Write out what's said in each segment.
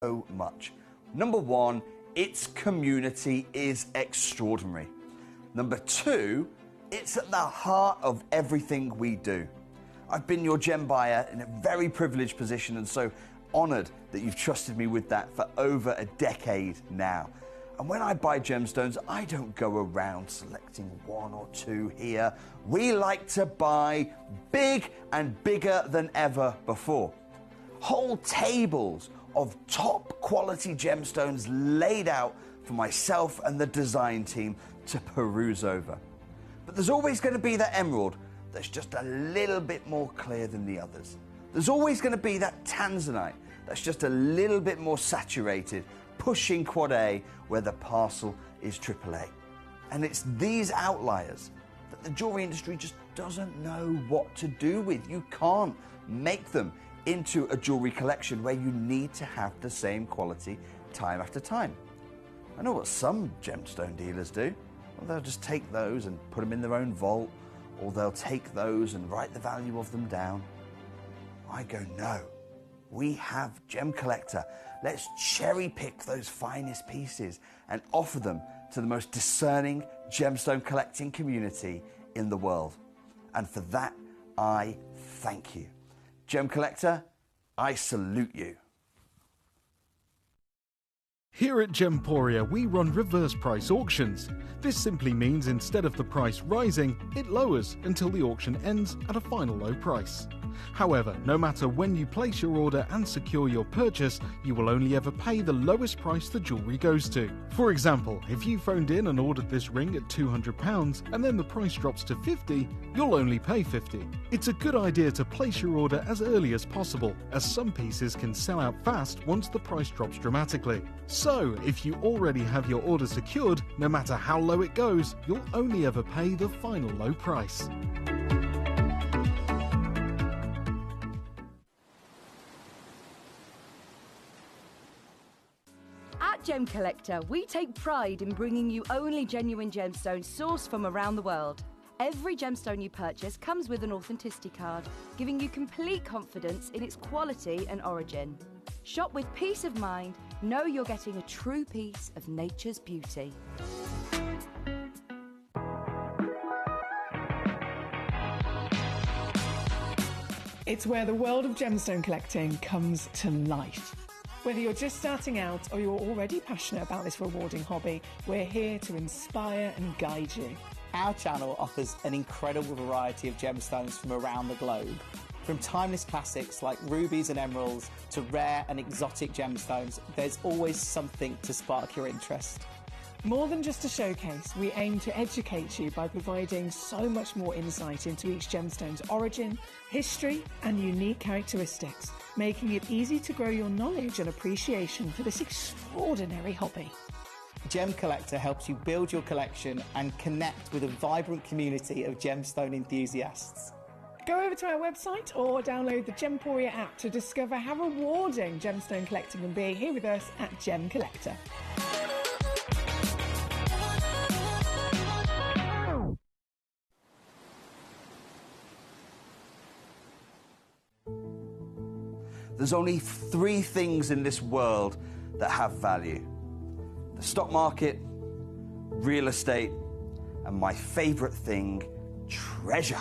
so much. Number one, its community is extraordinary. Number two, it's at the heart of everything we do. I've been your gem buyer in a very privileged position, and so honored that you've trusted me with that for over a decade now. And when I buy gemstones, I don't go around selecting one or two here. We like to buy big and bigger than ever before. Whole tables of top quality gemstones laid out for myself and the design team to peruse over. But there's always going to be that emerald that's just a little bit more clear than the others. There's always going to be that tanzanite that's just a little bit more saturated, pushing quad A where the parcel is AAA. And it's these outliers that the jewelry industry just doesn't know what to do with. You can't make them into a jewelry collection where you need to have the same quality time after time. I know what some gemstone dealers do. Well, they'll just take those and put them in their own vault, or they'll take those and write the value of them down. I go, no, we have Gemcollector. Let's cherry pick those finest pieces and offer them to the most discerning gemstone collecting community in the world. And for that, I thank you. Gemcollector, I salute you. Here at Gemporia, we run reverse price auctions. This simply means instead of the price rising, it lowers until the auction ends at a final low price. However, no matter when you place your order and secure your purchase, you will only ever pay the lowest price the jewellery goes to. For example, if you phoned in and ordered this ring at £200 and then the price drops to £50, you'll only pay £50. It's a good idea to place your order as early as possible, as some pieces can sell out fast once the price drops dramatically. So, if you already have your order secured, no matter how low it goes, you'll only ever pay the final low price. At Gemcollector, we take pride in bringing you only genuine gemstones sourced from around the world. Every gemstone you purchase comes with an authenticity card, giving you complete confidence in its quality and origin. Shop with peace of mind, know you're getting a true piece of nature's beauty. It's where the world of gemstone collecting comes to life. Whether you're just starting out or you're already passionate about this rewarding hobby, we're here to inspire and guide you. Our channel offers an incredible variety of gemstones from around the globe. From timeless classics like rubies and emeralds to rare and exotic gemstones, there's always something to spark your interest. More than just a showcase, we aim to educate you by providing so much more insight into each gemstone's origin, history, and unique characteristics, making it easy to grow your knowledge and appreciation for this extraordinary hobby. Gemcollector helps you build your collection and connect with a vibrant community of gemstone enthusiasts. Go over to our website or download the Gemporia app to discover how rewarding gemstone collecting can be here with us at Gemcollector. There's only three things in this world that have value: the stock market, real estate, and my favorite thing, treasure.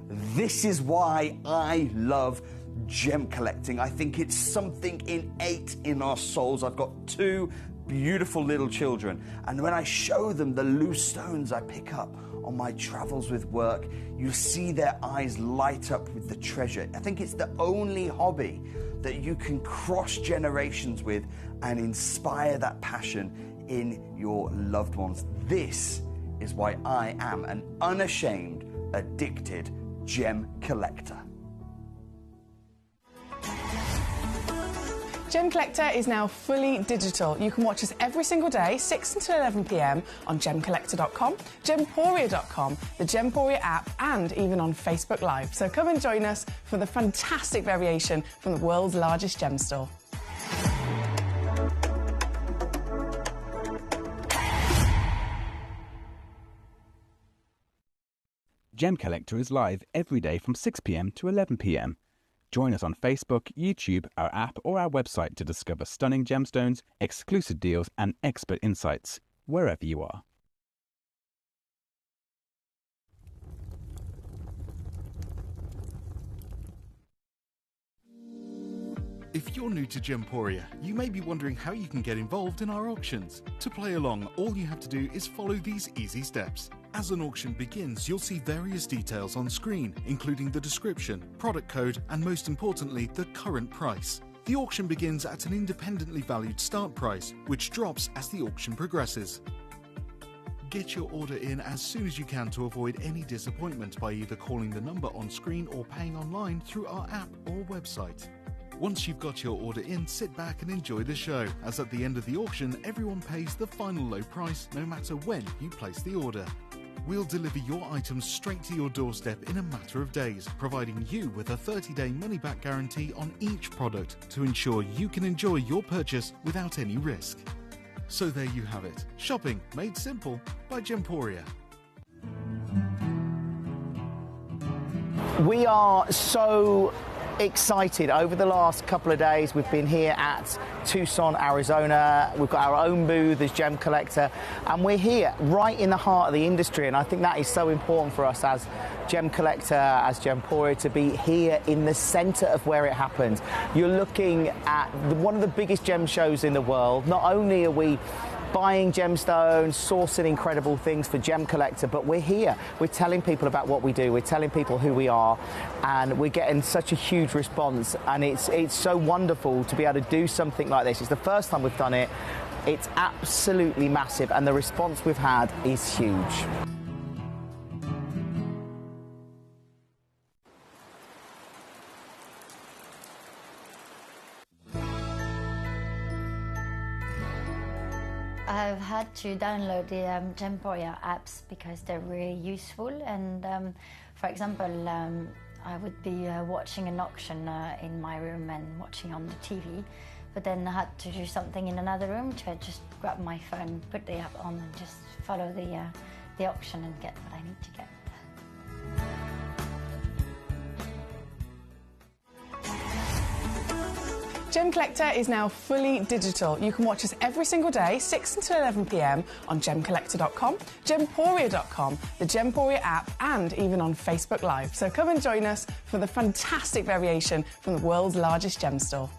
This is why I love gem collecting. I think it's something innate in our souls. I've got two beautiful little children, and when I show them the loose stones I pick up on my travels with work, you see their eyes light up with the treasure. I think it's the only hobby that you can cross generations with and inspire that passion in your loved ones. This is why I am an unashamed, addicted gem collector. Gemcollector is now fully digital. You can watch us every single day, 6 until 11 p.m. on gemcollector.com, gemporia.com, the Gemporia app, and even on Facebook Live. So come and join us for the fantastic variation from the world's largest gem store. Gemcollector is live every day from 6 p.m. to 11 p.m. Join us on Facebook, YouTube, our app or our website to discover stunning gemstones, exclusive deals and expert insights, wherever you are. If you're new to Gemporia, you may be wondering how you can get involved in our auctions. To play along, all you have to do is follow these easy steps. As an auction begins, you'll see various details on screen, including the description, product code, and most importantly, the current price. The auction begins at an independently valued start price, which drops as the auction progresses. Get your order in as soon as you can to avoid any disappointment by either calling the number on screen or paying online through our app or website. Once you've got your order in, sit back and enjoy the show, as at the end of the auction, everyone pays the final low price no matter when you place the order. We'll deliver your items straight to your doorstep in a matter of days, providing you with a 30-day money-back guarantee on each product to ensure you can enjoy your purchase without any risk. So there you have it, shopping made simple by Gemporia. We are so excited. Over the last couple of days we've been here at Tucson, Arizona. We've got our own booth as Gemcollector, and we're here right in the heart of the industry, and I think that is so important for us as Gemcollector, as Gemporia, to be here in the centre of where it happens. You're looking at one of the biggest gem shows in the world. Not only are we buying gemstones, sourcing incredible things for Gemcollector, but we're here. We're telling people about what we do. We're telling people who we are, and we're getting such a huge response. And it's so wonderful to be able to do something like this. It's the first time we've done it. It's absolutely massive, and the response we've had is huge. I've had to download the Gemporia apps because they're really useful, and for example, I would be watching an auction in my room and watching on the TV, but then I had to do something in another room, so I just grab my phone, put the app on and just follow the auction and get what I need to get. Gemcollector is now fully digital. You can watch us every single day, 6 until 11 p.m. on Gemcollector.com, Gemporia.com, the Gemporia app, and even on Facebook Live. So come and join us for the fantastic variation from the world's largest gem store.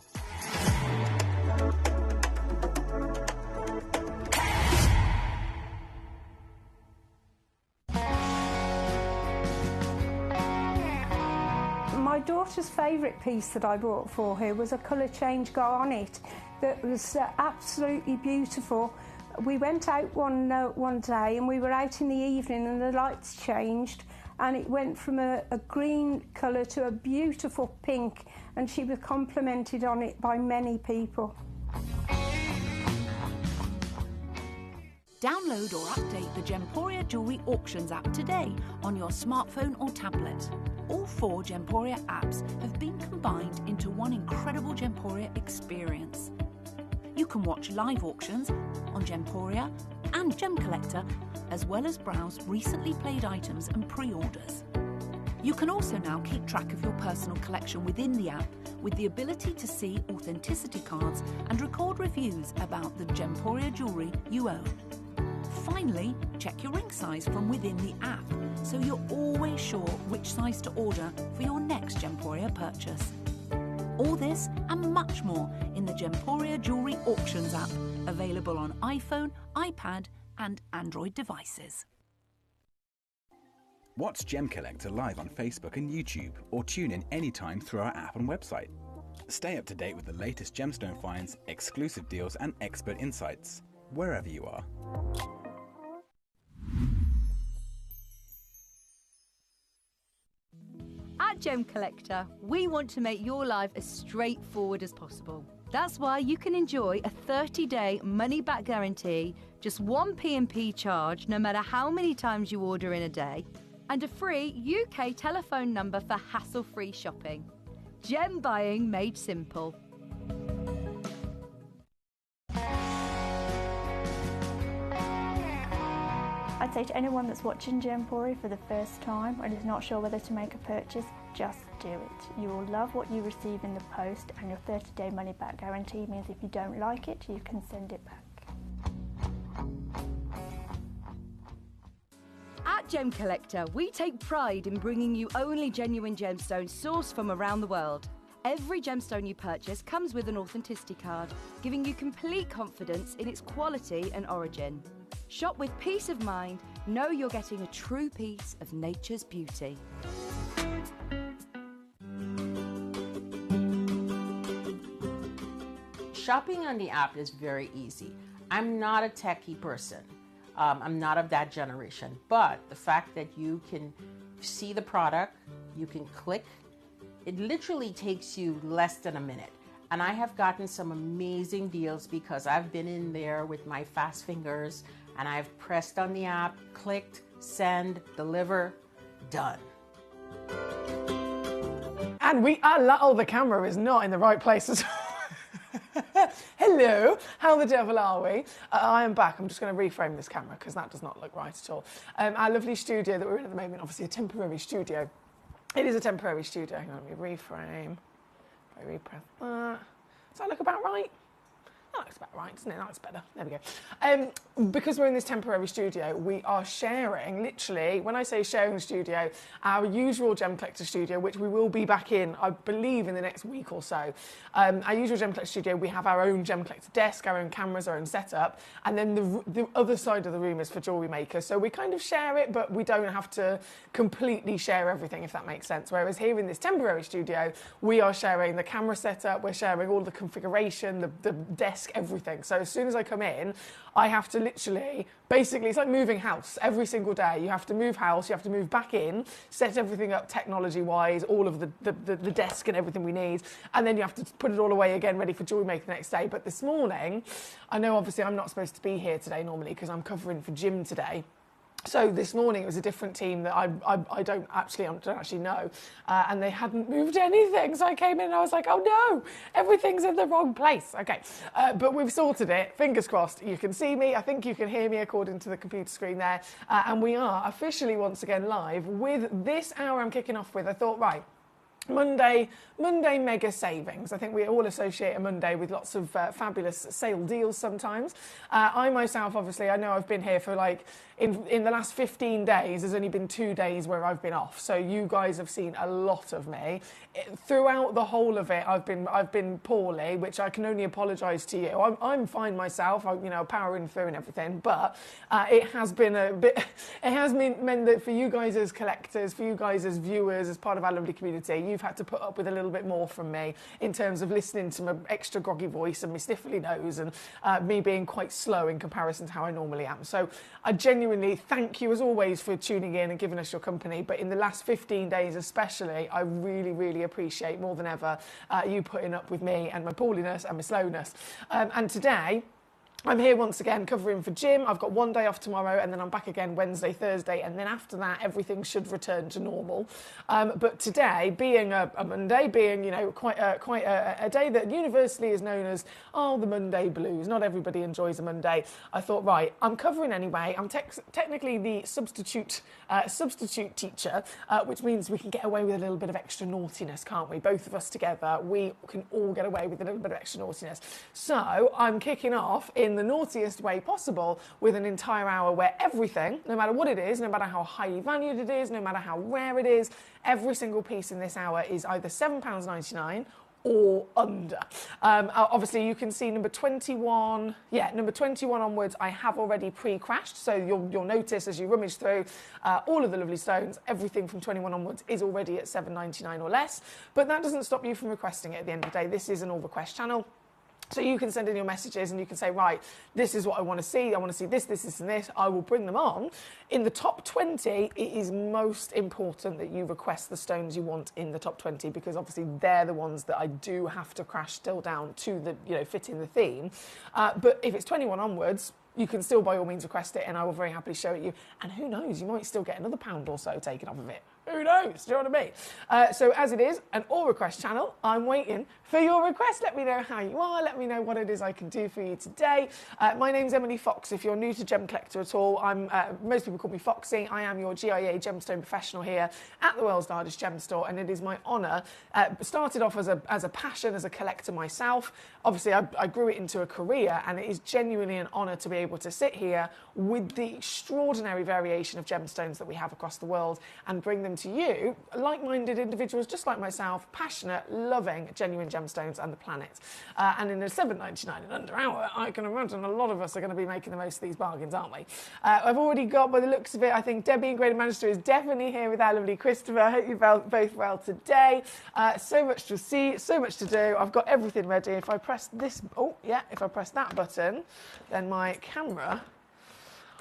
My daughter's favourite piece that I bought for her was a colour change garnet that was absolutely beautiful. We went out one day and we were out in the evening and the lights changed and it went from a green colour to a beautiful pink, and she was complimented on it by many people. Download or update the Gemporia Jewellery Auctions app today on your smartphone or tablet. All 4 Gemporia apps have been combined into one incredible Gemporia experience. You can watch live auctions on Gemporia and Gemcollector, as well as browse recently played items and pre-orders. You can also now keep track of your personal collection within the app, with the ability to see authenticity cards and record reviews about the Gemporia jewellery you own. Finally, check your ring size from within the app, so you're always sure which size to order for your next Gemporia purchase. All this and much more in the Gemporia Jewellery Auctions app, available on iPhone, iPad and Android devices. Watch Gemcollector live on Facebook and YouTube, or tune in anytime through our app and website. Stay up to date with the latest gemstone finds, exclusive deals and expert insights, wherever you are. At Gemcollector, we want to make your life as straightforward as possible. That's why you can enjoy a 30-day money-back guarantee, just one P&P charge no matter how many times you order in a day, and a free UK telephone number for hassle-free shopping. Gem buying made simple. I'd say to anyone that's watching Gemporia for the first time and is not sure whether to make a purchase, just do it. You will love what you receive in the post, and your 30-day money-back guarantee means if you don't like it, you can send it back. At Gemcollector, we take pride in bringing you only genuine gemstones sourced from around the world. Every gemstone you purchase comes with an authenticity card, giving you complete confidence in its quality and origin. Shop with peace of mind, know you're getting a true piece of nature's beauty. Shopping on the app is very easy. I'm not a techie person. I'm not of that generation, but the fact that you can see the product, you can click, it literally takes you less than a minute. And I have gotten some amazing deals because I've been in there with my fast fingers and I've pressed on the app, clicked, send, deliver, done. And the camera is not in the right place at all. Hello, how the devil are we? I am back. I'm just going to reframe this camera because that does not look right at all. Our lovely studio that we're in at the moment, obviously a temporary studio. It is a temporary studio. Hang on, let me reframe. If I repress that. Does that look about right? That looks about right, doesn't it? That's better. There we go. Because we're in this temporary studio, we are sharing, literally, when I say sharing studio, our usual Gemcollector studio, which we will be back in, I believe, in the next week or so. Our usual Gemcollector studio, we have our own Gemcollector desk, our own cameras, our own setup, and then the other side of the room is for jewellery makers. So we kind of share it, but we don't have to completely share everything, if that makes sense. Whereas here in this temporary studio, we are sharing the camera setup, we're sharing all the configuration, the desk, everything. So as soon as I come in, I have to literally, basically, it's like moving house every single day. You have to move house, you have to move back in, set everything up technology-wise, all of the desk and everything we need, and then you have to put it all away again, ready for jewelry making the next day. But this morning, I know obviously I'm not supposed to be here today normally because I'm covering for Jim today. So this morning it was a different team that I don't actually know, and they hadn't moved anything. So I came in and I was like, oh no, everything's in the wrong place. Okay, but we've sorted it. Fingers crossed. You can see me. I think you can hear me according to the computer screen there, and we are officially once again live with this hour I'm kicking off with. I thought, right, Monday mega savings. I think we all associate a Monday with lots of fabulous sale deals sometimes. I myself, obviously, I know I've been here for like, in the last 15 days, there's only been 2 days where I've been off. So you guys have seen a lot of me. Throughout the whole of it, I've been poorly, which I can only apologise to you. I'm fine myself, powering through and everything, but it has been a bit, it has meant that for you guys as collectors, for you guys as viewers, as part of our lovely community, you've had to put up with a little bit more from me in terms of listening to my extra groggy voice and my sniffly nose and me being quite slow in comparison to how I normally am. So I genuinely thank you as always for tuning in and giving us your company, but in the last 15 days especially, I really, really appreciate more than ever you putting up with me and my pooliness and my slowness. And today, I'm here once again covering for Jim. I've got 1 day off tomorrow and then I'm back again Wednesday, Thursday, and then after that everything should return to normal. But today, being a Monday, being quite a day that universally is known as the Monday blues. Not everybody enjoys a Monday. I thought, right, I'm covering anyway. I'm technically the substitute teacher, which means we can get away with a little bit of extra naughtiness, can't we? Both of us together, we can all get away with a little bit of extra naughtiness. So I'm kicking off in the naughtiest way possible with an entire hour where everything, no matter what it is, no matter how highly valued it is, no matter how rare it is, every single piece in this hour is either £7.99 or under. Obviously, you can see number 21 onwards, I have already pre-crashed, so you'll notice as you rummage through all of the lovely stones, everything from 21 onwards is already at £7.99 or less, but that doesn't stop you from requesting it at the end of the day. This is an all request channel. So you can send in your messages and you can say, right, this is what I want to see. I want to see this, this, this, and this. I will bring them on. In the top 20, it is most important that you request the stones you want in the top 20 because obviously they're the ones that I do have to crash still down to the, fit in the theme. But if it's 21 onwards, you can still by all means request it and I will very happily show it you. And who knows, you might still get another £1 or so taken off of it. Who knows? Do you know what I mean? So as it is an all request channel, I'm waiting for your request. Let me know how you are. Let me know what it is I can do for you today. My name's Emily Fox. If you're new to Gemcollector at all, most people call me Foxy. I am your GIA gemstone professional here at the world's largest gem store, and it is my honour. Started off as a passion, as a collector myself. Obviously, I grew it into a career, and it is genuinely an honour to be able to sit here with the extraordinary variation of gemstones that we have across the world and bring them to you, like-minded individuals just like myself, passionate, loving genuine gemstones and the planet. And in a $7.99 and under hour, I can imagine a lot of us are going to be making the most of these bargains, aren't we? I've already got, by the looks of it, I think Debbie in Greater Manchester is definitely here with our lovely Christopher. I hope you're both well today. So much to see, so much to do. I've got everything ready. If I press this, if I press that button, then my camera,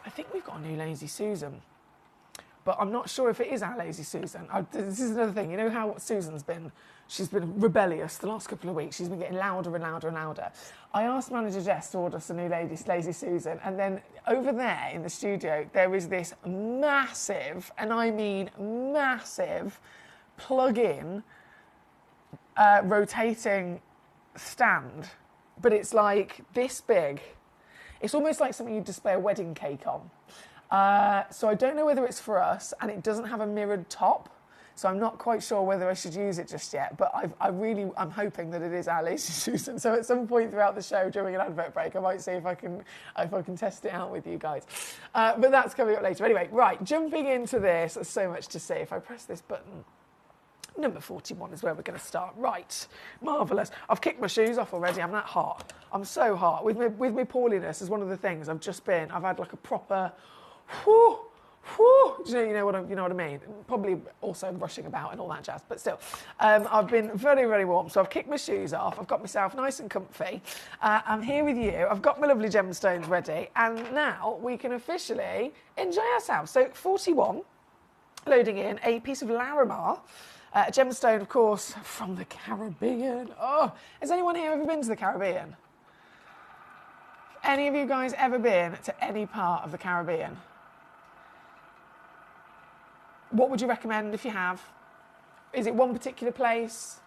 I think we've got a new Lazy Susan. But I'm not sure if it is our Lazy Susan. This is another thing. You know how Susan's been? She's been rebellious the last couple of weeks. She's been getting louder and louder and louder. I asked Manager Jess to order us a new Lazy Susan, and then over there in the studio, there is this massive, and I mean massive, plug-in rotating stand. But it's like this big. It's almost like something you'd display a wedding cake on. So I don't know whether it's for us, and it doesn't have a mirrored top, so I'm not quite sure whether I should use it just yet, but I'm hoping that it is our Lazy Susan. So at some point throughout the show during an advert break, I might see if I can test it out with you guys. But that's coming up later. Anyway, right, jumping into this, there's so much to see. If I press this button, number 41 is where we're going to start. Right, marvellous. I've kicked my shoes off already. I'm that hot. I'm so hot. With my porliness is one of the things I've had like a proper, whew, you know what I mean? Probably also rushing about and all that jazz, but still. I've been very, very warm, so I've kicked my shoes off. I've got myself nice and comfy. I'm here with you. I've got my lovely gemstones ready, and now we can officially enjoy ourselves. So 41, loading in a piece of Larimar. A gemstone, of course, from the Caribbean. Oh, has anyone here ever been to the Caribbean? Any of you guys ever been to any part of the Caribbean? What would you recommend if you have? Is it one particular place?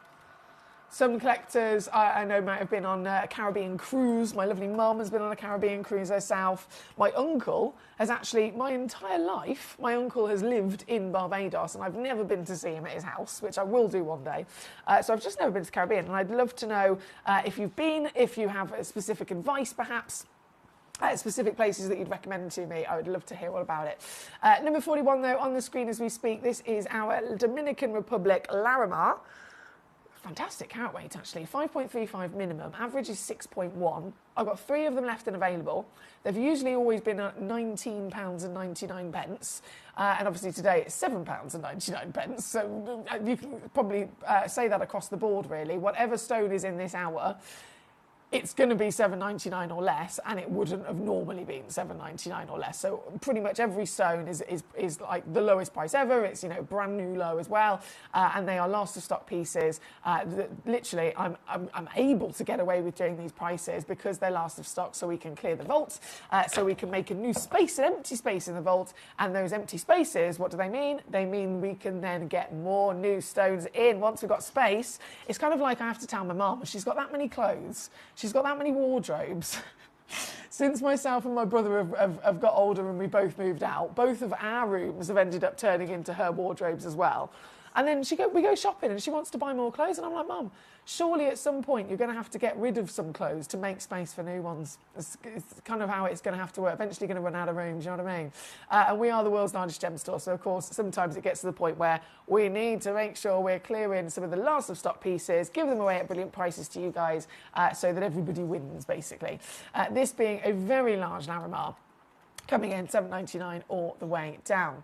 Some collectors I know might have been on a Caribbean cruise. My lovely mum has been on a Caribbean cruise herself. My uncle has actually, my entire life, my uncle has lived in Barbados, and I've never been to see him at his house, which I will do one day. So I've just never been to the Caribbean, and I'd love to know if you've been, if you have specific advice perhaps, specific places that you'd recommend to me. I would love to hear all about it. Number 41 though, on the screen as we speak, this is our Dominican Republic Larimar. Fantastic carat weight actually, 5.35 minimum, average is 6.1. I've got 3 of them left and available. They've usually always been at £19.99, and obviously today it's £7.99, so you can probably say that across the board really. Whatever stone is in this hour, it's going to be $7.99 or less, and it wouldn't have normally been $7.99 or less. So pretty much every stone is like the lowest price ever. It's, you know, brand new low as well, and they are last of stock pieces. Literally, I'm able to get away with doing these prices because they're last of stock, so we can clear the vault, so we can make a new space, an empty space in the vault. And those empty spaces, what do they mean? They mean we can then get more new stones in. Once we've got space, it's kind of like I have to tell my mum, she's got that many clothes. She's got that many wardrobes. Since myself and my brother have got older and we both moved out, both of our rooms have ended up turning into her wardrobes as well. And then we go shopping and she wants to buy more clothes, and I'm like, Mum, surely at some point you're going to have to get rid of some clothes to make space for new ones. It's kind of how it's going to have to work. Eventually going to run out of room, do you know what I mean? And we are the world's largest gem store, so of course sometimes it gets to the point where we need to make sure we're clearing some of the last of stock pieces, give them away at brilliant prices to you guys, so that everybody wins, basically. This being a very large Larimar, coming in $7.99 all the way down.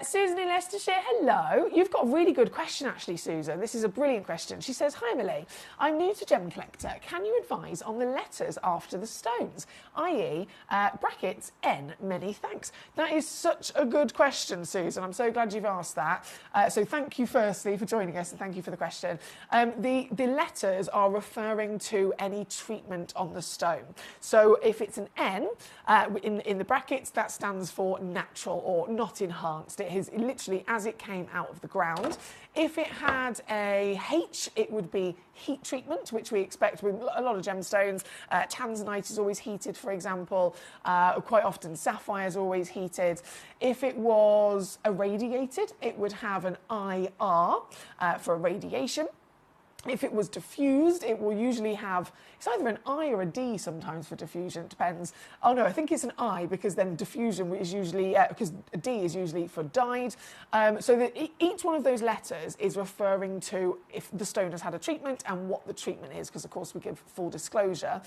Susan in Leicestershire, hello. You've got a really good question, actually, Susan. This is a brilliant question. She says, hi, Emily. I'm new to Gemcollector. Can you advise on the letters after the stones, i.e. Brackets N, many thanks? That is such a good question, Susan. I'm so glad you've asked that. So thank you, firstly, for joining us, and thank you for the question. The letters are referring to any treatment on the stone. So if it's an N, in the bracket, that stands for natural or not enhanced. It is literally as it came out of the ground. If it had a H, it would be heat treatment, which we expect with a lot of gemstones. Tanzanite is always heated, for example. Quite often sapphire is always heated. If it was irradiated, it would have an IR for irradiation. If it was diffused, it will usually have, it's either an I or a D sometimes for diffusion, it depends. Oh no, I think it's an I, because then diffusion is usually, because D is usually for dyed. So that each one of those letters is referring to if the stone has had a treatment and what the treatment is, because of course we give full disclosure.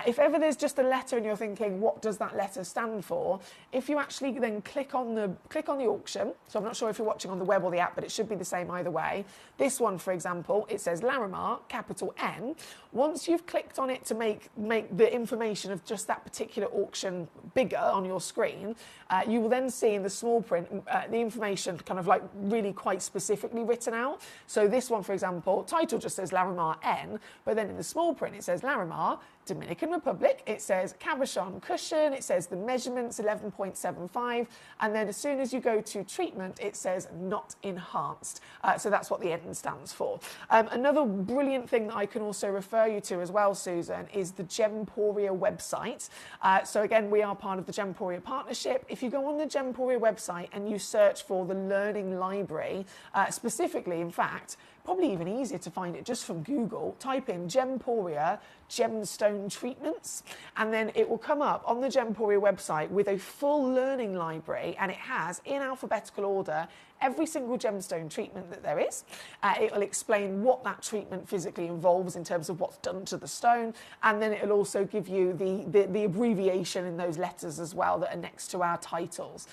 If ever there's just a letter and you're thinking, what does that letter stand for? If you actually then click on the auction, so I'm not sure if you're watching on the web or the app, but it should be the same either way. This one, for example, it says Larimar, capital N. Once you've clicked on it to make the information of just that particular auction bigger on your screen, you will then see in the small print the information kind of like really quite specifically written out. So this one, for example, title just says Larimar N, but then in the small print it says Larimar, Dominican Republic, it says cabochon cushion, it says the measurements 11.75, and then as soon as you go to treatment, it says not enhanced. So that's what the N stands for. Another brilliant thing that I can also refer you to as well, Susan, is the Gemporia website. So again, we are part of the Gemporia partnership. If you go on the Gemporia website and you search for the learning library, specifically, in fact, probably even easier to find it just from Google, type in Gemporia gemstone treatments, and then it will come up on the Gemporia website with a full learning library, and it has, in alphabetical order, every single gemstone treatment that there is. It will explain what that treatment physically involves in terms of what's done to the stone, and then it will also give you the abbreviation in those letters as well that are next to our titles.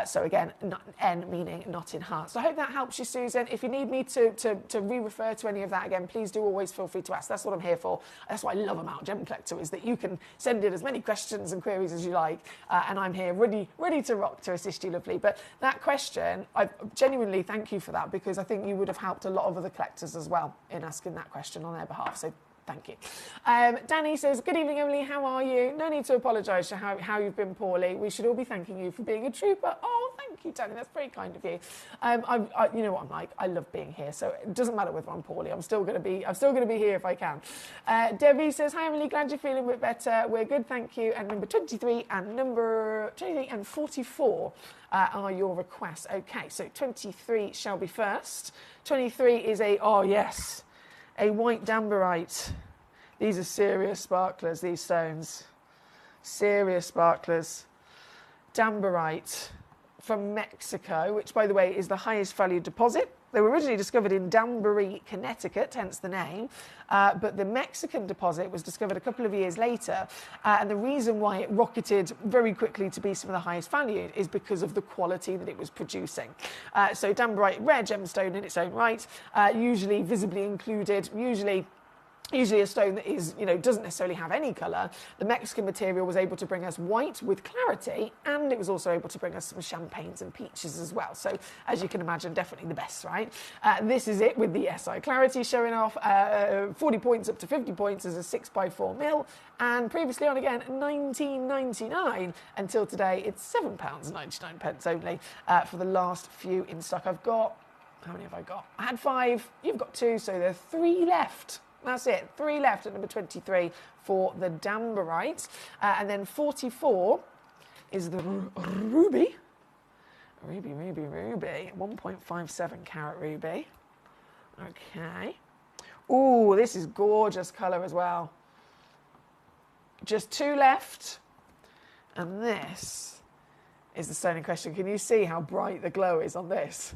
So again, N meaning not enhanced. So I hope that helps you, Susan. If you need me to re-refer to any of that again, please do always feel free to ask. That's what I'm here for. That's what I love about Gemcollector, is that you can send in as many questions and queries as you like, and I'm here ready to rock to assist you, lovely. But that question, I genuinely thank you for that, because I think you would have helped a lot of other collectors as well in asking that question on their behalf. So thank you. Danny says, good evening, Emily. How are you? No need to apologise for how you've been poorly. We should all be thanking you for being a trooper. Oh, thank you, Danny. That's very kind of you. You know what I'm like. I love being here, so it doesn't matter whether I'm poorly. I'm still going to be here if I can. Debbie says, hi, Emily. Glad you're feeling a bit better. We're good, thank you. And number 23 and 44 are your requests. Okay, so 23 shall be first. 23 is a white damberite. These are serious sparklers, these stones. Serious sparklers. Damberite from Mexico, which, by the way, is the highest value deposit. They were originally discovered in Danbury, Connecticut, hence the name. But the Mexican deposit was discovered a couple of years later. And the reason why it rocketed very quickly to be some of the highest valued is because of the quality that it was producing. So Danburite, rare gemstone in its own right, usually visibly included, usually a stone that is, doesn't necessarily have any colour. The Mexican material was able to bring us white with clarity, and it was also able to bring us some champagnes and peaches as well. So, as you can imagine, definitely the best, right? This is it with the SI clarity showing off. 40 points up to 50 points as a 6x4 mil, and previously on again, £19.99. Until today, it's £7.99 only for the last few in stock. I've got, how many have I got? I had 5, you've got 2, so there are 3 left. That's it, 3 left at number 23 for the Damberite. And then 44 is the ruby. Ruby, 1.57 carat ruby. Okay. Ooh, this is gorgeous colour as well. Just 2 left. And this is the stone in question. Can you see how bright the glow is on this?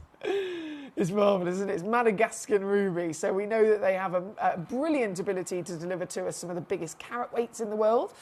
It's marvellous, isn't it? It's Madagascan ruby. So we know that they have a brilliant ability to deliver to us some of the biggest carat weights in the world.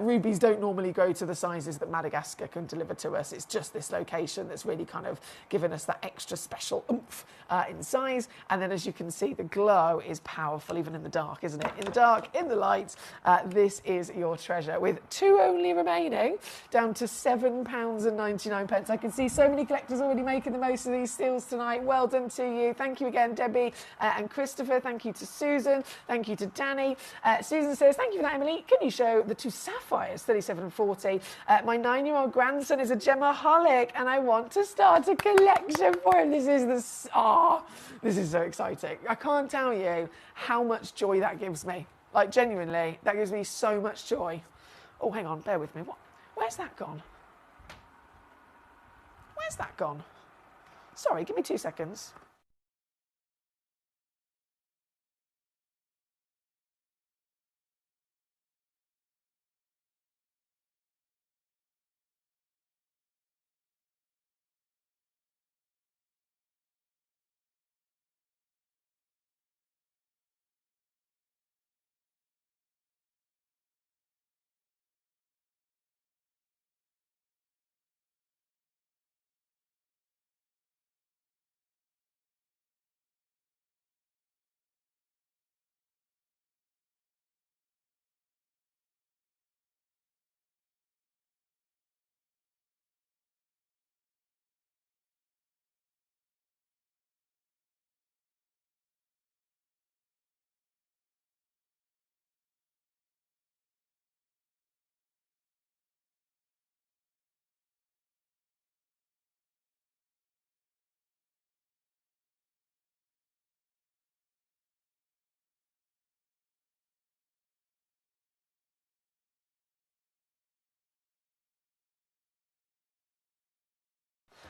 Rubies don't normally go to the sizes that Madagascar can deliver to us. It's just this location that's really kind of given us that extra special oomph in size. And then as you can see, the glow is powerful, even in the dark, isn't it? In the dark, in the light, this is your treasure. With 2 only remaining, down to £7.99. I can see so many collectors already making the most of these steals tonight. Well done, welcome to you. Thank you again, Debbie and Christopher. Thank you to Susan. Thank you to Danny. Susan says, thank you for that, Emily. Can you show the two sapphires, 37 and 40? My 9-year-old grandson is a gemaholic and I want to start a collection for him. This is so exciting. I can't tell you how much joy that gives me. Like, genuinely, that gives me so much joy. Oh, hang on, bear with me. Where's that gone? Where's that gone? Sorry, give me 2 seconds.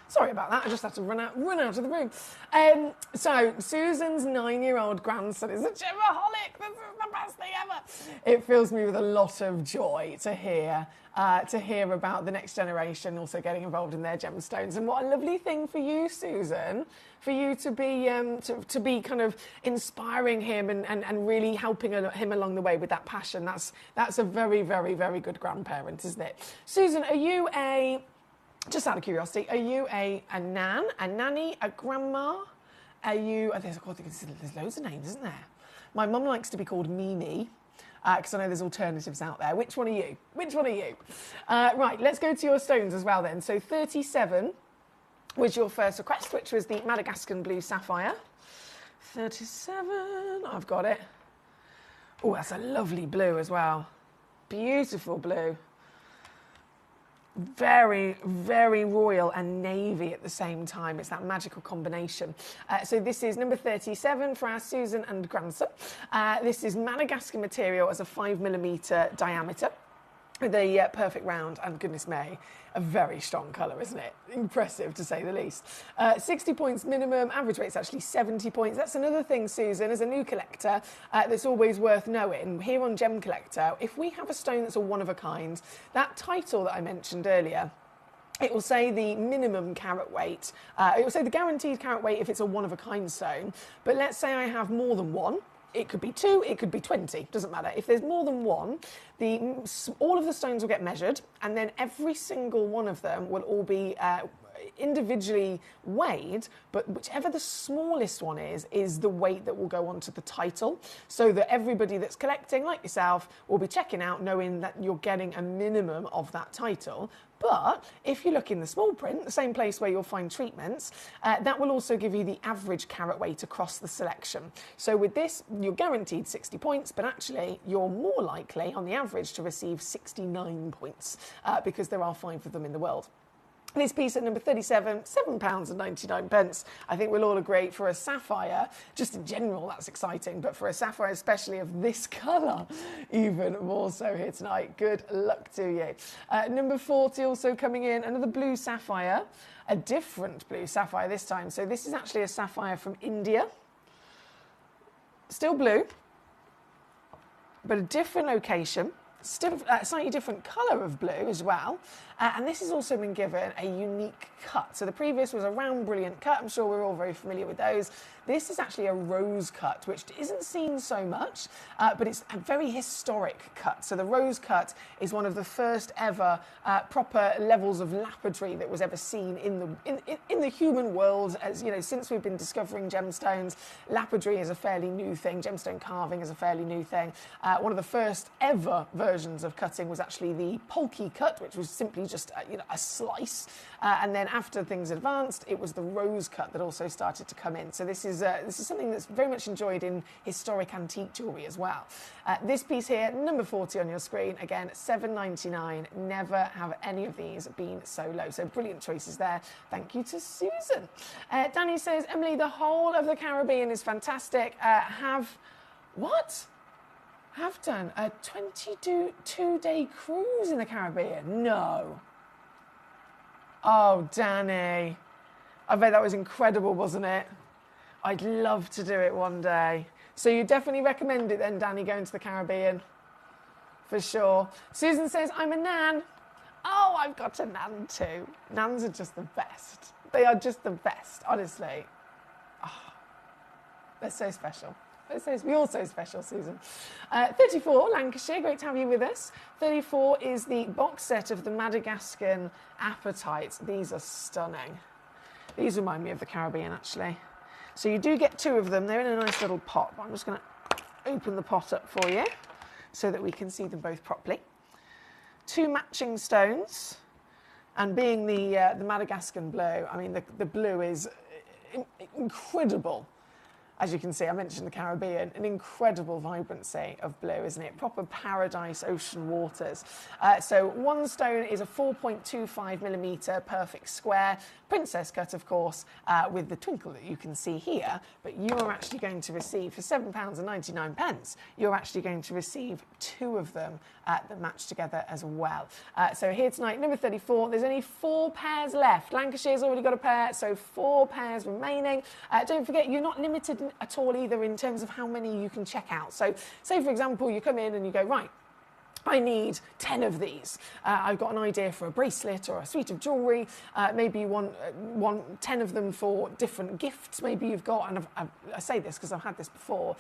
Sorry about that, I just had to run out of the room. So, Susan's 9-year-old grandson is a gemaholic. This is the best thing ever. It fills me with a lot of joy to hear about the next generation also getting involved in their gemstones. And what a lovely thing for you, Susan, for you to be kind of inspiring him and really helping him along the way with that passion. That's a very, very, very good grandparent, isn't it? Susan, are you just out of curiosity, are you a nan, a nanny, a grandma? Are you, there's loads of names, isn't there? My mum likes to be called Mimi, because I know there's alternatives out there. Which one are you? Which one are you? Right, let's go to your stones as well then. So 37 was your first request, which was the Madagascan Blue Sapphire. 37, I've got it. Oh, that's a lovely blue as well. Beautiful blue. Very, very royal and navy at the same time. It's that magical combination. So this is number 37 for our Susan and grandson. This is Madagascar material as a 5mm diameter with a perfect round and, goodness me, a very strong colour, isn't it? Impressive, to say the least. 60 points minimum, average rate's actually 70 points. That's another thing, Susan, as a new collector, that's always worth knowing. Here on Gemcollector, if we have a stone that's a one-of-a-kind, that title that I mentioned earlier, it will say the minimum carat weight. It will say the guaranteed carat weight if it's a one-of-a-kind stone. But let's say I have more than one. It could be 2, it could be 20, doesn't matter. If there's more than one, all of the stones will get measured, and then every single one of them will all be individually weighed, but whichever the smallest one is the weight that will go onto the title, so that everybody that's collecting, like yourself, will be checking out knowing that you're getting a minimum of that title. But if you look in the small print, the same place where you'll find treatments, that will also give you the average carat weight across the selection. So with this, you're guaranteed 60 points, but actually you're more likely on the average to receive 69 points because there are 5 of them in the world. This piece at number 37, £7.99. I think we'll all agree for a sapphire, just in general, that's exciting, but for a sapphire especially of this colour, even more so here tonight. Good luck to you. Number 40 also coming in, another blue sapphire, a different blue sapphire this time. So this is actually a sapphire from India. Still blue, but a different location. Still slightly different colour of blue as well, and this has also been given a unique cut. So the previous was a round brilliant cut, I'm sure we're all very familiar with those. This is actually a rose cut, which isn't seen so much, but it's a very historic cut. So the rose cut is one of the first ever proper levels of lapidary that was ever seen in the human world. As you know, since we've been discovering gemstones, lapidary is a fairly new thing. Gemstone carving is a fairly new thing. One of the first ever versions versions of cutting was actually the Polky cut, which was simply just a slice. And then after things advanced, it was the rose cut that also started to come in. So this is something that's very much enjoyed in historic antique jewellery as well. This piece here, number 40 on your screen, again, $7.99. Never have any of these been so low. So brilliant choices there. Thank you to Susan. Danny says, Emily, the whole of the Caribbean is fantastic. Have done a 22-day cruise in the Caribbean. No. Oh, Danny. I bet that was incredible, wasn't it? I'd love to do it one day. So you definitely recommend it then, Danny, going to the Caribbean? For sure. Susan says, I'm a nan. Oh, I've got a nan too. Nans are just the best. They are just the best, honestly. Oh, they're so special. We're all so special, Susan. 34, Lancashire, great to have you with us. 34 is the box set of the Madagascan Apatites. These are stunning. These remind me of the Caribbean, actually. So you do get 2 of them. They're in a nice little pot. I'm just going to open the pot up for you so that we can see them both properly. 2 matching stones. And being the Madagascan blue, I mean, the blue is incredible. As you can see, I mentioned the Caribbean, an incredible vibrancy of blue, isn't it? Proper paradise ocean waters. So one stone is a 4.25mm perfect square, princess cut, of course, with the twinkle that you can see here. But you are actually going to receive, for £7.99, you're actually going to receive 2 of them that match together as well. So here tonight, number 34, there's only 4 pairs left. Lancashire's already got a pair, so 4 pairs remaining. Don't forget, you're not limited at all either in terms of how many you can check out. So say, for example, you come in and you go, right, I need 10 of these. I've got an idea for a bracelet or a suite of jewellery. Maybe you want 10 of them for different gifts. Maybe you've got, and I say this because I've had this before,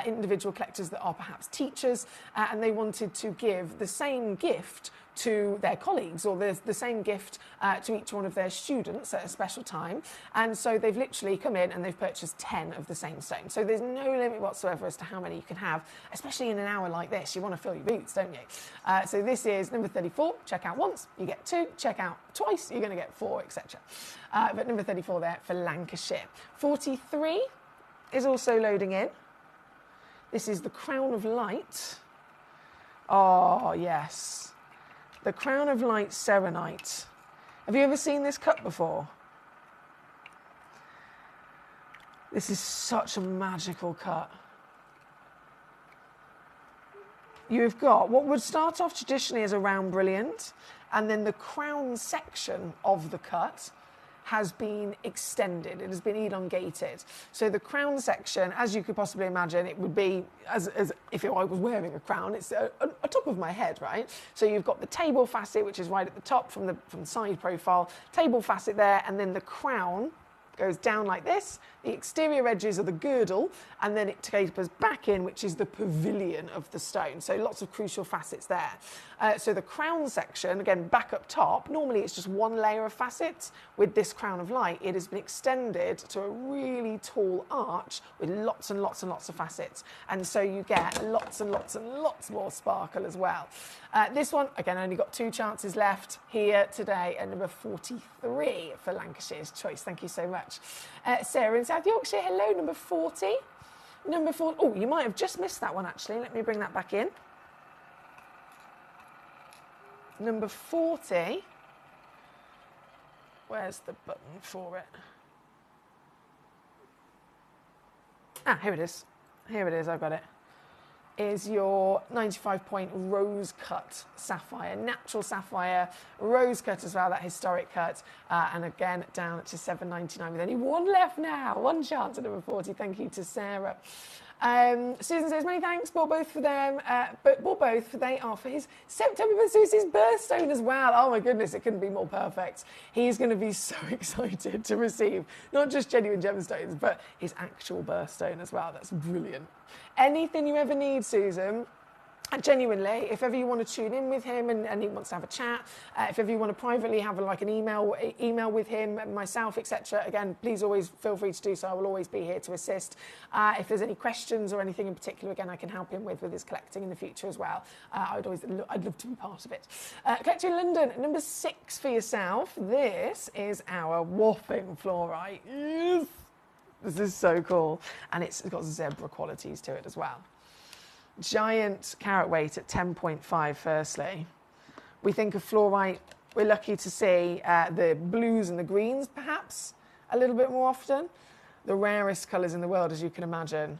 individual collectors that are perhaps teachers and they wanted to give the same gift to their colleagues or the same gift to each one of their students at a special time. And so they've literally come in and they've purchased 10 of the same stone. So there's no limit whatsoever as to how many you can have, especially in an hour like this. You want to fill your boots, don't you? So this is number 34. Check out once, you get 2. Check out twice, you're going to get 4, etc. But number 34 there for Lancashire. 43 is also loading in. This is the Crown of Light. Oh, yes. The Crown of Light Serenite. Have you ever seen this cut before? This is such a magical cut. You've got what would start off traditionally as a round brilliant, and then the crown section of the cut has been extended, it has been elongated. So the crown section, as you could possibly imagine, it would be, as if I was wearing a crown, it's a top of my head, right? So you've got the table facet, which is right at the top from the side profile, table facet there, and then the crown goes down like this. The exterior edges are the girdle, and then it tapers back in, which is the pavilion of the stone. So lots of crucial facets there. So the crown section, again, back up top, normally it's just one layer of facets. With this Crown of Light, it has been extended to a really tall arch with lots and lots and lots of facets. And so you get lots and lots and lots more sparkle as well. This one, again, only got 2 chances left here today, and number 43 for Lancashire's choice. Thank you so much. Sarah in South Yorkshire, hello, number 40. Number 4, oh, you might have just missed that one, actually. Let me bring that back in. Number 40. Where's the button for it? Ah, here it is. Here it is, I've got it. Is your 95-point rose cut sapphire, natural sapphire, rose cut as well, that historic cut, and again down to $7.99 with only 1 left now. 1 chance at number 40. Thank you to Sarah. Susan says, many thanks, bought both for them, but bought both, for they are for his September Susi's birthstone as well. Oh my goodness, it couldn't be more perfect. He's going to be so excited to receive not just genuine gemstones, but his actual birthstone as well. That's brilliant. Anything you ever need, Susan, And genuinely, if ever you want to tune in with him and he wants to have a chat, if ever you want to privately have like an email with him, myself, etc., again, please always feel free to do so. I will always be here to assist. If there's any questions or anything in particular, again, I can help him with his collecting in the future as well. I'd love to be part of it. Collector in London, number 6 for yourself. This is our whopping fluorite. Yes. This is so cool. And it's got zebra qualities to it as well. Giant carat weight at 10.5 firstly. We think of fluorite, we're lucky to see the blues and the greens perhaps a little bit more often. The rarest colours in the world, as you can imagine,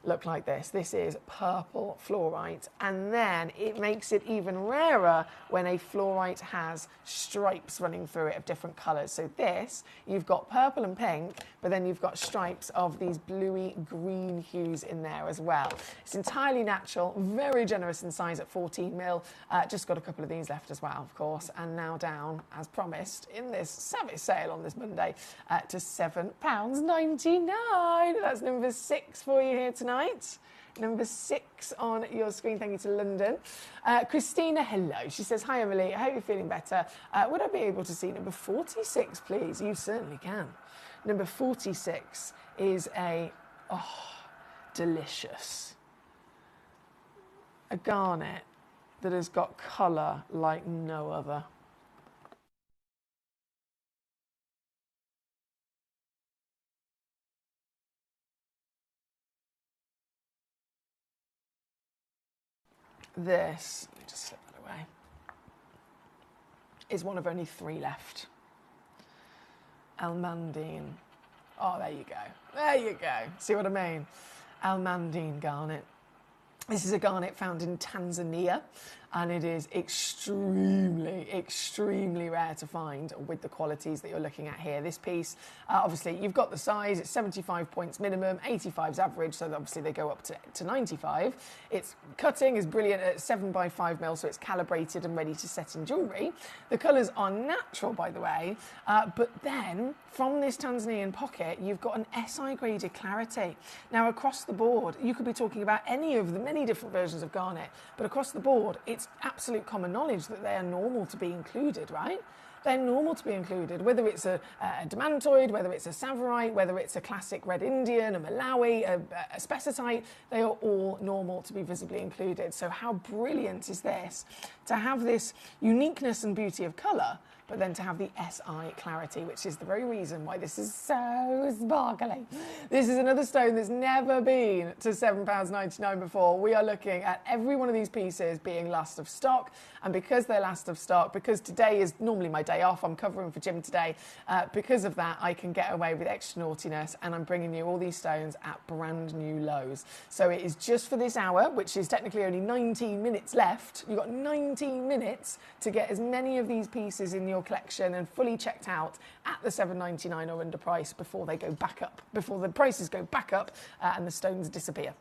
look like this. This is purple fluorite, and then it makes it even rarer when a fluorite has stripes running through it of different colours. So this, you've got purple and pink, but then you've got stripes of these bluey green hues in there as well. It's entirely natural, very generous in size at 14 mil. Just got a couple of these left as well, of course, and now down, as promised, in this savage sale on this Monday to £7.99. That's number 6 for you here tonight. Number 6 on your screen. Thank you to London. Christina, hello. She says, hi, Emily. I hope you're feeling better. Would I be able to see number 46, please? You certainly can. Number 46 is delicious. A garnet that has got colour like no other. This, let me just slip that away, is one of only 3 left. Almandine. Oh, there you go. There you go. See what I mean? Almandine garnet. This is a garnet found in Tanzania, and it is extremely, extremely rare to find with the qualities that you're looking at here. This piece, obviously, you've got the size. It's 75 points minimum, 85's average, so obviously they go up to 95. Its cutting is brilliant at 7 by 5 mil, so it's calibrated and ready to set in jewellery. The colours are natural, by the way, but then from this Tanzanian pocket, you've got an SI graded clarity. Now, across the board, you could be talking about any of the many different versions of garnet, but across the board, it's absolute common knowledge that they are normal to be included, right? They're normal to be included, whether it's a demantoid, whether it's a savarite, whether it's a classic red Indian, a Malawi, a spessartite, they are all normal to be visibly included. So how brilliant is this to have this uniqueness and beauty of colour, but then to have the SI clarity, which is the very reason why this is so sparkly. This is another stone that's never been to £7.99 before. We are looking at every one of these pieces being last of stock, and because they're last of stock, because today is normally my day off, I'm covering for Jim today, because of that, I can get away with extra naughtiness, and I'm bringing you all these stones at brand new lows. So it is just for this hour, which is technically only 19 minutes left. You've got 19 minutes to get as many of these pieces in your collection and fully checked out at the £7.99 or under price before they go back up, before the prices go back up and the stones disappear.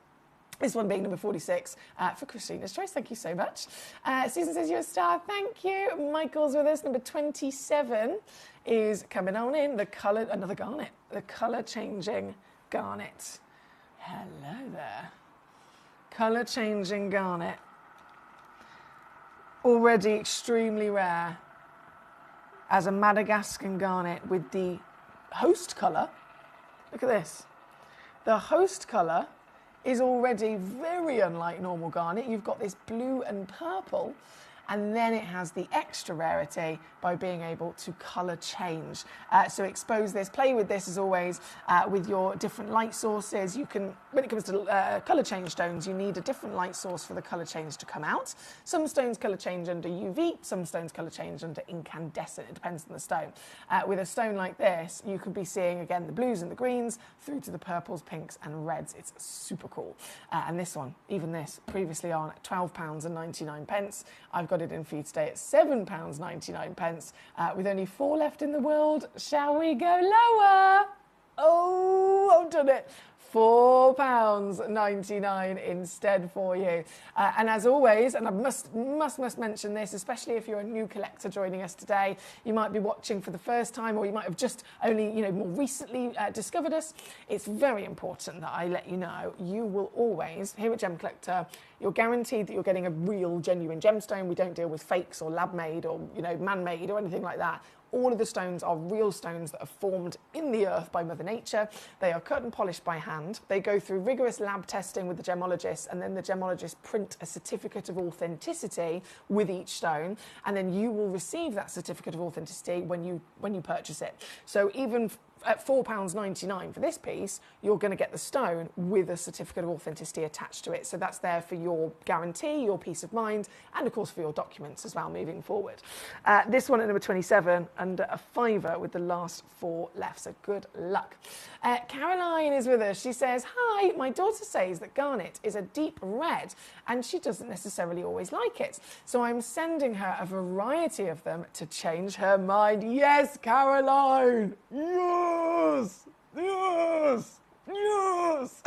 This one being number 46 for Christina's choice. Thank you so much. Susan says you're a star. Thank you. Michael's with us. Number 27 is coming on in. The colour, another garnet. The colour changing garnet. Hello there. Colour changing garnet. Already extremely rare as a Madagascan garnet with the host colour. Look at this. The host colour is already very unlike normal garnet. You've got this blue and purple, and then it has the extra rarity by being able to colour change. So expose this, play with this as always, with your different light sources. You can, when it comes to colour change stones, you need a different light source for the colour change to come out. Some stones colour change under UV, some stones colour change under incandescent. It depends on the stone. With a stone like this, you could be seeing, again, the blues and the greens through to the purples, pinks and reds. It's super cool. And this one, even this, previously on £12.99. I've got it in for you today at £7.99, with only 4 left in the world. Shall we go lower? Oh, I've done it. £4.99 instead for you. And as always, and I must mention this, especially if you're a new collector joining us today, you might be watching for the first time, or you might have just only, more recently discovered us. It's very important that I let you know you will always, here at Gem Collector, you're guaranteed that you're getting a real, genuine gemstone. We don't deal with fakes or lab-made or, man-made or anything like that. All of the stones are real stones that are formed in the earth by Mother Nature. They are cut and polished by hand. They go through rigorous lab testing with the gemologists, and then the gemologists print a certificate of authenticity with each stone, and then you will receive that certificate of authenticity when you purchase it. So even at £4.99 for this piece, you're going to get the stone with a certificate of authenticity attached to it. So that's there for your guarantee, your peace of mind, and of course for your documents as well moving forward. This one at number 27, under a £5 with the last 4 left. So good luck. Caroline is with us. She says, hi, my daughter says that garnet is a deep red and she doesn't necessarily always like it. So I'm sending her a variety of them to change her mind. Yes, Caroline. Yes. Yes. Yes.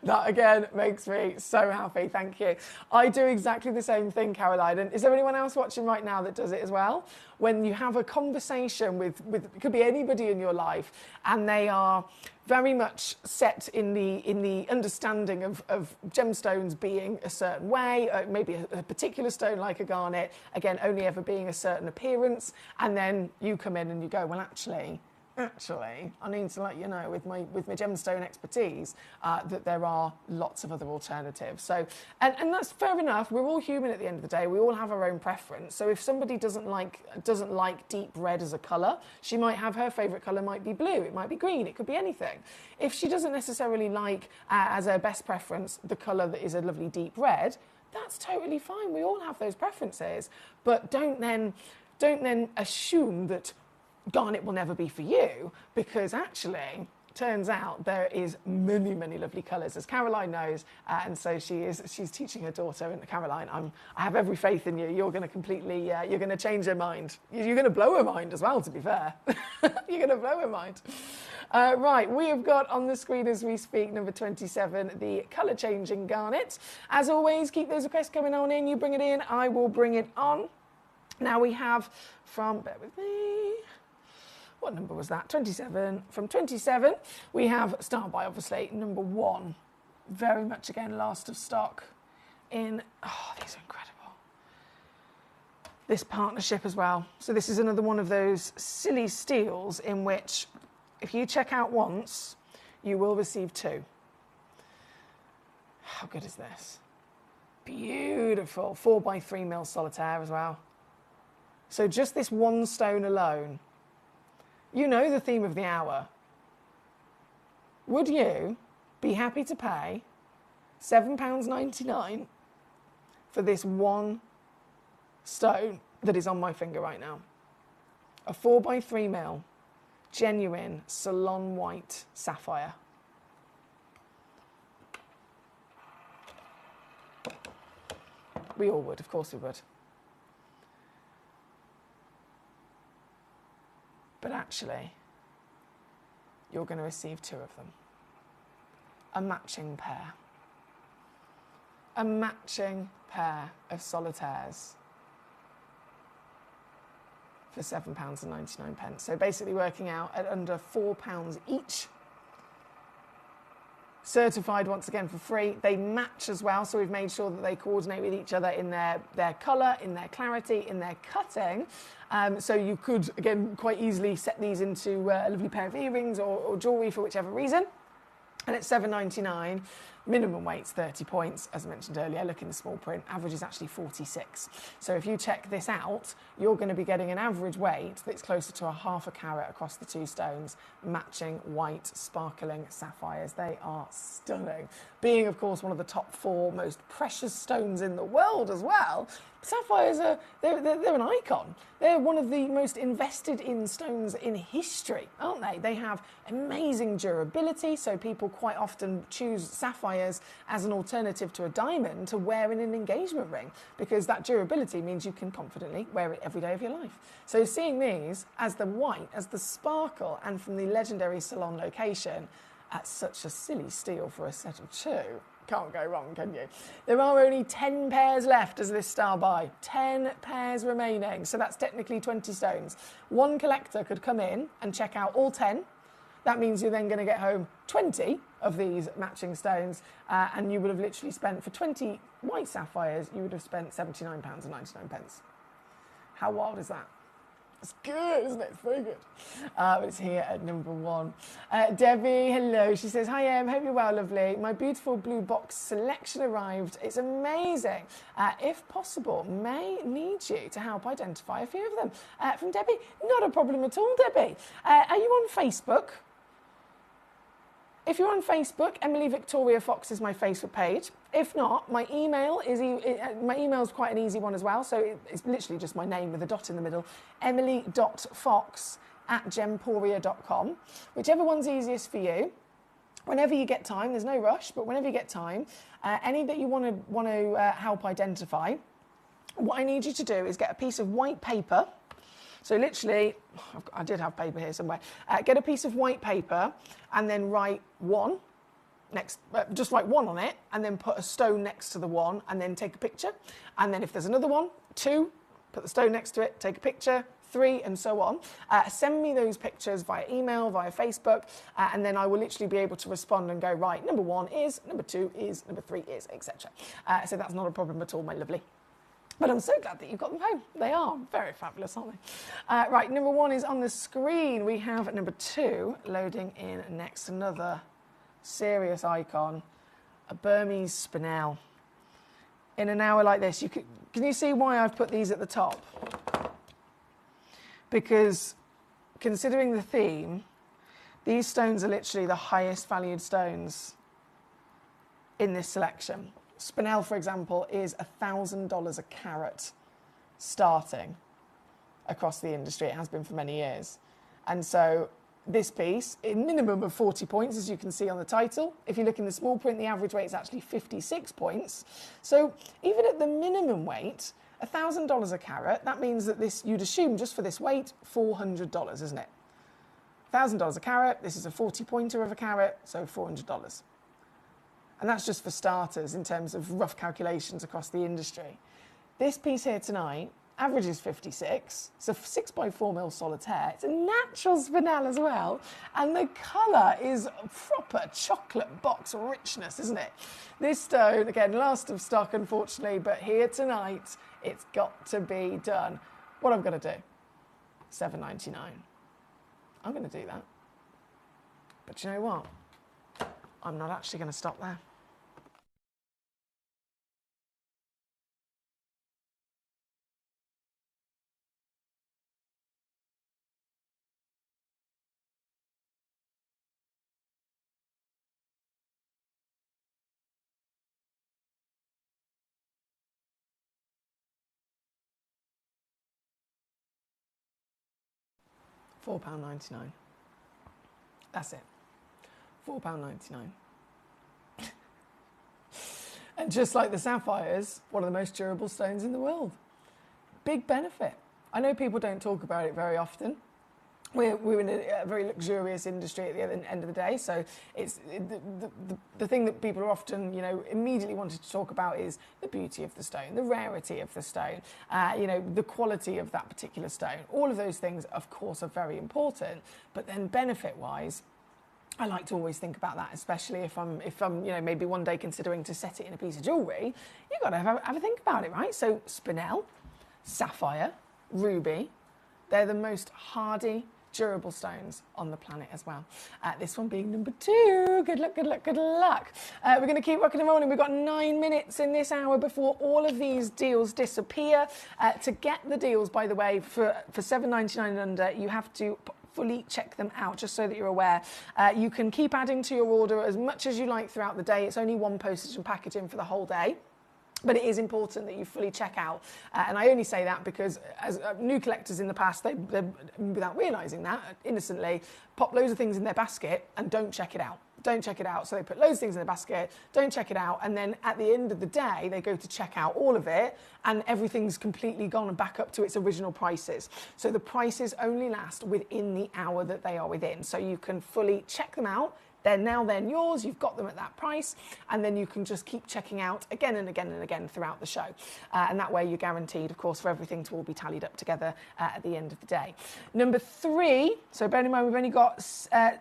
That again makes me so happy. Thank you. I do exactly the same thing, Caroline. And is there anyone else watching right now that does it as well? When you have a conversation with it could be anybody in your life, and they are very much set in the understanding of gemstones being a certain way, maybe a particular stone like a garnet, again, only ever being a certain appearance, and then you come in and you go, well, actually, I need to let you know with my gemstone expertise that there are lots of other alternatives. So, and that's fair enough. We're all human at the end of the day. We all have our own preference. So if somebody doesn't like deep red as a colour, she might have her favourite colour might be blue, it might be green, it could be anything. If she doesn't necessarily like, as her best preference, the colour that is a lovely deep red, that's totally fine. We all have those preferences. But don't then assume that garnet will never be for you, because actually turns out there is many lovely colours, as Caroline knows, and so she's teaching her daughter. And Caroline, I have every faith in you. You're going to completely you're going to change her mind. You're going to blow her mind as well, to be fair. You're going to blow her mind. Right, we have got on the screen as we speak number 27, the colour changing garnet. As always, keep those requests coming on in. You bring it in, I will bring it on. Now we have from, bear with me, what number was that? 27. From 27, we have, start by obviously number 1. Very much again last of stock in, these are incredible. This partnership as well. So this is another one of those silly steals in which if you check out once, you will receive 2. How good is this? Beautiful. 4x3mm solitaire as well. So just this one stone alone. You know the theme of the hour. Would you be happy to pay £7.99 for this one stone that is on my finger right now? A 4x3mm genuine salon white sapphire. We all would, of course we would. But actually, you're going to receive 2 of them. A matching pair. A matching pair of solitaires for £7.99. So basically working out at under £4 each. Certified once again for free. They match as well, so we've made sure that they coordinate with each other in their colour, in their clarity, in their cutting. So you could, again, quite easily set these into a lovely pair of earrings or jewellery for whichever reason. And it's £7.99. Minimum weight's 30 points, as I mentioned earlier. Look in the small print. Average is actually 46. So if you check this out, you're going to be getting an average weight that's closer to a ½ carat across the 2 stones, matching white, sparkling sapphires. They are stunning. Being, of course, one of the top 4 most precious stones in the world as well, sapphires they're an icon. They're one of the most invested in stones in history, aren't they? They have amazing durability, so people quite often choose sapphires as an alternative to a diamond to wear in an engagement ring, because that durability means you can confidently wear it every day of your life. So seeing these as the white, as the sparkle, and from the legendary salon location, at such a silly steal for a set of 2. Can't go wrong, can you? There are only 10 pairs left as this star buy. 10 pairs remaining, so that's technically 20 stones. One collector could come in and check out all 10. That means you're then going to get home 20 of these matching stones, and you would have literally spent, for 20 white sapphires, you would have spent £79.99. How wild is that? It's good, isn't it? It's very good. But it's here at number 1. Debbie, hello. She says, hi, Em. Hope you're well, lovely. My beautiful blue box selection arrived. It's amazing. If possible, may need you to help identify a few of them. From Debbie, not a problem at all, Debbie. Are you on Facebook? If you're on Facebook, Emily Victoria Fox is my Facebook page. If not, my email is quite an easy one as well. So it's literally just my name with a dot in the middle, emily.fox@gemporia.com. Whichever one's easiest for you. Whenever you get time, there's no rush, but whenever you get time, any that you want to help identify, what I need you to do is get a piece of white paper. So literally, I did have paper here somewhere. Get a piece of white paper and then write 1 next, just write 1 on it, and then put a stone next to the 1, and then take a picture. And then if there's another one, 2, put the stone next to it, take a picture, 3, and so on. Send me those pictures via email, via Facebook, and then I will literally be able to respond and go, right, number 1 is, number 2 is, number 3 is, etc. So that's not a problem at all, my lovely. But I'm so glad that you've got them home. They are very fabulous, aren't they? Right, number 1 is on the screen. We have number 2 loading in next. Another serious icon, a Burmese spinel. In an hour like this, can you see why I've put these at the top? Because considering the theme, these stones are literally the highest valued stones in this selection. Spinel, for example, is $1,000 a carat starting across the industry. It has been for many years. And so this piece, a minimum of 40 points, as you can see on the title. If you look in the small print, the average weight is actually 56 points. So even at the minimum weight, $1,000 a carat, that means that this, you'd assume just for this weight, $400, isn't it? $1,000 a carat, this is a 40-pointer of a carat, so $400. And that's just for starters in terms of rough calculations across the industry. This piece here tonight averages 56. It's a 6x4mm solitaire. It's a natural spinel as well. And the colour is proper chocolate box richness, isn't it? This stone, again, last of stock, unfortunately, but here tonight, it's got to be done. What I'm going to do, $7.99. I'm going to do that. But you know what? I'm not actually going to stop there. £4.99. That's it. £4.99. And just like the sapphires, one of the most durable stones in the world. Big benefit. I know people don't talk about it very often. We're in a very luxurious industry at the end of the day, so it's the thing that people are often, immediately wanted to talk about is the beauty of the stone, the rarity of the stone, the quality of that particular stone. All of those things, of course, are very important, but then benefit-wise, I like to always think about that, especially if I'm maybe one day considering to set it in a piece of jewellery. You've got to have a think about it, right? So spinel, sapphire, ruby, they're the most hardy, durable stones on the planet as well. This one being number 2. Good luck, good luck, good luck. We're going to keep rocking and rolling. We've got 9 minutes in this hour before all of these deals disappear. To get the deals, by the way, for $7.99 and under, you have to fully check them out, just so that you're aware. You can keep adding to your order as much as you like throughout the day. It's only 1 postage and packaging for the whole day. But it is important that you fully check out. And I only say that because as new collectors in the past, they without realising that, innocently, pop loads of things in their basket and don't check it out. Don't check it out. So they put loads of things in their basket, don't check it out, and then at the end of the day, they go to check out all of it, and everything's completely gone and back up to its original prices. So the prices only last within the hour that they are within. So you can fully check them out, They're now then yours. You've got them at that price, and then you can just keep checking out again and again and again throughout the show. And that way you're guaranteed, of course, for everything to all be tallied up together at the end of the day. Number 3, so bear in mind we've only got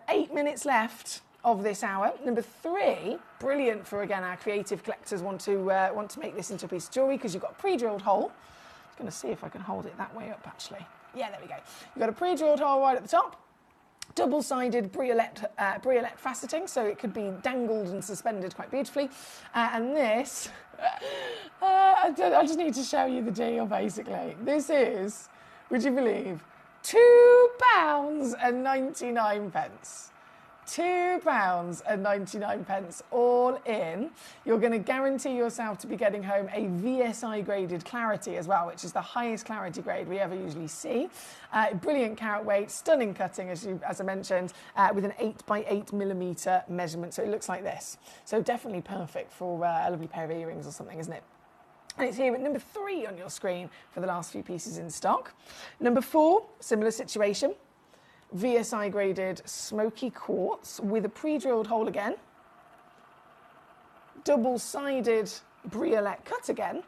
8 minutes left of this hour. Number 3, brilliant for, again, our creative collectors want to make this into a piece of jewellery, because you've got a pre-drilled hole. I'm going to see if I can hold it that way up, actually. Yeah, there we go. You've got a pre-drilled hole right at the top. Double-sided briolette faceting, so it could be dangled and suspended quite beautifully. And this, I just need to show you the deal, basically. This is, would you believe, £2.99. £2.99 all in. You're going to guarantee yourself to be getting home a VSI graded clarity as well, which is the highest clarity grade we ever usually see. Brilliant carat weight, stunning cutting, as I mentioned, with an 8x8mm measurement. So it looks like this. So definitely perfect for a lovely pair of earrings or something, isn't it? And it's here at number 3 on your screen for the last few pieces in stock. Number 4, similar situation. VSI graded smoky quartz with a pre-drilled hole again, double-sided briolette cut again,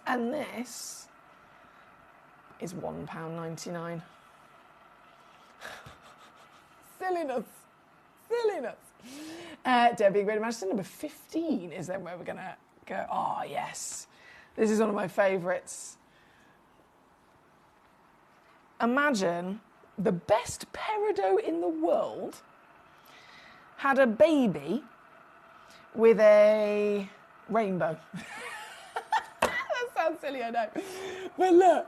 and this is £1.99. Silliness. Debbie Great Manchester, number 15 is then where we're going to go. Oh, yes. This is one of my favourites. Imagine the best peridot in the world had a baby with a rainbow. That sounds silly, I know. But look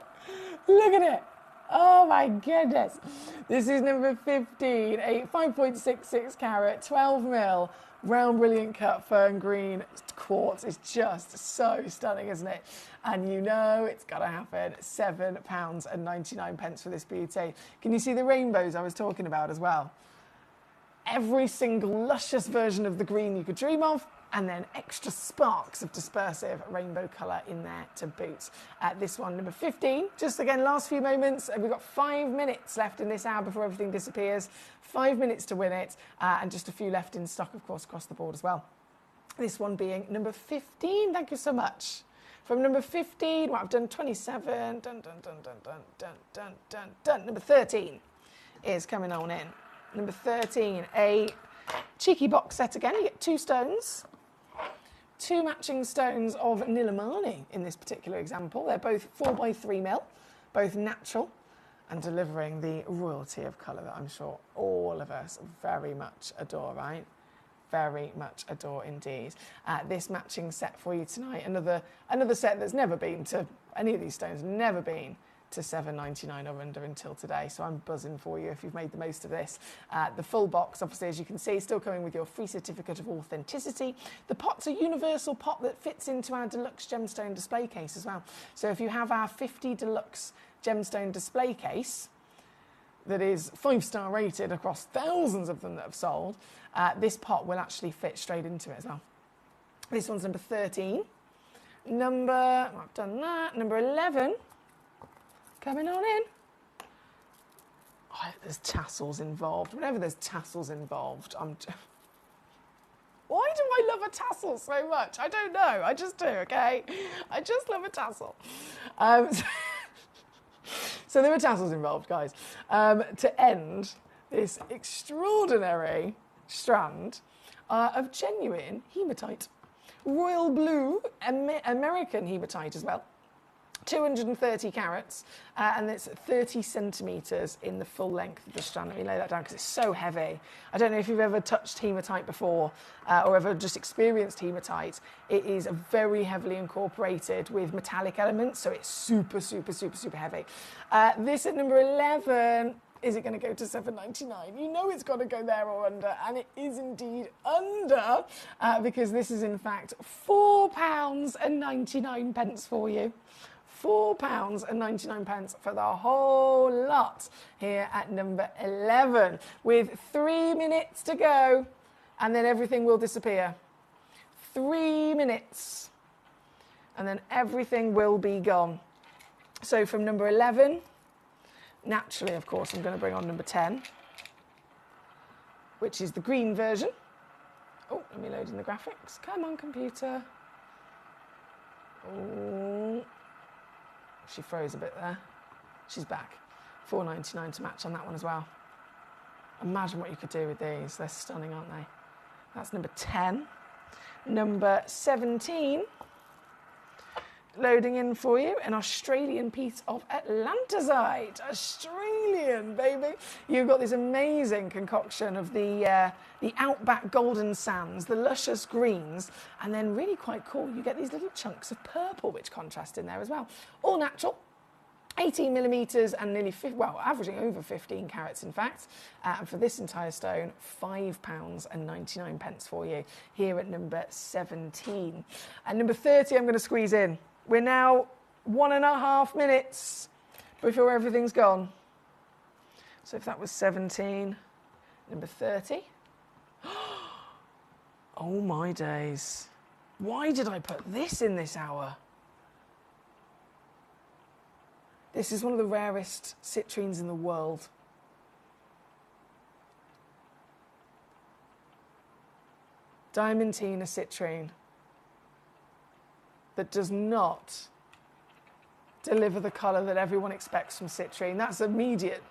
at it. Oh my goodness. This is number 15, a 5.66 carat, 12mm, round brilliant cut fern green quartz. Is just so stunning, isn't it? And you know it's got to happen. £7.99 for this beauty. Can you see the rainbows I was talking about as well? Every single luscious version of the green you could dream of, and then extra sparks of dispersive rainbow colour in there to boot. This one, number 15, just again, last few moments. We've got 5 minutes left in this hour before everything disappears. 5 minutes to win it, and just a few left in stock, of course, across the board as well. This one being number 15, thank you so much. From number 15, well, I've done 27, done. Number 13 is coming on in. Number 13, a cheeky box set again. You get 2 stones, 2 matching stones of Nilamani in this particular example. They're both 4x3mm, both natural, and delivering the royalty of colour that I'm sure all of us very much adore, right? Very much adore indeed. This matching set for you tonight, another set that's never been to any of these stones, never been to $7.99 or under until today, so I'm buzzing for you if you've made the most of this. The full box, obviously, as you can see, still coming with your free certificate of authenticity. The pot's a universal pot that fits into our deluxe gemstone display case as well. So if you have our 50 deluxe gemstone display case that is 5-star rated across thousands of them that have sold, this pot will actually fit straight into it as well. This one's number 13. I've done that. Number 11. Coming on in. Oh, there's tassels involved. Whenever there's tassels involved, why do I love a tassel so much? I don't know. I just do, okay? I just love a tassel. So there are tassels involved, guys. To end this extraordinary strand of genuine hematite. Royal blue, American hematite as well. 230 carats, and it's 30 centimetres in the full length of the strand. Let me lay that down because it's so heavy. I don't know if you've ever touched hematite before or ever just experienced hematite. It is very heavily incorporated with metallic elements, so it's super, super, super, super heavy. This at number 11, is it going to go to $7.99? You know it's got to go there or under, and it is indeed under, because this is in fact £4.99 for you. £4.99 for the whole lot here at number 11, with 3 minutes to go, and then everything will disappear. 3 minutes, and then everything will be gone. So from number 11, naturally, of course, I'm going to bring on number 10. which is the green version. Oh, let me load in the graphics. Come on, computer. Oh, she froze a bit there. She's back. $4.99 to match on that one as well. Imagine what you could do with these. They're stunning, aren't they? That's number 10. Number 17. Loading in for you, an Australian piece of Atlantasite. Australian, baby. You've got this amazing concoction of the outback golden sands, the luscious greens, and then really quite cool, you get these little chunks of purple which contrast in there as well. All natural. 18 millimetres and nearly, averaging over 15 carats in fact. And for this entire stone, £5.99 for you here at number 17. And number 30 I'm going to squeeze in. We're now 1.5 minutes before everything's gone. So if that was 17, number 30. Oh my days. Why did I put this in this hour? This is one of the rarest citrines in the world. Diamantina citrine that does not deliver the colour that everyone expects from citrine. That's immediate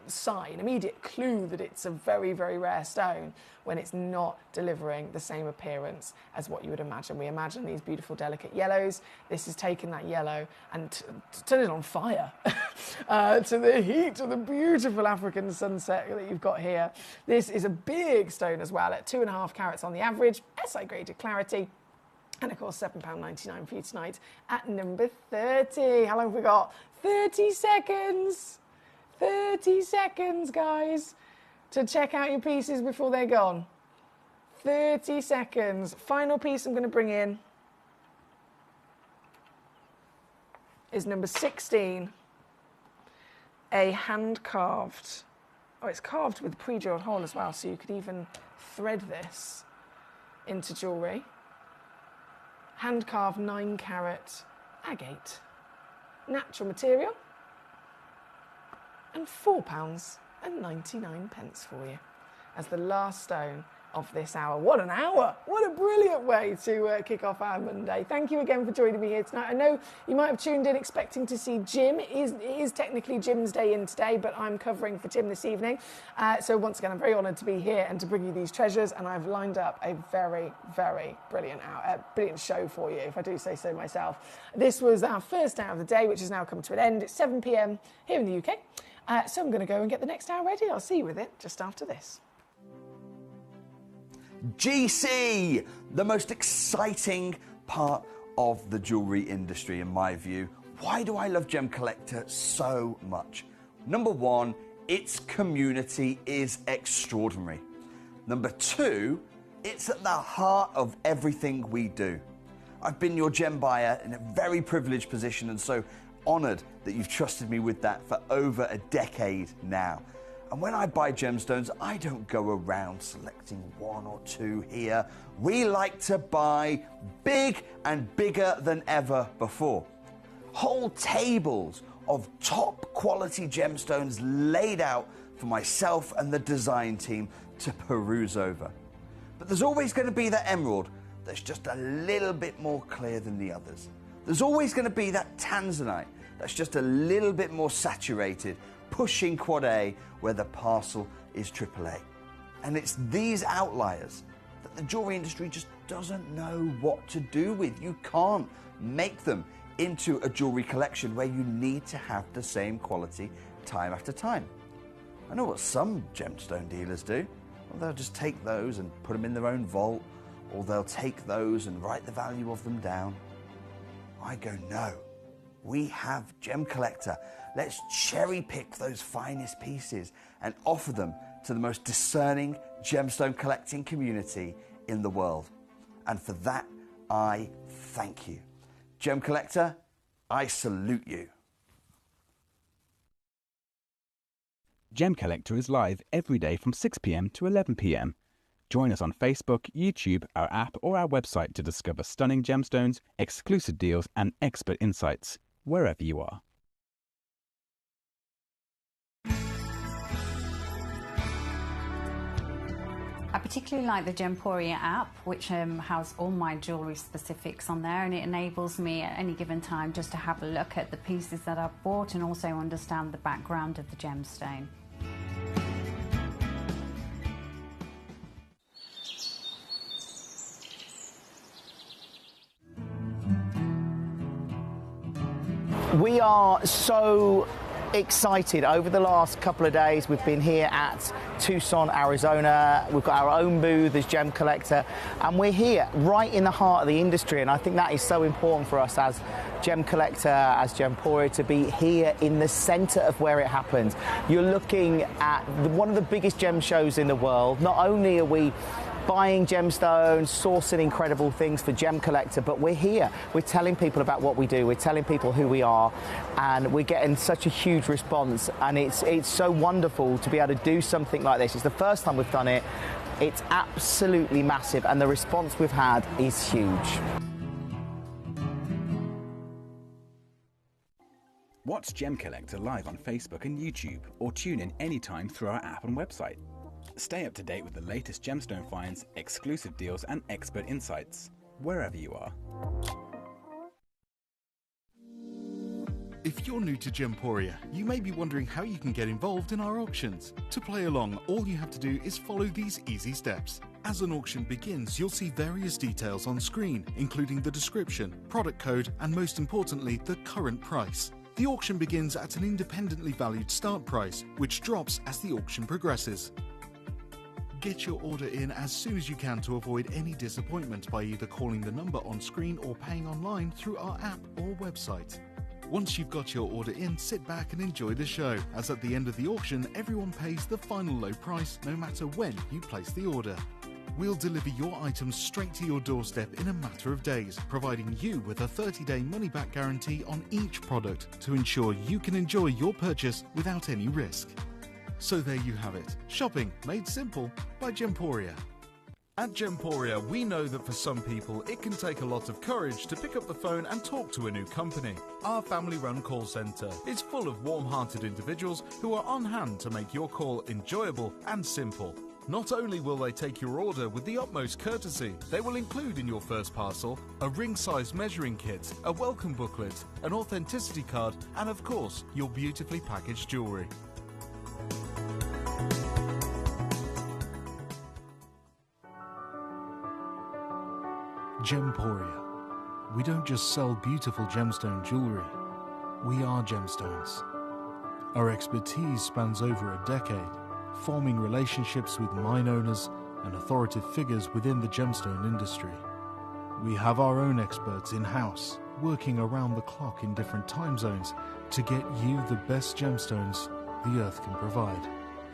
sign, immediate clue that it's a very, very rare stone when it's not delivering the same appearance as what you would imagine. We imagine these beautiful, delicate yellows. This has taken that yellow and turned it on fire to the heat of the beautiful African sunset that you've got here. This is a big stone as well at 2.5 carats on the average, SI graded clarity. And of course, £7.99 for you tonight at number 30. How long have we got? 30 seconds. 30 seconds, guys, to check out your pieces before they're gone. 30 seconds. Final piece I'm going to bring in is number 16. A hand-carved. Oh, it's carved with a pre-drilled hole as well, so you could even thread this into jewellery. Hand-carved 9-carat agate. Natural material. And £4.99 for you as the last stone of this hour. What an hour! What a brilliant way to kick off our Monday. Thank you again for joining me here tonight. I know you might have tuned in expecting to see Jim. It is technically Jim's day in today, but I'm covering for Tim this evening. So once again, I'm very honoured to be here and to bring you these treasures, and I've lined up a very, very brilliant show for you, if I do say so myself. This was our first hour of the day, which has now come to an end. It's 7 p.m. here in the UK. So I'm going to go and get the next hour ready. I'll see you with it just after this. GC, the most exciting part of the jewellery industry in my view. Why do I love Gemcollector so much? Number one, its community is extraordinary. Number two, it's at the heart of everything we do. I've been your gem buyer in a very privileged position, and so honoured that you've trusted me with that for over a decade now. And when I buy gemstones, I don't go around selecting one or two here. We like to buy big and bigger than ever before. Whole tables of top quality gemstones laid out for myself and the design team to peruse over. But there's always going to be that emerald that's just a little bit more clear than the others. There's always going to be that tanzanite that's just a little bit more saturated, pushing quad A where the parcel is AAA. And it's these outliers that the jewellery industry just doesn't know what to do with. You can't make them into a jewellery collection where you need to have the same quality time after time. I know what some gemstone dealers do. Well, they'll just take those and put them in their own vault, or they'll take those and write the value of them down. I go, no. We have Gemcollector. Let's cherry pick those finest pieces and offer them to the most discerning gemstone collecting community in the world. And for that, I thank you. Gemcollector, I salute you. Gemcollector is live every day from 6 p.m. to 11 p.m. Join us on Facebook, YouTube, our app, or our website to discover stunning gemstones, exclusive deals, and expert insights wherever you are. particularly like the Gemporia app, which has all my jewellery specifics on there, and it enables me at any given time just to have a look at the pieces that I've bought and also understand the background of the gemstone. We are so excited. Over the last couple of days, we've been here at Tucson, Arizona. We've got our own booth as Gemcollector, and we're here right in the heart of the industry, and I think that is so important for us as Gemcollector, as Gemporia, to be here in the centre of where it happens. You're looking at one of the biggest gem shows in the world. Not only are we buying gemstones, sourcing incredible things for Gemcollector, but we're here. We're telling people about what we do. We're telling people who we are, and we're getting such a huge response. And it's so wonderful to be able to do something like this. It's the first time we've done it. It's absolutely massive, and the response we've had is huge. Watch Gemcollector live on Facebook and YouTube, or tune in anytime through our app and website. Stay up to date with the latest gemstone finds, exclusive deals and expert insights, wherever you are. If you're new to Gemporia, you may be wondering how you can get involved in our auctions. To play along, all you have to do is follow these easy steps. As an auction begins, you'll see various details on screen, including the description, product code, and most importantly, the current price. The auction begins at an independently valued start price, which drops as the auction progresses. Get your order in as soon as you can to avoid any disappointment by either calling the number on screen or paying online through our app or website. Once you've got your order in, sit back and enjoy the show, as at the end of the auction, everyone pays the final low price no matter when you place the order. We'll deliver your items straight to your doorstep in a matter of days, providing you with a 30-day money-back guarantee on each product to ensure you can enjoy your purchase without any risk. So there you have it, shopping made simple by Gemporia. At Gemporia, we know that for some people it can take a lot of courage to pick up the phone and talk to a new company. Our family-run call centre is full of warm-hearted individuals who are on hand to make your call enjoyable and simple. Not only will they take your order with the utmost courtesy, they will include in your first parcel a ring-size measuring kit, a welcome booklet, an authenticity card, and of course, your beautifully packaged jewellery. Gemporia. We don't just sell beautiful gemstone jewellery, we are gemstones. Our expertise spans over a decade, forming relationships with mine owners and authoritative figures within the gemstone industry. We have our own experts in-house, working around the clock in different time zones to get you the best gemstones the earth can provide.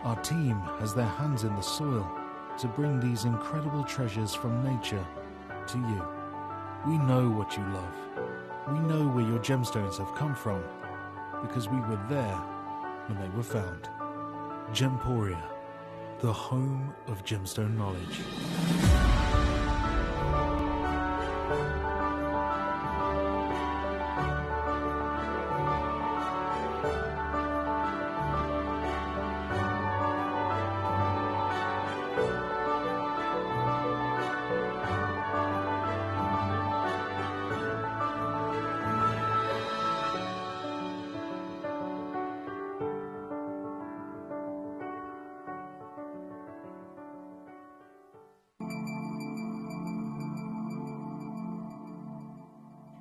Our team has their hands in the soil to bring these incredible treasures from nature to you. We know what you love. We know where your gemstones have come from, because we were there when they were found. Gemporia, the home of gemstone knowledge.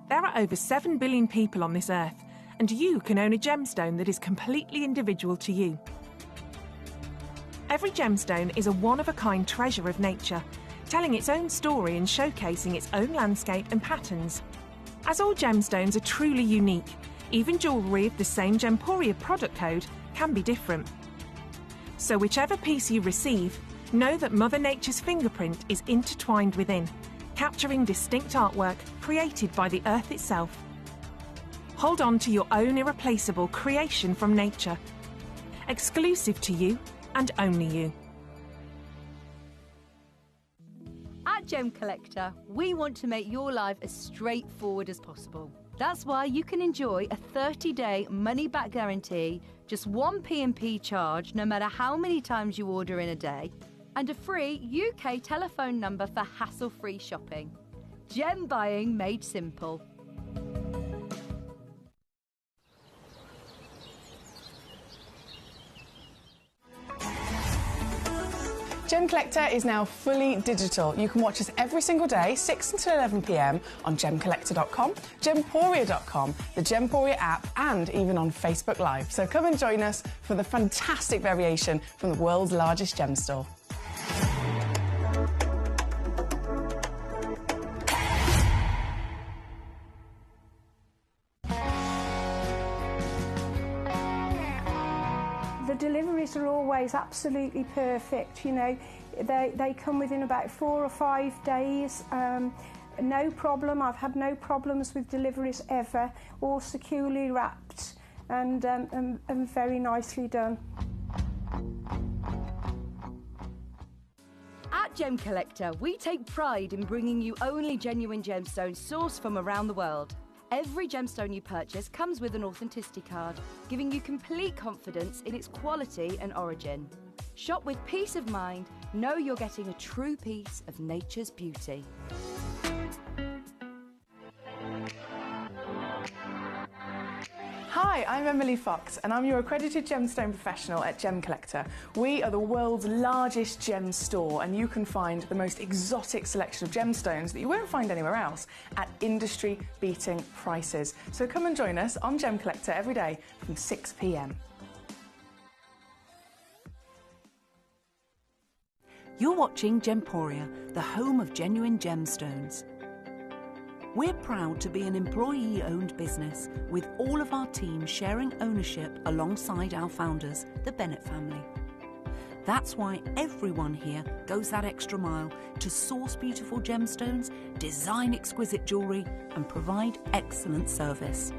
There are over 7 billion people on this earth, and you can own a gemstone that is completely individual to you. Every gemstone is a one-of-a-kind treasure of nature, telling its own story and showcasing its own landscape and patterns. As all gemstones are truly unique, even jewellery of the same Gemporia product code can be different. So whichever piece you receive, know that Mother Nature's fingerprint is intertwined within, capturing distinct artwork created by the earth itself. Hold on to your own irreplaceable creation from nature, exclusive to you and only you. At Gemcollector, we want to make your life as straightforward as possible. That's why you can enjoy a 30-day money-back guarantee, just one P&P charge no matter how many times you order in a day, and a free UK telephone number for hassle-free shopping. Gem buying made simple. Gemcollector is now fully digital. You can watch us every single day, 6 until 11 p.m. on Gemcollector.com, Gemporia.com, the Gemporia app, and even on Facebook Live. So come and join us for the fantastic variation from the world's largest gem store. The deliveries are always absolutely perfect, you know. They come within about 4 or 5 days. No problem. I've had no problems with deliveries ever. All securely wrapped and very nicely done. At Gemcollector, we take pride in bringing you only genuine gemstones sourced from around the world. Every gemstone you purchase comes with an authenticity card, giving you complete confidence in its quality and origin. Shop with peace of mind, know you're getting a true piece of nature's beauty. Hi, I'm Emily Fox and I'm your accredited gemstone professional at Gemcollector. We are the world's largest gem store and you can find the most exotic selection of gemstones that you won't find anywhere else at industry-beating prices. So come and join us on Gemcollector every day from 6 p.m. You're watching Gemporia, the home of genuine gemstones. We're proud to be an employee-owned business with all of our team sharing ownership alongside our founders, the Bennett family. That's why everyone here goes that extra mile to source beautiful gemstones, design exquisite jewellery and provide excellent service.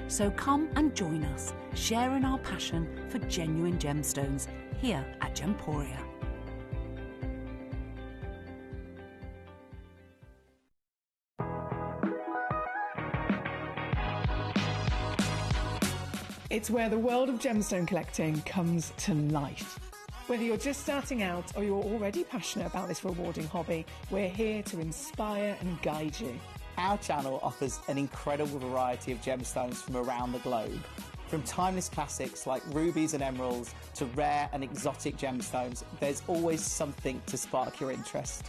So come and join us, sharing our passion for genuine gemstones here at Gemporia. It's where the world of gemstone collecting comes to life. Whether you're just starting out or you're already passionate about this rewarding hobby, we're here to inspire and guide you. Our channel offers an incredible variety of gemstones from around the globe. From timeless classics like rubies and emeralds to rare and exotic gemstones, there's always something to spark your interest.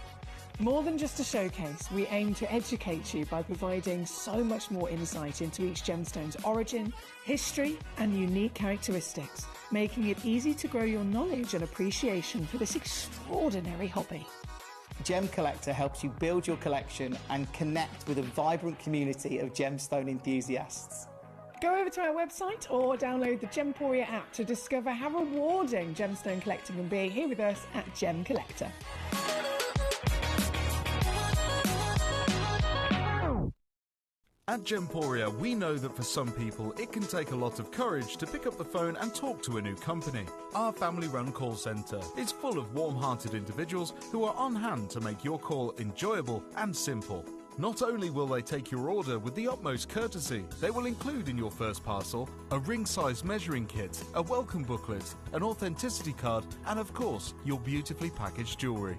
More than just a showcase, we aim to educate you by providing so much more insight into each gemstone's origin, history and unique characteristics, making it easy to grow your knowledge and appreciation for this extraordinary hobby. Gemcollector helps you build your collection and connect with a vibrant community of gemstone enthusiasts. Go over to our website or download the Gemporia app to discover how rewarding gemstone collecting can be here with us at Gemcollector. At Gemporia, we know that for some people, it can take a lot of courage to pick up the phone and talk to a new company. Our family-run call centre is full of warm-hearted individuals who are on hand to make your call enjoyable and simple. Not only will they take your order with the utmost courtesy, they will include in your first parcel a ring-size measuring kit, a welcome booklet, an authenticity card, and of course, your beautifully packaged jewellery.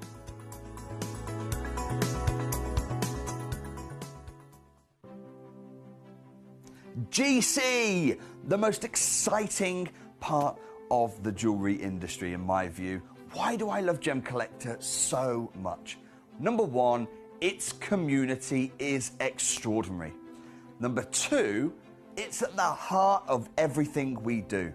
GC, the most exciting part of the jewellery industry in my view. Why do I love Gemcollector so much? Number one, its community is extraordinary. Number two, it's at the heart of everything we do.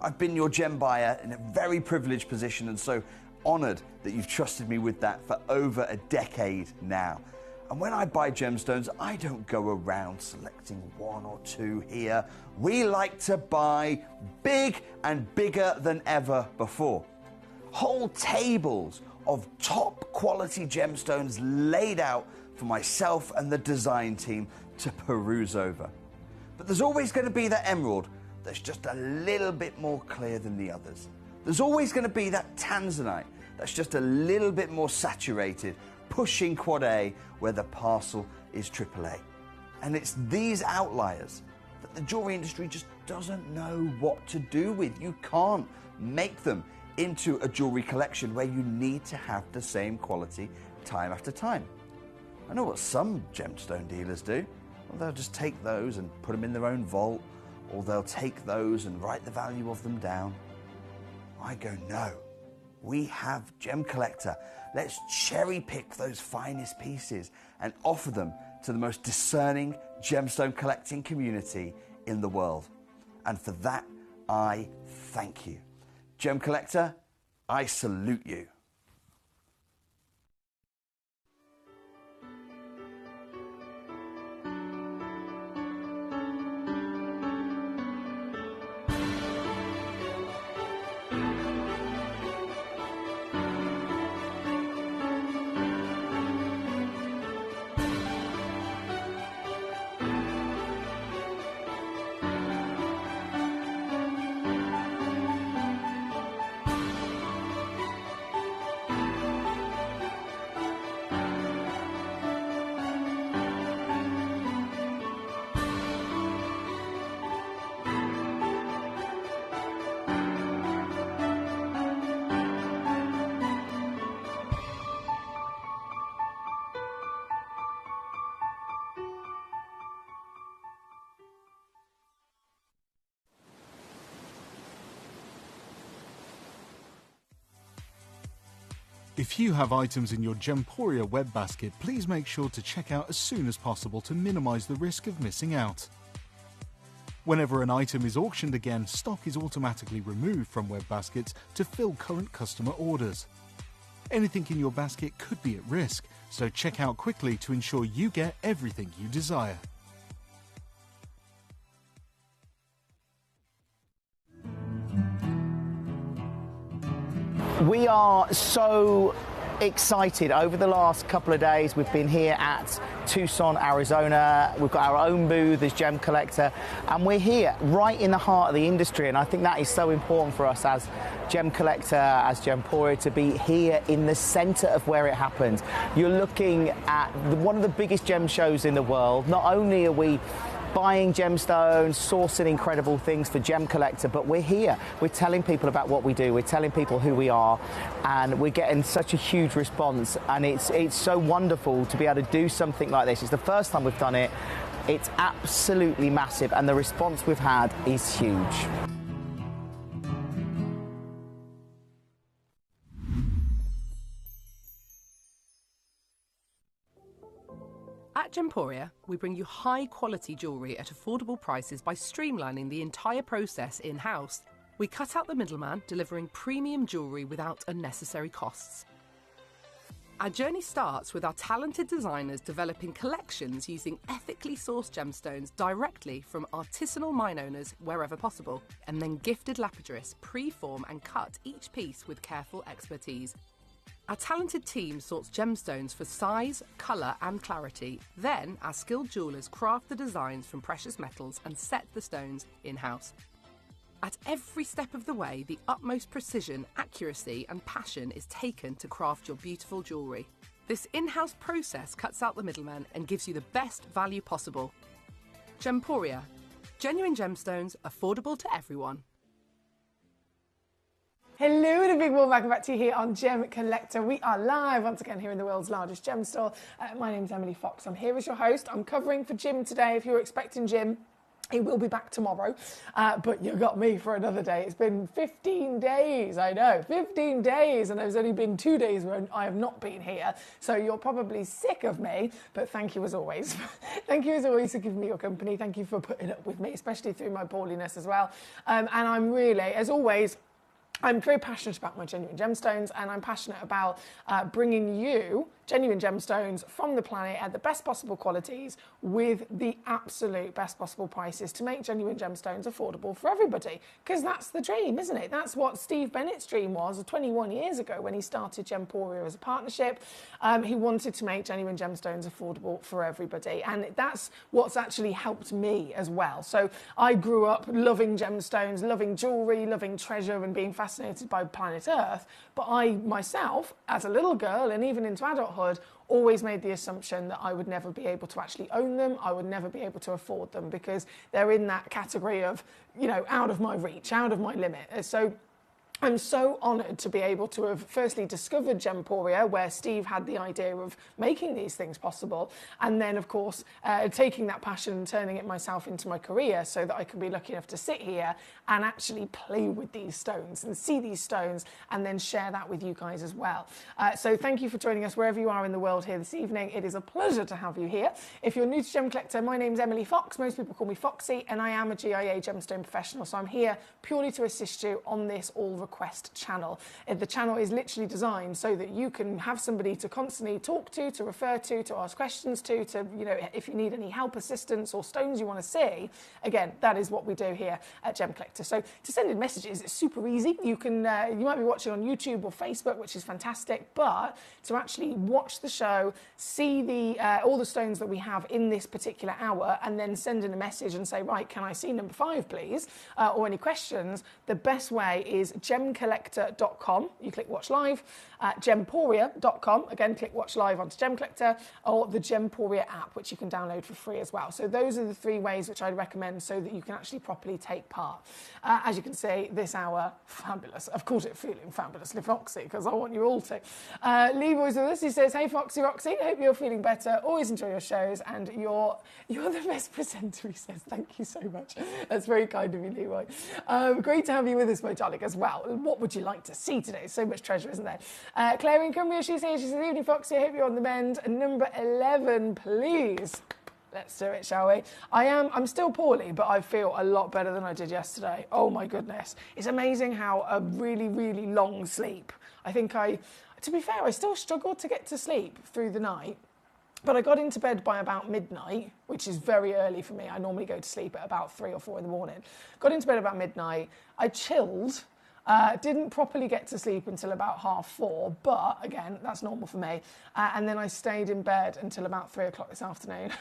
I've been your gem buyer in a very privileged position and so honoured that you've trusted me with that for over a decade now. And when I buy gemstones, I don't go around selecting one or two here. We like to buy big and bigger than ever before. Whole tables of top quality gemstones laid out for myself and the design team to peruse over. But there's always going to be that emerald that's just a little bit more clear than the others. There's always going to be that tanzanite that's just a little bit more saturated, pushing quad A where the parcel is AAA. And it's these outliers that the jewellery industry just doesn't know what to do with. You can't make them into a jewelry collection where you need to have the same quality time after time. I know what some gemstone dealers do. Well, they'll just take those and put them in their own vault, or they'll take those and write the value of them down. I go, no, we have Gemcollector. Let's cherry pick those finest pieces and offer them to the most discerning gemstone collecting community in the world. And for that, I thank you. Gemcollector, I salute you. If you have items in your Gemporia web basket, please make sure to check out as soon as possible to minimise the risk of missing out. Whenever an item is auctioned again, stock is automatically removed from web baskets to fill current customer orders. Anything in your basket could be at risk, so check out quickly to ensure you get everything you desire. We are so excited. Over the last couple of days, we've been here at Tucson, Arizona. We've got our own booth as Gemcollector, and we're here right in the heart of the industry. And I think that is so important for us as Gemcollector, as Gemporia, to be here in the centre of where it happens. You're looking at one of the biggest gem shows in the world. Not only are we buying gemstones, sourcing incredible things for Gemcollector, but we're here. We're telling people about what we do. We're telling people who we are, and we're getting such a huge response. And it's so wonderful to be able to do something like this. It's the first time we've done it. It's absolutely massive, and the response we've had is huge. At Gemporia, we bring you high-quality jewellery at affordable prices by streamlining the entire process in-house. We cut out the middleman, delivering premium jewellery without unnecessary costs. Our journey starts with our talented designers developing collections using ethically sourced gemstones directly from artisanal mine owners wherever possible, and then gifted lapidarists pre-form and cut each piece with careful expertise. Our talented team sorts gemstones for size, colour and clarity. Then, our skilled jewellers craft the designs from precious metals and set the stones in-house. At every step of the way, the utmost precision, accuracy and passion is taken to craft your beautiful jewellery. This in-house process cuts out the middleman and gives you the best value possible. Gemporia. Genuine gemstones, affordable to everyone. Hello and a big warm welcome back to you here on Gemcollector. We are live once again here in the world's largest gem store. My name's Emily Fox. I'm here as your host. I'm covering for Jim today. If you're expecting Jim, he will be back tomorrow, but you got me for another day. It's been 15 days, I know, 15 days, and there's only been 2 days where I have not been here, so you're probably sick of me, but thank you as always. Thank you as always for giving me your company. Thank you for putting up with me, especially through my poorliness as well. And I'm really, as always, I'm very passionate about my genuine gemstones, and I'm passionate about bringing you genuine gemstones from the planet at the best possible qualities with the absolute best possible prices to make genuine gemstones affordable for everybody. Because that's the dream, isn't it? That's what Steve Bennett's dream was 21 years ago when he started Gemporia as a partnership. He wanted to make genuine gemstones affordable for everybody, and that's what's actually helped me as well. So I grew up loving gemstones, loving jewellery, loving treasure and being fascinated by planet Earth, but I myself, as a little girl and even into adulthood, always made the assumption that I would never be able to actually own them. I would never be able to afford them because they're in that category of, you know, out of my reach, out of my limit. So I'm so honoured to be able to have firstly discovered Gemporia, where Steve had the idea of making these things possible, and then of course taking that passion and turning it myself into my career so that I can be lucky enough to sit here and actually play with these stones and see these stones and then share that with you guys as well. So thank you for joining us wherever you are in the world here this evening. It is a pleasure to have you here. If you're new to Gemcollector, my name's Emily Fox. Most people call me Foxy, and I am a GIA gemstone professional, so I'm here purely to assist you on this all request channel. The channel is literally designed so that you can have somebody to constantly talk to refer to ask questions to, you know, if you need any help, assistance, or stones you want to see. Again, that is what we do here at Gemcollector. So to send in messages, it's super easy. You can, you might be watching on YouTube or Facebook, which is fantastic, but to actually watch the show, see the all the stones that we have in this particular hour, and then send in a message and say, right, can I see number 5, please, or any questions, the best way is gemcollector.com. You click watch live. Gemporia.com, again, click watch live onto Gemcollector, or the Gemporia app, which you can download for free as well. So those are the 3 ways which I'd recommend so that you can actually properly take part. As you can see, this hour, fabulous. I've called it Feeling Fabulously Foxy because I want you all to. Leroy's with us. He says, hey, Foxy Roxy, hope you're feeling better. Always enjoy your shows, and you're the best presenter, he says. Thank you so much. That's very kind of you, Leroy. Great to have you with us, my darling, as well. What would you like to see today? So much treasure, isn't there? Claire in Cumbria, she says, evening, Foxy, I hope you're on the mend. Number 11, please. Let's do it, shall we? I'm still poorly, but I feel a lot better than I did yesterday. Oh my goodness. It's amazing how a really, really long sleep. I think to be fair, I still struggled to get to sleep through the night, but I got into bed by about midnight, which is very early for me. I normally go to sleep at about 3 or 4 in the morning. Got into bed about midnight. I chilled. Didn't properly get to sleep until about 3:30, but again, that's normal for me. And then I stayed in bed until about 3 o'clock this afternoon.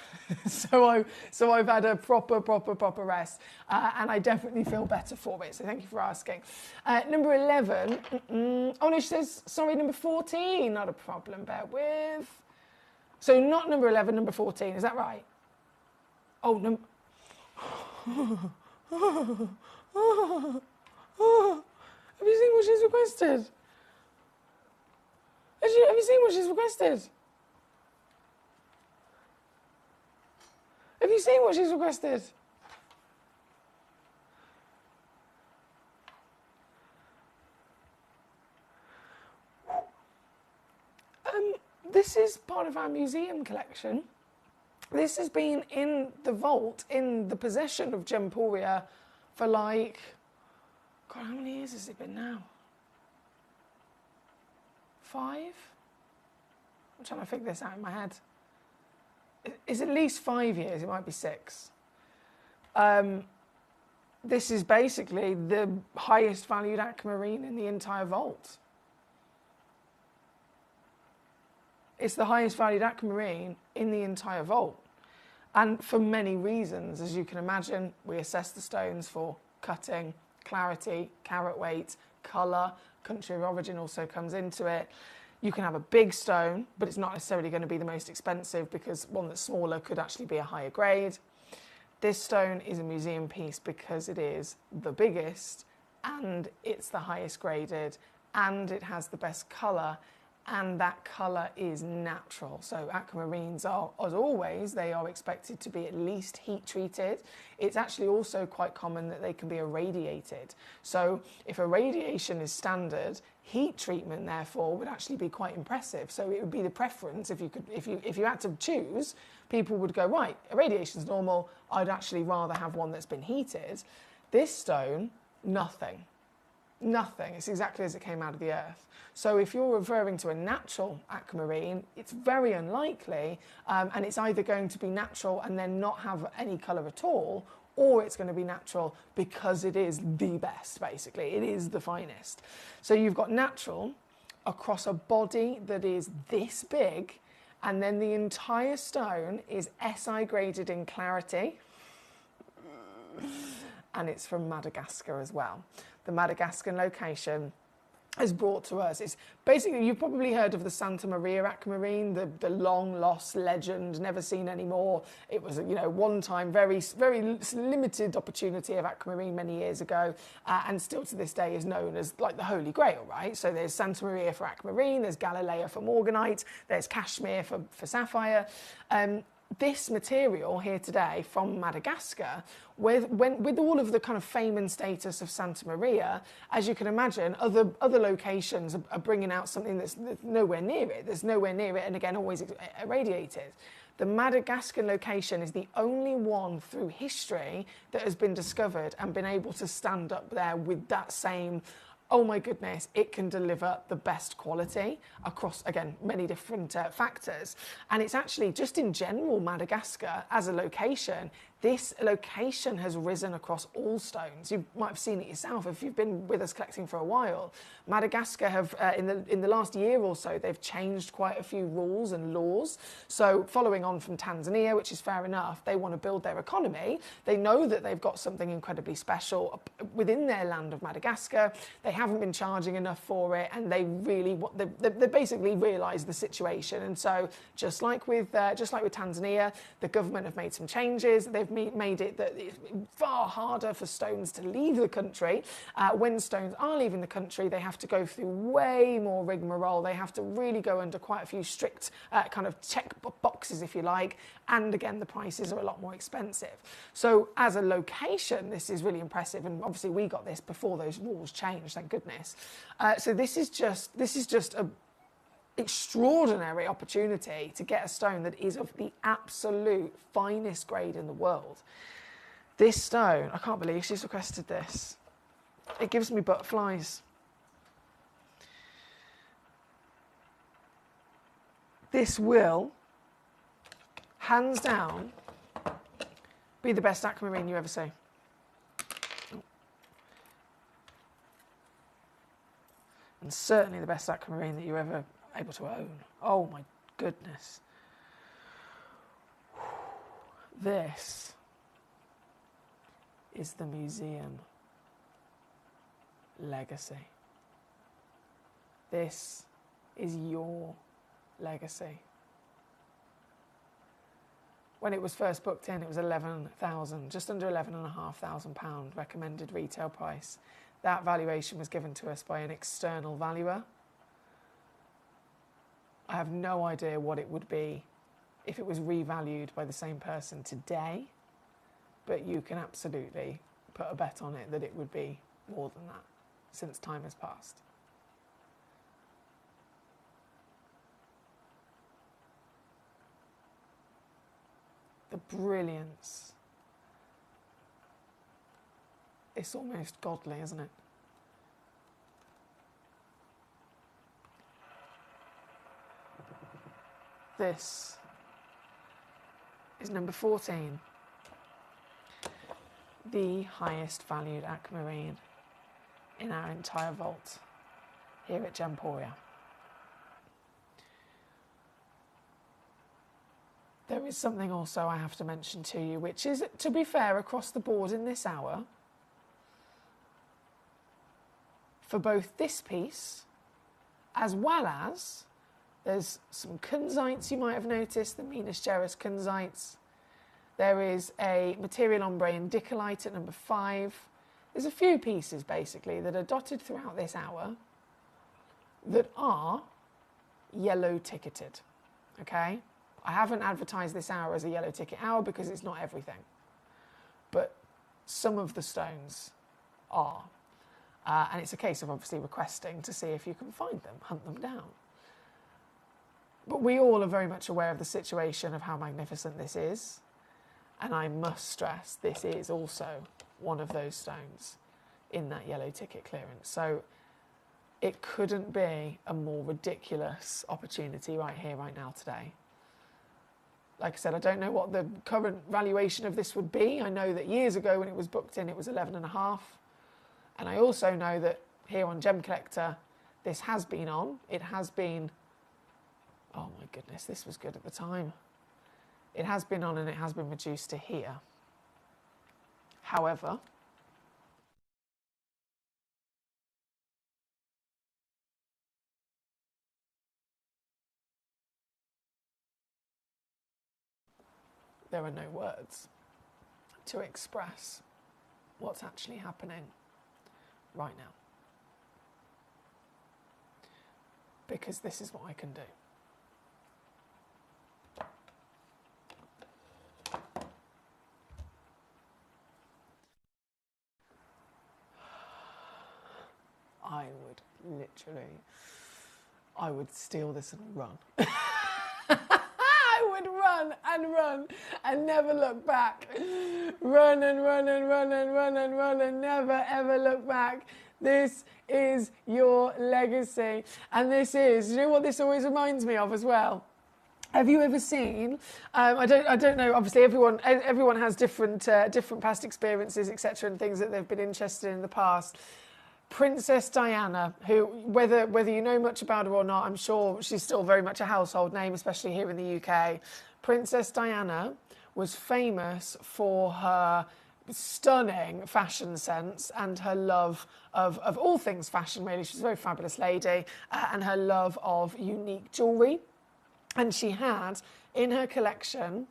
so I've had a proper rest, and I definitely feel better for it. So thank you for asking. Number 11. Oh no, she says sorry. Number 14. Not a problem. Bear with. So not number 11, number 14. Is that right? Oh, number. Have you seen what she's requested? Have you seen what she's requested? Have you seen what she's requested? This is part of our museum collection. This has been in the vault, in the possession of Gemporia for like... God, how many years has it been now? 5? I'm trying to figure this out in my head. It's at least 5 years, it might be 6. This is basically the highest valued aquamarine in the entire vault. It's the highest valued aquamarine in the entire vault. And for many reasons, as you can imagine, we assess the stones for cutting, clarity, carat weight, colour, country of origin also comes into it. You can have a big stone, but it's not necessarily going to be the most expensive because one that's smaller could actually be a higher grade. This stone is a museum piece because it is the biggest and it's the highest graded and it has the best colour, and that colour is natural. So aquamarines are, as always, they are expected to be at least heat treated. It's actually also quite common that they can be irradiated. So if irradiation is standard, heat treatment therefore would actually be quite impressive. So it would be the preference if you had to choose, people would go, right, irradiation's normal, I'd actually rather have one that's been heated. This stone, nothing. Nothing. It's exactly as it came out of the earth. So if you're referring to a natural aquamarine, it's very unlikely, and it's either going to be natural and then not have any colour at all, or it's going to be natural because it is the best, basically. It is the finest. So you've got natural across a body that is this big, and then the entire stone is SI graded in clarity, and it's from Madagascar as well. The Madagascar location has brought to us. It's basically, you've probably heard of the Santa Maria aquamarine, the long lost legend, never seen anymore. It was, you know, one time, very limited opportunity of aquamarine many years ago, and still to this day is known as like the Holy Grail, right? So there's Santa Maria for aquamarine, there's Galilea for morganite, there's Kashmir for sapphire. This material here today from Madagascar, with all of the kind of fame and status of Santa Maria, as you can imagine, other locations are bringing out something that's nowhere near it. There's nowhere near it, and again, always irradiated. The Madagascar location is the only one through history that has been discovered and been able to stand up there with that same, oh my goodness, it can deliver the best quality across, again, many different factors. And it's actually, just in general, Madagascar as a location, this location has risen across all stones. You might have seen it yourself if you've been with us collecting for a while. Madagascar have, in the last year or so, they've changed quite a few rules and laws. So following on from Tanzania, which is fair enough, they want to build their economy. They know that they've got something incredibly special within their land of Madagascar. They haven't been charging enough for it, and they really they basically realised the situation. And so just like with Tanzania, the government have made some changes. They've made it that it's far harder for stones to leave the country. When stones are leaving the country, they have to go through way more rigmarole. They have to really go under quite a few strict kind of check boxes, if you like. And again, the prices are a lot more expensive. So as a location, this is really impressive. And obviously we got this before those rules changed, thank goodness. So this is just a extraordinary opportunity to get a stone that is of the absolute finest grade in the world. This stone, I can't believe she's requested this. It gives me butterflies. This will, hands down, be the best aquamarine you ever see. And certainly the best aquamarine that you ever able to own. Oh my goodness. This is the museum legacy. This is your legacy. When it was first booked in, it was just under £11,500 recommended retail price. That valuation was given to us by an external valuer. I have no idea what it would be if it was revalued by the same person today, but you can absolutely put a bet on it that it would be more than that since time has passed. The brilliance. It's almost godly, isn't it? This is number 14, the highest valued aquamarine in our entire vault here at Gemporia. There is something also I have to mention to you, which is, to be fair, across the board in this hour, for both this piece as well as there's some kunzites you might have noticed, the Minas Gerais kunzites. There is a material ombre and dicolite at number 5. There's a few pieces basically that are dotted throughout this hour that are yellow ticketed, okay? I haven't advertised this hour as a yellow ticket hour because it's not everything, but some of the stones are. And it's a case of obviously requesting to see if you can find them, hunt them down. But we all are very much aware of the situation of how magnificent this is. And I must stress, this is also one of those stones in that yellow ticket clearance. So it couldn't be a more ridiculous opportunity right here, right now, today. Like I said, I don't know what the current valuation of this would be. I know that years ago when it was booked in, it was 11.5. And I also know that here on Gemcollector, this has been on. It has been, oh my goodness, this was good at the time. It has been on and it has been reduced to here. However, there are no words to express what's actually happening right now. Because this is what I can do. I would steal this and run. I would run and never look back. Run and run and run and run and run and never ever look back. This is your legacy. And this is, you know what this always reminds me of as well? Have you ever seen, I don't know, obviously everyone has different past experiences, etc., and things that they've been interested in the past. Princess Diana, who, whether you know much about her or not, I'm sure she's still very much a household name, especially here in the UK. Princess Diana was famous for her stunning fashion sense and her love of all things fashion, really. She's a very fabulous lady, and her love of unique jewellery. And she had in her collection,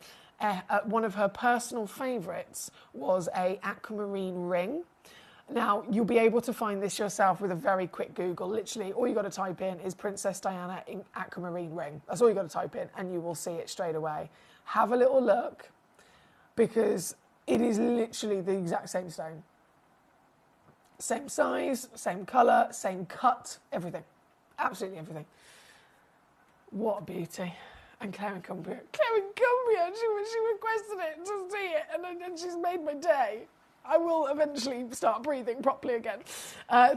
one of her personal favourites was a aquamarine ring. Now, you'll be able to find this yourself with a very quick Google. Literally, all you got to type in is Princess Diana aquamarine ring. That's all you got to type in, and you will see it straight away. Have a little look, because it is literally the exact same stone. Same size, same colour, same cut, everything. Absolutely everything. What a beauty. And Claire Cumbria, she requested it to see it, and she's made my day. I will eventually start breathing properly again.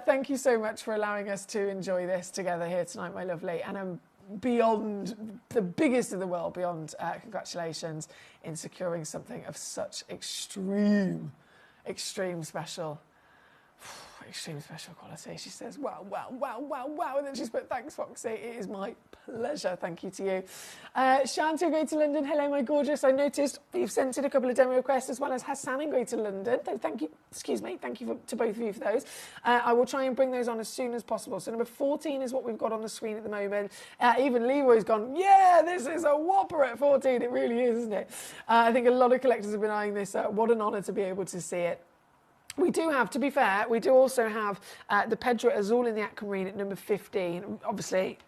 Thank you so much for allowing us to enjoy this together here tonight, my lovely. And I'm beyond, the biggest in the world, beyond congratulations in securing something of such extreme special quality. She says, wow, and then she's put, thanks, Foxy, it is my pleasure. Thank you to you. Shanti, Greater London, hello, my gorgeous. I noticed you've sent in a couple of demo requests, as well as Hassan in Greater London. Thank you, thank you to both of you for those. I will try and bring those on as soon as possible. So number 14 is what we've got on the screen at the moment. Even Leroy's gone, yeah, this is a whopper at 14. It really is, isn't it? I think a lot of collectors have been eyeing this. What an honour to be able to see it. We do have, to be fair, we do also have the Pedra Azul in the aquamarine at number 15. Obviously,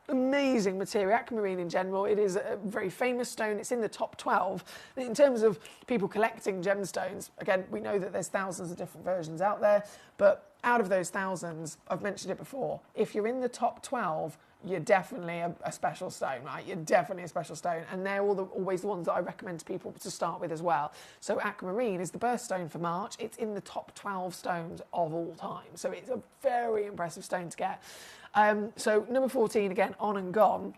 amazing material. Aquamarine in general, it is a very famous stone. It's in the top 12. In terms of people collecting gemstones, again, we know that there's thousands of different versions out there, but out of those thousands, I've mentioned it before, if you're in the top 12, you're definitely a special stone, right? You're definitely a special stone. And they're always the ones that I recommend to people to start with as well. So aquamarine is the birthstone for March. It's in the top 12 stones of all time. So it's a very impressive stone to get. So number 14, again, on and gone.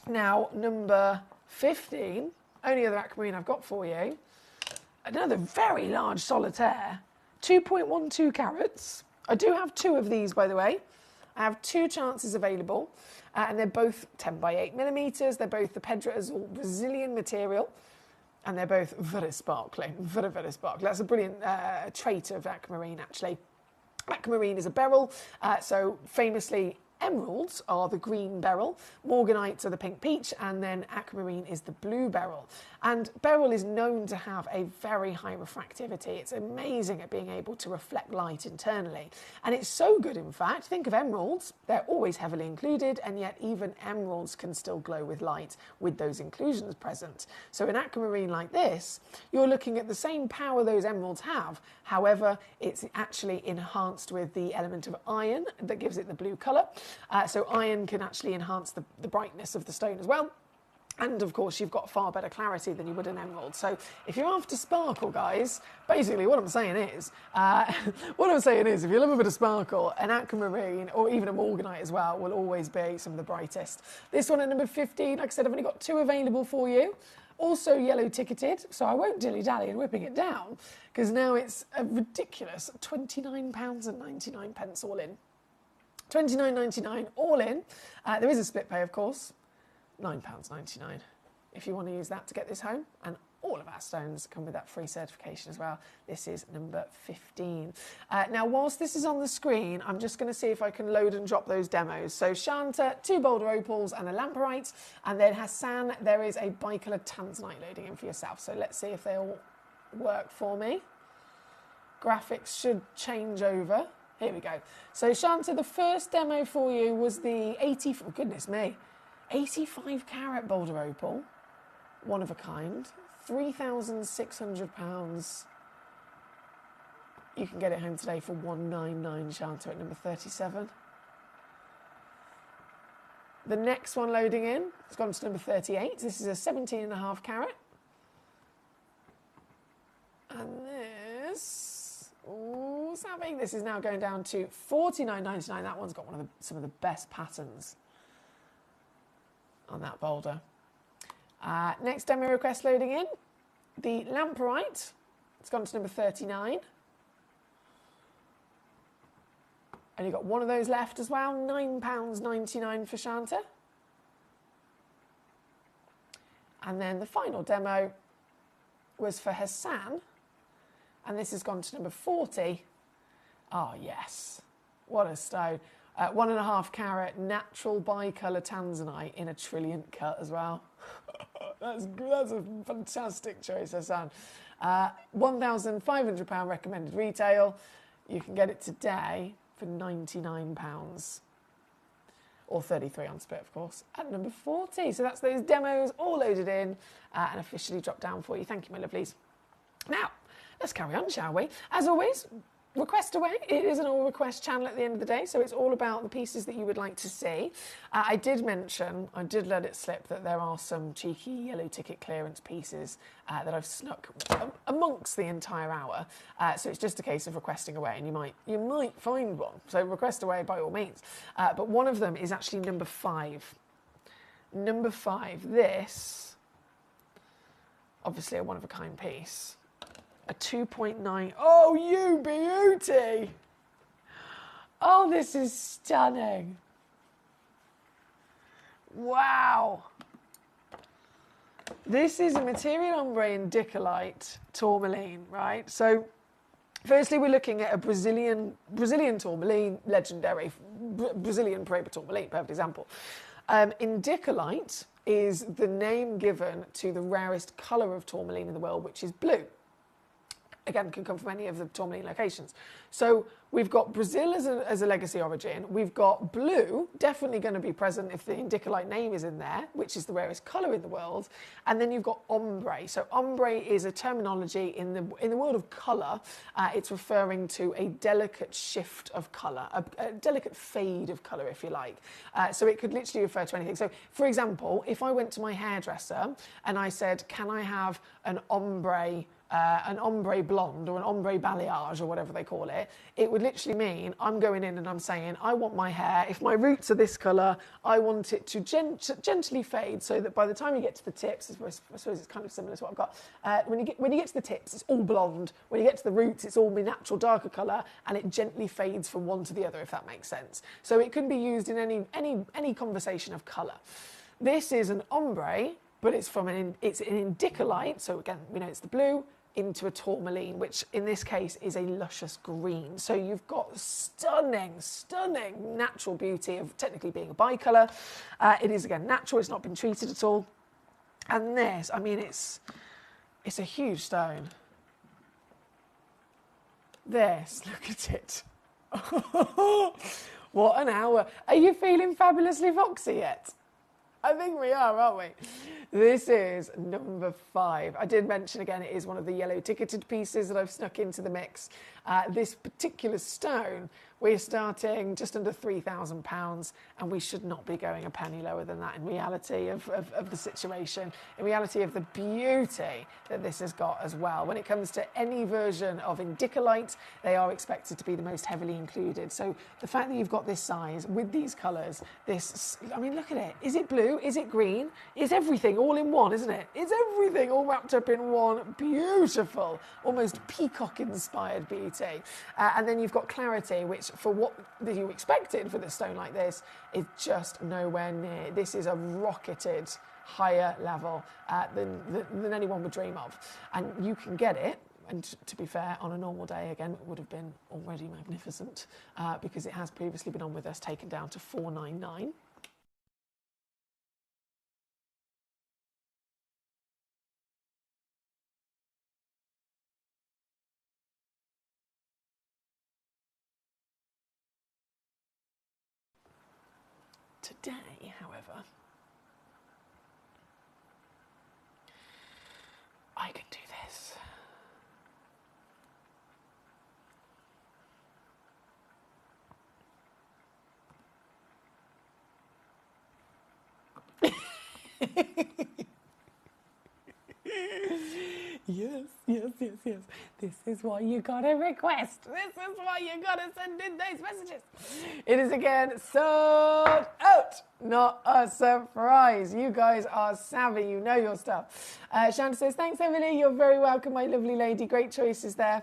Now, number 15, only other aquamarine I've got for you. Another very large solitaire, 2.12 carats. I do have two of these, by the way. I have two chances available, and they're both 10 by 8 millimetres. They're both the Pedra Azul Brazilian material, and they're both very sparkly, very, very sparkly. That's a brilliant trait of aquamarine, actually. Aquamarine is a beryl, so famously emeralds are the green beryl, morganites are the pink peach, and then aquamarine is the blue beryl. And beryl is known to have a very high refractivity. It's amazing at being able to reflect light internally. And it's so good, in fact, think of emeralds, they're always heavily included, and yet even emeralds can still glow with light with those inclusions present. So an aquamarine like this, you're looking at the same power those emeralds have. However, it's actually enhanced with the element of iron that gives it the blue colour. So iron can actually enhance the brightness of the stone as well. And of course, you've got far better clarity than you would an emerald. So if you're after sparkle, guys, basically what I'm saying is, if you love a bit of sparkle, an aquamarine or even a morganite as well will always be some of the brightest. This one at number 15, like I said, I've only got two available for you. Also yellow ticketed, so I won't dilly-dally in whipping it down, because now it's a ridiculous £29.99 all in. £29.99 all in. There is a split pay, of course. £9.99 if you want to use that to get this home. And all of our stones come with that free certification as well. This is number 15. Now, whilst this is on the screen, I'm just going to see if I can load and drop those demos. So Shanta, 2 boulder opals and a lamperite, and then Hassan, there is a bicoloured tanzanite loading in for yourself. So let's see if they all work for me. Graphics should change over. Here we go. So Shanta, the first demo for you was the 85 carat boulder opal, one of a kind, £3,600. You can get it home today for $199, Shanta, at number 37. The next one loading in has gone to number 38. This is a 17.5 carat. And this, ooh, Savvy, this is now going down to $49.99. That one's got some of the best patterns on that boulder. Next demo request loading in, the lamperite. It's gone to number 39. And you've got one of those left as well, £9.99 for Shanta. And then the final demo was for Hassan, and this has gone to number 40. Oh yes, what a stone. 1.5 carat natural bicolour tanzanite in a trilliant cut as well. That's a fantastic choice, Hassan. £1,500 recommended retail. You can get it today for £99. Or 33 on split, of course, at number 40. So that's those demos all loaded in and officially dropped down for you. Thank you, my lovelies. Now, let's carry on, shall we? As always, request away. It is an all request channel at the end of the day, so it's all about the pieces that you would like to see. I did let it slip that there are some cheeky yellow ticket clearance pieces that I've snuck amongst the entire hour. So it's just a case of requesting away, and you might find one. So request away by all means. But one of them is actually number 5. Number 5. This, obviously a one-of-a-kind piece. A 2.9. Oh, you beauty! Oh, this is stunning. Wow. This is a material ombre in Dicolite tourmaline, right? So, firstly, we're looking at a Brazilian tourmaline, legendary Brazilian Paraiba tourmaline, perfect example. Indicolite is the name given to the rarest colour of tourmaline in the world, which is blue. Again, can come from any of the tourmaline locations. So we've got Brazil as a legacy origin. We've got blue, definitely going to be present if the indicolite name is in there, which is the rarest colour in the world. And then you've got ombre. So ombre is a terminology in the world of colour. It's referring to a delicate shift of colour, a delicate fade of colour, if you like. So it could literally refer to anything. So, for example, if I went to my hairdresser and I said, can I have an ombre blonde or an ombre balayage or whatever they call it, it would literally mean I'm going in and I'm saying, I want my hair, if my roots are this colour, I want it to gently fade so that by the time you get to the tips, I suppose it's kind of similar to what I've got, when you get to the tips, it's all blonde. When you get to the roots, it's all my natural darker colour, and it gently fades from one to the other, if that makes sense. So it can be used in any conversation of colour. This is an ombre, but it's an indicolite, so again, we know it's the blue, into a tourmaline, which in this case is a luscious green. So you've got stunning natural beauty of technically being a bicolour. It is, again, natural. It's not been treated at all. And this, I mean, it's a huge stone. This, look at it. What an hour. Are you feeling fabulously foxy yet? I think we are, aren't we? This is number 5. I did mention again, it is one of the yellow ticketed pieces that I've snuck into the mix. This particular stone, we're starting just under £3,000, and we should not be going a penny lower than that in reality of the situation, in reality of the beauty that this has got as well. When it comes to any version of indicolite, they are expected to be the most heavily included. So the fact that you've got this size with these colours, I mean, look at it. Is it blue? Is it green? It's everything all in one, isn't it? It's everything all wrapped up in one beautiful, almost peacock-inspired beauty. beauty. And then you've got clarity, which for what you expected for the stone like this is just nowhere near. This is a rocketed higher level than anyone would dream of. And you can get it, and to be fair, on a normal day, again, it would have been already magnificent because it has previously been on with us, taken down to $499. Today, however, I can do this. Yes. This is what you gotta request. This is why you gotta send in those messages. It is again sold out. Not a surprise. You guys are savvy. You know your stuff. Shanta says, thanks, Emily. You're very welcome, my lovely lady. Great choices there.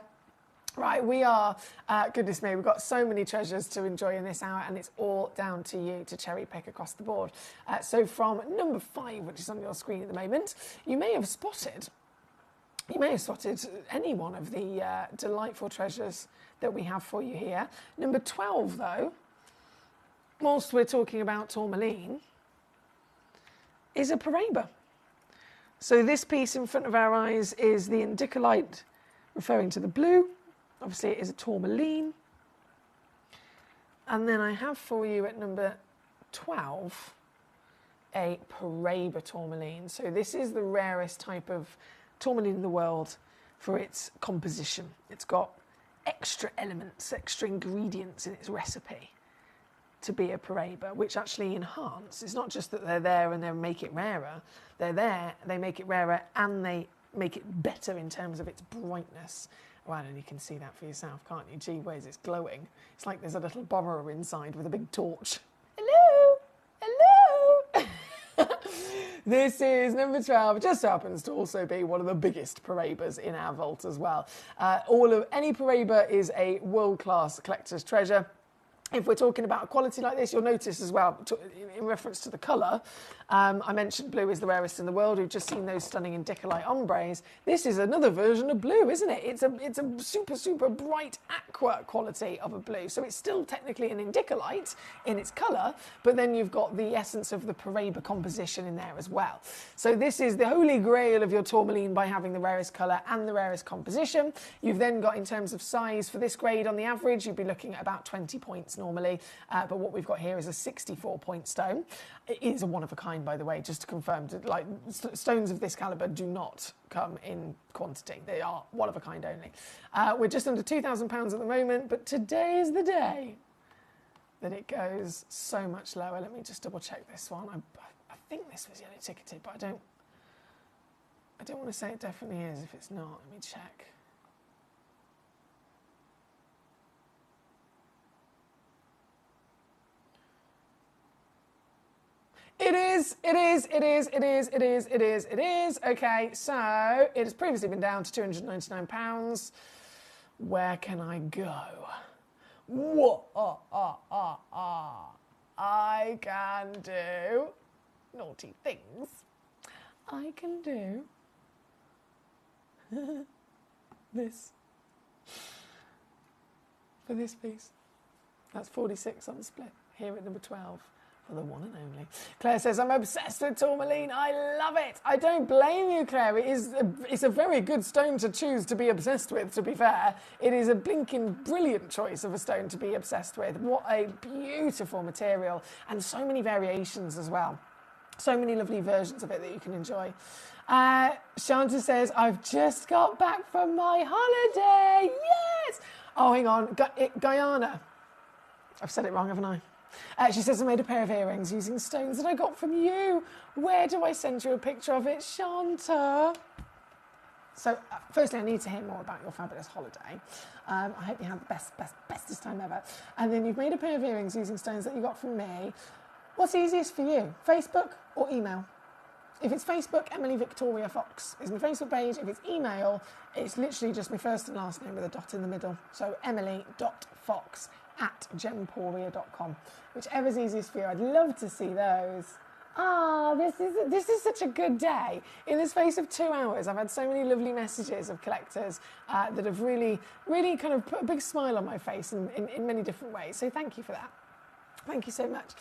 Right, we are, goodness me, we've got so many treasures to enjoy in this hour, and it's all down to you to cherry pick across the board. So from number 5, which is on your screen at the moment, you may have spotted any one of the delightful treasures that we have for you here. Number 12, though, whilst we're talking about tourmaline, is a Paraiba. So this piece in front of our eyes is the indicolite, referring to the blue. Obviously, it is a tourmaline. And then I have for you at number 12 a Paraiba tourmaline. So this is the rarest type of tourmaline in the world for its composition. It's got extra elements, extra ingredients in its recipe to be a Paraiba, which actually enhance. It's not just that they're there and they make it rarer. They're there, they make it rarer, and they make it better in terms of its brightness. Well, and you can see that for yourself, can't you? Gee whiz, it's glowing. It's like there's a little borrower inside with a big torch. Hello! Hello! This is number 12. It just happens to also be one of the biggest Paraibas in our vault as well. Any Paraiba is a world-class collector's treasure. If we're talking about quality like this, you'll notice as well, in reference to the colour, I mentioned blue is the rarest in the world. We've just seen those stunning indicolite ombres. This is another version of blue, isn't it? It's a super, super bright aqua quality of a blue. So it's still technically an indicolite in its colour, but then you've got the essence of the Paraiba composition in there as well. So this is the holy grail of your tourmaline by having the rarest colour and the rarest composition. You've then got, in terms of size, for this grade on the average, you'd be looking at about 20 points normally, but what we've got here is a 64-point stone. It is a one-of-a-kind, by the way, just to confirm. Like, stones of this calibre do not come in quantity. They are one-of-a-kind only. We're just under £2,000 at the moment, but today is the day that it goes so much lower. Let me just double-check this one. I think this was yellow ticketed, but I don't want to say it definitely is if it's not. Let me check. It is. Okay, so it has previously been down to £299. Where can I go? I can do naughty things. I can do this for this piece. That's 46 on the split here at number 12. For the one and only. Claire says, I'm obsessed with tourmaline. I love it. I don't blame you, Claire. It's a very good stone to choose to be obsessed with, to be fair. It is a blinking brilliant choice of a stone to be obsessed with. What a beautiful material, and so many variations as well. So many lovely versions of it that you can enjoy. Shanta says, I've just got back from my holiday. Yes! Oh, hang on. Guyana. I've said it wrong, haven't I? She says, I made a pair of earrings using stones that I got from you. Where do I send you a picture of it, Shanta? So, firstly, I need to hear more about your fabulous holiday. I hope you had the bestest time ever. And then you've made a pair of earrings using stones that you got from me. What's easiest for you, Facebook or email? If it's Facebook, Emily Victoria Fox is my Facebook page. If it's email, it's literally just my first and last name with a dot in the middle. So emily.fox@gemporia.com. Whichever's easiest for you. I'd love to see those. Ah, this is such a good day. In the space of 2 hours, I've had so many lovely messages of collectors that have really kind of put a big smile on my face in many different ways. So thank you for that. Thank you so much.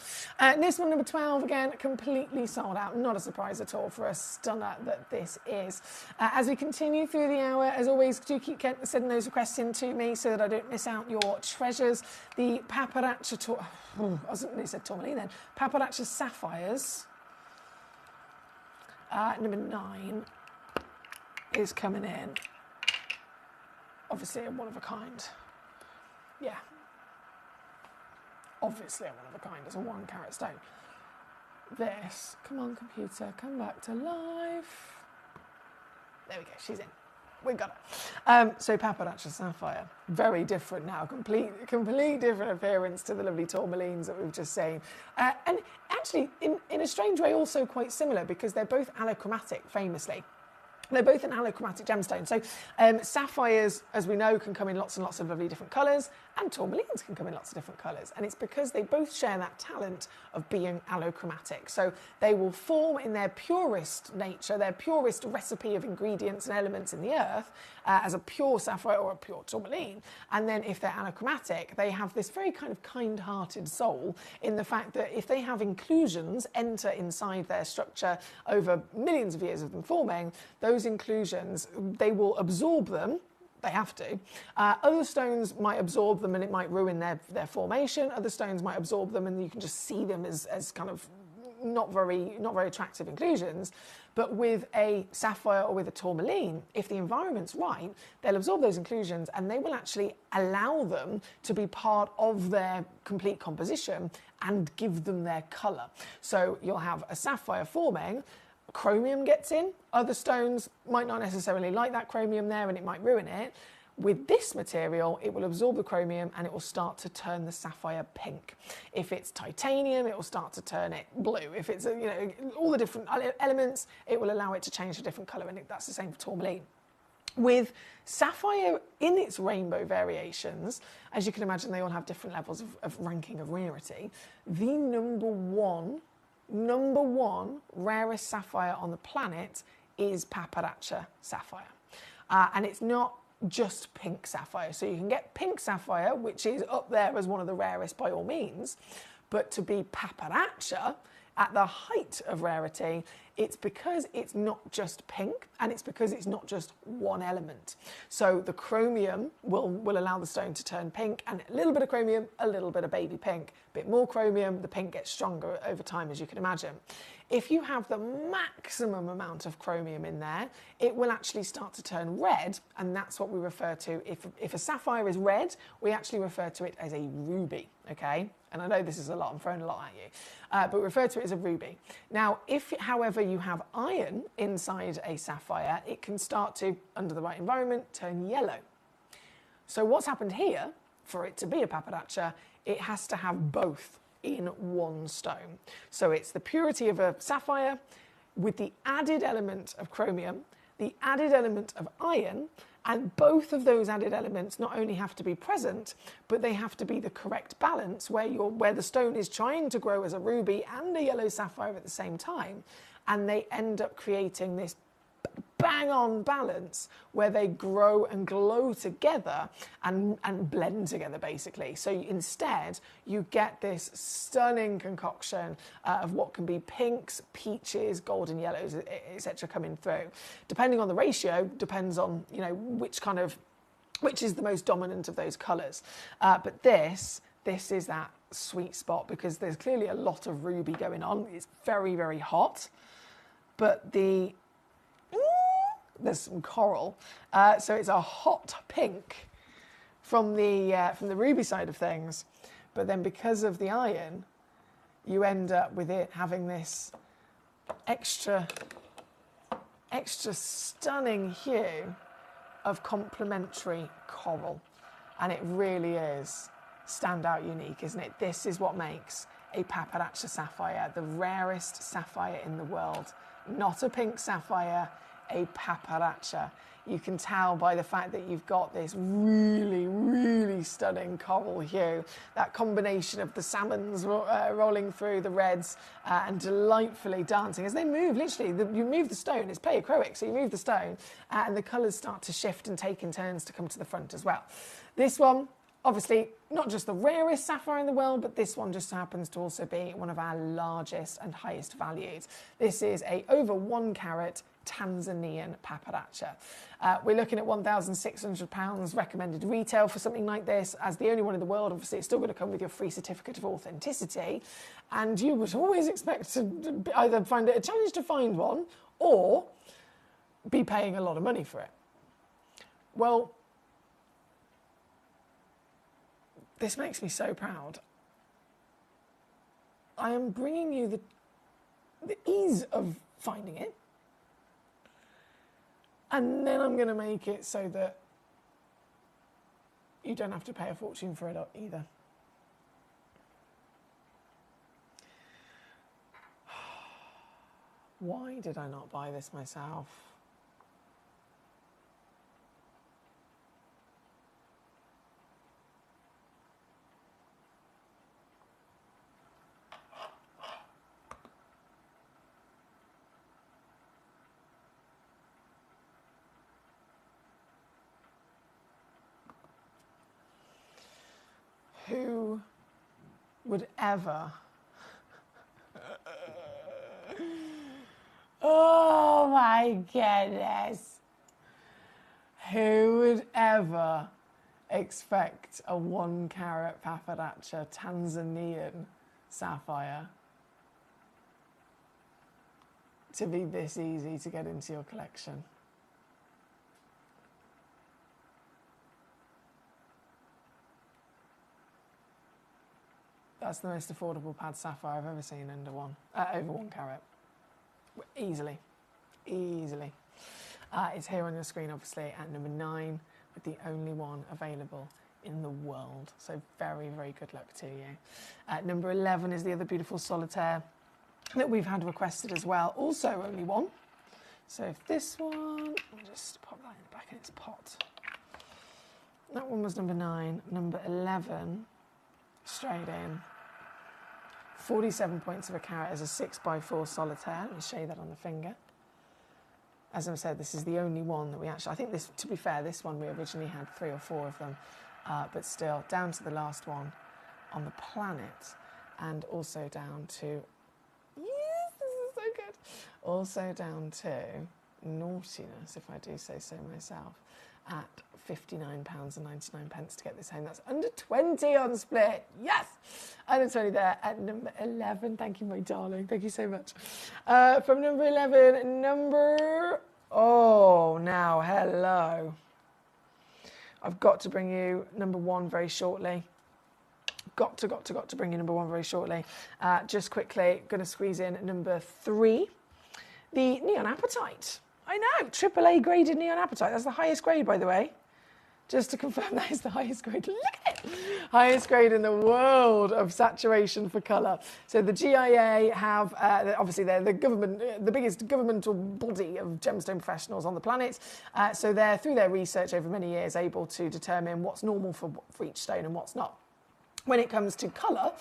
This one, number 12, again, completely sold out. Not a surprise at all for a stunner that this is. As we continue through the hour, as always, do keep sending those requests in to me so that I don't miss out your treasures. The Paparazzi, I was going to say tourmaline then. Paparazzi Sapphires, number 9, is coming in. Obviously, a one of a kind. Yeah. Obviously a one of a kind, it's a 1 carat stone. This, come on computer, come back to life. There we go, she's in. We got it. So Paparazzi Sapphire, very different now, complete different appearance to the lovely tourmalines that we've just seen. And actually, in a strange way, also quite similar because they're both allochromatic, famously. They're both an allochromatic gemstone. So sapphires, as we know, can come in lots and lots of lovely different colours, and tourmalines can come in lots of different colours. And it's because they both share that talent of being allochromatic. So they will form in their purest nature, their purest recipe of ingredients and elements in the earth, as a pure sapphire or a pure tourmaline. And then if they're allochromatic, they have this very kind of kind-hearted soul in the fact that if they have inclusions enter inside their structure over millions of years of them forming, those inclusions, they will absorb them. They have to. Other stones might absorb them and it might ruin their formation. Other stones might absorb them and you can just see them as kind of not very attractive inclusions. But with a sapphire or with a tourmaline, if the environment's right, they'll absorb those inclusions and they will actually allow them to be part of their complete composition and give them their colour. So you'll have a sapphire forming, chromium gets in, other stones might not necessarily like that chromium there and it might ruin it. With this material, it will absorb the chromium and it will start to turn the sapphire pink. If it's titanium, it will start to turn it blue. If it's, all the different elements, it will allow it to change a different colour, and that's the same for tourmaline. With sapphire in its rainbow variations, as you can imagine, they all have different levels of ranking of rarity. The number one rarest sapphire on the planet is Paparazzi Sapphire. And it's not just pink sapphire. So you can get pink sapphire, which is up there as one of the rarest by all means, but to be Paparazzi at the height of rarity, it's because it's not just pink and it's because it's not just one element. So the chromium will allow the stone to turn pink, and a little bit of chromium, a little bit of baby pink. A bit more chromium, the pink gets stronger over time, as you can imagine. If you have the maximum amount of chromium in there, it will actually start to turn red, and that's what we refer to. If a sapphire is red, we actually refer to it as a ruby, okay? And I know this is a lot, I'm throwing a lot at you, but we refer to it as a ruby. Now, if, however, you have iron inside a sapphire, it can start to, under the right environment, turn yellow. So what's happened here, for it to be a Paparazzi, it has to have both in one stone. So it's the purity of a sapphire with the added element of chromium, the added element of iron, and both of those added elements not only have to be present, but they have to be the correct balance where the stone is trying to grow as a ruby and a yellow sapphire at the same time, and they end up creating this bang-on balance where they grow and glow together and blend together, basically. So instead, you get this stunning concoction of what can be pinks, peaches, golden yellows, etc. coming through. Depending on the ratio, depends on, which is the most dominant of those colours. But this is that sweet spot because there's clearly a lot of ruby going on. It's very, very hot, but there's some coral, so it's a hot pink from the ruby side of things, but then because of the iron, you end up with it having this extra stunning hue of complementary coral, and it really is stand out unique, isn't it? This is what makes a paparazzi sapphire the rarest sapphire in the world. Not a pink sapphire, a paparazzi. You can tell by the fact that you've got this really, really stunning coral hue. That combination of the salmons rolling through, the reds, and delightfully dancing as they move. Literally, you move the stone. It's pleochroic, so you move the stone, and the colours start to shift and take in turns to come to the front as well. This one, obviously, not just the rarest sapphire in the world, but this one just happens to also be one of our largest and highest valued. This is a over 1 carat Tanzanian paparazzi. We're looking at £1,600 recommended retail for something like this. As the only one in the world, obviously it's still going to come with your free certificate of authenticity, and you would always expect to either find it a challenge to find one or be paying a lot of money for it. Well, this makes me so proud. I am bringing you the ease of finding it, and then I'm going to make it so that you don't have to pay a fortune for it either. Why did I not buy this myself? Who would ever... Oh my goodness. Who would ever expect a 1 carat paparazzi Tanzanian sapphire to be this easy to get into your collection? That's the most affordable pad sapphire I've ever seen under over 1 carat. Easily. It's here on your screen, obviously, at number 9, with the only one available in the world. So very, very good luck to you. At number 11 is the other beautiful solitaire that we've had requested as well. Also only one. So if this one, I'll just pop that in the back in its pot. That one was number 9. Number 11, straight in. 47 points of a carat as a 6x4 solitaire. Let me show you that on the finger. As I said, this is the only one that we actually... I think this, to be fair, this one we originally had 3 or 4 of them, but still, down to the last one on the planet, and also down to... Yes, this is so good! Also down to naughtiness, if I do say so myself, at £59.99 to get this home. That's under 20 on Split. Yes! And it's only there at number 11. Thank you, my darling. Thank you so much. From number 11, Oh, now, hello. I've got to bring you number 1 very shortly. Got to bring you number 1 very shortly. Just quickly, going to squeeze in number 3. The Neon Appetite. I know, AAA graded Neon Appetite. That's the highest grade, by the way. Just to confirm, that is the highest grade. Look at it! Highest grade in the world of saturation for colour. So the GIA have, obviously they're the government, the biggest governmental body of gemstone professionals on the planet. So they're, through their research over many years, able to determine what's normal for each stone and what's not. When it comes to colour,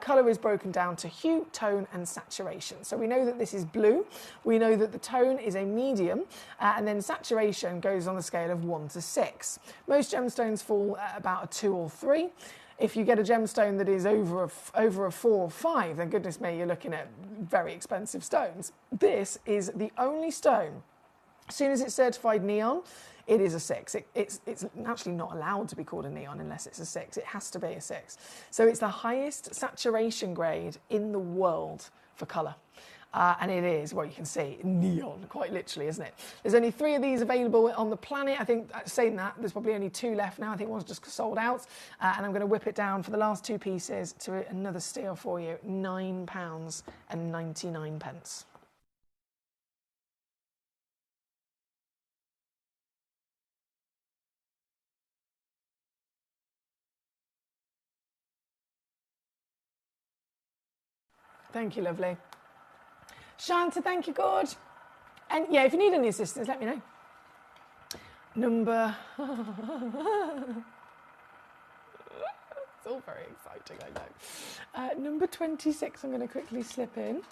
colour is broken down to hue, tone and saturation. So we know that this is blue, we know that the tone is a medium, and then saturation goes on the scale of 1 to 6. Most gemstones fall at about a 2 or 3. If you get a gemstone that is over a 4 or 5, then goodness me, you're looking at very expensive stones. This is the only stone, as soon as it's certified neon, it is a 6. It's actually not allowed to be called a neon unless it's a 6. It has to be a 6. So it's the highest saturation grade in the world for colour. And it is, well, you can see, neon, quite literally, isn't it? There's only 3 of these available on the planet. I think, saying that, there's probably only 2 left now. I think one's just sold out. And I'm going to whip it down for the last 2 pieces to another steal for you, £9.99. Thank you, lovely. Shanta, thank you, good. And yeah, if you need any assistance, let me know. Number... It's all very exciting, I know. Number 26, I'm going to quickly slip in.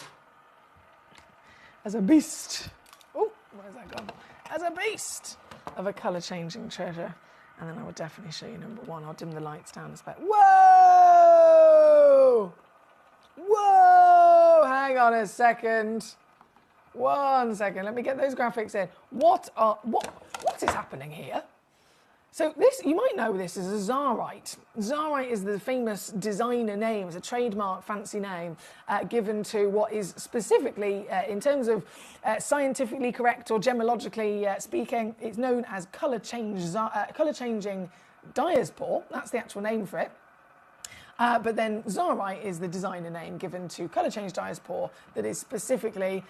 As a beast. Oh, where's that gone? As a beast of a colour-changing treasure. And then I will definitely show you number 1. I'll dim the lights down a bit. Whoa! Whoa! Hang on a second. 1 second. Let me get those graphics in. What is happening here? So this, you might know this as a Zarite. Zarite is the famous designer name. It's a trademark fancy name given to what is specifically, in terms of scientifically correct or gemologically speaking, it's known as colour-changing diaspore. That's the actual name for it. But then Zarite is the designer name given to colour change diaspore that is specifically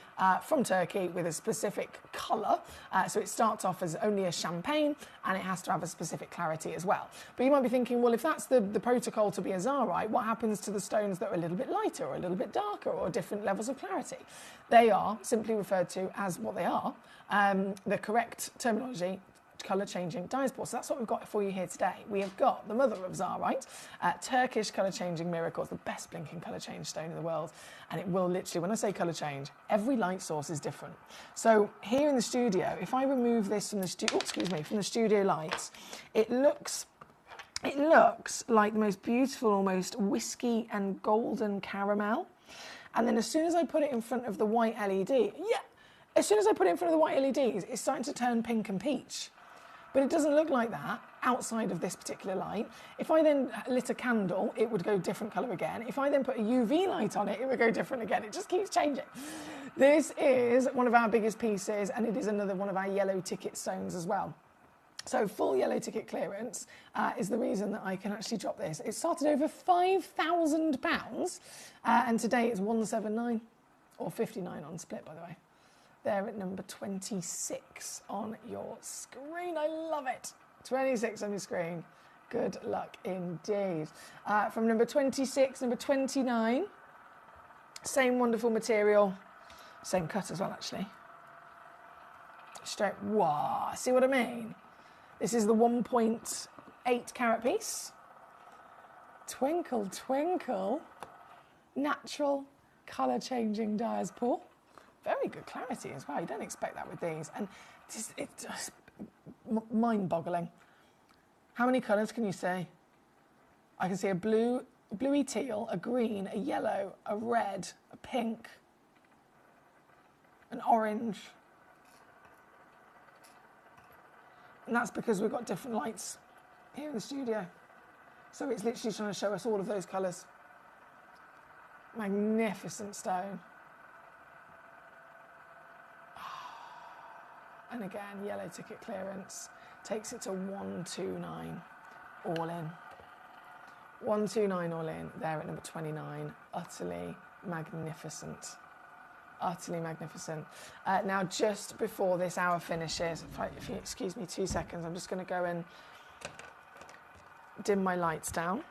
from Turkey with a specific colour. So it starts off as only a champagne and it has to have a specific clarity as well. But you might be thinking, well, if that's the protocol to be a Zarite, what happens to the stones that are a little bit lighter or a little bit darker or different levels of clarity? They are simply referred to as what they are, the correct terminology, colour-changing diaspore. So that's what we've got for you here today. We have got the mother of Zarite, Turkish colour-changing miracle. It's the best blinking colour change stone in the world. And it will literally, when I say colour change, every light source is different. So here in the studio, if I remove this from the from the studio lights, it looks like the most beautiful, almost whiskey and golden caramel. And then as soon as I put it in front of the white LED, as soon as I put it in front of the white LEDs, it's starting to turn pink and peach. But it doesn't look like that outside of this particular light. If I then lit a candle, it would go different colour again. If I then put a UV light on it, it would go different again. It just keeps changing. This is one of our biggest pieces, and it is another one of our yellow ticket stones as well. So full yellow ticket clearance is the reason that I can actually drop this. It started over £5,000, and today it's 179 or 59 on split, by the way. There at number 26 on your screen. I love it. 26 on your screen. Good luck indeed. From number 26, number 29. Same wonderful material. Same cut as well, actually. Straight. Wow. See what I mean? This is the 1.8 carat piece. Twinkle, twinkle. Natural colour changing diaspore. Very good clarity as well. You don't expect that with these. And it's just mind-boggling. How many colours can you see? I can see a blue, bluey teal, a green, a yellow, a red, a pink, an orange. And that's because we've got different lights here in the studio. So it's literally trying to show us all of those colours. Magnificent stone. And again, yellow ticket clearance takes it to 129 all in. 129 all in, there at number 29. Utterly magnificent. Utterly magnificent. Now, just before this hour finishes, if you excuse me 2 seconds, I'm just going to go and dim my lights down.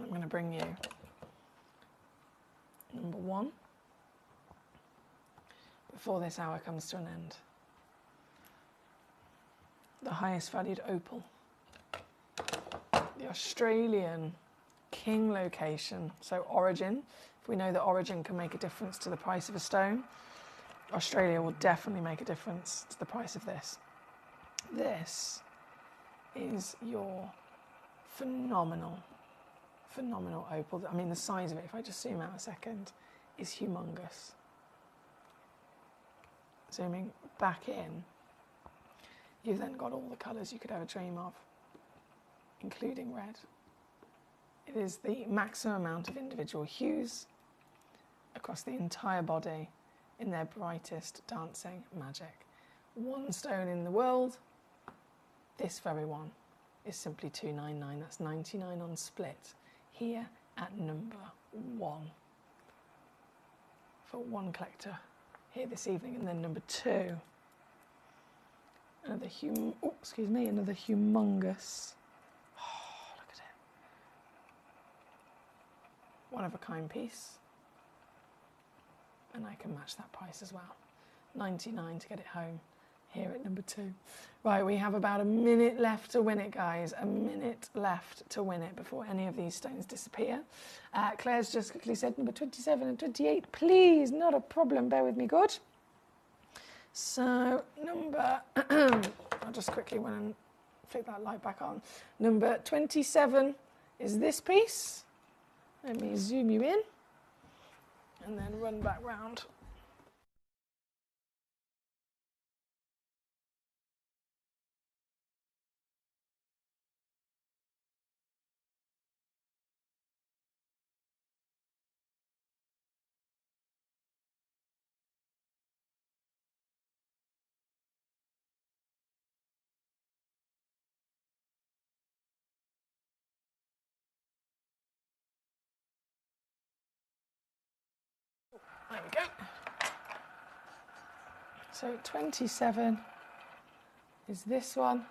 I'm going to bring you number 1 before this hour comes to an end. The highest valued opal. The Australian king location. So origin, if we know that origin can make a difference to the price of a stone, Australia will definitely make a difference to the price of this. This is your phenomenal opal. I mean, the size of it, if I just zoom out a second, is humongous. Zooming back in, You've then got all the colours you could ever dream of, including red. It is the maximum amount of individual hues across the entire body in their brightest dancing magic. One stone in the world, this very one, is simply $299. That's $99 on split here at number 1 for one collector here this evening. And then number 2, another humongous, look at it, one-of-a-kind piece, and I can match that price as well. $99 to get it home here at number 2. Right, we have about a minute left to win it, guys. A minute left to win it before any of these stones disappear. Claire's just quickly said number 27 and 28. Please, not a problem. Bear with me, good. So number, I'll just quickly went and flick that light back on. Number 27 is this piece. Let me zoom you in and then run back round. There we go. So 27 is this one.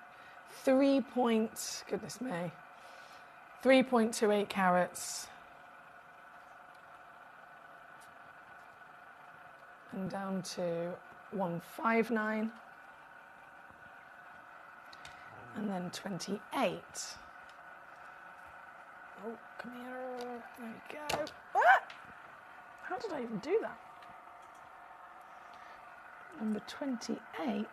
3.28 carats. And down to 159. And then 28. Oh, come here. There we go. Ah! How did I even do that? Number 28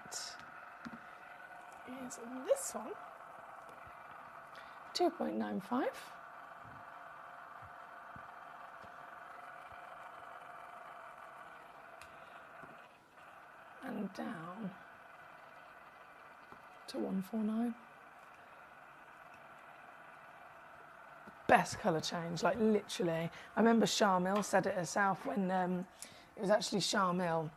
is this one, 2.95. And down to 149. Best colour change, like literally. I remember Charmil said it herself when it was actually Charmil.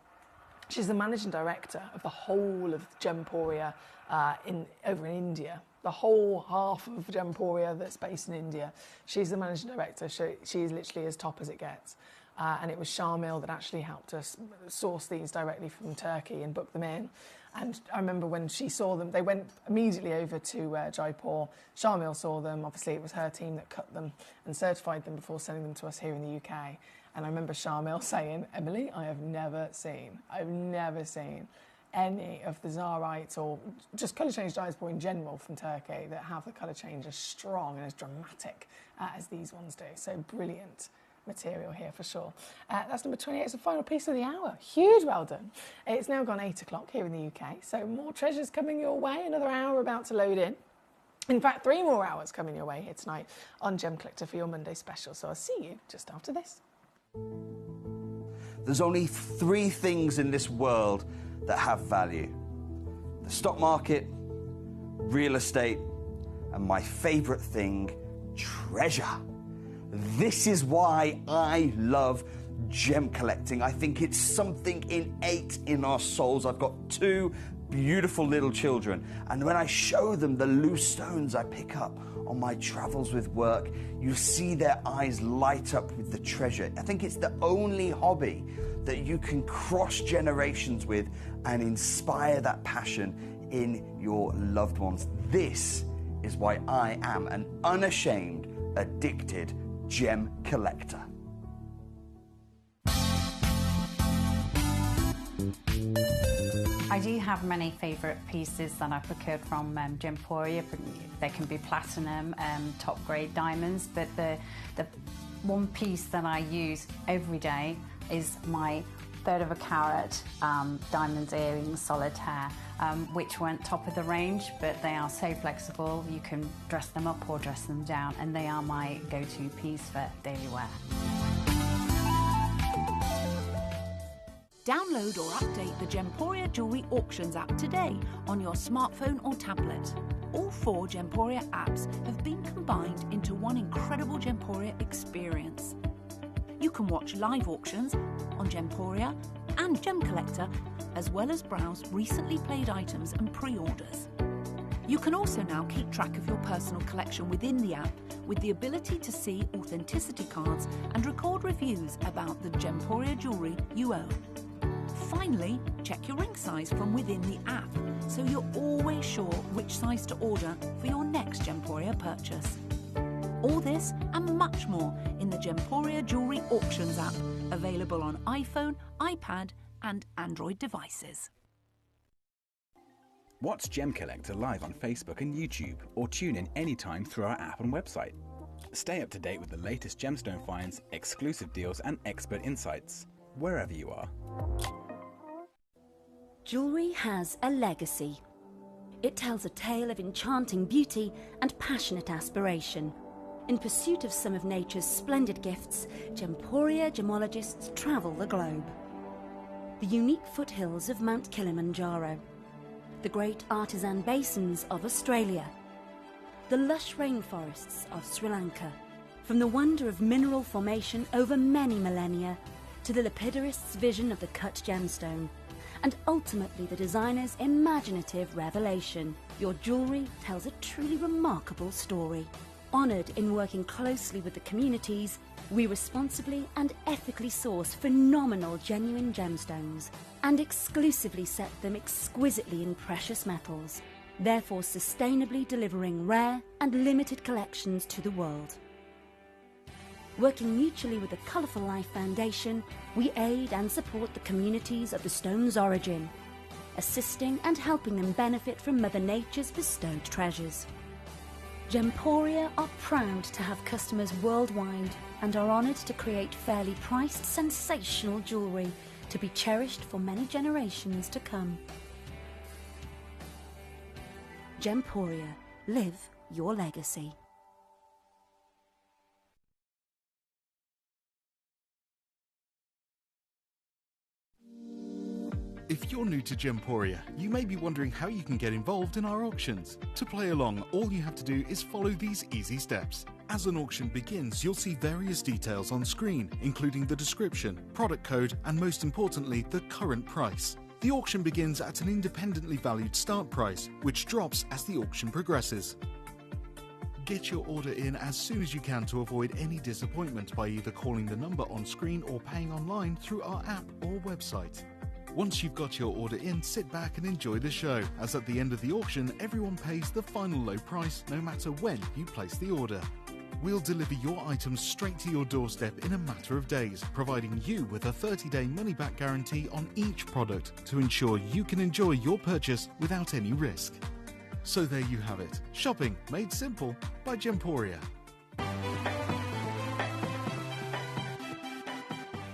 She's the managing director of the whole of Gemporia over in India. The whole half of Gemporia that's based in India. She's the managing director. She is literally as top as it gets. And it was Charmil that actually helped us source these directly from Turkey and book them in. And I remember when she saw them, they went immediately over to Jaipur. Charmil saw them. Obviously, it was her team that cut them and certified them before sending them to us here in the UK. And I remember Charmil saying, Emily, I've never seen any of the Zarites or just colour change dyes in general from Turkey that have the colour change as strong and as dramatic as these ones do. So brilliant material here for sure. That's number 28. It's the final piece of the hour. Huge well done. It's now gone 8 o'clock here in the UK, so more treasures coming your way. Another hour about to load in. In fact, 3 more hours coming your way here tonight on Gemcollector for your Monday special. So I'll see you just after this. There's only 3 things in this world that have value: the stock market, real estate, and my favourite thing, treasure. This is why I love gem collecting. I think it's something innate in our souls. I've got 2 beautiful little children, and when I show them the loose stones I pick up on my travels with work, you see their eyes light up with the treasure. I think it's the only hobby that you can cross generations with and inspire that passion in your loved ones. This is why I am an unashamed, addicted gem collector. I do have many favourite pieces that I procured from Gemporia. They can be platinum, top grade diamonds, but the one piece that I use every day is my 1/3 of a carat diamond earrings solitaire, which weren't top of the range, but they are so flexible. You can dress them up or dress them down, and they are my go-to piece for daily wear. Download or update the Gemporia Jewellery Auctions app today on your smartphone or tablet. All 4 Gemporia apps have been combined into one incredible Gemporia experience. You can watch live auctions on Gemporia and Gemcollector, as well as browse recently played items and pre-orders. You can also now keep track of your personal collection within the app with the ability to see authenticity cards and record reviews about the Gemporia jewellery you own. Finally, check your ring size from within the app, so you're always sure which size to order for your next Gemporia purchase. All this and much more in the Gemporia Jewellery Auctions app, available on iPhone, iPad and Android devices. Watch Gemcollector live on Facebook and YouTube, or tune in anytime through our app and website. Stay up to date with the latest gemstone finds, exclusive deals and expert insights, wherever you are. Jewellery has a legacy. It tells a tale of enchanting beauty and passionate aspiration. In pursuit of some of nature's splendid gifts, Gemporia gemologists travel the globe. The unique foothills of Mount Kilimanjaro, the great artisan basins of Australia, the lush rainforests of Sri Lanka, from the wonder of mineral formation over many millennia to the lapidarists' vision of the cut gemstone, and ultimately the designer's imaginative revelation, your jewellery tells a truly remarkable story. Honoured in working closely with the communities, we responsibly and ethically source phenomenal genuine gemstones and exclusively set them exquisitely in precious metals, therefore sustainably delivering rare and limited collections to the world. Working mutually with the Colourful Life Foundation, we aid and support the communities of the stone's origin, assisting and helping them benefit from Mother Nature's bestowed treasures. Gemporia are proud to have customers worldwide and are honoured to create fairly priced, sensational jewellery to be cherished for many generations to come. Gemporia, live your legacy. If you're new to Gemporia, you may be wondering how you can get involved in our auctions. To play along, all you have to do is follow these easy steps. As an auction begins, you'll see various details on screen, including the description, product code, and most importantly, the current price. The auction begins at an independently valued start price, which drops as the auction progresses. Get your order in as soon as you can to avoid any disappointment by either calling the number on screen or paying online through our app or website. Once you've got your order in, sit back and enjoy the show, as at the end of the auction, everyone pays the final low price no matter when you place the order. We'll deliver your items straight to your doorstep in a matter of days, providing you with a 30-day money-back guarantee on each product to ensure you can enjoy your purchase without any risk. So there you have it, shopping made simple by Gemporia.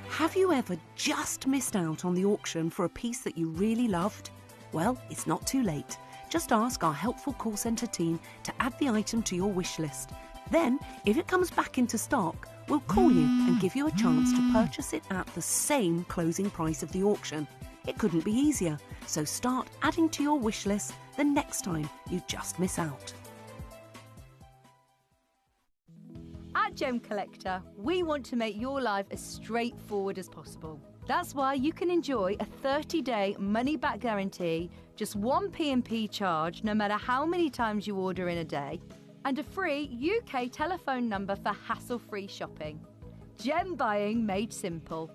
Have you ever just missed out on the auction for a piece that you really loved? Well, it's not too late. Just ask our helpful call centre team to add the item to your wish list. Then, if it comes back into stock, we'll call you and give you a chance to purchase it at the same closing price of the auction. It couldn't be easier, so start adding to your wish list the next time you just miss out. At Gemcollector, we want to make your life as straightforward as possible. That's why you can enjoy a 30-day money-back guarantee, just one P&P charge no matter how many times you order in a day, and a free UK telephone number for hassle-free shopping. Gem buying made simple.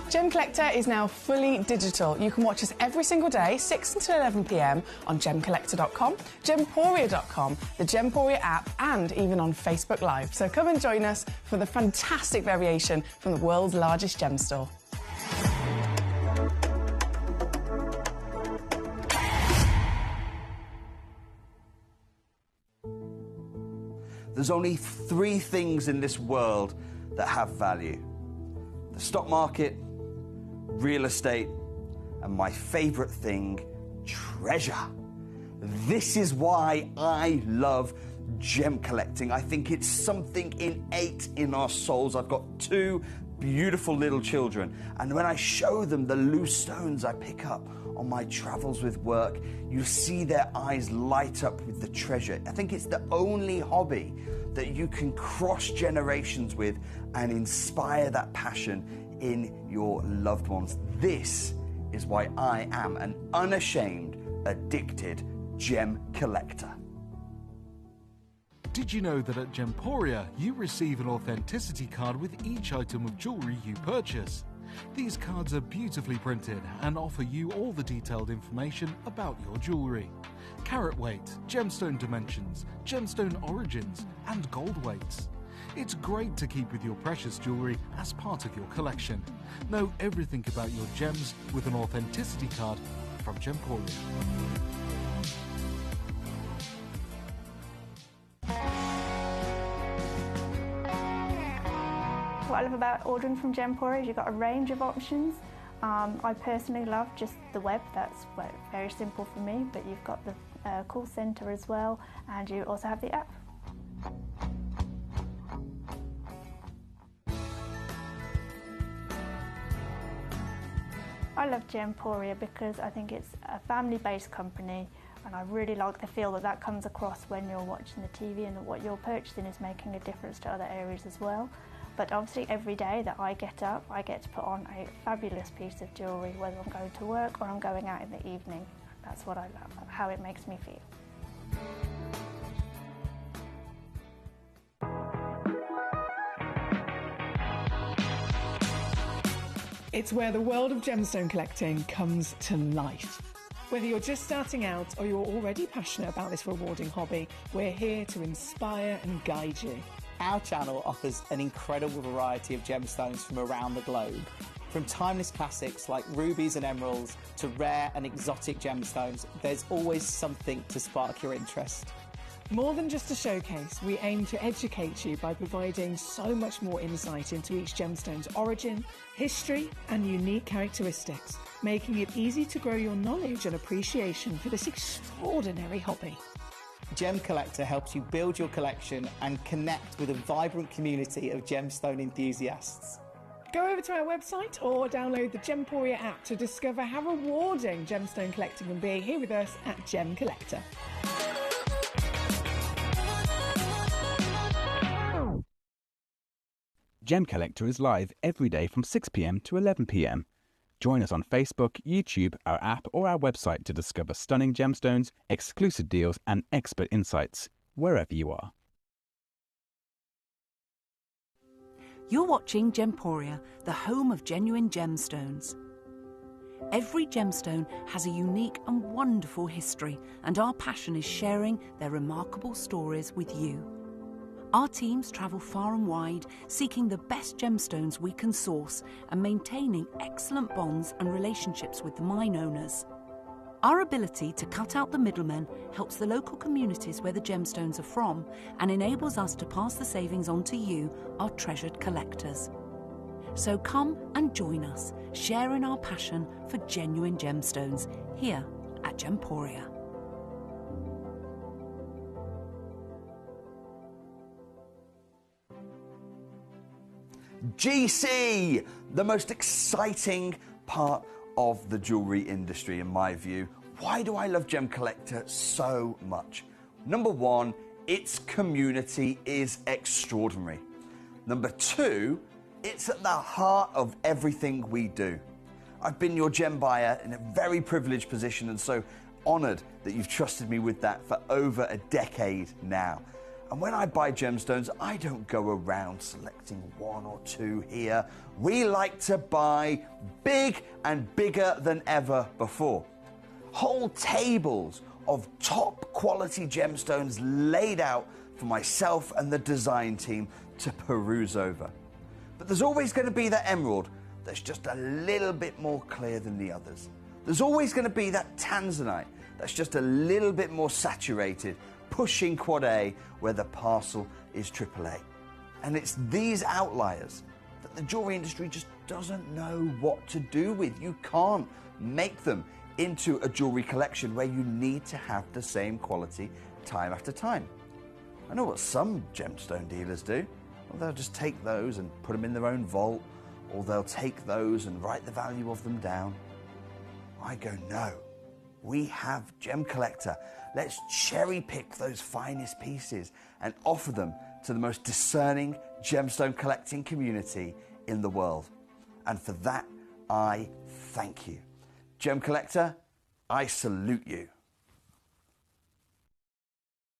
Gemcollector is now fully digital. You can watch us every single day, 6 until 11 p.m. on Gemcollector.com, Gemporia.com, the Gemporia app, and even on Facebook Live. So come and join us for the fantastic variation from the world's largest gem store. There's only 3 things in this world that have value: the stock market, real estate, and my favorite thing, treasure. This is why I love gem collecting. I think it's something innate in our souls. I've got 2 beautiful little children, and when I show them the loose stones I pick up on my travels with work, you see their eyes light up with the treasure. I think it's the only hobby that you can cross generations with and inspire that passion in your loved ones. This is why I am an unashamed, addicted gem collector. Did you know that at Gemporia you receive an authenticity card with each item of jewellery you purchase? These cards are beautifully printed and offer you all the detailed information about your jewellery. Carat weight, gemstone dimensions, gemstone origins, and gold weights. It's great to keep with your precious jewellery as part of your collection. Know everything about your gems with an authenticity card from Gemporia. What I love about ordering from Gemporia is you've got a range of options. I personally love just the web, that's very simple for me, but you've got the call centre as well, and you also have the app. I love Gemporia because I think it's a family-based company, and I really like the feel that comes across when you're watching the TV, and that what you're purchasing is making a difference to other areas as well. But obviously every day that I get up, I get to put on a fabulous piece of jewellery, whether I'm going to work or I'm going out in the evening. That's what I love, how it makes me feel. It's where the world of gemstone collecting comes to life. Whether you're just starting out or you're already passionate about this rewarding hobby, we're here to inspire and guide you. Our channel offers an incredible variety of gemstones from around the globe. From timeless classics like rubies and emeralds to rare and exotic gemstones, there's always something to spark your interest. More than just a showcase, we aim to educate you by providing so much more insight into each gemstone's origin, history, and unique characteristics, making it easy to grow your knowledge and appreciation for this extraordinary hobby. Gemcollector helps you build your collection and connect with a vibrant community of gemstone enthusiasts. Go over to our website or download the Gemporia app to discover how rewarding gemstone collecting can be here with us at Gemcollector. Gemcollector is live every day from 6 p.m. to 11 p.m. Join us on Facebook, YouTube, our app, or our website to discover stunning gemstones, exclusive deals, and expert insights wherever you are. You're watching Gemporia, the home of genuine gemstones. Every gemstone has a unique and wonderful history, and our passion is sharing their remarkable stories with you. Our teams travel far and wide, seeking the best gemstones we can source and maintaining excellent bonds and relationships with the mine owners. Our ability to cut out the middlemen helps the local communities where the gemstones are from and enables us to pass the savings on to you, our treasured collectors. So come and join us, sharing our passion for genuine gemstones here at Gemporia. GC, the most exciting part of the jewellery industry in my view. Why do I love Gemcollector so much? Number one, its community is extraordinary. Number two, it's at the heart of everything we do. I've been your gem buyer in a very privileged position and so honoured that you've trusted me with that for over a decade now. And when I buy gemstones, I don't go around selecting one or two here. We like to buy big and bigger than ever before. Whole tables of top quality gemstones laid out for myself and the design team to peruse over. But there's always going to be that emerald that's just a little bit more clear than the others. There's always going to be that tanzanite that's just a little bit more saturated, pushing quad A where the parcel is AAA. And it's these outliers that the jewelry industry just doesn't know what to do with. You can't make them into a jewelry collection where you need to have the same quality time after time. I know what some gemstone dealers do. Well, they'll just take those and put them in their own vault, or they'll take those and write the value of them down. I go, no, we have Gemcollector. Let's cherry pick those finest pieces and offer them to the most discerning gemstone collecting community in the world. And for that, I thank you. Gemcollector, I salute you.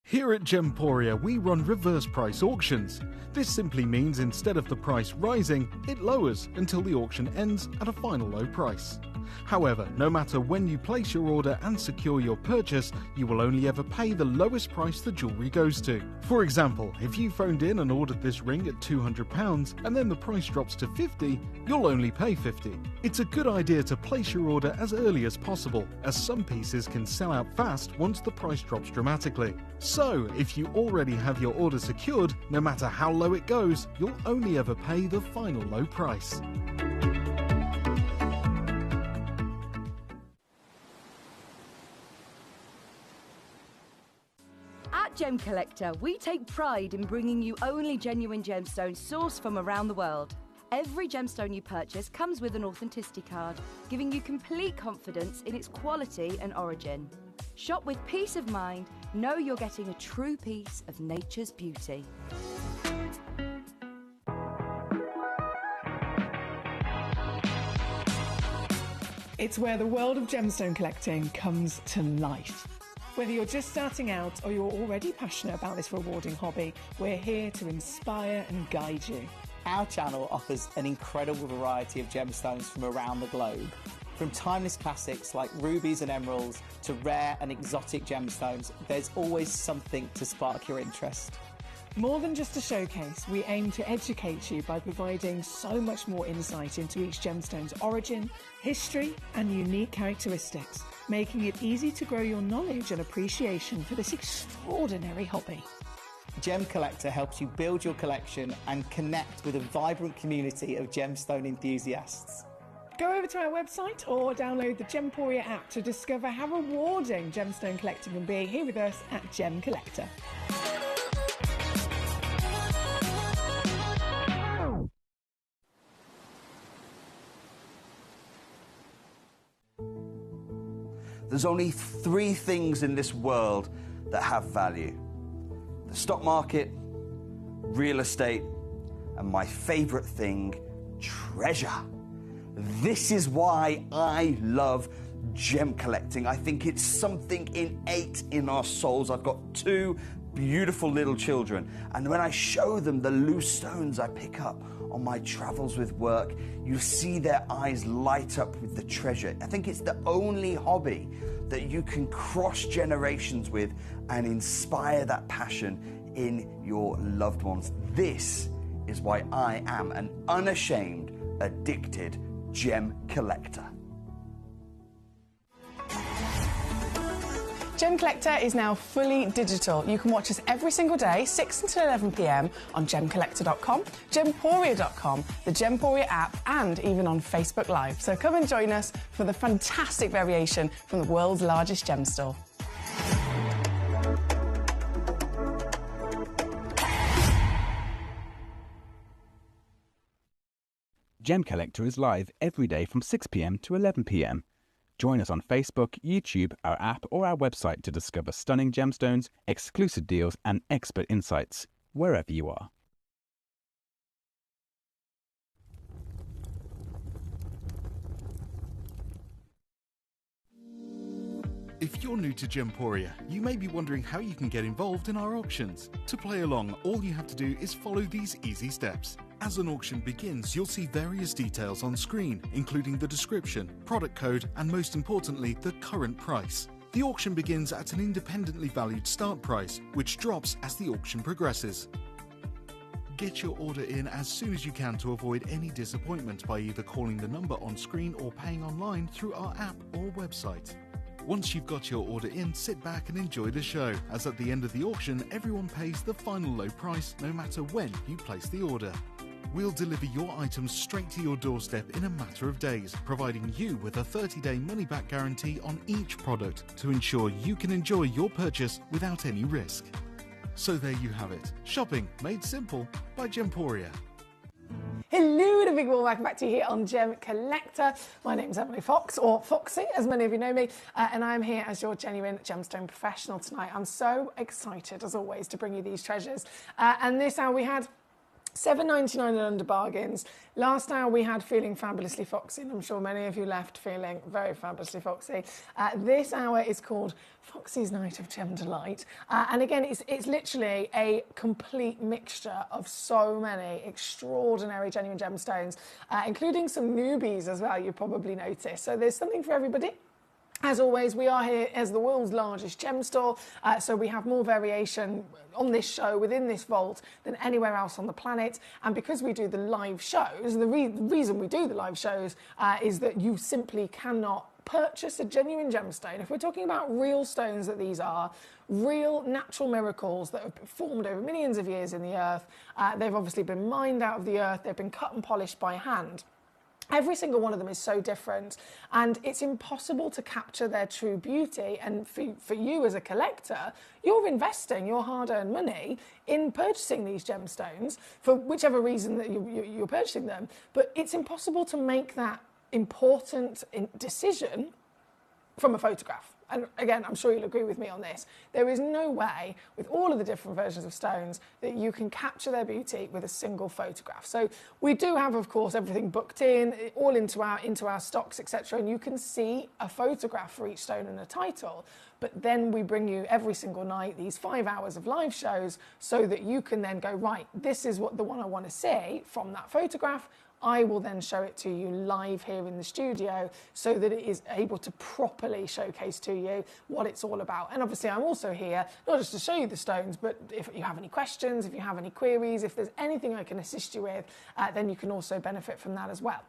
Here at Gemporia, we run reverse price auctions. This simply means instead of the price rising, it lowers until the auction ends at a final low price. However, no matter when you place your order and secure your purchase, you will only ever pay the lowest price the jewellery goes to. For example, if you phoned in and ordered this ring at £200 and then the price drops to £50, you'll only pay £50. It's a good idea to place your order as early as possible, as some pieces can sell out fast once the price drops dramatically. So, if you already have your order secured, no matter how low it goes, you'll only ever pay the final low price. At Gemcollector, we take pride in bringing you only genuine gemstones sourced from around the world. Every gemstone you purchase comes with an authenticity card, giving you complete confidence in its quality and origin. Shop with peace of mind, know you're getting a true piece of nature's beauty. It's where the world of gemstone collecting comes to life. Whether you're just starting out or you're already passionate about this rewarding hobby, we're here to inspire and guide you. Our channel offers an incredible variety of gemstones from around the globe. From timeless classics like rubies and emeralds to rare and exotic gemstones, there's always something to spark your interest. More than just a showcase, we aim to educate you by providing so much more insight into each gemstone's origin, history, and unique characteristics, making it easy to grow your knowledge and appreciation for this extraordinary hobby. Gemcollector helps you build your collection and connect with a vibrant community of gemstone enthusiasts. Go over to our website or download the Gemporia app to discover how rewarding gemstone collecting can be here with us at Gemcollector. There's only 3 things in this world that have value: the stock market, real estate, and my favorite thing, treasure. This is why I love gem collecting. I think it's something innate in our souls. I've got 2 beautiful little children, and when I show them the loose stones I pick up on my travels with work, you see their eyes light up with the treasure. I think it's the only hobby that you can cross generations with and inspire that passion in your loved ones. This is why I am an unashamed, addicted gem collector. Gemcollector is now fully digital. You can watch us every single day, 6 until 11 p.m. on Gemcollector.com, Gemporia.com, the Gemporia app, and even on Facebook Live. So come and join us for the fantastic variation from the world's largest gem store. Gemcollector is live every day from 6 p.m. to 11 p.m. Join us on Facebook, YouTube, our app, or our website to discover stunning gemstones, exclusive deals, and expert insights, wherever you are. If you're new to Gemporia, you may be wondering how you can get involved in our auctions. To play along, all you have to do is follow these easy steps. As an auction begins, you'll see various details on screen, including the description, product code, and most importantly, the current price. The auction begins at an independently valued start price, which drops as the auction progresses. Get your order in as soon as you can to avoid any disappointment by either calling the number on screen or paying online through our app or website. Once you've got your order in, sit back and enjoy the show, as at the end of the auction, everyone pays the final low price no matter when you place the order. We'll deliver your items straight to your doorstep in a matter of days, providing you with a 30-day money-back guarantee on each product to ensure you can enjoy your purchase without any risk. So there you have it. Shopping made simple by Gemporia. Hello and a big warm welcome back to you here on Gemcollector. My name's Emily Fox, or Foxy, as many of you know me, and I'm here as your genuine gemstone professional tonight. I'm so excited, as always, to bring you these treasures. And this hour we had $7.99 and under bargains. Last hour we had feeling fabulously foxy, and I'm sure many of you left feeling very fabulously foxy. This hour is called Foxy's Night of Gem Delight. And again, it's literally a complete mixture of so many extraordinary genuine gemstones, including some newbies as well, you probably noticed. So there's something for everybody. As always, we are here as the world's largest gem store, so we have more variation on this show within this vault than anywhere else on the planet. And because we do the live shows, the reason we do the live shows is that you simply cannot purchase a genuine gemstone. If we're talking about real stones that these are, real natural miracles that have been formed over millions of years in the earth, they've obviously been mined out of the earth, they've been cut and polished by hand. Every single one of them is so different, and it's impossible to capture their true beauty. And for you as a collector, you're investing your hard-earned money in purchasing these gemstones for whichever reason that you're purchasing them. But it's impossible to make that important decision from a photograph. And again, I'm sure you'll agree with me on this. There is no way, with all of the different versions of stones, that you can capture their beauty with a single photograph. So we do have, of course, everything booked in, all into our stocks, etc. And you can see a photograph for each stone and a title. But then we bring you every single night these 5 hours of live shows so that you can then go, right, this is what the one I want to see from that photograph. I will then show it to you live here in the studio so that it is able to properly showcase to you what it's all about. And obviously I'm also here, not just to show you the stones, but if you have any questions, if you have any queries, if there's anything I can assist you with, then you can also benefit from that as well.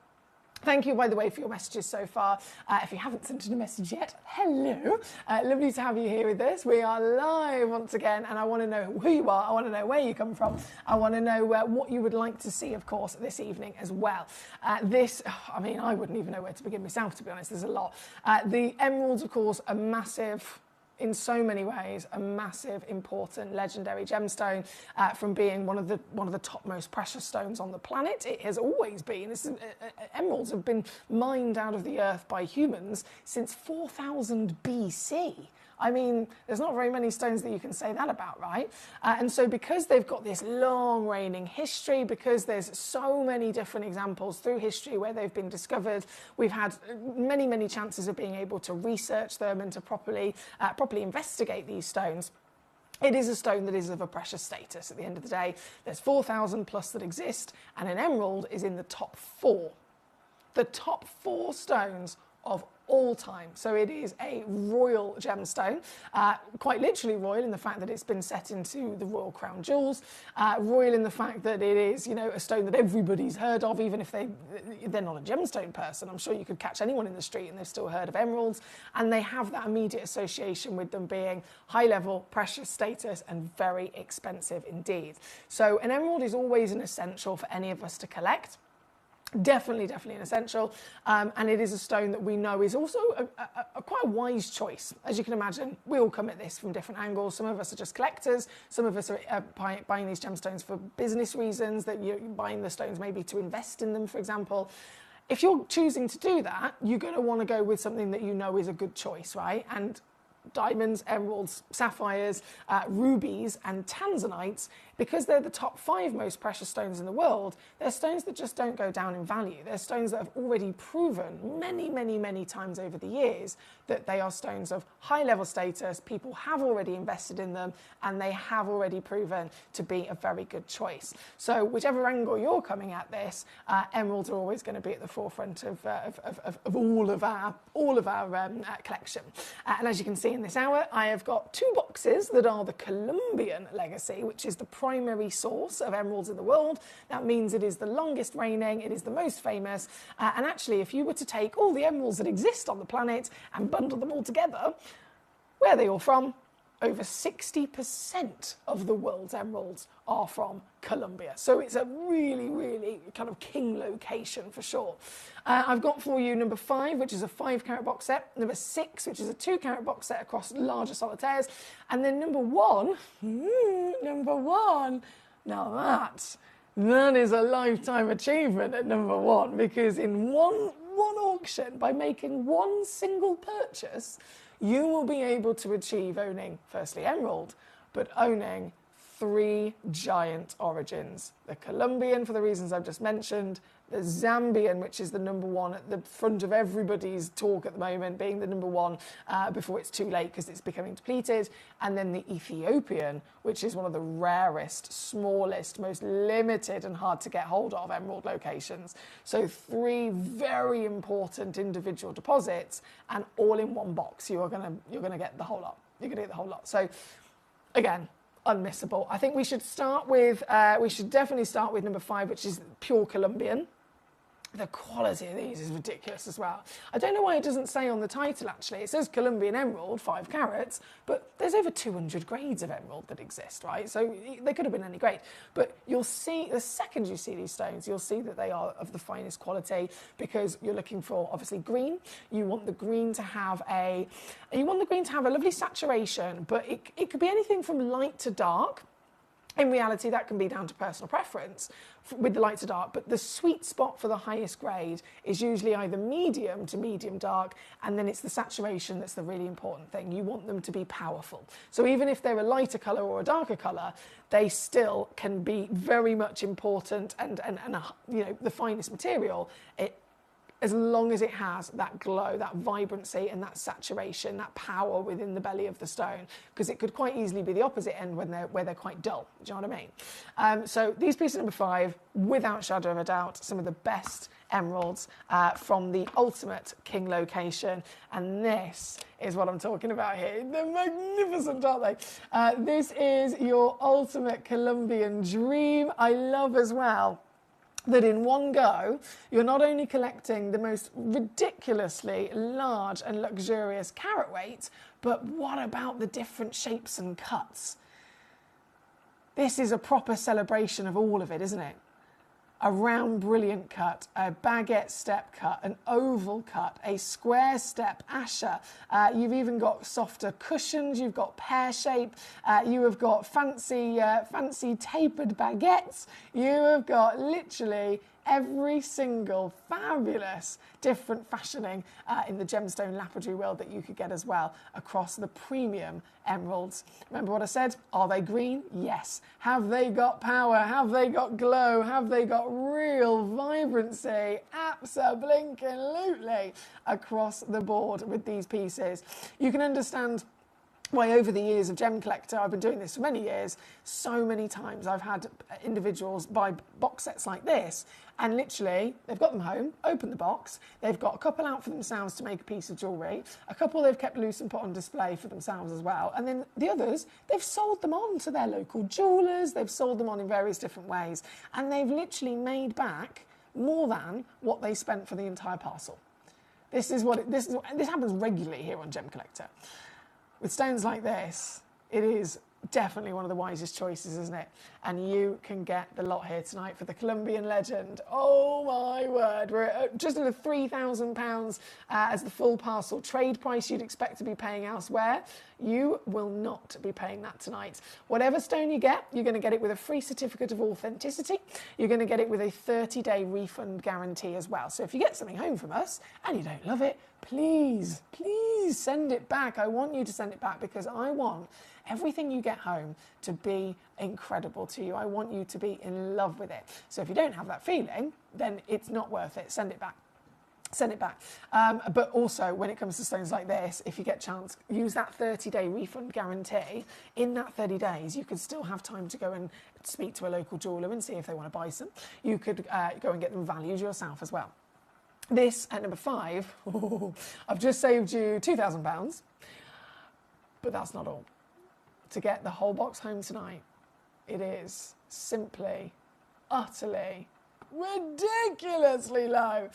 Thank you, by the way, for your messages so far. If you haven't sent in a message yet, hello. Lovely to have you here with us. We are live once again, and I want to know who you are. I want to know where you come from. I want to know what you would like to see, of course, this evening as well. I mean, I wouldn't even know where to begin myself, to be honest. There's a lot. The emeralds, of course, are massive. In so many ways, a massive, important, legendary gemstone, from being one of the top most precious stones on the planet. It has always been. Emeralds have been mined out of the earth by humans since 4000 BC. I mean, there's not very many stones that you can say that about, right? And so because they've got this long reigning history, because there's so many different examples through history where they've been discovered, we've had many, many chances of being able to research them and to properly investigate these stones. It is a stone that is of a precious status at the end of the day. There's 4,000 plus that exist, and an emerald is in the top 4. The top 4 stones of all time. So it is a royal gemstone, quite literally royal in the fact that it's been set into the royal crown jewels, royal in the fact that it is, you know, a stone that everybody's heard of, even if they're not a gemstone person. I'm sure you could catch anyone in the street and they've still heard of emeralds, and they have that immediate association with them being high level, precious status, and very expensive indeed. So an emerald is always an essential for any of us to collect. Definitely an essential, and it is a stone that we know is also quite a wise choice. As you can imagine, we all come at this from different angles. Some of us are just collectors, some of us are buying these gemstones for business reasons, that you're buying the stones maybe to invest in them, for example. If you're choosing to do that, you're going to want to go with something that you know is a good choice, right? And diamonds, emeralds, sapphires, rubies and tanzanites, because they're the top 5 most precious stones in the world, they're stones that just don't go down in value. They're stones that have already proven many times over the years that they are stones of high level status, people have already invested in them, and they have already proven to be a very good choice. So whichever angle you're coming at this, emeralds are always going to be at the forefront of all of our collection. And as you can see in this hour, I have got 2 boxes that are the Colombian legacy, which is the primary source of emeralds in the world. That means it is the longest reigning, it is the most famous, and actually if you were to take all the emeralds that exist on the planet and bundle them all together, where are they all from? Over 60% of the world's emeralds are from Colombia. So it's a really, really kind of king location for sure. I've got for you number 5, which is a 5-carat box set, number 6, which is a 2-carat box set across larger solitaires, and then number 1, now that is a lifetime achievement at number 1, because in one auction, by making one single purchase, you will be able to achieve owning, firstly, emerald, but owning 3 giant origins. The Colombian, for the reasons I've just mentioned, the Zambian, which is the number 1 at the front of everybody's talk at the moment, being the number 1 before it's too late because it's becoming depleted, and then the Ethiopian, which is one of the rarest, smallest, most limited and hard to get hold of emerald locations. So 3 very important individual deposits, and all in one box. You're gonna get the whole lot. You're gonna get the whole lot. So again, unmissable. I think we should start with, we should definitely start with number 5, which is pure Colombian. The quality of these is ridiculous as well. I don't know why it doesn't say on the title, actually. It says Colombian emerald, 5 carats, but there's over 200 grades of emerald that exist, right? So they could have been any grade. But you'll see, the second you see these stones, you'll see that they are of the finest quality, because you're looking for, obviously, green. You want the green to have a lovely saturation, but it could be anything from light to dark. In reality, that can be down to personal preference with the light to dark, but the sweet spot for the highest grade is usually either medium to medium dark, and then it's the saturation that's the really important thing. You want them to be powerful. So even if they're a lighter colour or a darker colour, they still can be very much important and the finest material. As long as it has that glow, that vibrancy and that saturation, that power within the belly of the stone, because it could quite easily be the opposite end where they're quite dull. Do you know what I mean? So these pieces number 5, without shadow of a doubt, some of the best emeralds from the ultimate king location, and this is what I'm talking about here. They're magnificent, aren't they? This is your ultimate Colombian dream. I love as well that in one go, you're not only collecting the most ridiculously large and luxurious carat weight, but what about the different shapes and cuts? This is a proper celebration of all of it, isn't it? A round brilliant cut, a baguette step cut, an oval cut, a square step asher. You've even got softer cushions, you've got pear shape, you have got fancy tapered baguettes, you have got literally every single fabulous different fashioning in the gemstone lapidary world that you could get as well across the premium emeralds. Remember what I said? Are they green? Yes. Have they got power? Have they got glow? Have they got real vibrancy? Abso-blinking-lutely across the board with these pieces. You can understand why over the years of Gemcollector, I've been doing this for many years, so many times I've had individuals buy box sets like this, and literally they've got them home, opened the box, they've got a couple out for themselves to make a piece of jewellery, a couple they've kept loose and put on display for themselves as well, and then the others, they've sold them on to their local jewellers, they've sold them on in various different ways, and they've literally made back more than what they spent for the entire parcel. This happens regularly here on Gemcollector. With stones like this, it is definitely one of the wisest choices, isn't it? And you can get the lot here tonight for the Colombian legend. Oh my word, we're at just under £3,000 as the full parcel trade price you'd expect to be paying elsewhere. You will not be paying that tonight. Whatever stone you get, you're going to get it with a free certificate of authenticity. You're going to get it with a 30-day refund guarantee as well. So if you get something home from us and you don't love it, please send it back. I want you to send it back because I want everything you get home to be incredible to you. I want you to be in love with it. So if you don't have that feeling, then it's not worth it. Send it back. Send it back. But also, when it comes to stones like this, if you get a chance, use that 30-day refund guarantee. In that 30 days, you could still have time to go and speak to a local jeweller and see if they want to buy some. You could go and get them valued yourself as well. This, at number 5, I've just saved you £2,000, but that's not all. To get the whole box home tonight, it is simply, utterly, ridiculously low,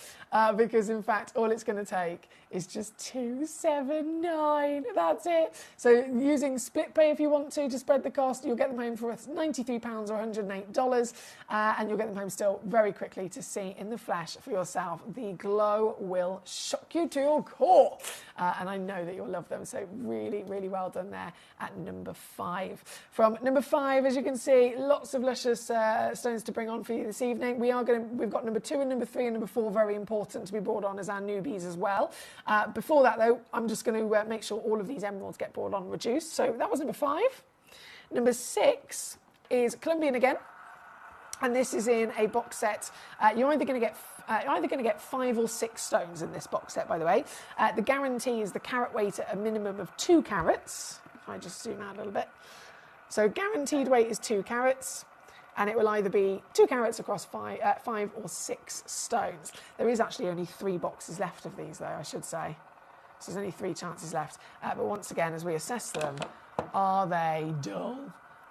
because in fact all it's going to take is just $279. That's it. So using split pay if you want to spread the cost, you'll get them home for £93 or $108, and you'll get them home still very quickly to see in the flesh for yourself. The glow will shock you to your core, and I know that you'll love them. So really, really well done there at number 5. From number 5, as you can see, lots of luscious stones to bring on for you this evening. We've got number 2 and number 3 and number 4 very important to be brought on as our newbies as well. Before that though, I'm just going to make sure all of these emeralds get brought on reduced. So that was number 5. Number 6 is Colombian again, and this is in a box set. You're either going to get 5 or 6 stones in this box set, by the way. The guarantee is the carat weight at a minimum of 2 carats. If I just zoom out a little bit. So guaranteed weight is 2 carats. And it will either be 2 carats across 5 or 6 stones. There is actually only 3 boxes left of these, though, I should say. So there's only 3 chances left. But once again, as we assess them, are they dull?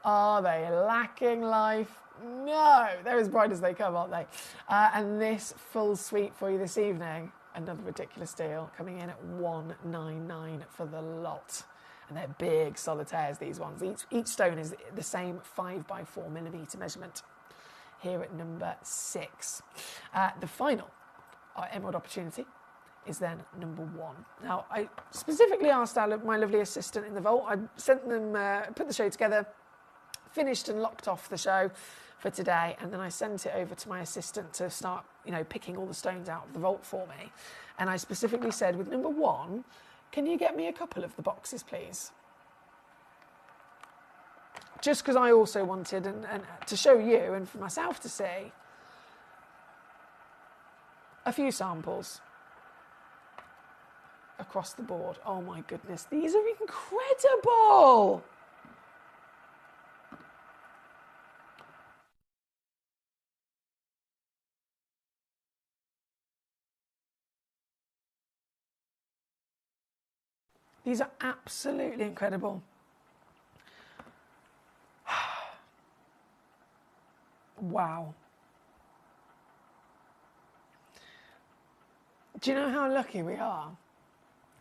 Are they lacking life? No, they're as bright as they come, aren't they? And this full suite for you this evening, another ridiculous deal, coming in at $199 for the lot. And they're big solitaires, these ones. Each stone is the same 5x4mm measurement. Here at number 6. The final emerald opportunity is then number 1. Now, I specifically asked my lovely assistant in the vault. I sent them, put the show together, finished and locked off the show for today, and then I sent it over to my assistant to start, picking all the stones out of the vault for me. And I specifically said, with number 1, can you get me a couple of the boxes, please? Just because I also wanted and to show you and for myself to see a few samples across the board. Oh my goodness, these are incredible! These are absolutely incredible. Wow. Do you know how lucky we are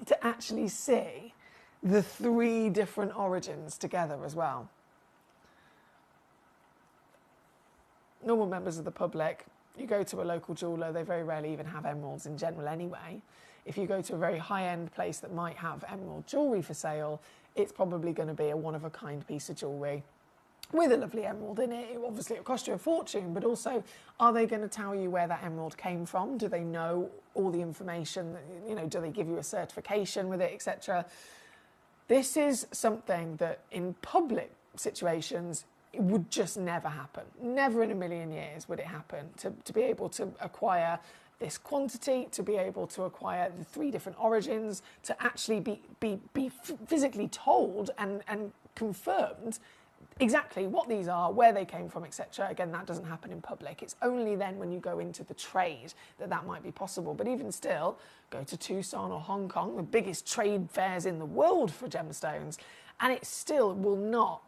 to actually see the 3 different origins together as well? Normal members of the public, you go to a local jeweller, they very rarely even have emeralds in general anyway. If you go to a very high-end place that might have emerald jewellery for sale, it's probably going to be a one-of-a-kind piece of jewellery with a lovely emerald in it. Obviously, it'll cost you a fortune, but also, are they going to tell you where that emerald came from? Do they know all the information? Do they give you a certification with it, etc.? This is something that in public situations, it would just never happen. Never in a million years would it happen to be able to acquire this quantity, to be able to acquire the 3 different origins, to actually be physically told and confirmed exactly what these are, where they came from, etc. Again, that doesn't happen in public. It's only then when you go into the trade that might be possible. But even still, go to Tucson or Hong Kong, the biggest trade fairs in the world for gemstones, and it still will not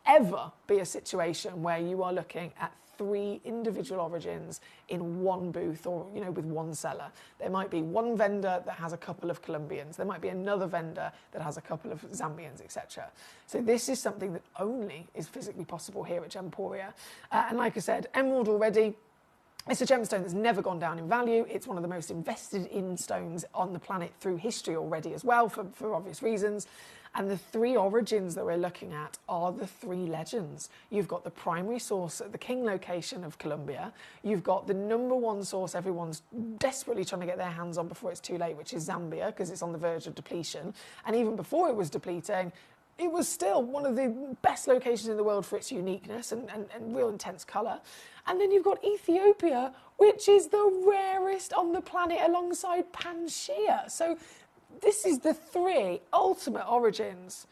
ever be a situation where you are looking at 3 individual origins in one booth or, with one seller. There might be one vendor that has a couple of Colombians. There might be another vendor that has a couple of Zambians, etc. So this is something that only is physically possible here at Gemporia. And like I said, emerald already, it's a gemstone that's never gone down in value. It's one of the most invested in stones on the planet through history already as well, for obvious reasons. And the 3 origins that we're looking at are the 3 legends. You've got the primary source at the King location of Colombia. You've got the number 1 source everyone's desperately trying to get their hands on before it's too late, which is Zambia, because it's on the verge of depletion. And even before it was depleting, it was still one of the best locations in the world for its uniqueness and real intense colour. And then you've got Ethiopia, which is the rarest on the planet alongside Pangaea. So this is the 3 ultimate origins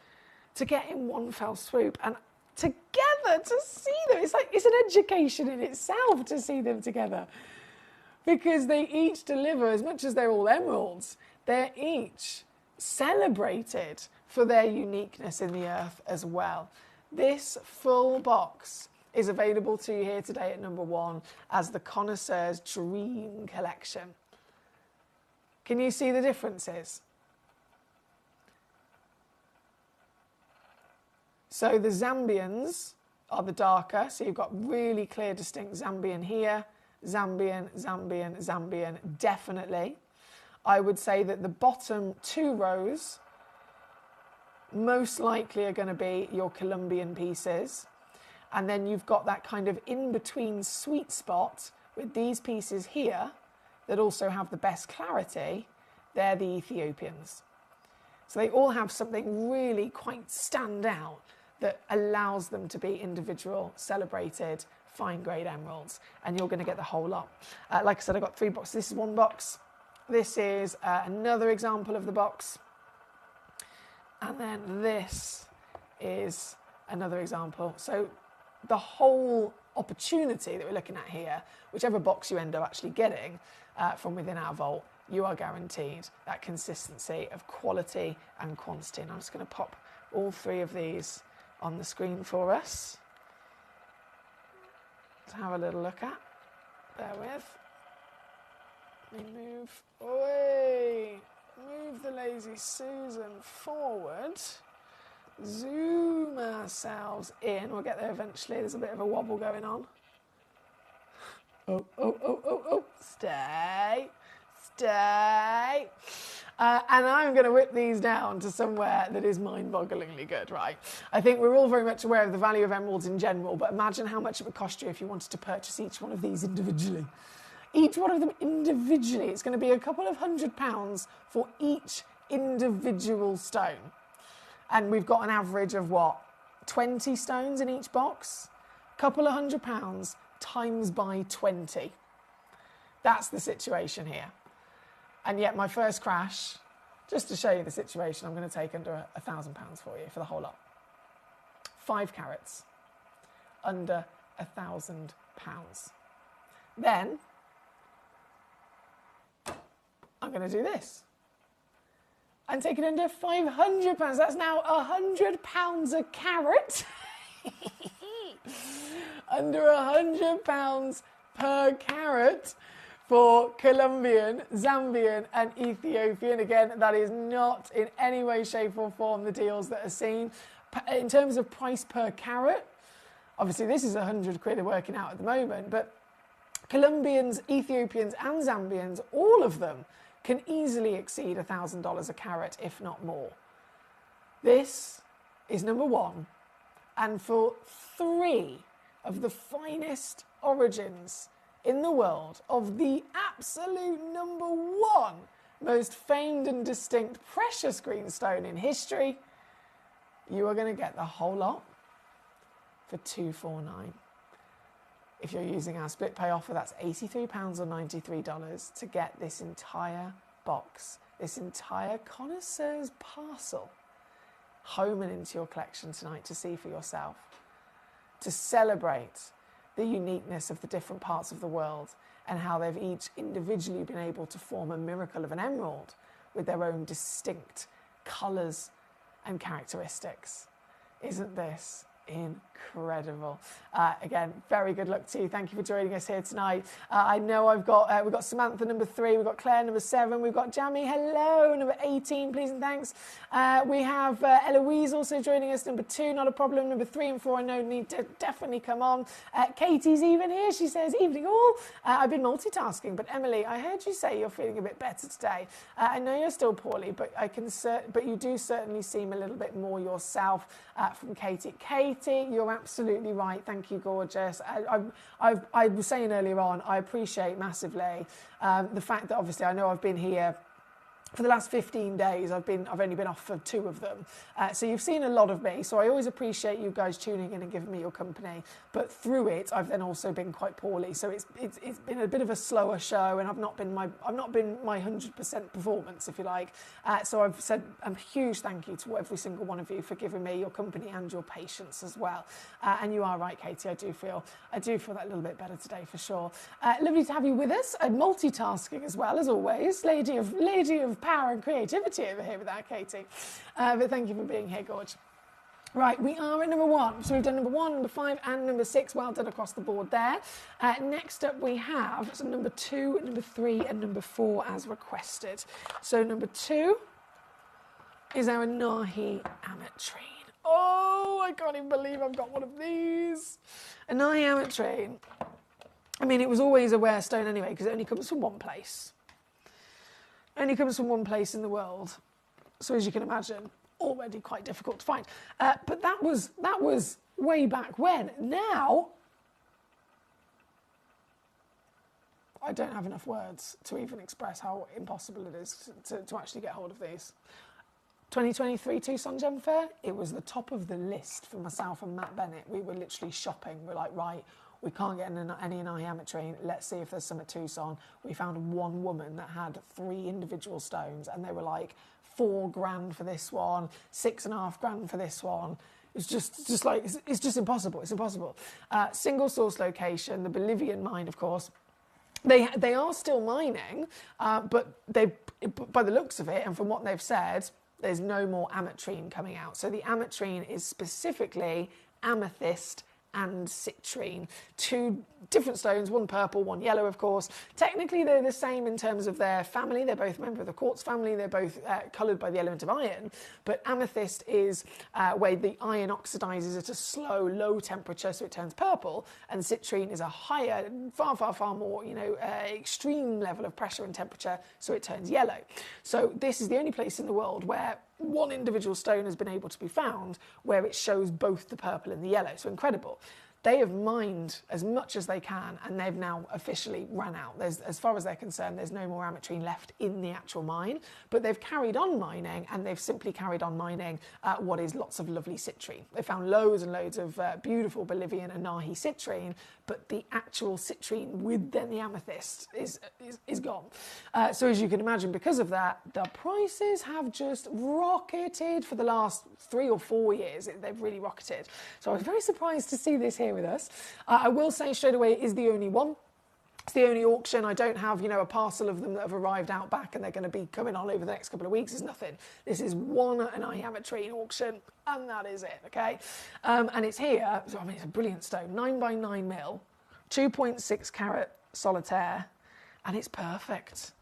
to get in one fell swoop. And together to see them, it's an education in itself to see them together. Because they each deliver, as much as they're all emeralds, they're each celebrated for their uniqueness in the earth as well. This full box is available to you here today at number 1 as the Connoisseur's Dream Collection. Can you see the differences? So the Zambians are the darker, so you've got really clear, distinct Zambian here, Zambian, Zambian, Zambian, definitely. I would say that the bottom 2 rows most likely are going to be your Colombian pieces. And then you've got that kind of in-between sweet spot with these pieces here that also have the best clarity. They're the Ethiopians. So they all have something really quite stand out that allows them to be individual, celebrated, fine-grade emeralds. And you're going to get the whole lot. Like I said, I've got 3 boxes. This is 1 box. This is another example of the box. And then this is another example. So the whole opportunity that we're looking at here, whichever box you end up actually getting from within our vault, you are guaranteed that consistency of quality and quantity. And I'm just going to pop all 3 of these on the screen for us to have a little look at. Bear with. Let me move away. Move the Lazy Susan forward. Zoom ourselves in. We'll get there eventually. There's a bit of a wobble going on. Oh. Stay. And I'm going to whip these down to somewhere that is mind-bogglingly good, right? I think we're all very much aware of the value of emeralds in general, but imagine how much it would cost you if you wanted to purchase each one of these individually. Each one of them individually, it's going to be a couple of £100 for each individual stone. And we've got an average of what? 20 stones in each box? Couple of £100 times by 20. That's the situation here. And yet my first crash, just to show you the situation, I'm going to take under £1,000 for you for the whole lot. 5 carats, under £1,000. Then I'm going to do this and take it under £500. That's now £100 a carat. Under £100 per carat for Colombian, Zambian and Ethiopian. Again, that is not in any way, shape or form the deals that are seen. In terms of price per carat, obviously this is 100 quid working out at the moment, but Colombians, Ethiopians and Zambians, all of them can easily exceed $1,000 a carat, if not more. This is number 1. And for 3 of the finest origins in the world of the absolute number 1 most famed and distinct precious greenstone in history, you are going to get the whole lot for $249. If you're using our split pay offer, that's £83 or $93 to get this entire box, this entire Connoisseur's parcel home and into your collection tonight to see for yourself, to celebrate the uniqueness of the different parts of the world and how they've each individually been able to form a miracle of an emerald with their own distinct colours and characteristics. Isn't this incredible? Again, very good luck to you. Thank you for joining us here tonight. I know we've got Samantha number 3, we've got Claire number 7, we've got Jamie, hello, number 18, please and thanks. We have Eloise also joining us, number 2, not a problem. Number 3 and 4 I know need to definitely come on. Katie's even here, she says, evening all. I've been multitasking, but Emily, I heard you say you're feeling a bit better today. I know you're still poorly, but but you do certainly seem a little bit more yourself from Katie. Katie, you're absolutely right. Thank you, gorgeous. I was saying earlier on, I appreciate massively the fact that obviously I know I've been here for the last 15 days, I've only been off for 2 of them. So you've seen a lot of me. So I always appreciate you guys tuning in and giving me your company. But through it, I've then also been quite poorly. So it's been a bit of a slower show, and I've not been my 100% performance, if you like. So I've said a huge thank you to every single one of you for giving me your company and your patience as well. And you are right, Katie. I do feel that a little bit better today for sure. Lovely to have you with us. Multitasking as well as always. Lady of power and creativity over here with that, Katie. But thank you for being here, Gorge. Right, we are at number 1. So we've done number 1, number 5 and number 6. Well done across the board there. Next up we have number 2, number 3 and number 4 as requested. So number 2 is our Nahi Ametrine. Oh, I can't even believe I've got one of these. A Nahi Ametrine. I mean, it was always a rare stone anyway, because it only comes from one place. Only comes from one place in the world. So as you can imagine, already quite difficult to find. But that was way back when. Now, I don't have enough words to even express how impossible it is to actually get hold of these. 2023 Tucson Gem Fair, it was the top of the list for myself and Matt Bennett. We were literally shopping. We're like, right, we can't get any in Ametrine. Let's see if there's some at Tucson. We found one woman that had 3 individual stones, and they were like $4,000 for this one, $6,500 for this one. It's just like, it's just impossible. It's impossible. Single source location, the Bolivian mine, of course. They are still mining, but by the looks of it, and from what they've said, there's no more ametrine coming out. So the ametrine is specifically amethyst and citrine. 2 different stones, one purple, one yellow, of course. Technically, they're the same in terms of their family. They're both a member of the quartz family. They're both coloured by the element of iron. But amethyst is where the iron oxidizes at a slow, low temperature, so it turns purple. And citrine is a higher, far, far, far more, extreme level of pressure and temperature, so it turns yellow. So this is the only place in the world where one individual stone has been able to be found where it shows both the purple and the yellow. So incredible. They have mined as much as they can, and they've now officially run out. As far as they're concerned, there's no more ametrine left in the actual mine, but they've carried on mining, and they've simply carried on mining what is lots of lovely citrine. They found loads and loads of beautiful Bolivian and Nahi citrine, but the actual citrine with then the amethyst is gone. So as you can imagine, because of that, the prices have just rocketed for the last 3 or 4 years. They've really rocketed. So I was very surprised to see this here with us. I will say straight away, it is the only one. It's the only auction. I don't have, a parcel of them that have arrived out back and they're going to be coming on over the next couple of weeks. There's nothing. This is one and I have a tree auction, and that is it, okay? And it's here. So, it's a brilliant stone. 9 by 9 mil, 2.6 carat solitaire, and it's perfect.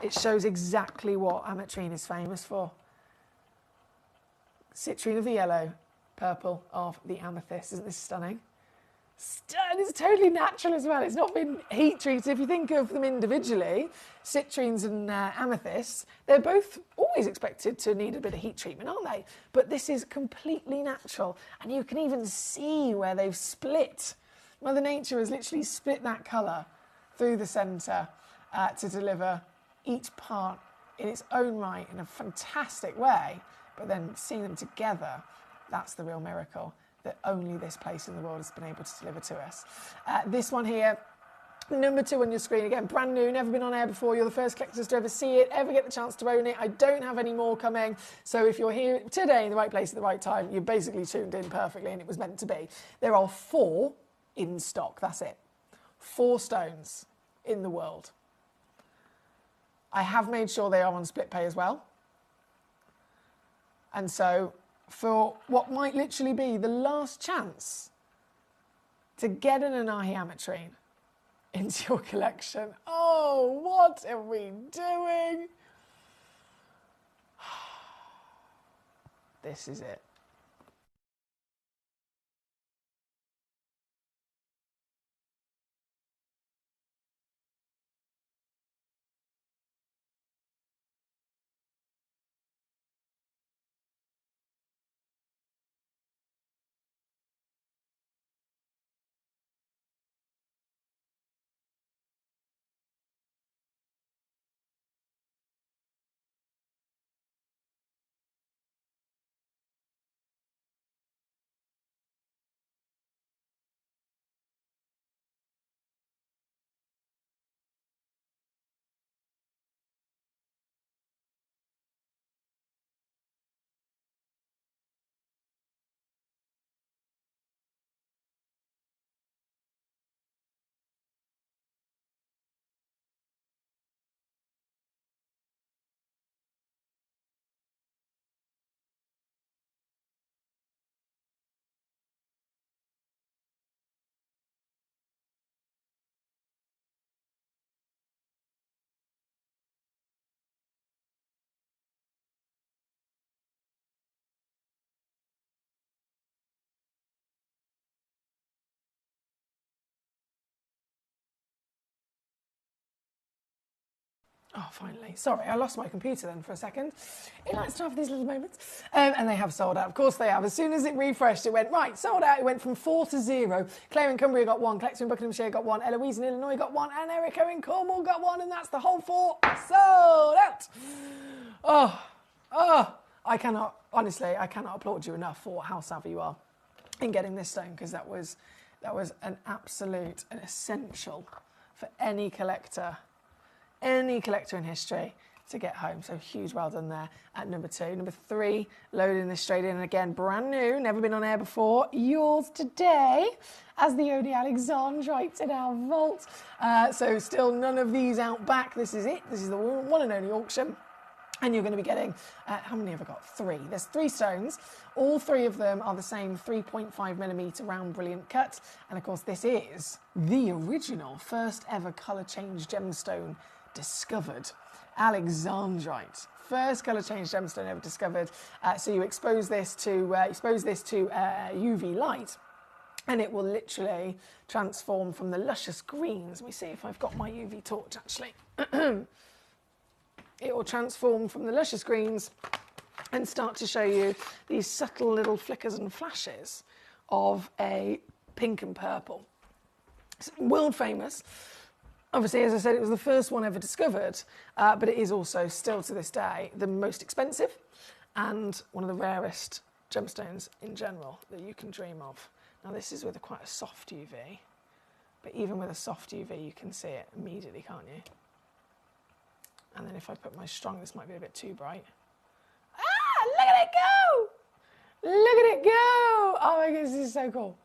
It shows exactly what ametrine is famous for. Citrine of the yellow, purple of the amethyst. Isn't this stunning? It's totally natural as well. It's not been heat treated. If you think of them individually, citrines and amethysts, they're both always expected to need a bit of heat treatment, aren't they? But this is completely natural. And you can even see where they've split. Mother Nature has literally split that colour through the centre to deliver each part in its own right in a fantastic way. But then seeing them together, that's the real miracle that only this place in the world has been able to deliver to us. This one here, number 2 on your screen, again, brand new, never been on air before. You're the first collectors to ever see it, ever get the chance to own it. I don't have any more coming. So if you're here today in the right place at the right time, you're basically tuned in perfectly, and it was meant to be. There are 4 in stock, that's it. 4 stones in the world. I have made sure they are on split pay as well. And so for what might literally be the last chance to get an Nahi ametrine into your collection. Oh, what are we doing? This is it. Oh, finally. Sorry, I lost my computer then for a second. It likes to have these little moments. And they have sold out. Of course they have. As soon as it refreshed, it went, right, sold out. It went from 4 to 0. Claire in Cumbria got 1. Collector in Buckinghamshire got 1. Eloise in Illinois got 1. And Erica in Cornwall got 1. And that's the whole 4 sold out. I cannot, honestly, I cannot applaud you enough for how savvy you are in getting this stone, because that was an absolute, an essential for any collector in history to get home. So huge well done there at number 2. Number 3, loading this straight in, and again, brand new, never been on air before. Yours today as the only Alexandrite in our vault. So still none of these out back. This is it. This is the one and only auction. And you're going to be getting, how many have I got? 3. There's 3 stones. All 3 of them are the same 3.5mm round brilliant cut. And of course, this is the original first ever colour change gemstone discovered. Alexandrite. First colour change gemstone ever discovered. So you expose this to UV light, and it will literally transform from the luscious greens. Let me see if I've got my UV torch actually. It will transform from the luscious greens and start to show you these subtle little flickers and flashes of a pink and purple. It's world famous. Obviously, as I said, it was the first one ever discovered, but it is also still to this day the most expensive and one of the rarest gemstones in general that you can dream of. Now, this is with quite a soft UV, but even with a soft UV, you can see it immediately, can't you? And then if I put my strong, this might be a bit too bright. Ah, look at it go! Look at it go! Oh my goodness, this is so cool.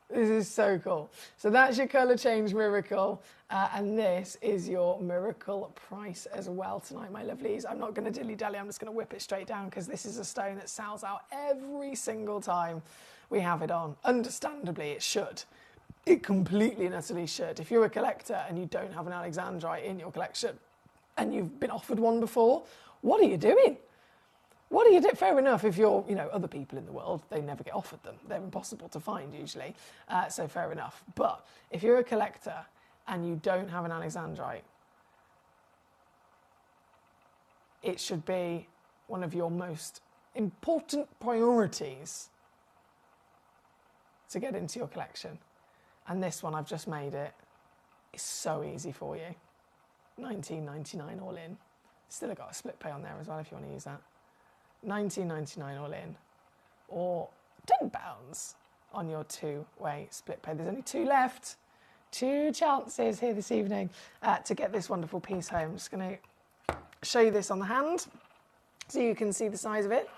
This is so cool. So that's your colour change miracle. And this is your miracle price as well tonight, my lovelies. I'm not going to dilly-dally. I'm just going to whip it straight down, because this is a stone that sells out every single time we have it on. Understandably, it should. It completely and utterly should. If you're a collector and you don't have an Alexandrite in your collection, and you've been offered one before, what are you doing? What are you doing? Fair enough, if you're, other people in the world, they never get offered them. They're impossible to find usually, so fair enough. But if you're a collector and you don't have an Alexandrite, it should be one of your most important priorities to get into your collection. And this one, I've just made it, is so easy for you. $19.99 all in. Still got a split pay on there as well if you want to use that. $19.99 all in, or £10 on your 2-way split pay. There's only 2 left. 2 chances here this evening to get this wonderful piece home. I'm just going to show you this on the hand so you can see the size of it.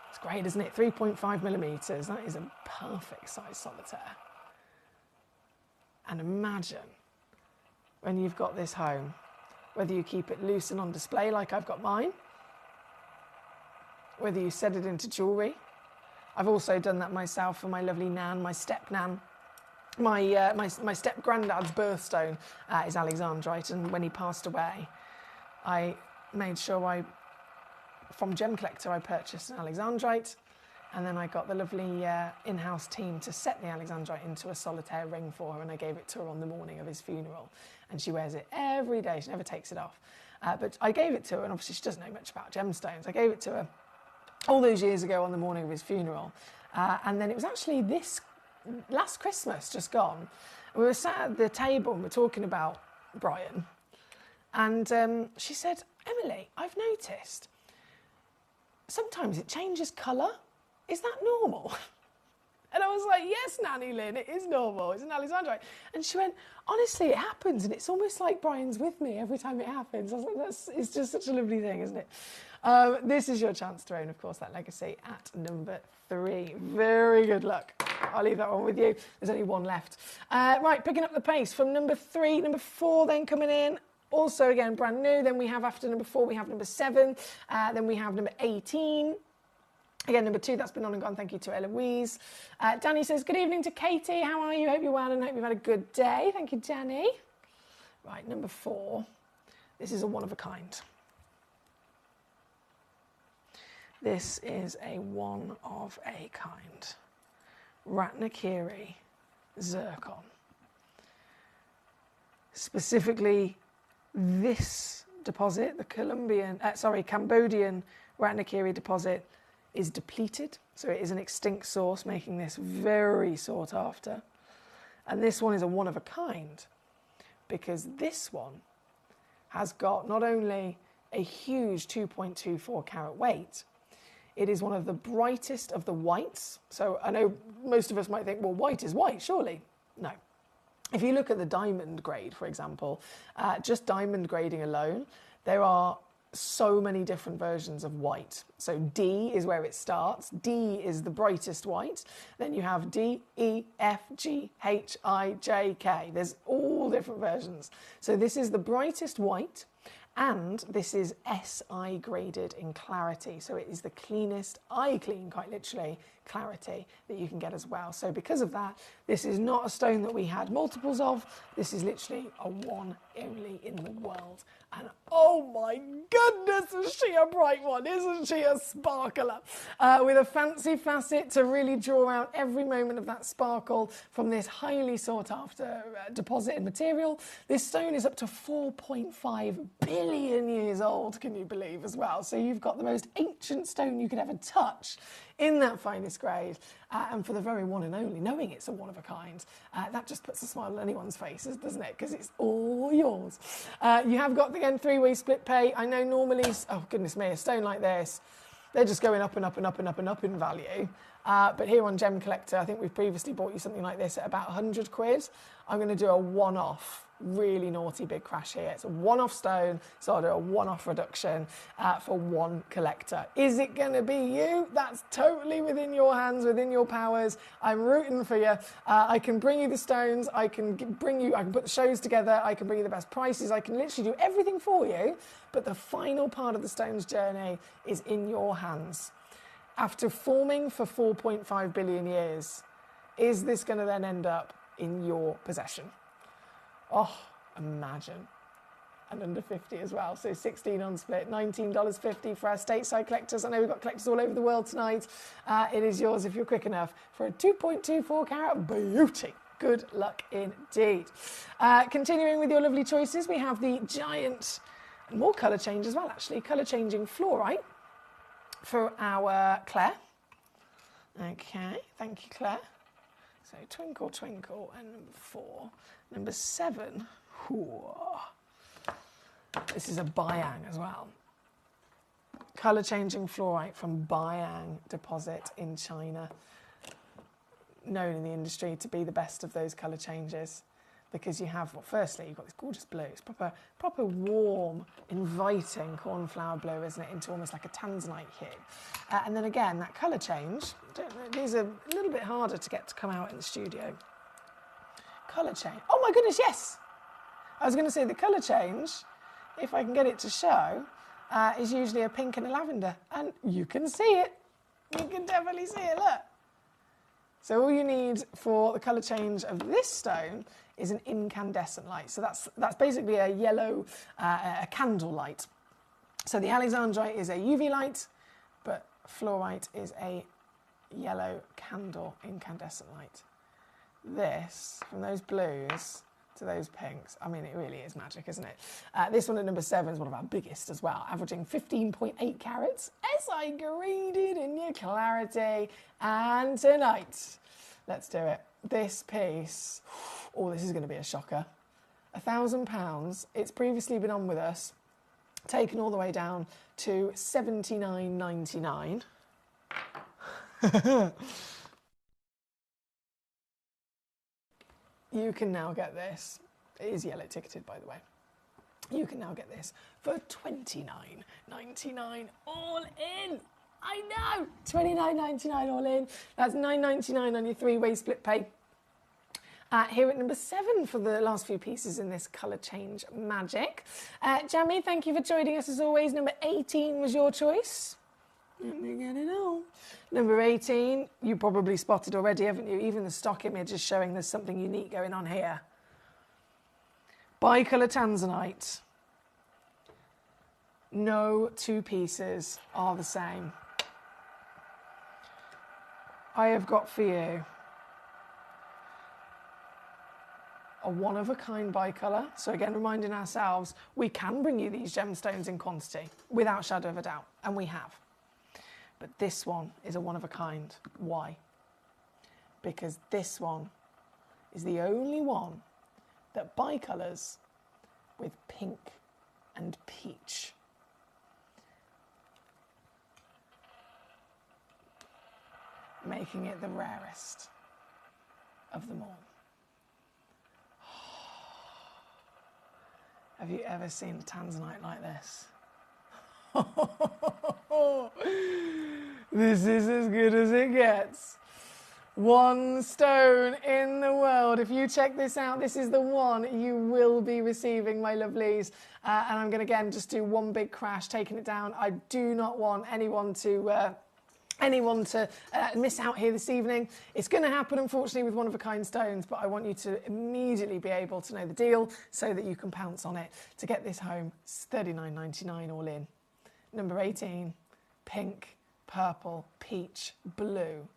It's great, isn't it? 3.5mm. That is a perfect size solitaire. And imagine when you've got this home, whether you keep it loose and on display like I've got mine, whether you set it into jewellery. I've also done that myself for my lovely nan, my step-nan. My step-granddad's birthstone is Alexandrite, and when he passed away, I made sure from Gemcollector, I purchased an Alexandrite, and then I got the lovely in-house team to set the Alexandrite into a solitaire ring for her, and I gave it to her on the morning of his funeral. And she wears it every day. She never takes it off. But I gave it to her, and obviously she doesn't know much about gemstones. I gave it to her all those years ago on the morning of his funeral. And then it was actually this last Christmas, just gone. We were sat at the table and we're talking about Brian. And she said, Emily, I've noticed sometimes it changes colour. Is that normal? And I was like, yes, Nanny Lynn, it is normal. It's an Alexandrite. And she went, honestly, it happens. And it's almost like Brian's with me every time it happens. I was like, it's just such a lovely thing, isn't it? This is your chance to own, of course, that legacy at number 3. Very good luck. I'll leave that one with you. There's only 1 left. Right, picking up the pace from number 3, number 4 then coming in. Also, again, brand new. Then we have after number 4, we have number 7. Then we have number 18. Again, number 2, that's been on and gone. Thank you to Eloise. Danny says, good evening to Katie. How are you? Hope you're well and hope you've had a good day. Thank you, Danny. Right, number 4. This is a one of a kind. This is a one of a kind. Ratnakiri zircon. Specifically This deposit, the Cambodian Ratnakiri deposit, is depleted, so it is an extinct source, making this very sought after. And this one is a one of a kind, because this one has got not only a huge 2.24 carat weight, it is one of the brightest of the whites. So I know most of us might think, well, white is white, surely. No. If you look at the diamond grade, for example, just diamond grading alone, there are so many different versions of white. So D is where it starts. D is the brightest white. Then you have D, E, F, G, H, I, J, K. There's all different versions. So this is the brightest white, and this is SI graded in clarity. So it is the cleanest, eye clean, quite literally, clarity that you can get as well. So because of that, this is not a stone that we had multiples of. This is literally a one only in the world. And oh my goodness, is she a bright one? Isn't she a sparkler? With a fancy facet to really draw out every moment of that sparkle from this highly sought after deposit and material. This stone is up to 4.5 billion years old, can you believe, as well? So you've got the most ancient stone you could ever touch in that finest grade, and for the very one and only, knowing it's a one of a kind, that just puts a smile on anyone's faces, doesn't it? Because it's all yours. You have got, again, three-way split pay. I know normally, oh goodness me, a stone like this, they're just going up and up and up and up and up in value. But here on Gemcollector, I think we've previously bought you something like this at about 100 quid. I'm going to do a one-off, really naughty big crash here. It's a one-off stone, so I'll do a one-off reduction for one collector. Is it going to be you? That's totally within your hands, within your powers. I'm rooting for you. I can bring you the stones. I can put the shows together. I can bring you the best prices. I can literally do everything for you. But the final part of the stones journey is in your hands. After forming for 4.5 billion years, is this going to then end up in your possession? Oh, imagine. And under 50 as well. So 16 on split, $19.50 for our stateside collectors. I know we've got collectors all over the world tonight. It is yours if you're quick enough for a 2.24 carat beauty. Good luck indeed. Continuing with your lovely choices, we have the giant, and more colour change as well actually, colour changing fluorite for our Claire. Okay, thank you, Claire. So Twinkle Twinkle and number 4. Number 7, ooh, this is a Bayang as well. Colour changing fluorite from Bayang deposit in China. Known in the industry to be the best of those colour changes, because you have, well, firstly, you've got this gorgeous blue. It's proper warm, inviting cornflower blue, isn't it, into almost like a tanzanite hue. And then again, that colour change, these are a little bit harder to get to come out in the studio. Colour change. Oh my goodness, yes! I was going to say the colour change, if I can get it to show, is usually a pink and a lavender. And you can see it. You can definitely see it, look. So all you need for the colour change of this stone is an incandescent light. So that's basically a yellow, a candle light. So the alexandrite is a UV light, but fluorite is a yellow candle incandescent light. This, from those blues to those pinks, I mean, it really is magic, isn't it? This one at number 7 is one of our biggest as well, averaging 15.8 carats. SI graded in your clarity. And tonight, let's do it. This piece, oh, this is going to be a shocker. £1,000. It's previously been on with us, taken all the way down to $79.99. You can now get this. It is yellow ticketed, by the way. You can now get this for $29.99 all in. I know, $29.99 all in. That's $9.99 on your 3-way split pay. Here at number 7 for the last few pieces in this colour change magic. Jamie, thank you for joining us as always. Number 18 was your choice. Let me get it all. Number 18, you probably spotted already, haven't you? Even the stock image is showing there's something unique going on here. Bicolour tanzanite. No two pieces are the same. I have got for you. a one-of-a-kind bicolour. So again, reminding ourselves, we can bring you these gemstones in quantity, without shadow of a doubt, and we have. But this one is a one-of-a-kind. Why? Because this one is the only one that bicolours with pink and peach. Making it the rarest of them all. Have you ever seen a tanzanite like this? This is as good as it gets. One stone in the world. If you check this out, this is the one you will be receiving, my lovelies. And I'm going to, again, just do one big crash, taking it down. I do not want anyone to miss out here this evening. It's going to happen, unfortunately, with one-of-a-kind stones, but I want you to immediately be able to know the deal so that you can pounce on it. To get this home, it's $39.99 all in. Number 18, pink, purple, peach, blue,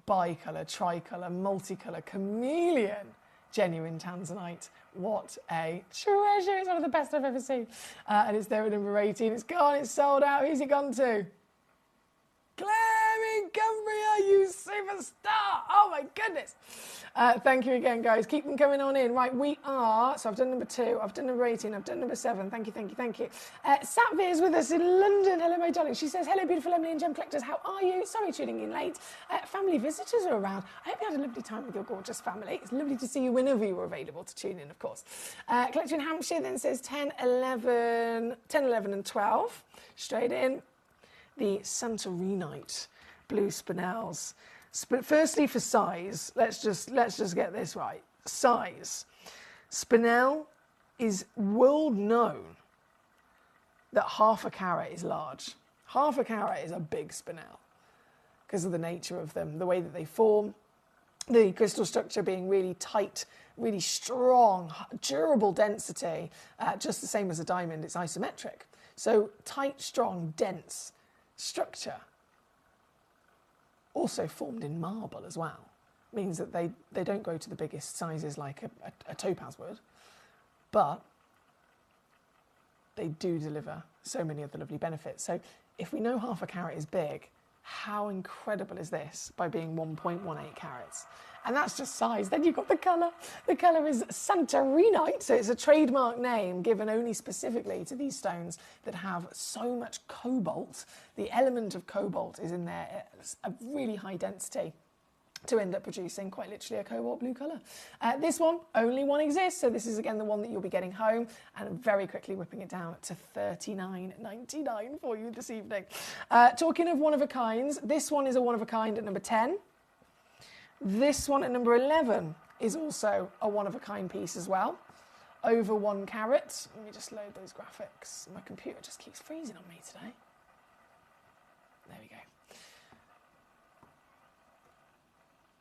bicolour, tricolour, multicolour, chameleon, genuine tanzanite. What a treasure. It's one of the best I've ever seen. And it's there at number 18. It's gone, it's sold out. Who's it gone to? Claire in Cumbria, you superstar! Oh my goodness! Thank you again, guys. Keep them coming on in. Right, we are. So I've done number 2, I've done number 18, I've done number 7. Thank you, thank you, thank you. Satvir is with us in London. Hello, my darling. She says, hello, beautiful Emily and Gem Collectors. How are you? Sorry, tuning in late. Family visitors are around. I hope you had a lovely time with your gorgeous family. It's lovely to see you whenever you were available to tune in, of course. Collector in Hampshire then says 10, 11, and 12. Straight in. The Santorinite blue spinels. Firstly, for size, let's just get this right. Size. Spinel is world known that half a carat is large. Half a carat is a big spinel because of the nature of them, the way that they form, the crystal structure being really tight, really strong, durable density, just the same as a diamond. It's isometric. So tight, strong, dense structure, also formed in marble as well, means that they don't go to the biggest sizes like a topaz would, but they do deliver so many of the lovely benefits. So if we know half a carat is big, how incredible is this by being 1.18 carats? And that's just size. Then you've got the colour. The colour is Santorinite, so it's a trademark name given only specifically to these stones that have so much cobalt. The element of cobalt is in there, it's a really high density to end up producing quite literally a cobalt blue colour. This one, only one exists, so this is again the one that you'll be getting home, and I'm very quickly whipping it down to $39.99 for you this evening. Talking of one-of-a-kinds, this one is a one-of-a-kind at number 10. This one at number 11 is also a one-of-a-kind piece as well. Over 1 carat. Let me just load those graphics. My computer just keeps freezing on me today. There we go.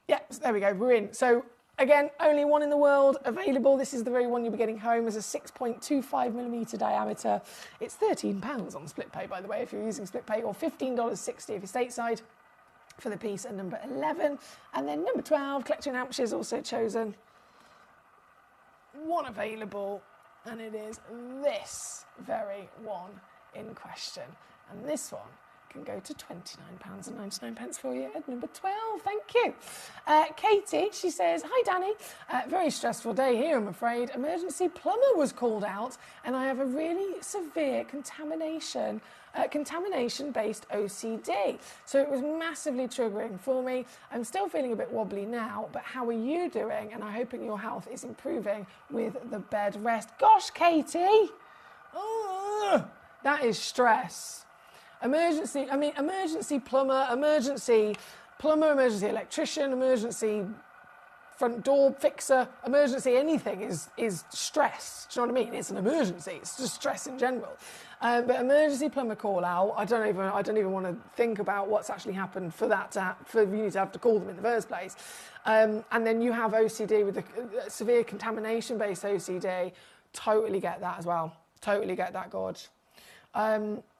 Yeah, so there we go, we're in. So again, only one in the world available. This is the very one you'll be getting home as a 6.25mm diameter. It's £13 on split pay, by the way, if you're using split pay, or $15.60 if you're stateside for the piece at number 11. And then number 12, Collector in Hampshire is also chosen. One available, and it is this very one in question. And this one can go to £29.99 for you at number 12. Thank you. Katie, she says, hi Danny. Very stressful day here, I'm afraid. Emergency plumber was called out and I have a really severe contamination-based OCD. So it was massively triggering for me. I'm still feeling a bit wobbly now, but how are you doing? And I'm hoping your health is improving with the bed rest. Gosh, Katie! That is stress. Emergency plumber, emergency electrician, emergency front door fixer, emergency anything is stress. Do you know what I mean? It's an emergency. It's just stress in general. But emergency plumber call out, I don't even want to think about what's actually happened for you to have to call them in the first place. And then you have OCD with the severe contamination-based OCD. Totally get that as well. Totally get that, Gorge.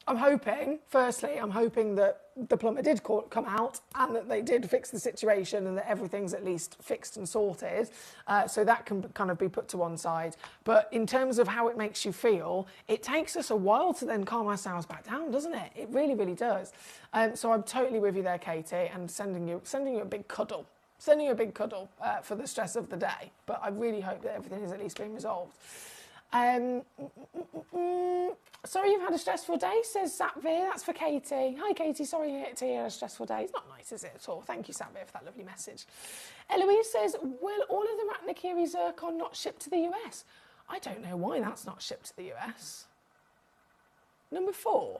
I'm hoping that the plumber did come out and that they did fix the situation and that everything's at least fixed and sorted. So that can kind of be put to one side. But in terms of how it makes you feel, it takes us a while to then calm ourselves back down, doesn't it? It really, really does. So I'm totally with you there, Katie, and sending you a big cuddle. Sending you a big cuddle for the stress of the day. But I really hope that everything is at least being resolved. Sorry you've had a stressful day, says Satvir. That's for Katie. Hi, Katie. Sorry to hear a stressful day. It's not nice, is it, at all? Thank you, Satvir, for that lovely message. Eloise says, will all of the Ratnakiri zircon not ship to the US? I don't know why that's not shipped to the US. Number 4.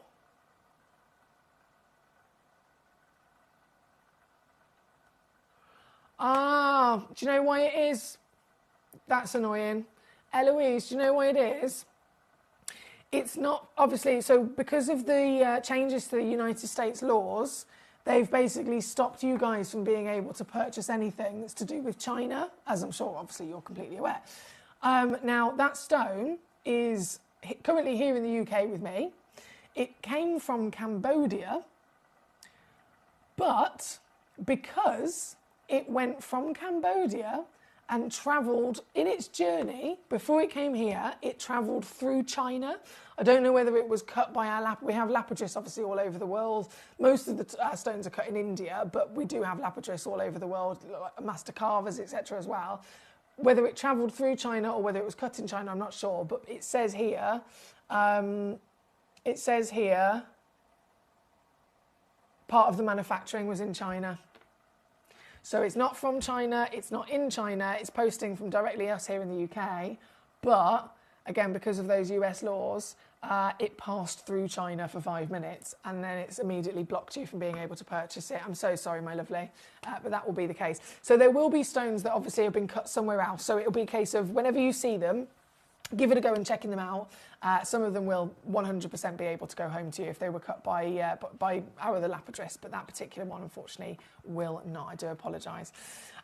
Ah, do you know why it is? That's annoying. Eloise, do you know why it is? It's not, obviously, so because of the changes to the United States laws, they've basically stopped you guys from being able to purchase anything that's to do with China, as I'm sure, obviously, you're completely aware. Now, that stone is currently here in the UK with me. It came from Cambodia, but because it went from Cambodia and travelled in its journey, before it came here, it travelled through China. I don't know whether it was cut by we have lapidus obviously all over the world. Most of the stones are cut in India, but we do have lapidus all over the world, master carvers, etc. as well. Whether it travelled through China or whether it was cut in China, I'm not sure, but it says here, part of the manufacturing was in China. So it's not from China, it's not in China, it's posting from directly us here in the UK. But, again, because of those US laws, it passed through China for 5 minutes and then it's immediately blocked you from being able to purchase it. I'm so sorry, my lovely, but that will be the case. So there will be stones that obviously have been cut somewhere else. So it'll be a case of whenever you see them, give it a go and checking them out. Some of them will 100% be able to go home to you if they were cut by our other lapidus, but that particular one, unfortunately, will not. I do apologise.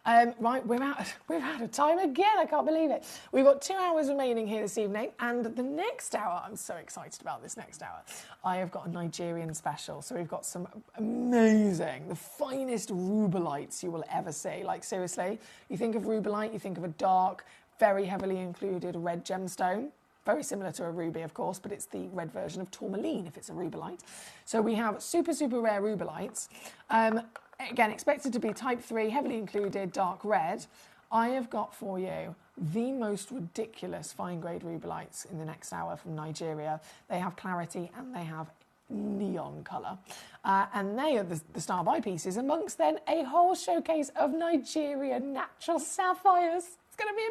Right, we're out of time again. I can't believe it. We've got 2 hours remaining here this evening, and the next hour, I'm so excited about this next hour. I have got a Nigerian special, so we've got some amazing, the finest rubelites you will ever see. Like, seriously, you think of rubelite, you think of a dark, very heavily included red gemstone. Very similar to a ruby, of course, but it's the red version of tourmaline if it's a rubelite. So we have super, super rare rubelites. Again, expected to be type 3, heavily included, dark red. I have got for you the most ridiculous fine-grade rubelites in the next hour from Nigeria. They have clarity and they have neon colour. And they are the star by pieces amongst then a whole showcase of Nigerian natural sapphires. It's going to be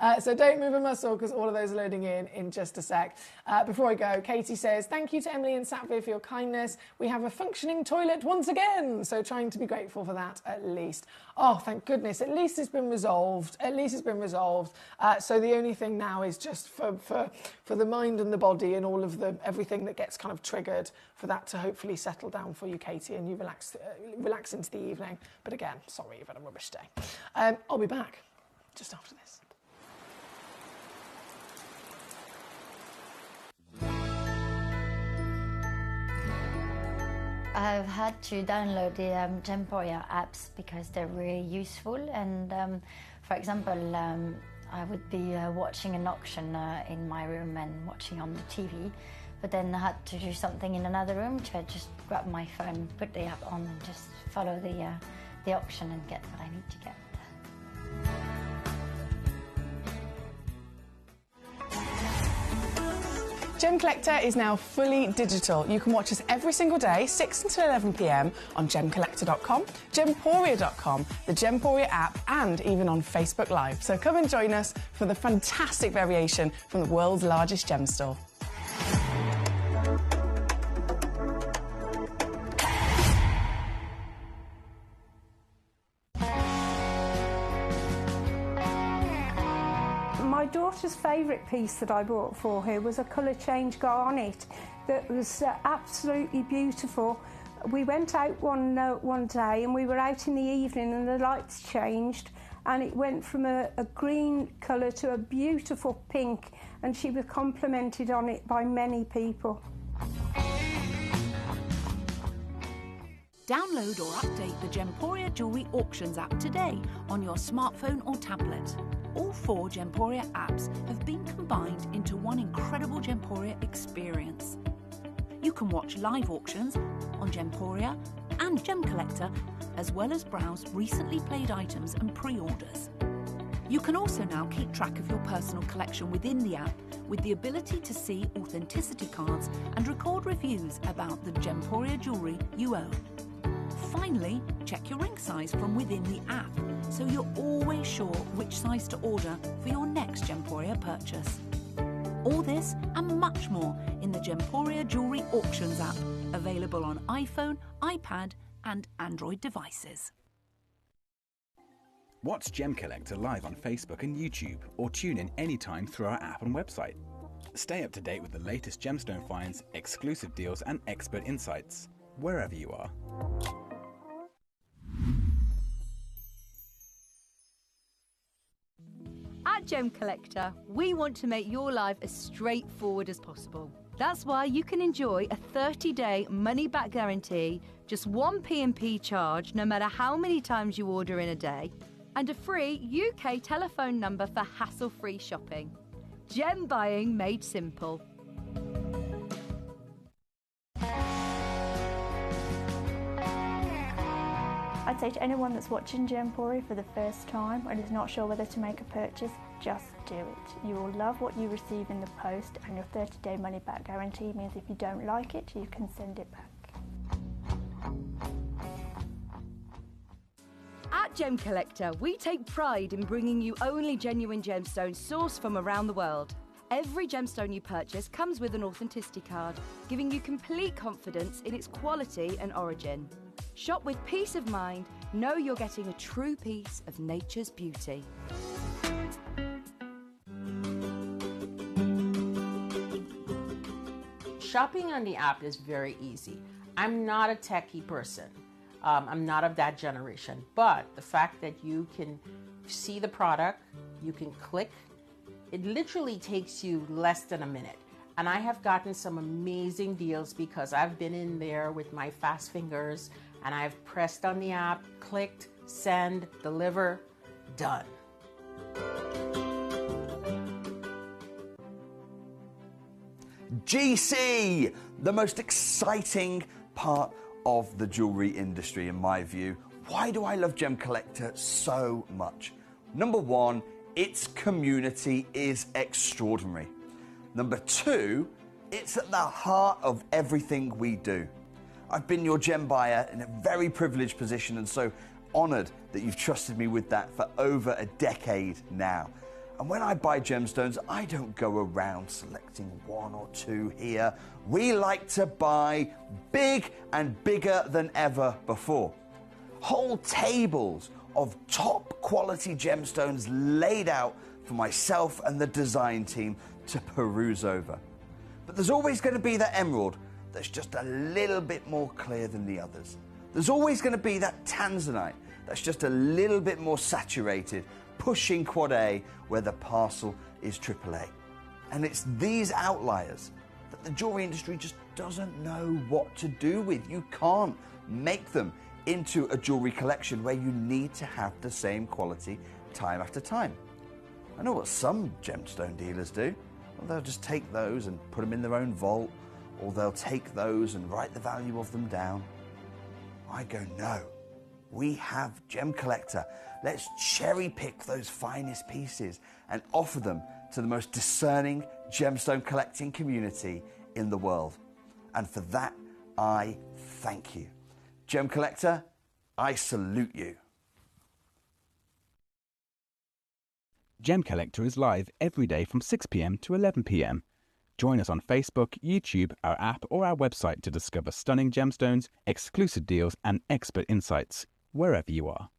amazing. So don't move a muscle because all of those are loading in just a sec. Before I go, Katie says, thank you to Emily and Satvir for your kindness. We have a functioning toilet once again. So trying to be grateful for that at least. Oh, thank goodness. At least it's been resolved. At least it's been resolved. So the only thing now is just for the mind and the body and all of everything that gets kind of triggered for that to hopefully settle down for you, Katie, and you relax into the evening. But again, sorry, you've had a rubbish day. I'll be back just after this. I've had to download the Gemporia apps because they're really useful, and for example, I would be watching an auction in my room and watching on the TV, but then I had to do something in another room, so I just grab my phone, put the app on and just follow the auction and get what I need to get. Gemcollector is now fully digital. You can watch us every single day, 6 until 11 p.m. on Gemcollector.com, Gemporia.com, the Gemporia app, and even on Facebook Live. So come and join us for the fantastic variation from the world's largest gem store. My daughter's favourite piece that I bought for her was a colour change garnet that was absolutely beautiful. We went out one day and we were out in the evening and the lights changed and it went from a green colour to a beautiful pink, and she was complimented on it by many people. Download or update the Gemporia Jewellery Auctions app today on your smartphone or tablet. All 4 Gemporia apps have been combined into one incredible Gemporia experience. You can watch live auctions on Gemporia and Gemcollector, as well as browse recently played items and pre-orders. You can also now keep track of your personal collection within the app with the ability to see authenticity cards and record reviews about the Gemporia jewellery you own. Finally, check your ring size from within the app, so you're always sure which size to order for your next Gemporia purchase. All this and much more in the Gemporia Jewellery Auctions app, available on iPhone, iPad and Android devices. Watch Gemcollector live on Facebook and YouTube, or tune in anytime through our app and website. Stay up to date with the latest gemstone finds, exclusive deals and expert insights, wherever you are. At Gemcollector, we want to make your life as straightforward as possible. That's why you can enjoy a 30-day money-back guarantee, just one P&P charge no matter how many times you order in a day, and a free UK telephone number for hassle-free shopping. Gem buying made simple. I'd say to anyone that's watching Gemporia for the first time and is not sure whether to make a purchase, just do it. You will love what you receive in the post, and your 30-day money-back guarantee means if you don't like it, you can send it back. At Gemcollector, we take pride in bringing you only genuine gemstones sourced from around the world. Every gemstone you purchase comes with an authenticity card, giving you complete confidence in its quality and origin. Shop with peace of mind, know you're getting a true piece of nature's beauty. Shopping on the app is very easy. I'm not a techie person. I'm not of that generation, but the fact that you can see the product, you can click, it literally takes you less than a minute. And I have gotten some amazing deals because I've been in there with my fast fingers and I've pressed on the app, clicked, send, deliver, done. GC, the most exciting part of the jewellery industry in my view. Why do I love Gemcollector so much? Number one, its community is extraordinary. Number two, it's at the heart of everything we do. I've been your gem buyer in a very privileged position and so honoured that you've trusted me with that for over a decade now. And when I buy gemstones, I don't go around selecting one or two here. We like to buy big and bigger than ever before. Whole tables of top quality gemstones laid out for myself and the design team to peruse over. But there's always going to be that emerald that's just a little bit more clear than the others. There's always going to be that tanzanite that's just a little bit more saturated, pushing quad A where the parcel is AAA. And it's these outliers that the jewellery industry just doesn't know what to do with. You can't make them into a jewellery collection where you need to have the same quality time after time. I know what some gemstone dealers do. Well, they'll just take those and put them in their own vault, or they'll take those and write the value of them down. I go, no. We have Gemcollector. Let's cherry pick those finest pieces and offer them to the most discerning gemstone collecting community in the world. And for that, I thank you. Gemcollector, I salute you. Gemcollector is live every day from 6 p.m. to 11 p.m. Join us on Facebook, YouTube, our app or our website to discover stunning gemstones, exclusive deals and expert insights, wherever you are.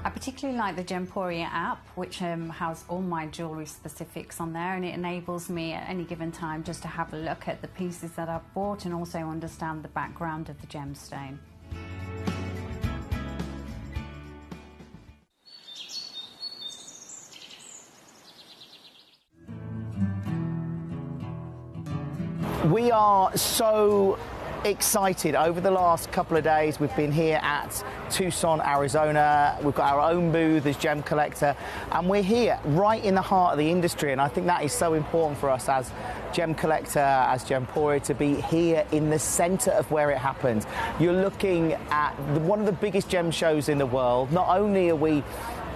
I particularly like the Gemporia app, which has all my jewellery specifics on there, and it enables me at any given time just to have a look at the pieces that I've bought and also understand the background of the gemstone. We are so excited. Over the last couple of days, we've been here at Tucson, Arizona. We've got our own booth as Gemcollector, and we're here right in the heart of the industry. And I think that is so important for us as Gemcollector, as Gemporia, to be here in the centre of where it happens. You're looking at one of the biggest gem shows in the world. Not only are we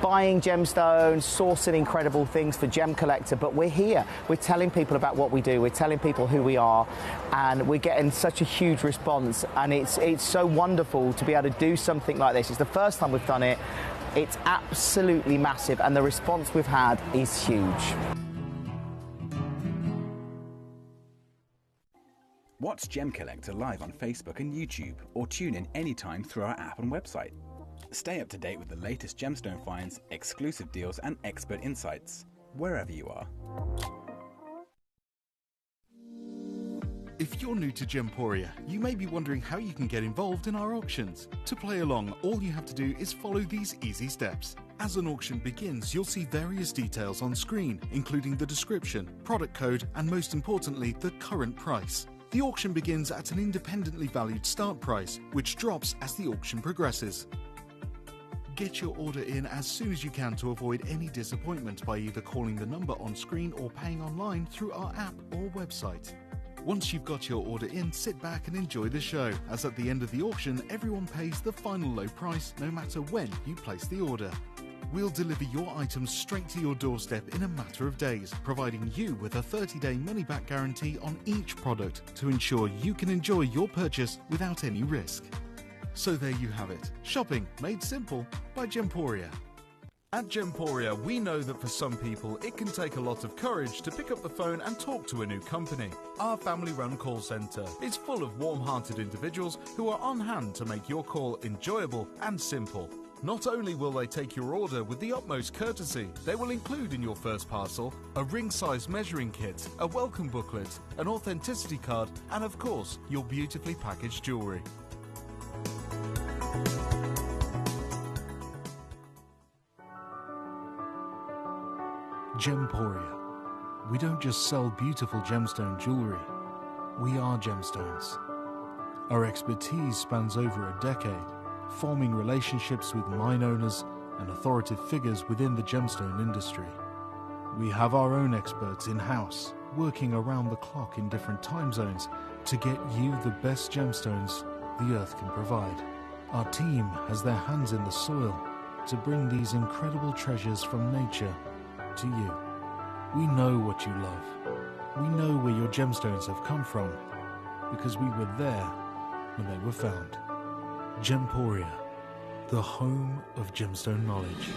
buying gemstones, sourcing incredible things for Gemcollector, but we're here. We're telling people about what we do. We're telling people who we are, and we're getting such a huge response. And it's so wonderful to be able to do something like this. It's the first time we've done it. It's absolutely massive, and the response we've had is huge. Watch Gemcollector live on Facebook and YouTube, or tune in anytime through our app and website. Stay up to date with the latest gemstone finds, exclusive deals and expert insights, wherever you are. If you're new to Gemporia, you may be wondering how you can get involved in our auctions. To play along, all you have to do is follow these easy steps. As an auction begins, you'll see various details on screen, including the description, product code, and most importantly, the current price. The auction begins at an independently valued start price, which drops as the auction progresses. Get your order in as soon as you can to avoid any disappointment by either calling the number on screen or paying online through our app or website. Once you've got your order in, sit back and enjoy the show, as at the end of the auction, everyone pays the final low price no matter when you place the order. We'll deliver your items straight to your doorstep in a matter of days, providing you with a 30-day money-back guarantee on each product to ensure you can enjoy your purchase without any risk. So there you have it, shopping made simple by Gemporia. At Gemporia, we know that for some people it can take a lot of courage to pick up the phone and talk to a new company. Our family-run call centre is full of warm-hearted individuals who are on hand to make your call enjoyable and simple. Not only will they take your order with the utmost courtesy, they will include in your first parcel a ring-size measuring kit, a welcome booklet, an authenticity card, and of course, your beautifully packaged jewellery. Gemporia. We don't just sell beautiful gemstone jewellery, we are gemstones. Our expertise spans over a decade, forming relationships with mine owners and authoritative figures within the gemstone industry. We have our own experts in-house, working around the clock in different time zones to get you the best gemstones the earth can provide. Our team has their hands in the soil to bring these incredible treasures from nature to you. We know what you love. We know where your gemstones have come from because we were there when they were found. Gemporia, the home of gemstone knowledge.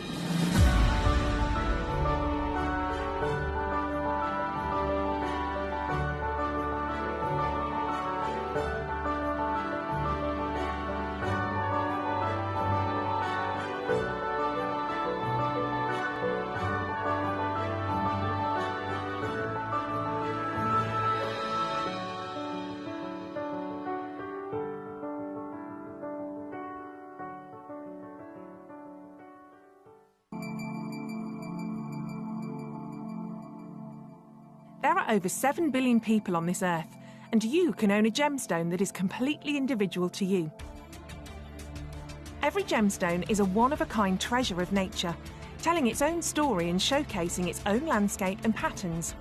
There are over 7 billion people on this earth, and you can own a gemstone that is completely individual to you. Every gemstone is a one-of-a-kind treasure of nature, telling its own story and showcasing its own landscape and patterns.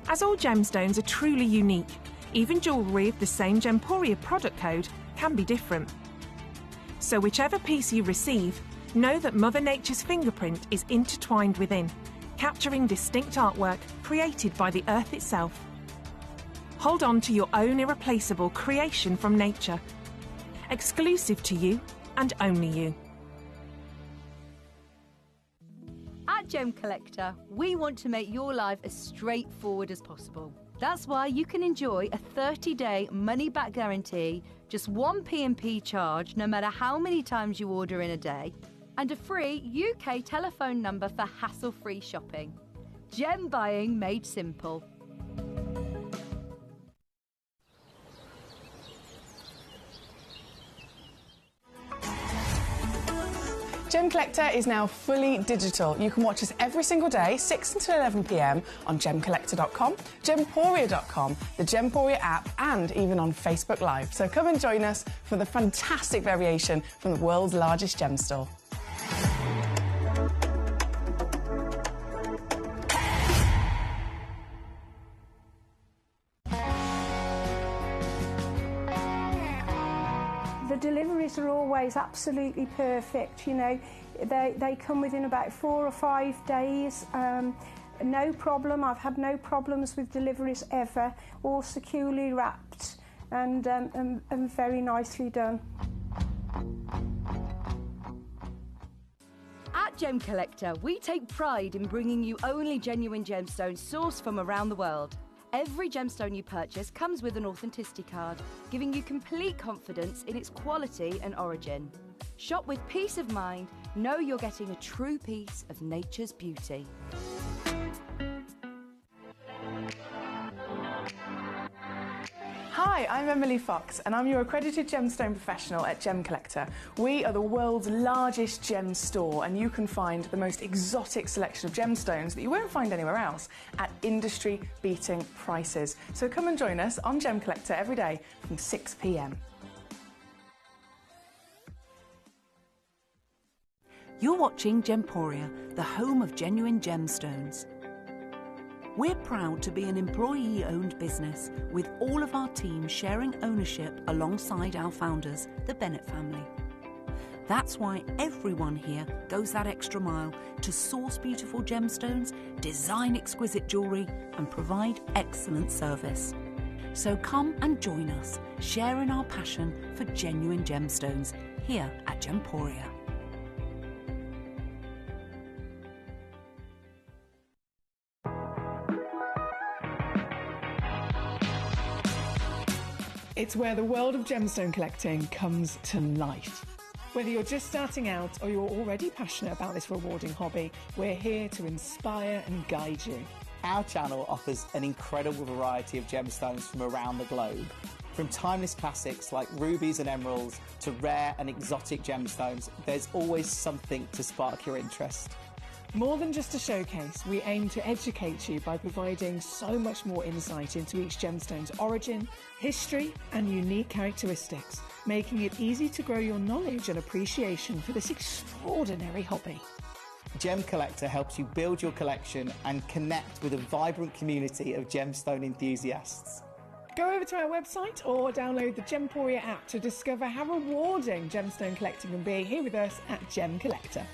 As all gemstones are truly unique, even jewellery of the same Gemporia product code can be different. So whichever piece you receive, know that Mother Nature's fingerprint is intertwined within, capturing distinct artwork created by the earth itself. Hold on to your own irreplaceable creation from nature, exclusive to you and only you. At Gemcollector, we want to make your life as straightforward as possible. That's why you can enjoy a 30-day money-back guarantee, just one P&P charge no matter how many times you order in a day, and a free UK telephone number for hassle-free shopping. Gem buying made simple. Gemcollector is now fully digital. You can watch us every single day, 6 until 11 p.m. on Gemcollector.com, Gemporia.com, the Gemporia app, and even on Facebook Live. So come and join us for the fantastic variation from the world's largest gem store. The deliveries are always absolutely perfect, you know. They come within about 4 or 5 days. No problem. I've had no problems with deliveries ever. All securely wrapped and very nicely done. At Gemcollector, we take pride in bringing you only genuine gemstones sourced from around the world. Every gemstone you purchase comes with an authenticity card, giving you complete confidence in its quality and origin. Shop with peace of mind, know you're getting a true piece of nature's beauty. Hi, I'm Emily Fox and I'm your accredited gemstone professional at Gemcollector. We are the world's largest gem store and you can find the most exotic selection of gemstones that you won't find anywhere else at industry-beating prices. So come and join us on Gemcollector every day from 6 p.m. You're watching Gemporia, the home of genuine gemstones. We're proud to be an employee-owned business with all of our team sharing ownership alongside our founders, the Bennett family. That's why everyone here goes that extra mile to source beautiful gemstones, design exquisite jewellery and provide excellent service. So come and join us, sharing our passion for genuine gemstones here at Gemporia. It's where the world of gemstone collecting comes to life. Whether you're just starting out or you're already passionate about this rewarding hobby, we're here to inspire and guide you. Our channel offers an incredible variety of gemstones from around the globe. From timeless classics like rubies and emeralds to rare and exotic gemstones, there's always something to spark your interest. More than just a showcase, we aim to educate you by providing so much more insight into each gemstone's origin, history and unique characteristics, making it easy to grow your knowledge and appreciation for this extraordinary hobby. Gemcollector helps you build your collection and connect with a vibrant community of gemstone enthusiasts. Go over to our website or download the Gemporia app to discover how rewarding gemstone collecting can be here with us at Gemcollector.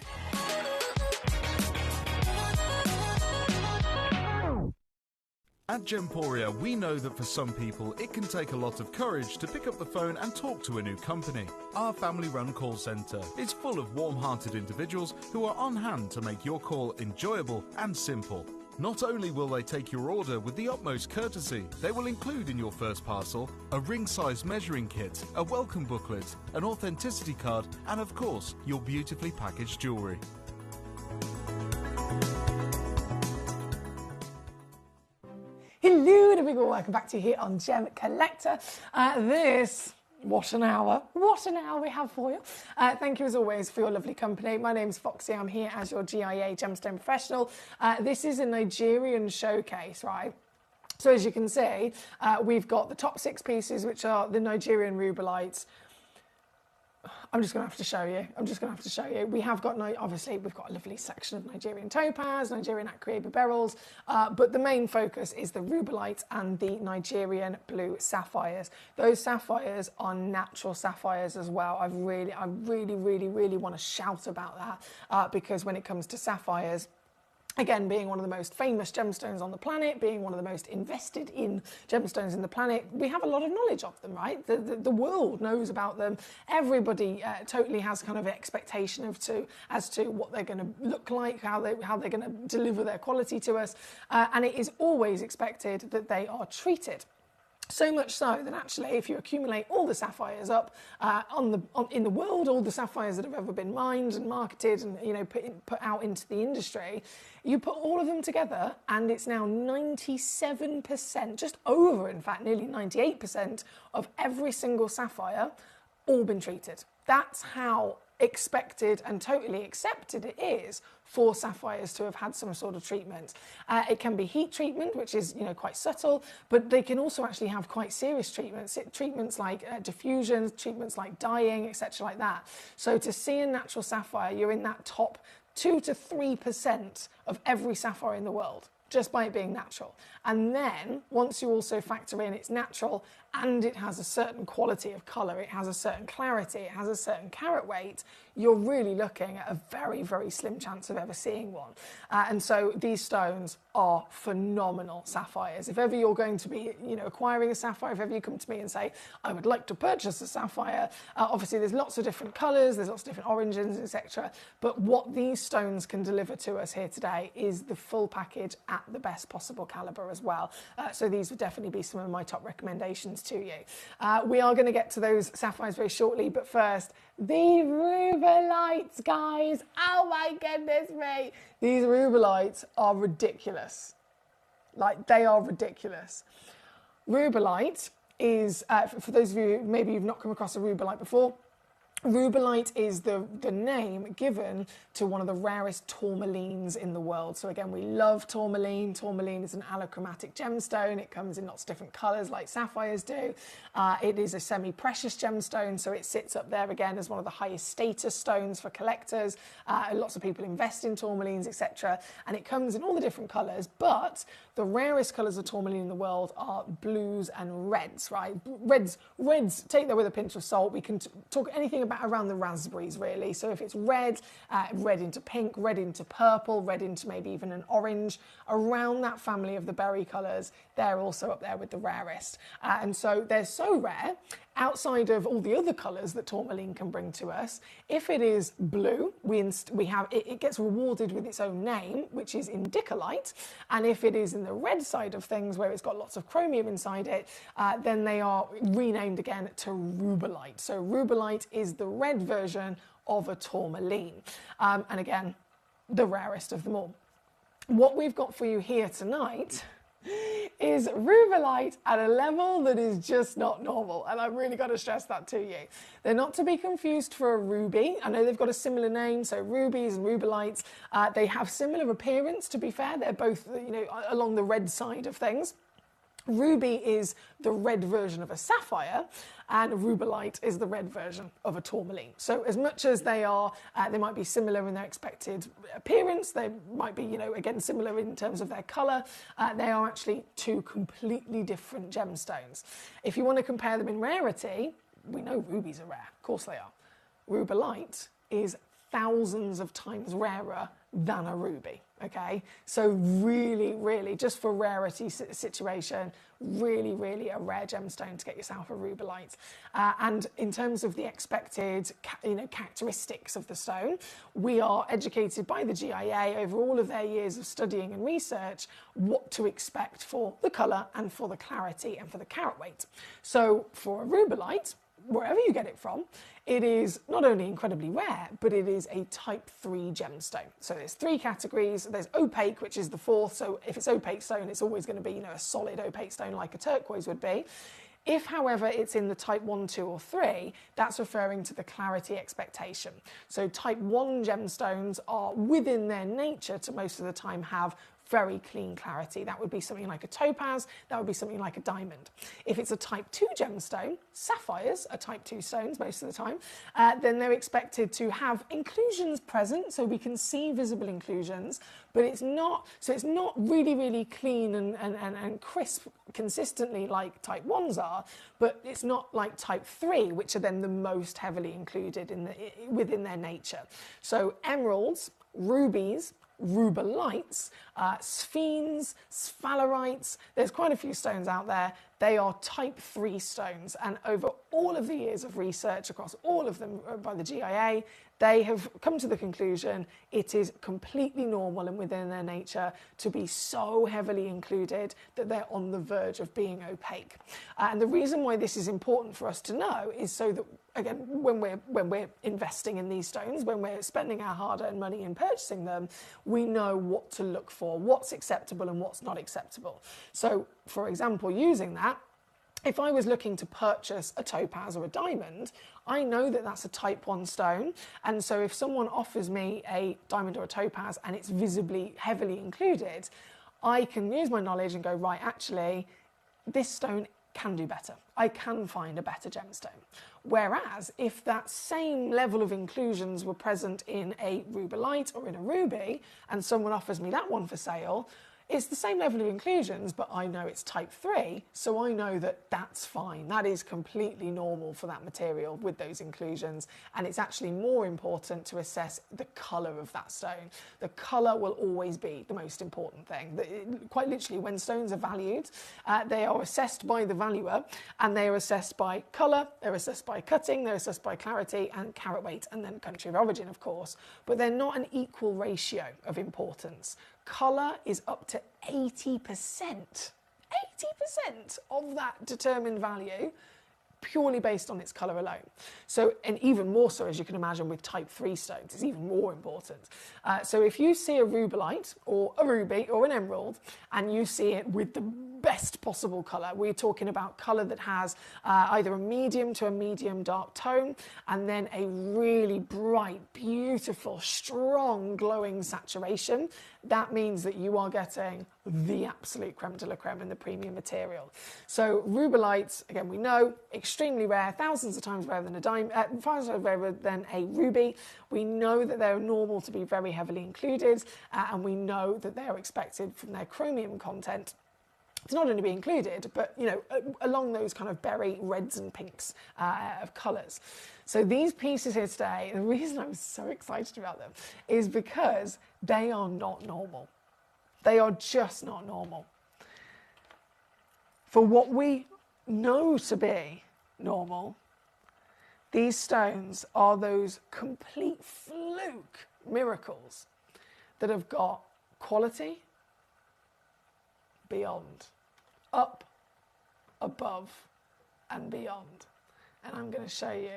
At Gemporia, we know that for some people, it can take a lot of courage to pick up the phone and talk to a new company. Our family-run call centre is full of warm-hearted individuals who are on hand to make your call enjoyable and simple. Not only will they take your order with the utmost courtesy, they will include in your first parcel a ring-size measuring kit, a welcome booklet, an authenticity card, and of course, your beautifully packaged jewellery. Hello, and a big welcome back to you here on Gemcollector. What an hour we have for you. Thank you as always for your lovely company. My name's Foxy, I'm here as your GIA gemstone professional. This is a Nigerian showcase, right? So as you can see, we've got the top 6 pieces, which are the Nigerian rubelites. I'm just going to have to show you. We have got, obviously, we've got a lovely section of Nigerian topaz, Nigerian Akrieba beryls, but the main focus is the rubelites and the Nigerian blue sapphires. Those sapphires are natural sapphires as well. I really want to shout about that because when it comes to sapphires, again, being one of the most famous gemstones on the planet, being one of the most invested in gemstones in the planet, we have a lot of knowledge of them, right? The world knows about them. Everybody totally has kind of an expectation as to what they're going to look like, how they're going to deliver their quality to us, and it is always expected that they are treated. So much so that actually, if you accumulate all the sapphires up in the world, all the sapphires that have ever been mined and marketed and put out into the industry, you put all of them together, and it's now 97%, just over, in fact, nearly 98% of every single sapphire all been treated. That's how expected and totally accepted it is for sapphires to have had some sort of treatment. It can be heat treatment, which is quite subtle, but they can also actually have quite serious treatments like diffusions, treatments like dyeing, etc. like that. So to see a natural sapphire, you're in that top 2 to 3% of every sapphire in the world, just by it being natural. And then once you also factor in it's natural and it has a certain quality of colour, it has a certain clarity, it has a certain carat weight, you're really looking at a very, very slim chance of ever seeing one. And so these stones are phenomenal sapphires. If ever you're going to be, acquiring a sapphire, if ever you come to me and say, I would like to purchase a sapphire, obviously there's lots of different colours, there's lots of different oranges, etc. But what these stones can deliver to us here today is the full package at the best possible calibre as well. So these would definitely be some of my top recommendations to you. We are going to get to those sapphires very shortly, but first, these rubelites, guys. Oh my goodness me. These rubelites are ridiculous. Like, they are ridiculous. Rubelite is, for those of you, maybe you've not come across a rubelite before, rubelite is the name given to one of the rarest tourmalines in the world. So again, we love tourmaline. Tourmaline is an allochromatic gemstone. It comes in lots of different colours like sapphires do. It is a semi-precious gemstone, so it sits up there again as one of the highest status stones for collectors. Lots of people invest in tourmalines, etc. And it comes in all the different colours, but the rarest colours of tourmaline in the world are blues and reds, right? Reds, take that with a pinch of salt. We can talk anything about around the raspberries, really. So if it's red, red into pink, red into purple, red into maybe even an orange, around that family of the berry colours, they're also up there with the rarest. And so they're so rare, outside of all the other colours that tourmaline can bring to us. If it is blue, it gets rewarded with its own name, which is indicolite. And if it is in the red side of things, where it's got lots of chromium inside it, then they are renamed again to rubelite. So rubelite is the red version of a tourmaline. And again, the rarest of them all. What we've got for you here tonight is rubelite at a level that is just not normal, and I've really got to stress that to you. They're not to be confused for a ruby. I know they've got a similar name, so rubies and rubelites, they have similar appearance, to be fair. They're both, along the red side of things. Ruby is the red version of a sapphire, and rubelite is the red version of a tourmaline. So as much as they might be similar in their expected appearance, they might be, again, similar in terms of their colour, they are actually two completely different gemstones. If you want to compare them in rarity, we know rubies are rare. Of course they are. Rubelite is thousands of times rarer than a ruby. Okay, so really, really, just for rarity situation, really, really a rare gemstone to get yourself a rubelite. And in terms of the expected, characteristics of the stone, we are educated by the GIA over all of their years of studying and research what to expect for the colour and for the clarity and for the carat weight. So for a rubelite, wherever you get it from, it is not only incredibly rare, but it is a type 3 gemstone. So there's 3 categories. There's opaque, which is the 4th. So if it's opaque stone, it's always going to be, a solid opaque stone like a turquoise would be. If, however, it's in the type 1, 2 or 3, that's referring to the clarity expectation. So type 1 gemstones are within their nature to most of the time have very clean clarity. That would be something like a topaz, that would be something like a diamond. If it's a type 2 gemstone, sapphires are type 2 stones most of the time, then they're expected to have inclusions present, so we can see visible inclusions, but it's not really, really clean and crisp consistently like type 1s are, but it's not like type 3, which are then the most heavily included within their nature. So emeralds, rubies, rubelites, sphenes, sphalerites, there's quite a few stones out there. They are type 3 stones, and over all of the years of research across all of them by the GIA, they have come to the conclusion it is completely normal and within their nature to be so heavily included that they're on the verge of being opaque. And the reason why this is important for us to know is so that, again, when we're investing in these stones, when we're spending our hard-earned money in purchasing them, we know what to look for, what's acceptable and what's not acceptable. So, for example, using that, If I was looking to purchase a topaz or a diamond, I know that that's a type 1 stone. And so if someone offers me a diamond or a topaz and it's visibly heavily included, I can use my knowledge and go, right, actually, this stone can do better. I can find a better gemstone. Whereas if that same level of inclusions were present in a rubellite or in a ruby, and someone offers me that one for sale, it's the same level of inclusions, but I know it's type 3, so I know that that's fine. That is completely normal for that material with those inclusions, and it's actually more important to assess the colour of that stone. The colour will always be the most important thing. Quite literally, when stones are valued, they are assessed by the valuer, and they are assessed by colour, they're assessed by cutting, they're assessed by clarity and carat weight, and then country of origin, of course. But they're not an equal ratio of importance. Colour is up to 80% of that determined value, purely based on its colour alone. So, and even more so, as you can imagine, with type 3 stones, it's even more important. So if you see a rubellite or a ruby or an emerald, and you see it with the best possible colour, we're talking about colour that has either a medium to a medium dark tone, and then a really bright, beautiful, strong, glowing saturation, that means that you are getting the absolute creme de la creme in the premium material. So rubellites, again, we know, extremely rare, thousands of times rarer than a thousands of rarer than a ruby. We know that they're normal to be very heavily included, and we know that they're expected from their chromium content to not only be included, but, you know, along those kind of berry reds and pinks of colours. So these pieces here today, the reason I'm so excited about them is because they are not normal. They are just not normal. For what we know to be normal, these stones are those complete fluke miracles that have got quality beyond, up, above, and beyond. And I'm going to show you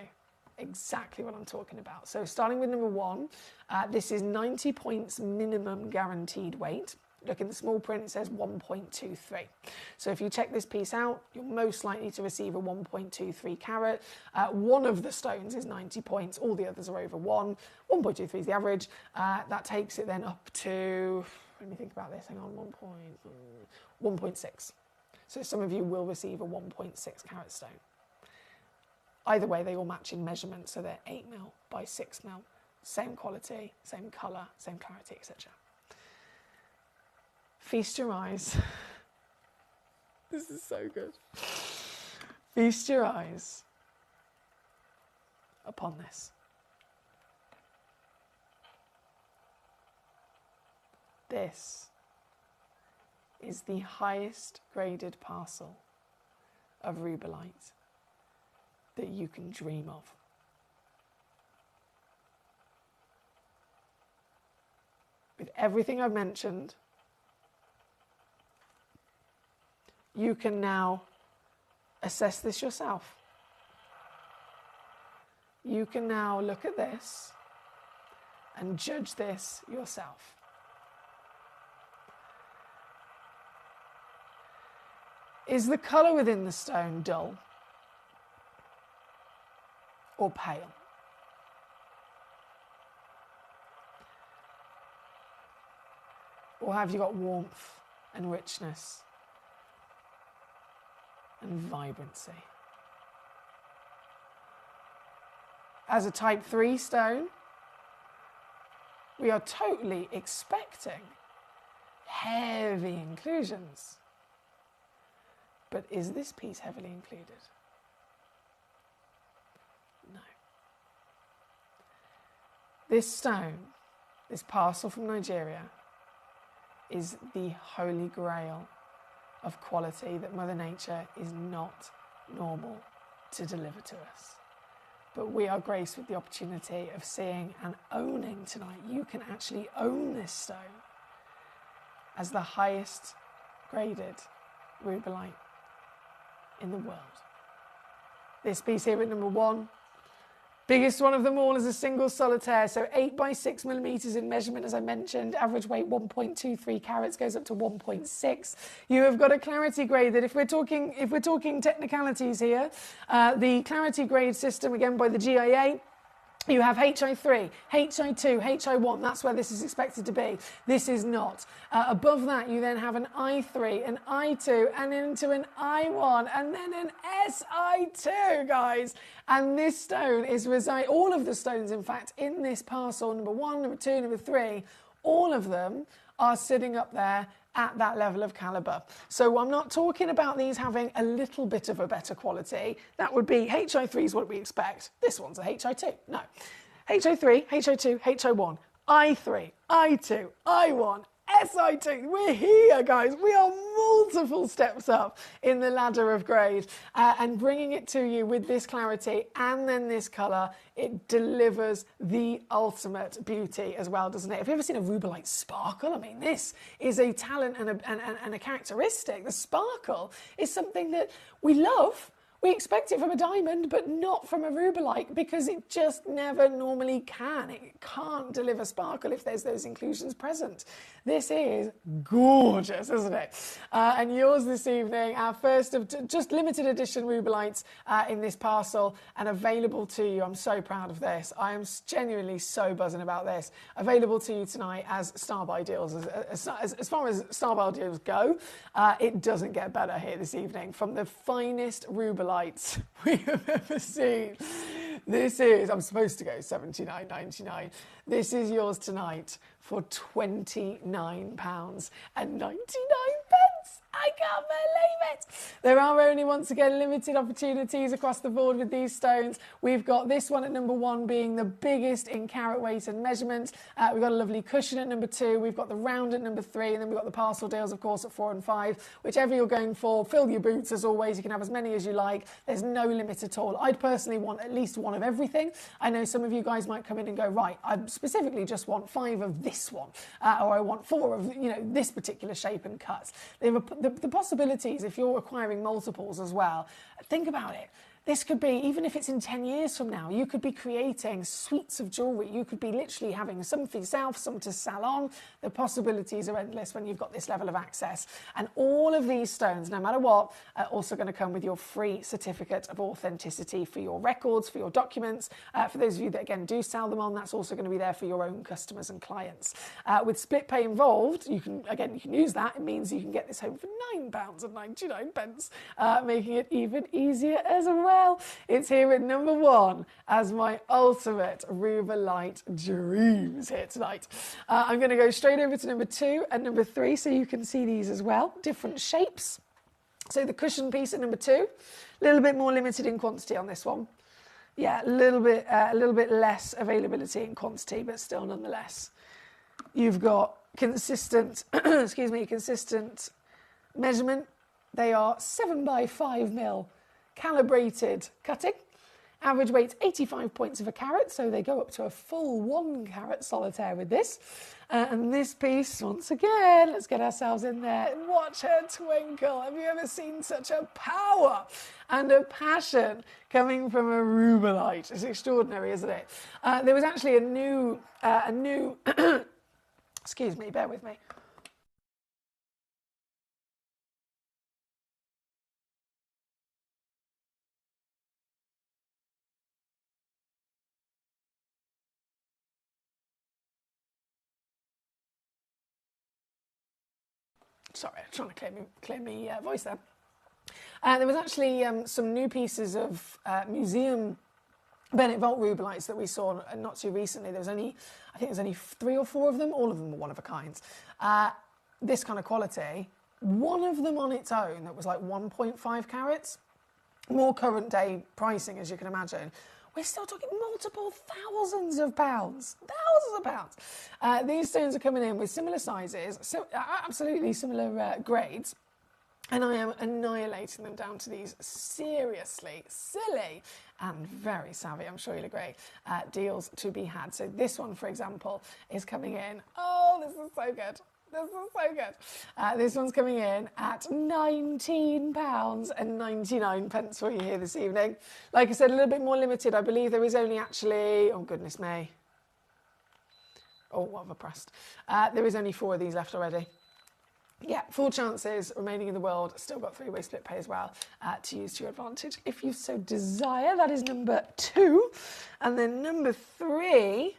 exactly what I'm talking about. So starting with number 1, this is 90 points minimum guaranteed weight. Look in the small print, it says 1.23. So if you check this piece out, you're most likely to receive a 1.23 carat. One of the stones is 90 points, all the others are over 1. 1.23 is the average. That takes it then up to, let me think about this, hang on, 1.6. So some of you will receive a 1.6 carat stone. Either way, they all match in measurement, so they're 8 mil by 6 mil. Same quality, same colour, same clarity, etc. Feast your eyes. This is so good. Feast your eyes upon this. This is the highest graded parcel of rubellite that you can dream of. With everything I've mentioned, you can now assess this yourself. You can now look at this and judge this yourself. Is the colour within the stone dull or pale? Or have you got warmth and richness and vibrancy? As a type 3 stone, we are totally expecting heavy inclusions. But is this piece heavily included? No. This stone, this parcel from Nigeria, is the holy grail of quality that Mother Nature is not normal to deliver to us. But we are graced with the opportunity of seeing and owning tonight. You can actually own this stone as the highest graded rubellite in the world. This piece here at number 1 Biggest one of them all is a single solitaire, so 8 by 6 millimeters in measurement, as I mentioned. Average weight 1.23 carats, goes up to 1.6. You have got a clarity grade that, if we're talking technicalities here, the clarity grade system, again by the GIA. You have HI3, HI2, HI1, that's where this is expected to be. This is not. Above that, you then have an I3, an I2, and into an I1, and then an SI2, guys. And this stone is all of the stones, in fact, in this parcel, number 1, number 2, number 3, all of them are sitting up there at that level of calibre. So I'm not talking about these having a little bit of a better quality. That would be HI3 is what we expect. This one's a HI2. No. HI3, HI2, HI1, I3, I2, I1, SI2. We're here, guys. We are multiple steps up in the ladder of grade, and bringing it to you with this clarity and then this colour, it delivers the ultimate beauty as well, doesn't it? Have you ever seen a rubellite sparkle? I mean, this is a talent and a characteristic. The sparkle is something that we love. We expect it from a diamond, but not from a rubellite, because it just never normally can. It can't deliver sparkle if there's those inclusions present. This is gorgeous, isn't it? And yours this evening, our first of just limited edition rubellites in this parcel, and available to you. I'm so proud of this. I am genuinely so buzzing about this. Available to you tonight as Starbuy deals. As far as Starbuy deals go, it doesn't get better here this evening. From the finest rubellites we have ever seen. This is, I'm supposed to go $79.99. This is yours tonight for £29.99. I can't believe it. There are only, once again, limited opportunities across the board with these stones. We've got this one at number 1 being the biggest in carat weight and measurement. We've got a lovely cushion at number 2. We've got the round at number 3. And then we've got the parcel deals, of course, at 4 and 5. Whichever you're going for, fill your boots as always. You can have as many as you like. There's no limit at all. I'd personally want at least one of everything. I know some of you guys might come in and go, right, I specifically just want 5 of this one. Or I want 4 of, this particular shape and cut. The possibilities, if you're acquiring multiples as well, think about it. This could be, even if it's in 10 years from now, you could be creating suites of jewellery. You could be literally having some for yourself, some to sell on. The possibilities are endless when you've got this level of access. And all of these stones, no matter what, are also going to come with your free certificate of authenticity for your records, for your documents. For those of you that, again, do sell them on, that's also going to be there for your own customers and clients. With split pay involved, you can use that. It means you can get this home for £9.99, making it even easier as well. It's here at number 1 as my ultimate rubellite dreams here tonight. I'm going to go straight over to number 2 and number 3 so you can see these as well. Different shapes. So the cushion piece at number 2, a little bit more limited in quantity on this one. Yeah, a little bit less availability in quantity, but still nonetheless. You've got consistent, consistent measurement. They are 7 by 5 mil. Calibrated cutting. Average weight 85 points of a carat, so they go up to a full 1 carat solitaire with this. And this piece, once again, let's get ourselves in there and watch her twinkle. Have you ever seen such a power and a passion coming from a rubellite? It's extraordinary, isn't it? There was actually a new excuse me, bear with me. Sorry, I'm trying to clear me voice there. There was actually some new pieces of museum Bennett Vault rubellites that we saw not too recently. I think there's only 3 or 4 of them. All of them were one of a kind. This kind of quality. One of them on its own that was like 1.5 carats. More current day pricing, as you can imagine. We're still talking multiple thousands of pounds. Thousands of pounds. These stones are coming in with similar sizes, absolutely similar grades. And I am annihilating them down to these seriously silly and very savvy, I'm sure you'll agree, deals to be had. So this one, for example, is coming in. Oh, this is so good. This is so good. This one's coming in at £19.99 for you here this evening. Like I said, a little bit more limited. I believe there is only actually, oh goodness me. Oh, what have I pressed? There is only 4 of these left already. Yeah, 4 chances remaining in the world. Still got 3-way split pay as well to use to your advantage if you so desire. That is number 2. And then number 3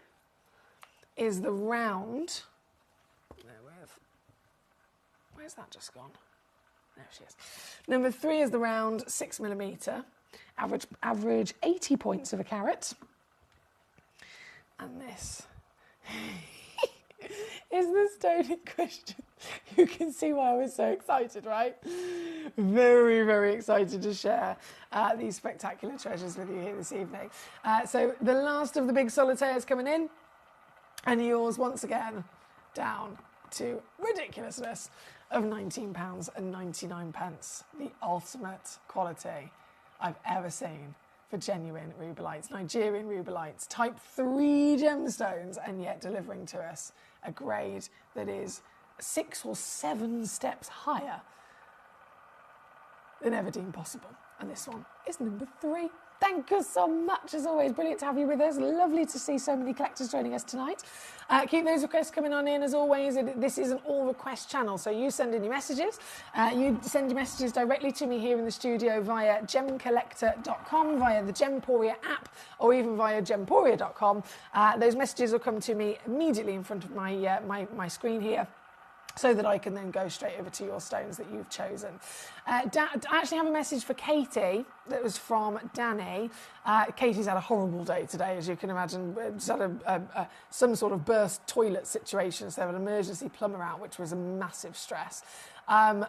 is the round. Where's that just gone? There she is. Number 3 is the round 6mm. Average 80 points of a carat. And this is the stone in question. You can see why I was so excited, right? Very, very excited to share these spectacular treasures with you here this evening. So the last of the big solitaires coming in, and yours once again down to ridiculousness of £19.99. The ultimate quality I've ever seen for genuine rubelites, Nigerian rubelites, type 3 gemstones, and yet delivering to us a grade that is 6 or 7 steps higher than ever deemed possible. And this one is number 3. Thank you so much, as always. Brilliant to have you with us. Lovely to see so many collectors joining us tonight. Keep those requests coming on in, as always. This is an all-request channel, so you send in your messages. You send your messages directly to me here in the studio via gemcollector.com, via the Gemporia app, or even via gemporia.com. Those messages will come to me immediately in front of my screen here, so that I can then go straight over to your stones that you've chosen. I actually have a message for Katie that was from Danny. Katie's had a horrible day today, as you can imagine. She's had some sort of burst toilet situation, so they had an emergency plumber out, which was a massive stress. And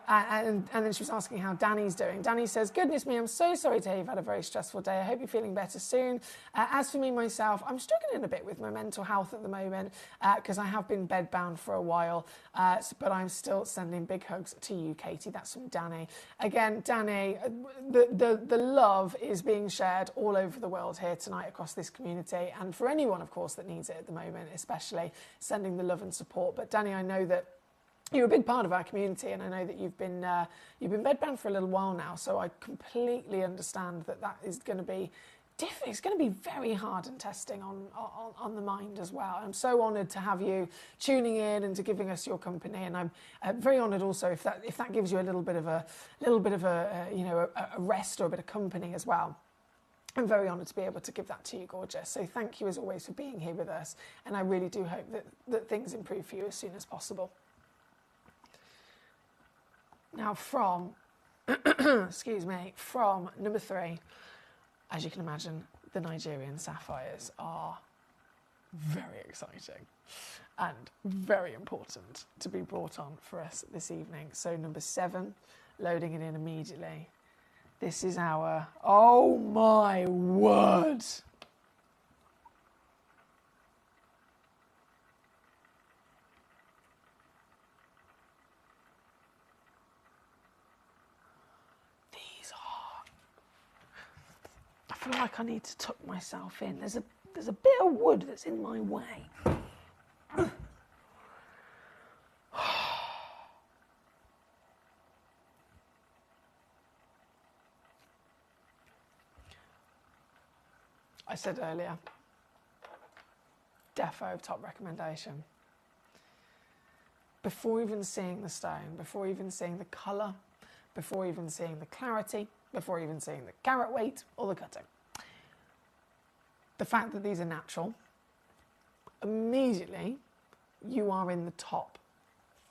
then she was asking how Danny's doing. Danny says, goodness me, I'm so sorry to hear you've had a very stressful day. I hope you're feeling better soon. As for me, myself, I'm struggling a bit with my mental health at the moment because I have been bedbound for a while, but I'm still sending big hugs to you, Katie. That's from Danny. Again, Danny, the love is being shared all over the world here tonight across this community, and for anyone, of course, that needs it at the moment, especially sending the love and support. But Danny, I know that you're a big part of our community, and I know that you've been bedbound for a little while now, so I completely understand that is going to be different. It's going to be very hard and testing on the mind as well. I'm so honoured to have you tuning in and to giving us your company, and I'm very honoured also if that gives you a little bit of a rest or a bit of company as well. I'm very honoured to be able to give that to you, gorgeous. So thank you as always for being here with us, and I really do hope that things improve for you as soon as possible. Now from, excuse me, from number 3, as you can imagine, the Nigerian sapphires are very exciting and very important to be brought on for us this evening. So number 7, loading it in immediately. This is our, oh my word. I feel like I need to tuck myself in. There's a bit of wood that's in my way. I said earlier, defo top recommendation. Before even seeing the stone, before even seeing the colour, before even seeing the clarity, before even seeing the carat weight or the cutting. The fact that these are natural, immediately you are in the top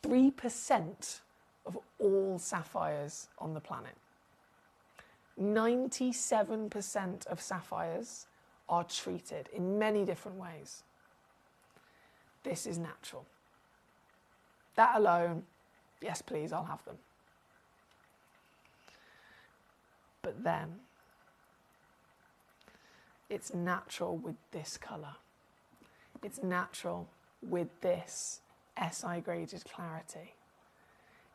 3% of all sapphires on the planet. 97% of sapphires are treated in many different ways. This is natural. That alone, yes please, I'll have them. But then, it's natural with this colour. It's natural with this SI graded clarity.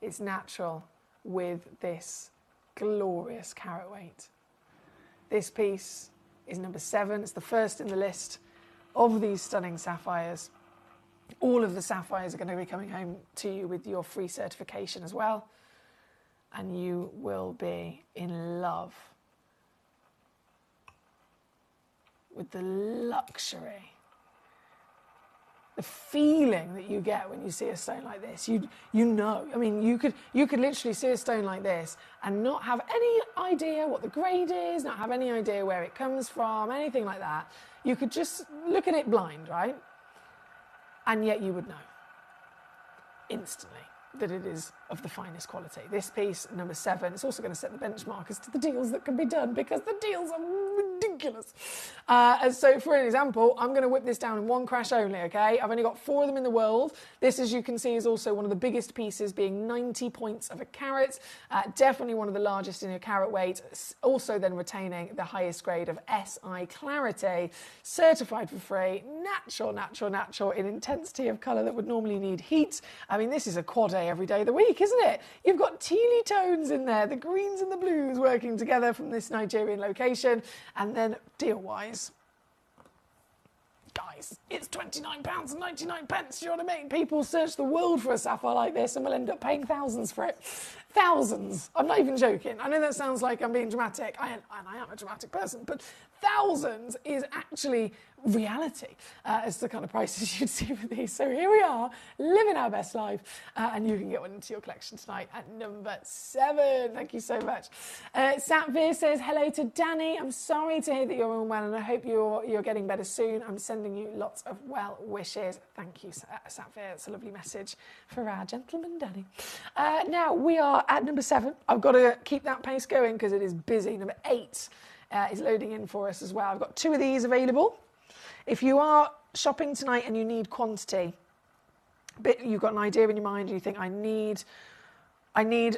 It's natural with this glorious carat weight. This piece is number 7. It's the first in the list of these stunning sapphires. All of the sapphires are going to be coming home to you with your free certification as well. And you will be in love with the luxury, the feeling that you get when you see a stone like this. You know, I mean, you could literally see a stone like this and not have any idea what the grade is, not have any idea where it comes from, anything like that. You could just look at it blind, right? And yet you would know instantly that it is of the finest quality. This piece, number 7, it's also going to set the benchmark as to the deals that can be done, because the deals are ridiculous. So for an example, I'm going to whip this down in one crash only, okay? I've only got 4 of them in the world. This, as you can see, is also one of the biggest pieces, being 90 points of a carat. Definitely one of the largest in your carat weight. Also then retaining the highest grade of SI clarity, certified for free, natural in intensity of colour that would normally need heat. I mean, this is a quad A every day of the week, isn't it? You've got tealy tones in there, the greens and the blues working together from this Nigerian location. And then deal-wise, guys, it's £29.99, you know what I mean? People search the world for a sapphire like this and will end up paying thousands for it. Thousands. I'm not even joking. I know that sounds like I'm being dramatic, and I am a dramatic person, but thousands is actually reality as the kind of prices you'd see for these. So here we are, living our best life, and you can get one into your collection tonight at number 7. Thank you so much. Satvir says, hello to Danny. I'm sorry to hear that you're unwell, and I hope you're getting better soon. I'm sending you lots of well wishes. Thank you, Satvir. It's a lovely message for our gentleman, Danny. Now, we are at number 7. I've got to keep that pace going because it is busy. Number 8 is loading in for us as well. I've got 2 of these available. If you are shopping tonight and you need quantity, but you've got an idea in your mind and you think, I need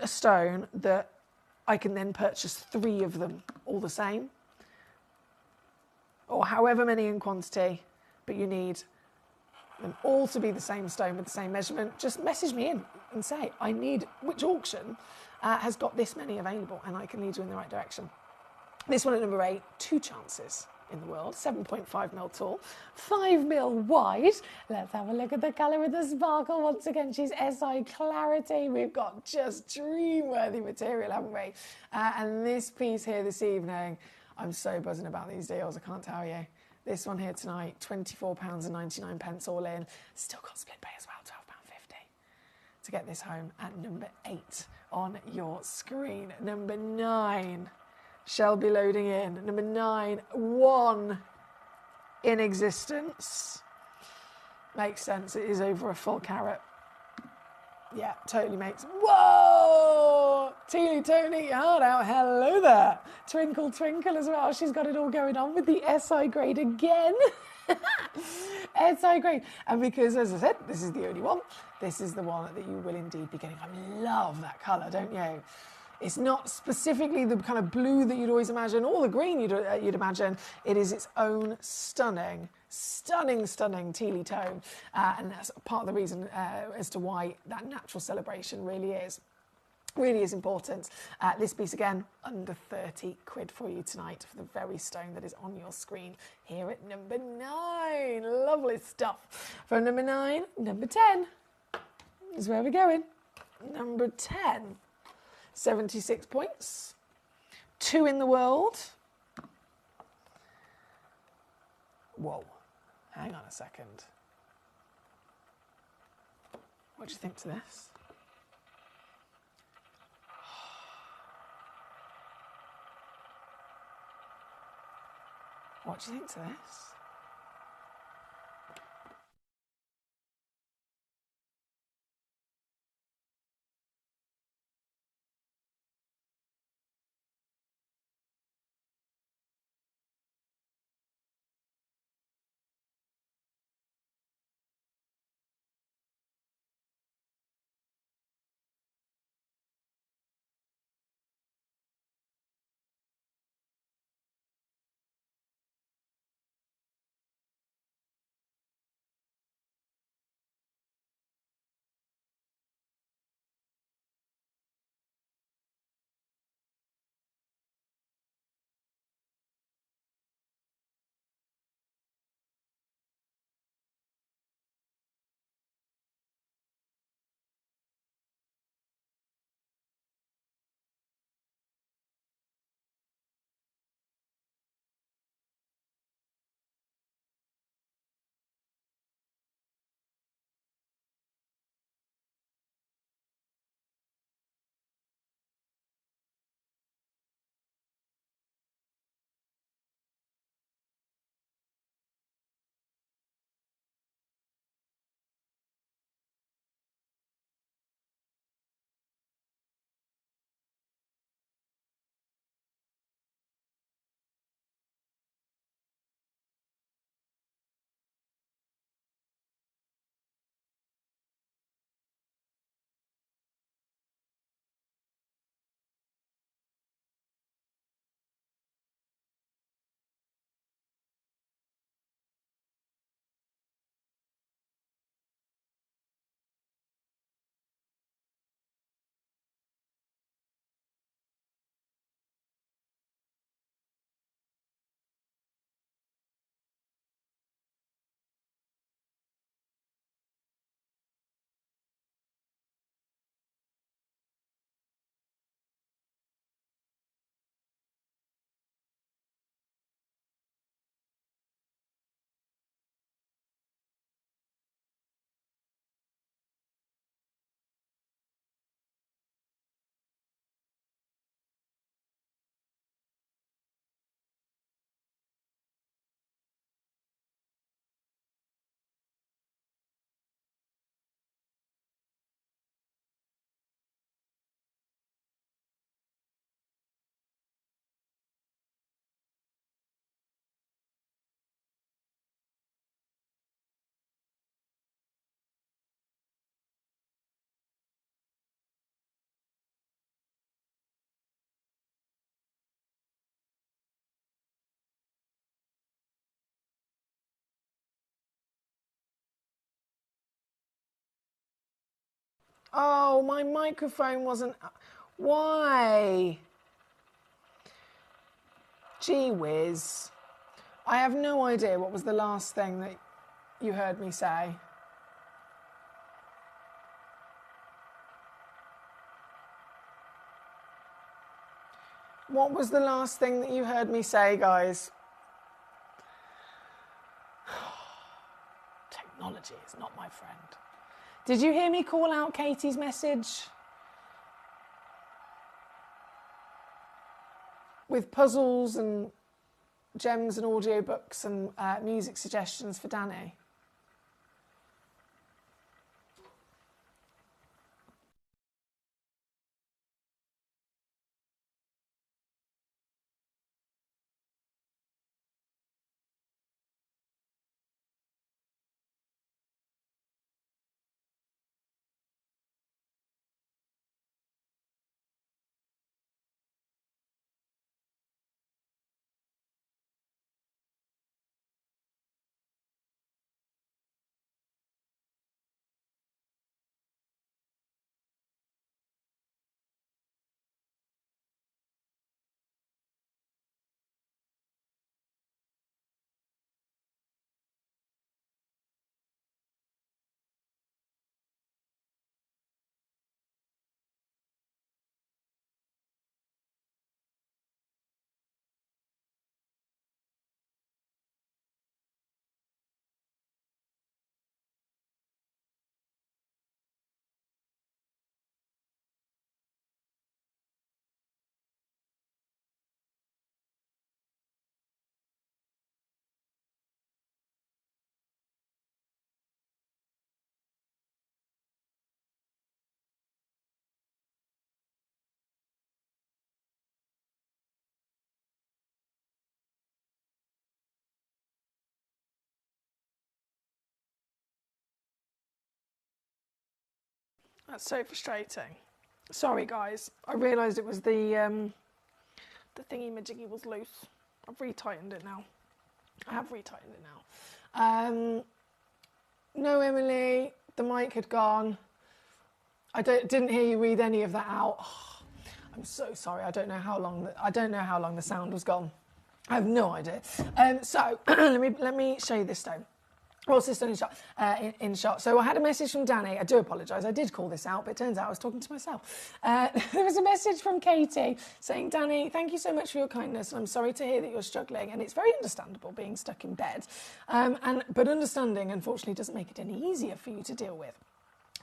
a stone that I can then purchase 3 of them all the same, or however many in quantity, but you need them all to be the same stone with the same measurement, just message me in and say, I need, which auction has got this many available, and I can lead you in the right direction. This one at number 8, 2 chances in the world, 7.5 mil tall, 5 mil wide. Let's have a look at the colour with the sparkle. Once again, she's SI clarity. We've got just dream-worthy material, haven't we? And this piece here this evening, I'm so buzzing about these deals, I can't tell you. This one here tonight, £24.99 all in. Still got split pay as well, £12.50 to get this home at number 8 on your screen. Number 9. Shall be loading in. Number 9, 1 in existence. Makes sense, it is over a full carat. Yeah, totally makes... Whoa! Teely Tony, your heart out. Hello there. Twinkle, twinkle as well. She's got it all going on with the SI grade again. SI grade. And because, as I said, this is the only one, this is the one that you will indeed be getting. I love that colour, don't you? It's not specifically the kind of blue that you'd always imagine, or the green you'd imagine. It is its own stunning tealy tone. And that's part of the reason as to why that natural celebration really is important. This piece, again, under 30 quid for you tonight for the very stone that is on your screen here at number 9. Lovely stuff. From number 9, number 10 is where we're going. Number 10. 76 points, 2 in the world. Whoa, hang on a second. What do you think to this? What do you think to this? Oh, my microphone wasn't... Why? Gee whiz. I have no idea what was the last thing that you heard me say. What was the last thing that you heard me say, guys? Technology is not my friend. Did you hear me call out Katie's message? With puzzles and gems and audiobooks and music suggestions for Danny. That's so frustrating. Sorry, guys. I realised it was the thingy-majiggy was loose. I've retightened it now. I have retightened it now. No, Emily, the mic had gone. I didn't hear you read any of that out. Oh, I'm so sorry. I don't know how long the sound was gone. I have no idea. So let me show you this stone. What's this stone in shot? So I had a message from Danny. I do apologise. I did call this out, but it turns out I was talking to myself. There was a message from Katie saying, Danny, thank you so much for your kindness. I'm sorry to hear that you're struggling. And it's very understandable being stuck in bed. But understanding, unfortunately, doesn't make it any easier for you to deal with.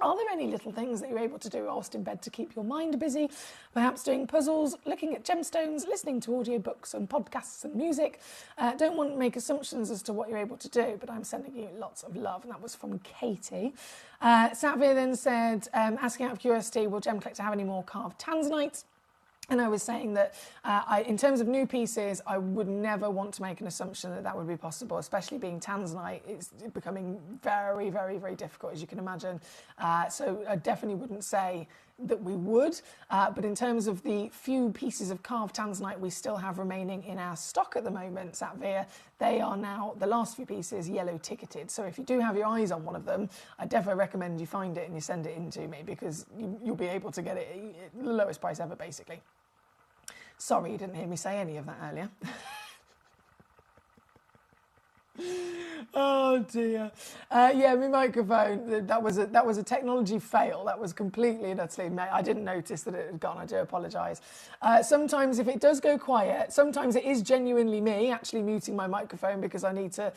Are there any little things that you're able to do whilst in bed to keep your mind busy? Perhaps doing puzzles, looking at gemstones, listening to audiobooks and podcasts and music. Don't want to make assumptions as to what you're able to do, but I'm sending you lots of love. And that was from Katie. Satvir then said, asking out of curiosity, will Gemcollector have any more carved tanzanite? And I was saying that in terms of new pieces, I would never want to make an assumption that that would be possible, especially being tanzanite. It's becoming very, very, very difficult, as you can imagine. So I definitely wouldn't say that we would. But in terms of the few pieces of carved tanzanite we still have remaining in our stock at the moment, Satvir, they are now, the last few pieces, yellow ticketed. So if you do have your eyes on one of them, I definitely recommend you find it and you send it in to me, because you'll be able to get it at the lowest price ever, basically. Sorry you didn't hear me say any of that earlier. Oh dear. Yeah, my microphone, that was a technology fail. That was completely and utterly, I didn't notice that it had gone. I do apologise. Sometimes if it does go quiet, sometimes it is genuinely me actually muting my microphone because I need to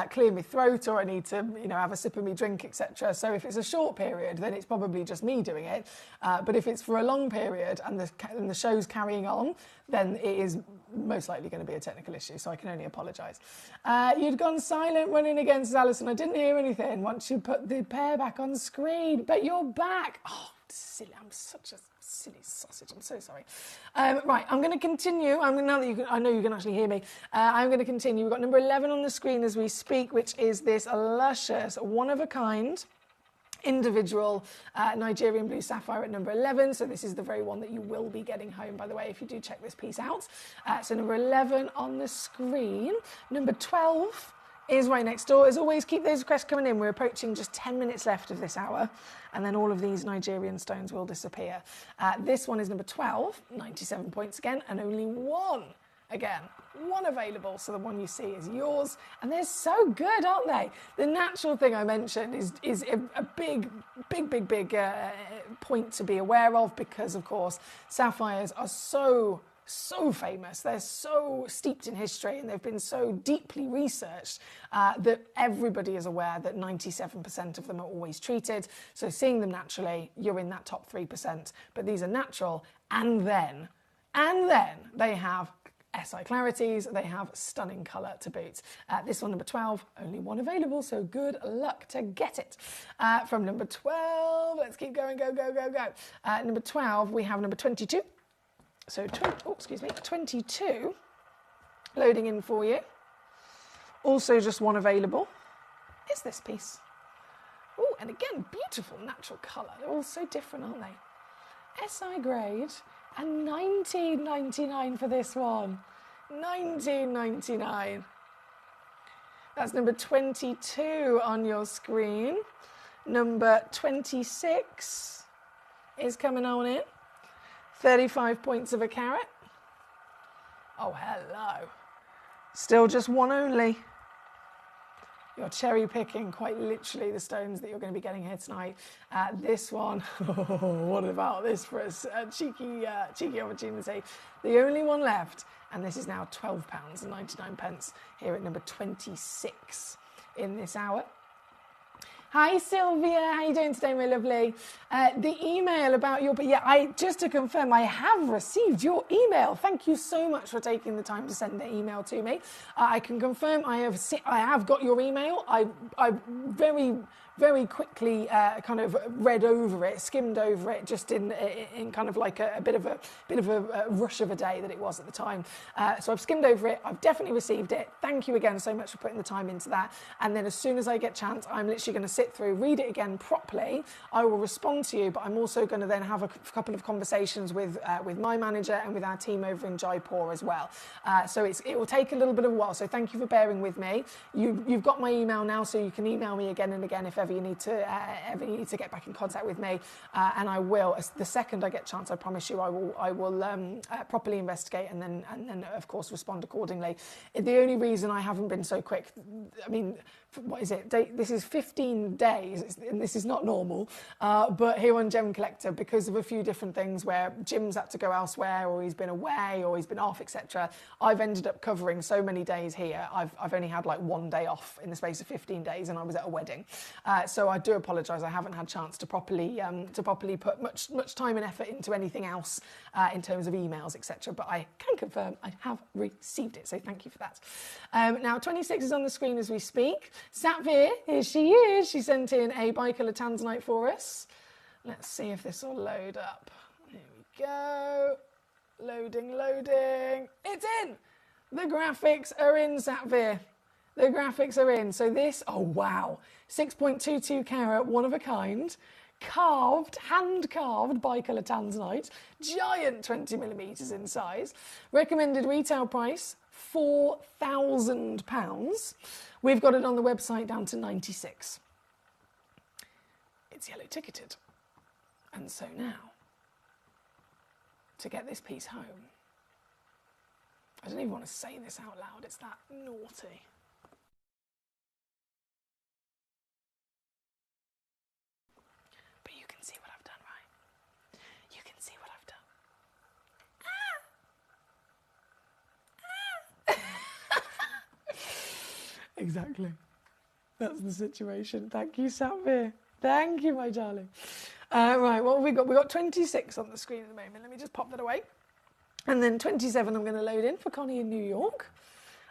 clear my throat, or I need to, have a sip of my drink, etc. So if it's a short period, then it's probably just me doing it. But if it's for a long period and the show's carrying on, then it is most likely going to be a technical issue, so I can only apologise. You'd gone silent running against Alison. I didn't hear anything once you put the pair back on screen, but you're back. Oh, silly. I'm such a silly sausage. I'm so sorry. Right, I'm going to continue. Now that I know you can actually hear me, I'm going to continue. We've got number 11 on the screen as we speak, which is this luscious, one-of-a-kind individual Nigerian blue sapphire at number 11. So this is the very one that you will be getting home, by the way, if you do check this piece out. So number 11 on the screen. Number 12 is right next door. As always, keep those requests coming in. We're approaching just 10 minutes left of this hour, and then all of these Nigerian stones will disappear. This one is number 12, 97 points again, and only one. Again, one available, so the one you see is yours. And they're so good, aren't they? The natural thing I mentioned is a big point to be aware of, because, of course, sapphires are so famous. They're so steeped in history, and they've been so deeply researched that everybody is aware that 97% of them are always treated. So seeing them naturally, you're in that top 3%. But these are natural, and then they have SI clarities, they have stunning colour to boot. This one, number 12, only one available, so good luck to get it. From number 12, let's keep going, go. Number 12, we have number 22. So, 22, loading in for you. Also just one available is this piece. Oh, and again, beautiful natural colour. They're all so different, aren't they? SI grade. And $19.99 for this one. $19.99. That's number 22 on your screen. Number 26 is coming on in. 35 points of a carat. Oh, hello. Still just one only. You're cherry picking quite literally the stones that you're going to be getting here tonight. This one, what about this for a cheeky opportunity? The only one left, and this is now £12.99 here at number 26 in this hour. Hi Sylvia, how you doing today, my lovely? The email about your, just to confirm, I have received your email. Thank you so much for taking the time to send the email to me. I can confirm I have got your email. I very quickly kind of read over it, skimmed over it, just in kind of like a bit of a rush of a day that it was at the time. So I've skimmed over it. I've definitely received it. Thank you again so much for putting the time into that. And then as soon as I get a chance, I'm literally going to sit through, read it again properly. I will respond to you, but I'm also going to then have a couple of conversations with my manager and with our team over in Jaipur as well. So it will take a little bit of a while. So thank you for bearing with me. You've got my email now, so you can email me again and again if ever you need to get back in contact with me, and I will. The second I get a chance, I promise you, I will properly investigate and then of course respond accordingly. The only reason I haven't been so quick, I mean, what is it? This is 15 days, and this is not normal. But here on Gemcollector, because of a few different things where Jim's had to go elsewhere, or he's been away, or he's been off, etc., I've ended up covering so many days here. I've only had like one day off in the space of 15 days, and I was at a wedding. So I do apologise. I haven't had a chance to properly put much time and effort into anything else in terms of emails, etc. But I can confirm I have received it. So thank you for that. Now 26 is on the screen as we speak. Satvir, here she is. She sent in a bicolour tanzanite for us. Let's see if this will load up. Here we go. Loading. It's in. The graphics are in, Satvir. The graphics are in. So this, oh wow, 6.22 carat, one of a kind, hand-carved bicolour tanzanite, giant 20 millimetres in size. Recommended retail price, £4,000. We've got it on the website down to 96. It's yellow ticketed. And so now, to get this piece home, I don't even want to say this out loud, it's that naughty. But you can see what I've done, right? You can see what I've done. Exactly. That's the situation. Thank you, Satvir. Thank you, my darling. Right, what have we got? We've got 26 on the screen at the moment. Let me just pop that away. And then 27 I'm going to load in for Connie in New York.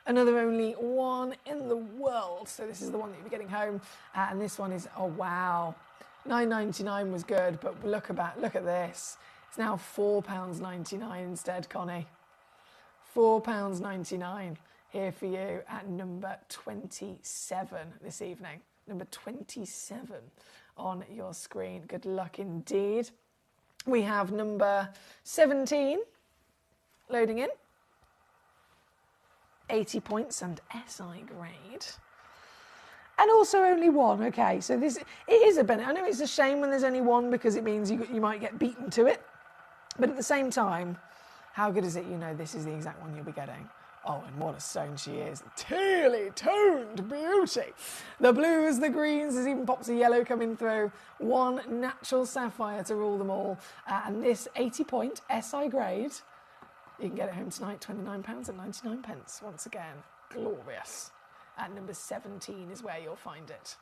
Another only one in the world. So this is the one that you'll be getting home. And this one is, oh, wow. $9.99 was good, but look at this. It's now £4.99 instead, Connie. £4.99 here for you at number 27 this evening. Number 27 on your screen. Good luck indeed. We have number 17 loading in. 80 points and SI grade. And also only one, okay. So it is a benefit. I know it's a shame when there's only one because it means you might get beaten to it. But at the same time, how good is it you know this is the exact one you'll be getting? Oh, and what a stone she is. Teally toned beauty. The blues, the greens, there's even pops of yellow coming through. One natural sapphire to rule them all. And this 80-point SI grade, you can get it home tonight, £29.99. Once again, glorious. At number 17 is where you'll find it.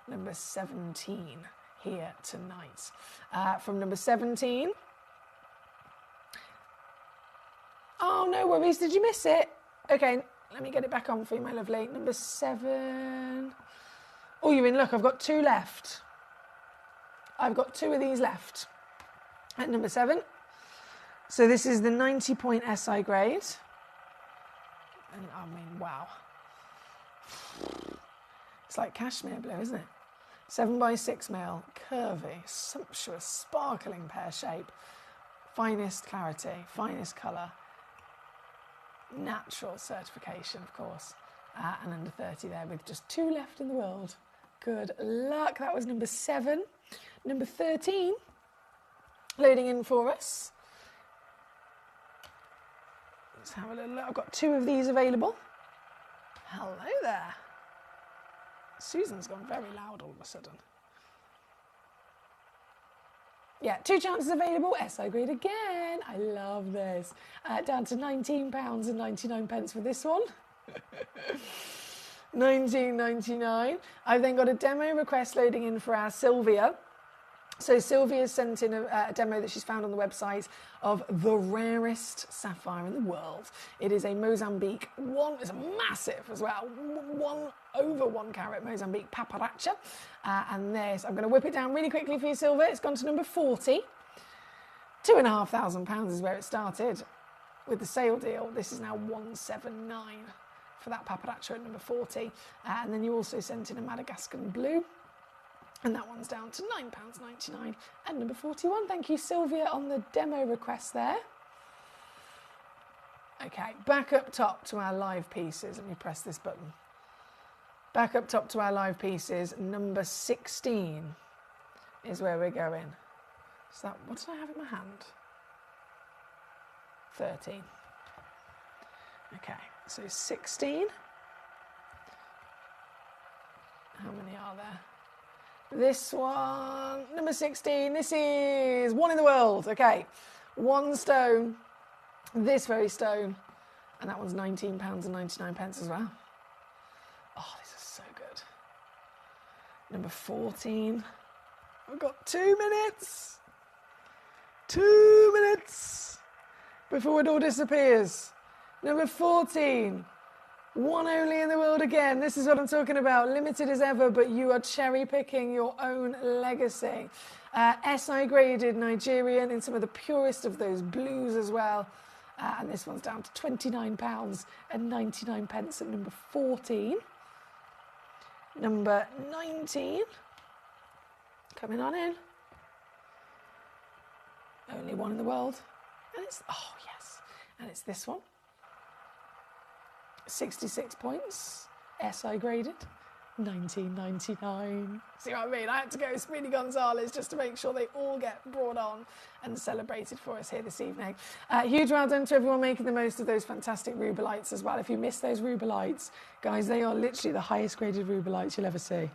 Number 17 here tonight. From number 17... Oh, no worries. Did you miss it? Okay, let me get it back on for you, my lovely. Number 7. Oh, you're in luck. I've got 2 left. I've got 2 of these left at number 7. So this is the 90-point SI grade. And I mean, wow. It's like cashmere blue, isn't it? 7x6 mil, curvy, sumptuous, sparkling pear shape. Finest clarity, finest colour. Natural certification, of course, and under 30 there with just 2 left in the world. Good luck. That was number 7. Number 13, loading in for us. Let's have a little look. I've got 2 of these available. Hello there. Susan's gone very loud all of a sudden. Yeah, 2 chances available. SI grade again. I love this. Down to £19.99 for this one. £19.99. I've then got a demo request loading in for our Sylvia. So Sylvia sent in a demo that she's found on the website of the rarest sapphire in the world. It is a Mozambique it's massive as well, over 1 carat Mozambique paparacha. And this, I'm going to whip it down really quickly for you, Sylvia. It's gone to number 40. £2,500 is where it started. With the sale deal, this is now 179 for that paparacha at number 40. And then you also sent in a Madagascan blue. And that one's down to £9.99 at number 41. Thank you, Sylvia, on the demo request there. Okay, back up top to our live pieces. Let me press this button. Back up top to our live pieces. Number 16 is where we're going. So that, what did I have in my hand? 13. Okay, so 16. How many are there? This one, number 16, this is 1 in the world. Okay, 1 stone, this very stone, and that one's £19.99 as well. Oh, this is so good. Number 14, I've got 2 minutes. 2 minutes before it all disappears. Number 14. 1 only in the world again. This is what I'm talking about. Limited as ever, but you are cherry picking your own legacy. SI graded Nigerian in some of the purest of those blues as well. And this one's down to £29.99 at number 14. Number 19. Coming on in. Only 1 in the world. And it's, oh yes, and it's this one. 66 points, SI graded, £19.99. See what I mean? I had to go Speedy Gonzalez just to make sure they all get brought on and celebrated for us here this evening. Huge well done to everyone making the most of those fantastic rubelites as well. If you missed those rubelites, guys, they are literally the highest graded rubelites you'll ever see.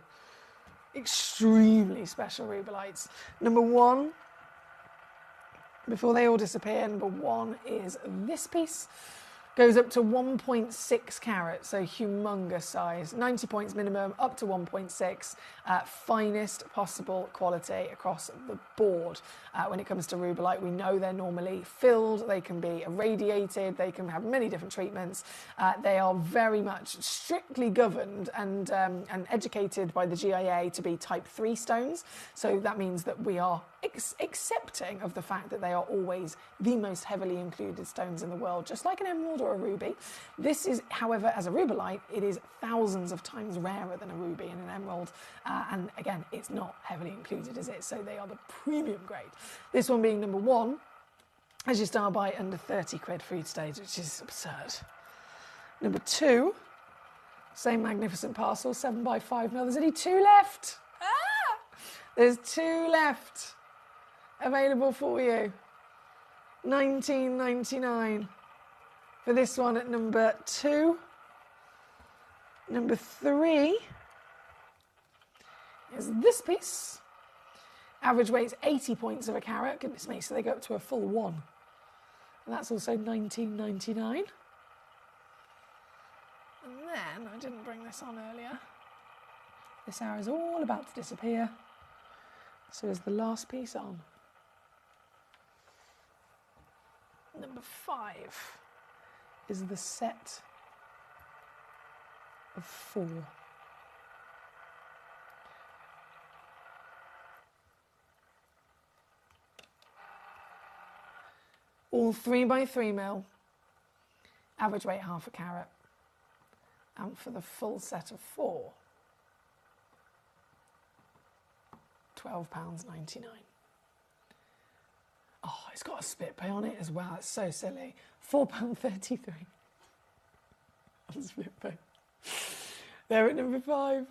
Extremely special rubelites. Number 1, before they all disappear, number 1 is this piece. Goes up to 1.6 carat, so humongous size. 90 points minimum, up to 1.6. Finest possible quality across the board. When it comes to rubelite, we know they're normally filled, they can be irradiated, they can have many different treatments. They are very much strictly governed and educated by the GIA to be type 3 stones. So that means that we are accepting of the fact that they are always the most heavily included stones in the world, just like an emerald or a ruby. This is, however, as a rubelite, it is thousands of times rarer than a ruby and an emerald. And again, it's not heavily included, is it? So they are the premium grade. This one being number 1, as you start by under 30 quid for each stage, which is absurd. Number 2, Same magnificent parcel, 7x5 mil. There's only 2 left. Ah! There's 2 left available for you. $19.99 for this one at number 2. Number 3 is this piece. Average weight's 80 points of a carat. Goodness me, so they go up to a full 1. And that's also $19.99. And then, I didn't bring this on earlier. This hour is all about to disappear. So is the last piece on. Number 5 is the set of 4. All 3x3 mil. Average weight half a carat. And for the full set of 4, £12.99. Oh, it's got a split pay on it as well. It's so silly. £4.33 on split pay. They're at number 5.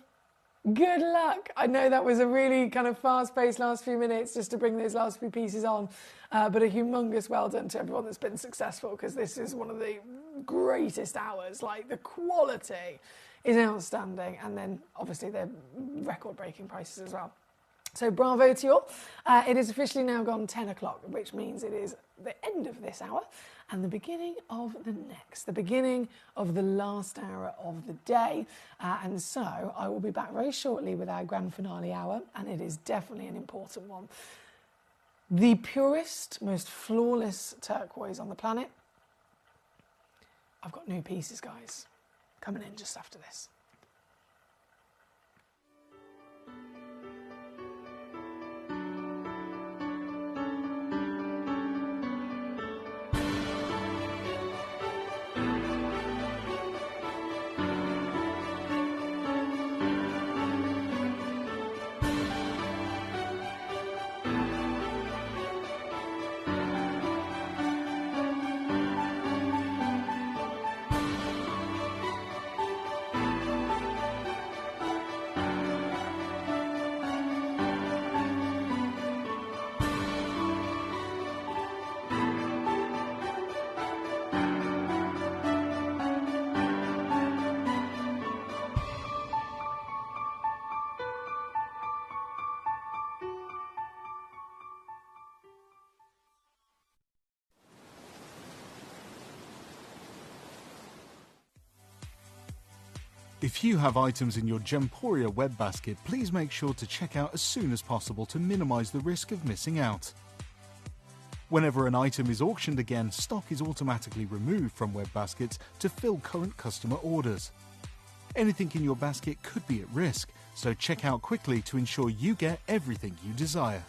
Good luck. I know that was a really kind of fast-paced last few minutes just to bring those last few pieces on, but a humongous well done to everyone that's been successful, because this is one of the greatest hours. Like, the quality is outstanding, and then obviously they're record-breaking prices as well. So bravo to you all. It is officially now gone 10 o'clock, which means it is the end of this hour and the beginning of the next, the beginning of the last hour of the day. And so I will be back very shortly with our grand finale hour, and it is definitely an important one. The purest, most flawless turquoise on the planet. I've got new pieces, guys, coming in just after this. If you have items in your Gemporia web basket, please make sure to check out as soon as possible to minimise the risk of missing out. Whenever an item is auctioned again, stock is automatically removed from web baskets to fill current customer orders. Anything in your basket could be at risk, so check out quickly to ensure you get everything you desire.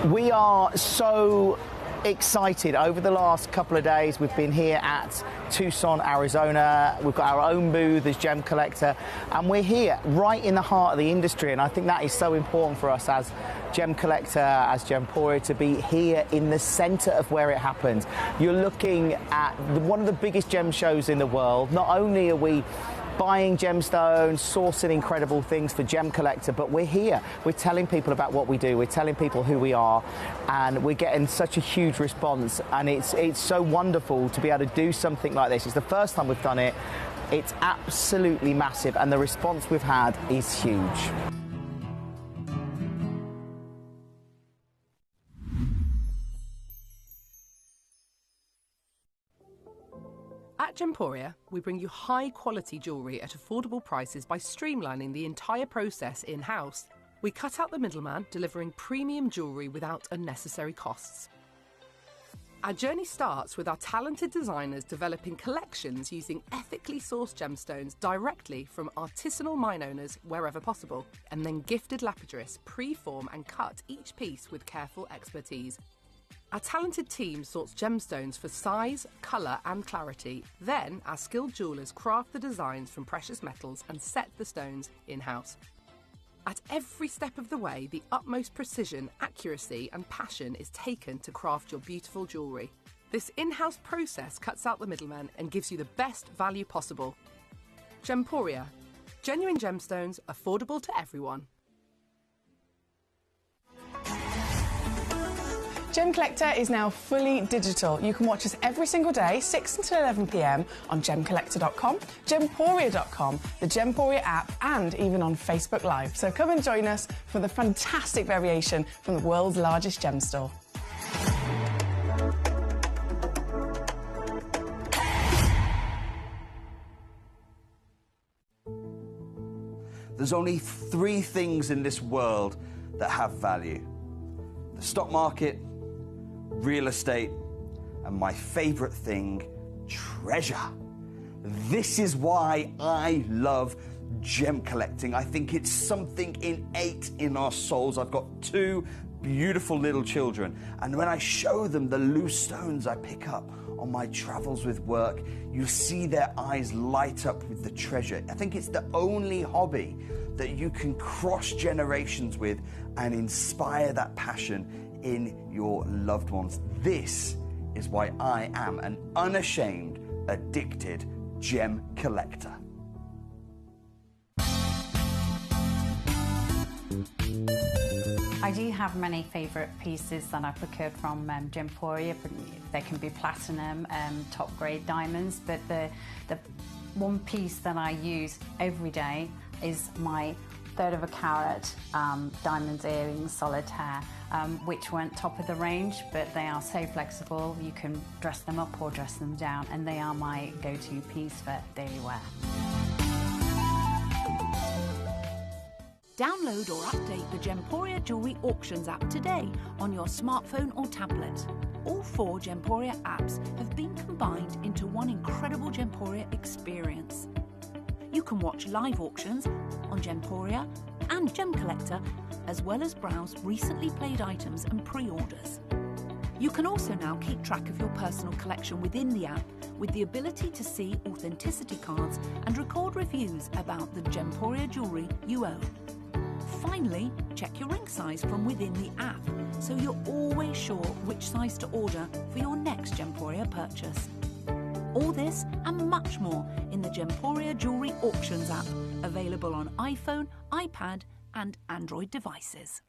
We are so excited. Over the last couple of days, we've been here at Tucson, Arizona. We've got our own booth as Gemcollector, and we're here right in the heart of the industry. And I think that is so important for us as Gemcollector, as Gemporia, to be here in the centre of where it happens. You're looking at one of the biggest gem shows in the world. Not only are we buying gemstones, sourcing incredible things for Gemcollector, but we're here. We're telling people about what we do. We're telling people who we are, and we're getting such a huge response. And it's so wonderful to be able to do something like this. It's the first time we've done it. It's absolutely massive, and the response we've had is huge. At Gemporia, we bring you high-quality jewellery at affordable prices by streamlining the entire process in-house. We cut out the middleman, delivering premium jewellery without unnecessary costs. Our journey starts with our talented designers developing collections using ethically sourced gemstones directly from artisanal mine owners wherever possible, and then gifted lapidarists pre-form and cut each piece with careful expertise. Our talented team sorts gemstones for size, colour and clarity. Then our skilled jewellers craft the designs from precious metals and set the stones in-house. At every step of the way, the utmost precision, accuracy and passion is taken to craft your beautiful jewellery. This in-house process cuts out the middleman and gives you the best value possible. Gemporia. Genuine gemstones, affordable to everyone. Gemcollector is now fully digital. You can watch us every single day, 6 until 11 p.m. on Gemcollector.com, Gemporia.com, the Gemporia app, and even on Facebook Live. So come and join us for the fantastic variation from the world's largest gem store. There's only 3 things in this world that have value: the stock market, real estate, and my favorite thing, treasure. This is why I love gem collecting. I think it's something innate in our souls. I've got 2 beautiful little children, and when I show them the loose stones I pick up on my travels with work, you see their eyes light up with the treasure. I think it's the only hobby that you can cross generations with and inspire that passion in your loved ones. This is why I am an unashamed, addicted gem collector. I do have many favourite pieces that I procured from Gemporia. They can be platinum, top grade diamonds, but the one piece that I use every day is my 1/3 of a carat diamond earrings solitaire, which weren't top of the range, but they are so flexible. You can dress them up or dress them down, and they are my go-to piece for daily wear. Download or update the Gemporia Jewellery Auctions app today on your smartphone or tablet. All 4 Gemporia apps have been combined into one incredible Gemporia experience. You can watch live auctions on Gemporia and Gemcollector, as well as browse recently played items and pre-orders. You can also now keep track of your personal collection within the app with the ability to see authenticity cards and record reviews about the Gemporia jewellery you own. Finally, check your ring size from within the app, so you're always sure which size to order for your next Gemporia purchase. All this and much more in the Gemporia Jewellery Auctions app, available on iPhone, iPad and Android devices.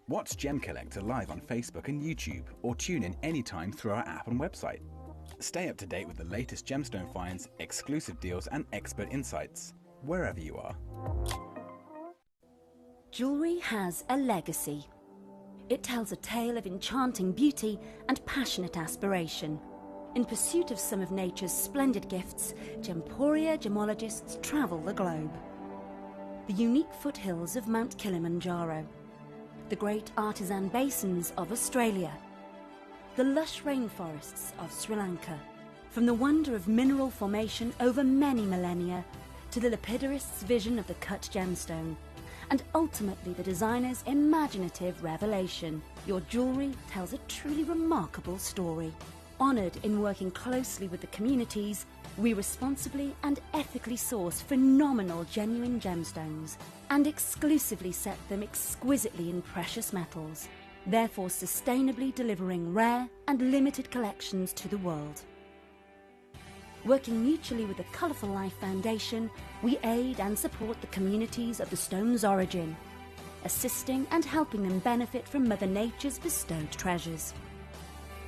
Watch Gemcollector live on Facebook and YouTube, or tune in anytime through our app and website. Stay up to date with the latest gemstone finds, exclusive deals and expert insights, wherever you are. Jewellery has a legacy. It tells a tale of enchanting beauty and passionate aspiration. In pursuit of some of nature's splendid gifts, Gemporia gemologists travel the globe. The unique foothills of Mount Kilimanjaro, the great artisan basins of Australia, the lush rainforests of Sri Lanka. From the wonder of mineral formation over many millennia to the lapidarists' vision of the cut gemstone, and ultimately the designer's imaginative revelation, your jewellery tells a truly remarkable story. Honoured in working closely with the communities, we responsibly and ethically source phenomenal genuine gemstones and exclusively set them exquisitely in precious metals, therefore sustainably delivering rare and limited collections to the world. Working mutually with the Colourful Life Foundation, we aid and support the communities of the stone's origin, assisting and helping them benefit from Mother Nature's bestowed treasures.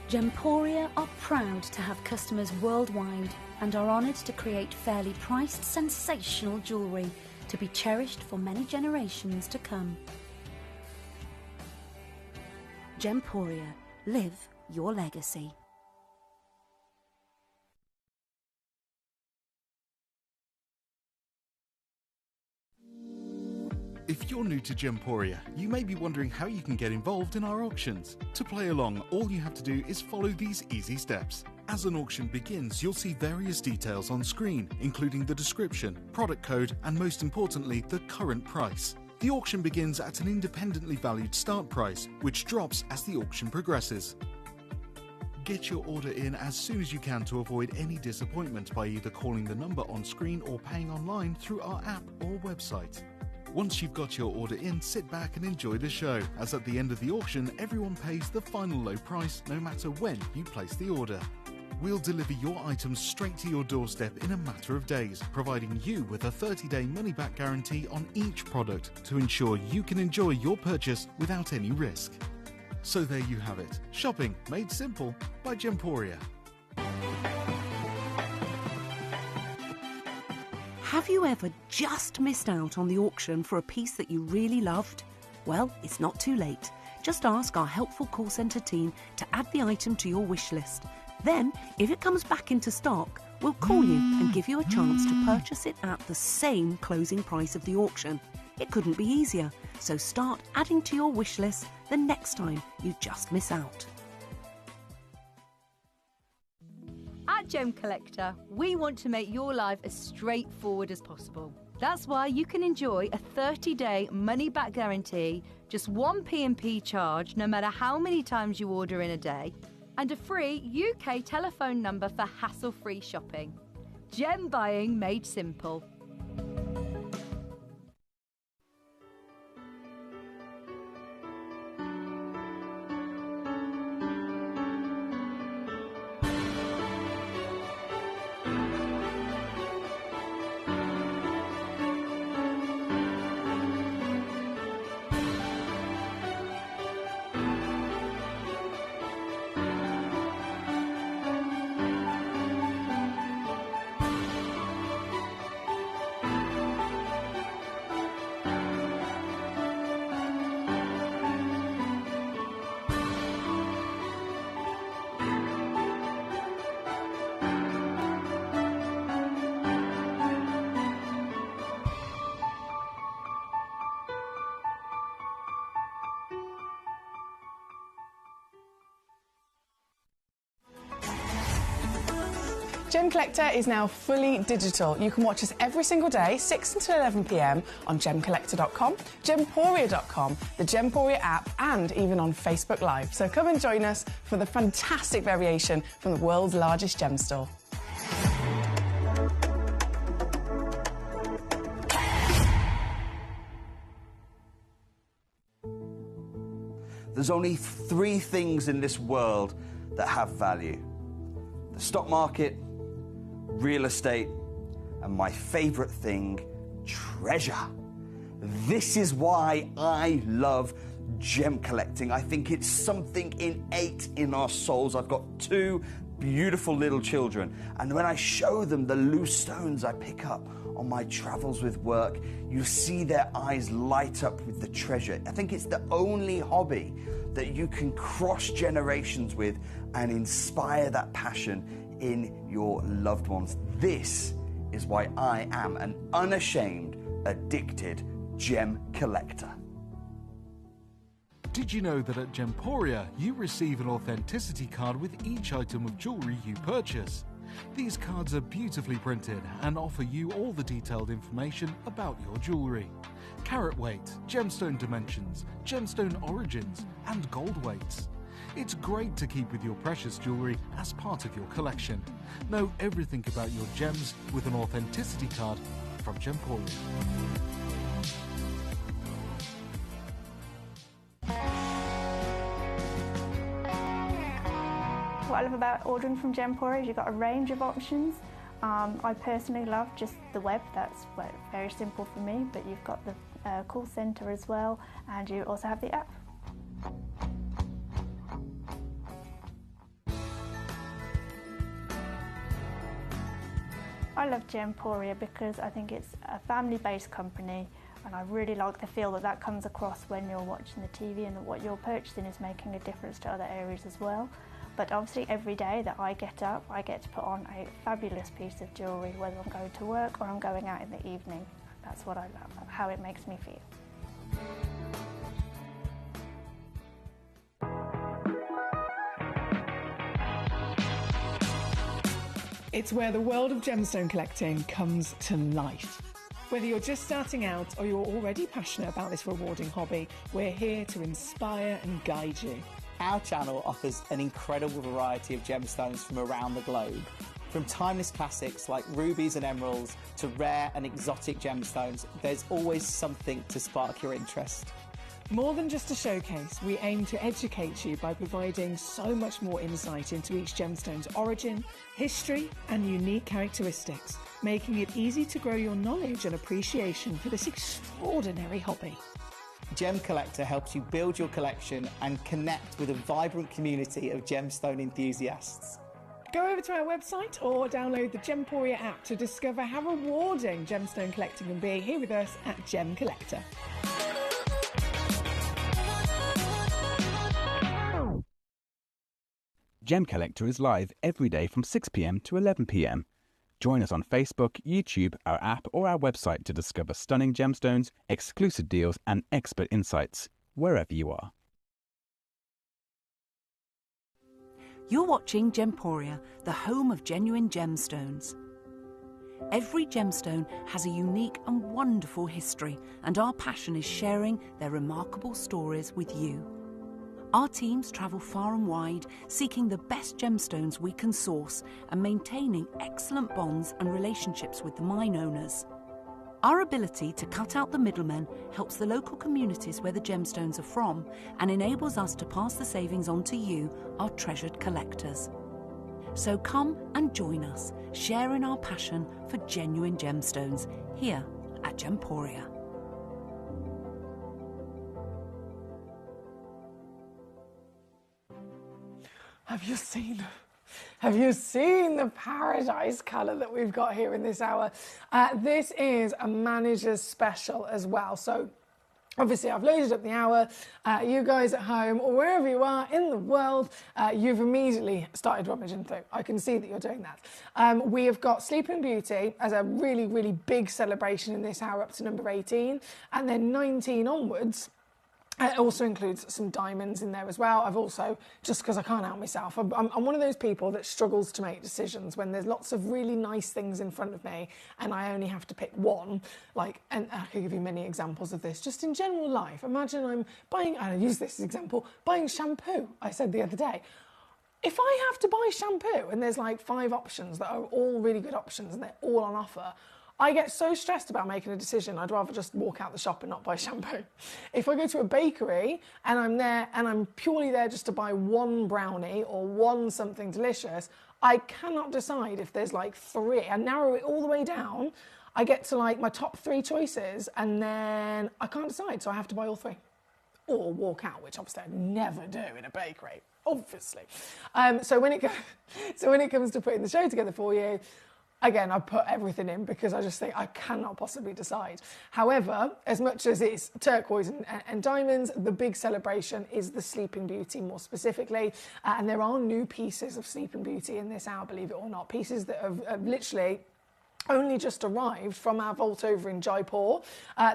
Gemporia are proud to have customers worldwide and are honoured to create fairly priced, sensational jewellery to be cherished for many generations to come. Gemporia, live your legacy. If you're new to Gemporia, you may be wondering how you can get involved in our auctions. To play along, all you have to do is follow these easy steps. As an auction begins, you'll see various details on screen, including the description, product code, and most importantly, the current price. The auction begins at an independently valued start price, which drops as the auction progresses. Get your order in as soon as you can to avoid any disappointment by either calling the number on screen or paying online through our app or website. Once you've got your order in, sit back and enjoy the show, as at the end of the auction, everyone pays the final low price no matter when you place the order. We'll deliver your items straight to your doorstep in a matter of days, providing you with a 30-day money-back guarantee on each product to ensure you can enjoy your purchase without any risk. So there you have it. Shopping made simple by Gemporia. Have you ever just missed out on the auction for a piece that you really loved? Well, it's not too late. Just ask our helpful call centre team to add the item to your wish list. Then, if it comes back into stock, we'll call you and give you a chance to purchase it at the same closing price of the auction. It couldn't be easier, so start adding to your wish list the next time you just miss out. At Gemcollector, we want to make your life as straightforward as possible. That's why you can enjoy a 30-day money-back guarantee, just one P&P charge no matter how many times you order in a day, and a free UK telephone number for hassle-free shopping. Gem buying made simple. Gemcollector is now fully digital. You can watch us every single day, 6 until 11 p.m. on Gemcollector.com, Gemporia.com, the Gemporia app, and even on Facebook Live. So come and join us for the fantastic variation from the world's largest gem store. There's only 3 things in this world that have value: the stock market, real estate, and my favorite thing, treasure. This is why I love gem collecting. I think it's something innate in our souls. I've got 2 beautiful little children, and when I show them the loose stones I pick up on my travels with work, you see their eyes light up with the treasure. I think it's the only hobby that you can cross generations with and inspire that passion in your loved ones. This is why I am an unashamed, addicted gem collector. Did you know that at Gemporia you receive an authenticity card with each item of jewellery you purchase? These cards are beautifully printed and offer you all the detailed information about your jewellery. Carat weight, gemstone dimensions, gemstone origins, and gold weights. It's great to keep with your precious jewellery as part of your collection. Know everything about your gems with an authenticity card from Gemporia. What I love about ordering from Gemporia is you've got a range of options. I personally love just the web, that's very simple for me, but you've got the call centre as well, and you also have the app. I love Gemporia because I think it's a family-based company, and I really like the feel that that comes across when you're watching the TV, and that what you're purchasing is making a difference to other areas as well. But obviously every day that I get up, I get to put on a fabulous piece of jewellery, whether I'm going to work or I'm going out in the evening. That's what I love, how it makes me feel. It's where the world of gemstone collecting comes to life. Whether you're just starting out or you're already passionate about this rewarding hobby, we're here to inspire and guide you. Our channel offers an incredible variety of gemstones from around the globe. From timeless classics like rubies and emeralds to rare and exotic gemstones, there's always something to spark your interest. More than just a showcase, we aim to educate you by providing so much more insight into each gemstone's origin, history, and unique characteristics, making it easy to grow your knowledge and appreciation for this extraordinary hobby. Gemcollector helps you build your collection and connect with a vibrant community of gemstone enthusiasts. Go over to our website or download the Gemporia app to discover how rewarding gemstone collecting can be here with us at Gemcollector. Gemcollector is live every day from 6 p.m. to 11 p.m. Join us on Facebook, YouTube, our app or our website to discover stunning gemstones, exclusive deals and expert insights, wherever you are. You're watching Gemporia, the home of genuine gemstones. Every gemstone has a unique and wonderful history, and our passion is sharing their remarkable stories with you. Our teams travel far and wide, seeking the best gemstones we can source and maintaining excellent bonds and relationships with the mine owners. Our ability to cut out the middlemen helps the local communities where the gemstones are from and enables us to pass the savings on to you, our treasured collectors. So come and join us, sharing our passion for genuine gemstones here at Gemporia. Have you seen the paradise colour that we've got here in this hour? This is a manager's special as well. So obviously I've loaded up the hour. You guys at home or wherever you are in the world, you've immediately started rummaging through. I can see that you're doing that. We have got Sleeping Beauty as a really, really big celebration in this hour up to number 18. And then 19 onwards, it also includes some diamonds in there as well. I've also, just because I can't help myself, I'm one of those people that struggles to make decisions when there's lots of really nice things in front of me and I only have to pick one. And I could give you many examples of this, just in general life. Imagine I'm buying, and I use this example, buying shampoo, I said the other day. If I have to buy shampoo and there's like 5 options that are all really good options and they're all on offer, I get so stressed about making a decision, I'd rather just walk out the shop and not buy shampoo. If I go to a bakery and I'm there and I'm purely there just to buy one brownie or one something delicious, I cannot decide if there's like 3. I narrow it all the way down. I get to like my top 3 choices and then I can't decide, so I have to buy all 3. Or walk out, which obviously I never do in a bakery, obviously. So when it comes to putting the show together for you, again, I put everything in because I just think I cannot possibly decide. However, as much as it's turquoise and diamonds, the big celebration is the Sleeping Beauty more specifically. And there are new pieces of Sleeping Beauty in this hour, believe it or not. Pieces that have literally only just arrived from our vault over in Jaipur.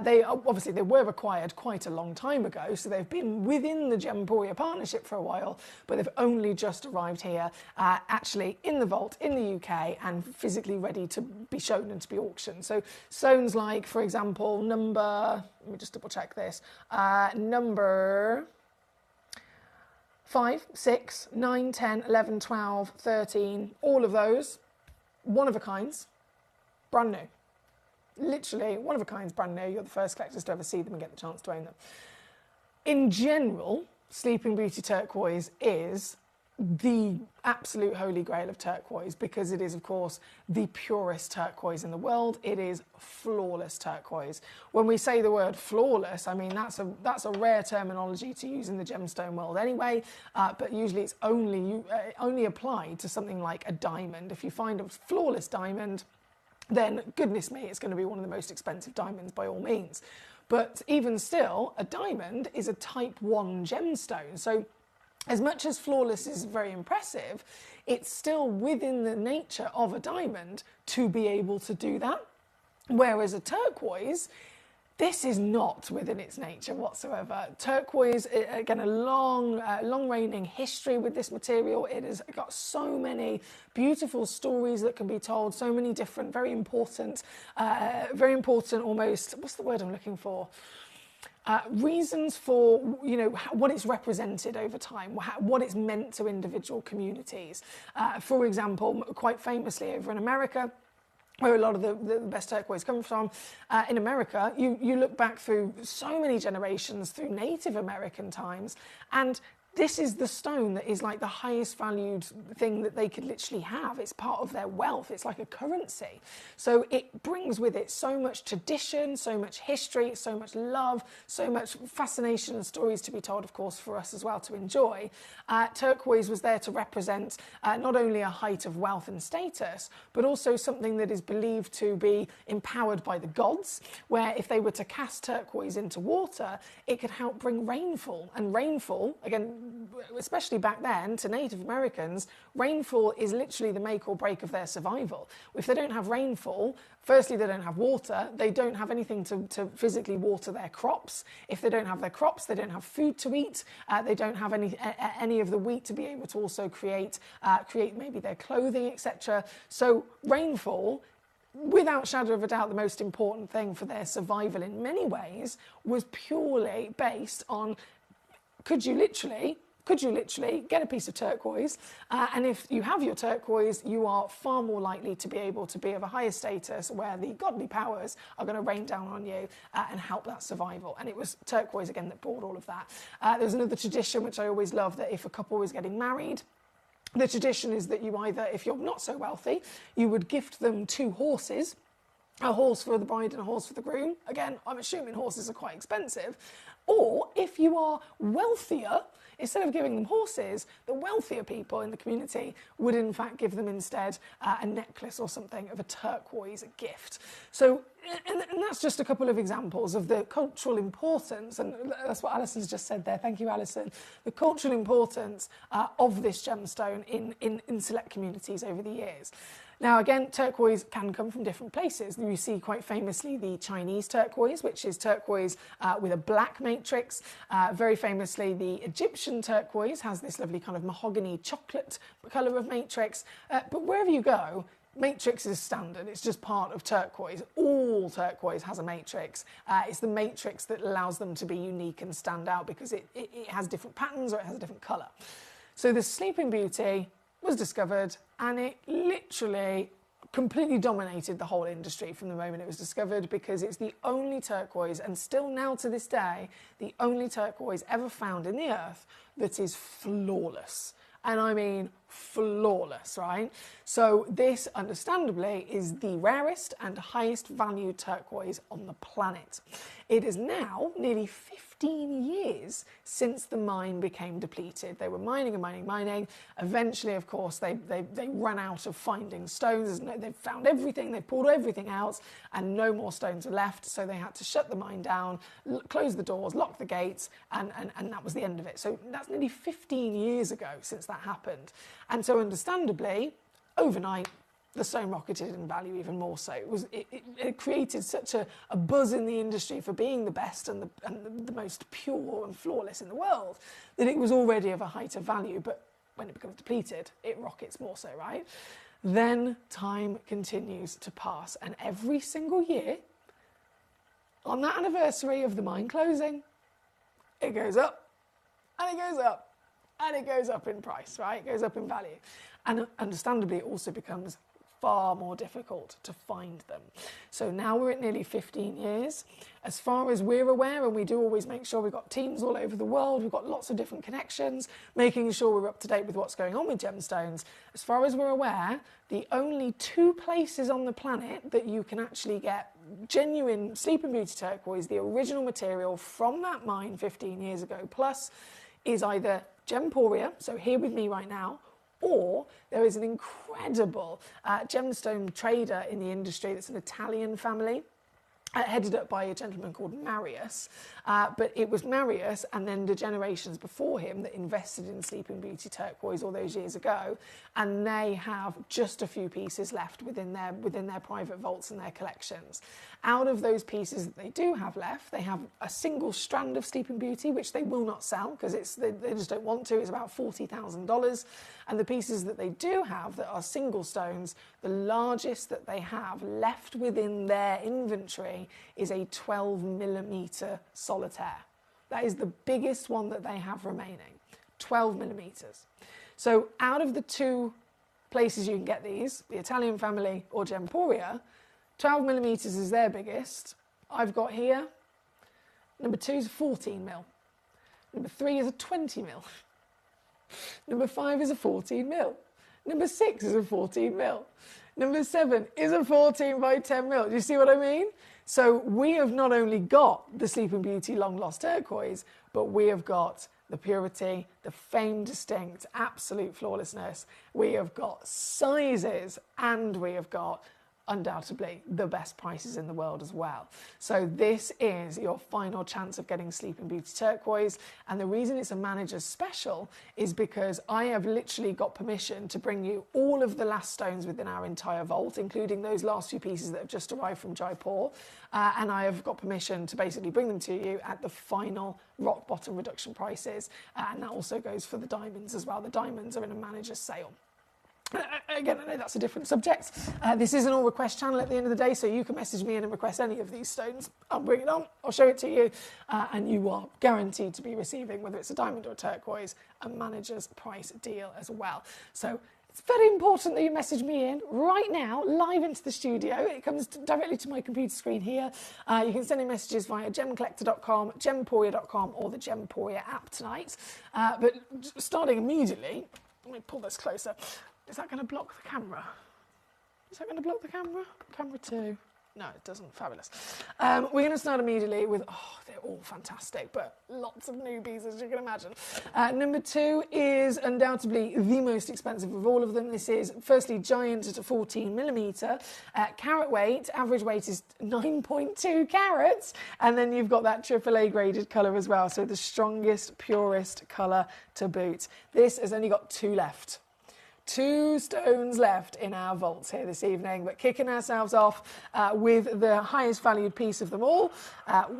They were acquired quite a long time ago, so they've been within the Gemporia partnership for a while, but they've only just arrived here, actually in the vault in the UK and physically ready to be shown and to be auctioned. So stones like, for example, let me just double check this, number 5, 6, 9, 10, 11, 12, 13, all of those, one of a kinds. Brand new. Literally, one of a kind's brand new. You're the first collectors to ever see them and get the chance to own them. In general, Sleeping Beauty turquoise is the absolute holy grail of turquoise because it is, of course, the purest turquoise in the world. It is flawless turquoise. When we say the word flawless, I mean, that's a rare terminology to use in the gemstone world anyway, but usually it's only applied to something like a diamond. If you find a flawless diamond, then goodness me, it's going to be one of the most expensive diamonds by all means. But even still, a diamond is a type 1 gemstone. So as much as flawless is very impressive, it's still within the nature of a diamond to be able to do that. Whereas a turquoise, this is not within its nature whatsoever. Turquoise, again, a long reigning history with this material. It has got so many beautiful stories that can be told, so many different, very important almost, what's the word I'm looking for? Reasons for, you know, what it's represented over time, what it's meant to individual communities. For example, quite famously over in America, where a lot of the best turquoise come from, in America, you look back through so many generations, through Native American times, and this is the stone that is like the highest valued thing that they could literally have. It's part of their wealth. It's like a currency. So it brings with it so much tradition, so much history, so much love, so much fascination and stories to be told, of course, for us as well to enjoy. Turquoise was there to represent not only a height of wealth and status, but also something that is believed to be empowered by the gods, where if they were to cast turquoise into water, it could help bring rainfall. And rainfall, again, especially back then, to Native Americans, rainfall is literally the make or break of their survival. If they don't have rainfall, firstly, they don't have water, they don't have anything to physically water their crops. If they don't have their crops, they don't have food to eat, they don't have any of the wheat to be able to also create maybe their clothing, etc. So rainfall, without shadow of a doubt, the most important thing for their survival in many ways was purely based on could you literally get a piece of turquoise, and if you have your turquoise, you are far more likely to be able to be of a higher status where the godly powers are going to rain down on you and help that survival. And it was turquoise, again, that brought all of that. There's another tradition which I always love, that if a couple was getting married, the tradition is that you either, if you're not so wealthy, you would gift them 2 horses, a horse for the bride and a horse for the groom. Again, I'm assuming horses are quite expensive. Or if you are wealthier, instead of giving them horses, the wealthier people in the community would in fact give them instead a necklace or something of a turquoise gift. So, and that's just a couple of examples of the cultural importance, and that's what Alison's just said there. Thank you, Alison. The cultural importance of this gemstone in select communities over the years. Now, again, turquoise can come from different places. You see quite famously the Chinese turquoise, which is turquoise with a black matrix. Very famously, the Egyptian turquoise has this lovely kind of mahogany chocolate colour of matrix. But wherever you go, matrix is standard. It's just part of turquoise. All turquoise has a matrix. It's the matrix that allows them to be unique and stand out because it has different patterns or it has a different colour. So the Sleeping Beauty was discovered, and it literally completely dominated the whole industry from the moment it was discovered, because it's the only turquoise, and still now to this day, the only turquoise ever found in the earth that is flawless. And I mean flawless, right? So this, understandably, is the rarest and highest valued turquoise on the planet. It is now nearly 15 years since the mine became depleted. They were mining and mining and mining. Eventually, of course, they ran out of finding stones. They've found everything, they've pulled everything out, and no more stones were left. So they had to shut the mine down, close the doors, lock the gates, and that was the end of it. So that's nearly 15 years ago since that happened. And so understandably, overnight, the stone rocketed in value even more so. It created such a buzz in the industry for being the best and the most pure and flawless in the world that it was already of a height of value. But when it becomes depleted, it rockets more so, right? Then time continues to pass, and every single year, on that anniversary of the mine closing, it goes up, and it goes up, and it goes up in price, right? It goes up in value. And understandably, it also becomes far more difficult to find them. So now we're at nearly 15 years. As far as we're aware, and we do always make sure we've got teams all over the world, we've got lots of different connections, making sure we're up to date with what's going on with gemstones. As far as we're aware, the only 2 places on the planet that you can actually get genuine Sleeping Beauty turquoise, the original material from that mine 15 years ago plus, is either Gemporia, so here with me right now, or there is an incredible gemstone trader in the industry that's an Italian family, headed up by a gentleman called Marius. But it was Marius and then the generations before him that invested in Sleeping Beauty turquoise all those years ago, and they have just a few pieces left within their private vaults and their collections. Out of those pieces that they do have left, they have a single strand of Sleeping Beauty, which they will not sell because they just don't want to. It's about $40,000. And the pieces that they do have that are single stones, the largest that they have left within their inventory me is a 12mm solitaire. That is the biggest one that they have remaining, 12mm. So out of the two places you can get these, the Italian Family or Gemporia, 12mm is their biggest. I've got here, number 2 is a 14mm. Number 3 is a 20mm. Number 5 is a 14mm. Number 6 is a 14mm. Number 7 is a 14 by 10mm. Do you see what I mean? So we have not only got the Sleeping Beauty Long Lost Turquoise, but we have got the purity, the famed distinct, absolute flawlessness. We have got sizes, and we have got undoubtedly the best prices in the world as well. So this is your final chance of getting Sleeping Beauty Turquoise, and the reason it's a manager's special is because I have literally got permission to bring you all of the last stones within our entire vault, including those last few pieces that have just arrived from Jaipur, and I have got permission to basically bring them to you at the final rock bottom reduction prices, and that also goes for the diamonds as well. The diamonds are in a manager's sale. Again, I know that's a different subject. This is an all request channel at the end of the day, so you can message me in and request any of these stones. I'll bring it on, I'll show it to you, and you are guaranteed to be receiving, whether it's a diamond or a turquoise, a manager's price deal as well. So it's very important that you message me in right now, live into the studio. It comes directly to my computer screen here. You can send in messages via gemcollector.com, gemporia.com, or the Gemporia app tonight. But starting immediately, let me pull this closer. Is that going to block the camera? Is that going to block the camera? Camera 2. No, it doesn't. Fabulous. We're going to start immediately with, they're all fantastic, but lots of newbies, as you can imagine. Number 2 is undoubtedly the most expensive of all of them. This is, firstly, giant at a 14mm. Carat weight, average weight is 9.2 carats. And then you've got that AAA graded colour as well. So the strongest, purest colour to boot. This has only got 2 left. 2 stones left in our vaults here this evening, but kicking ourselves off with the highest valued piece of them all.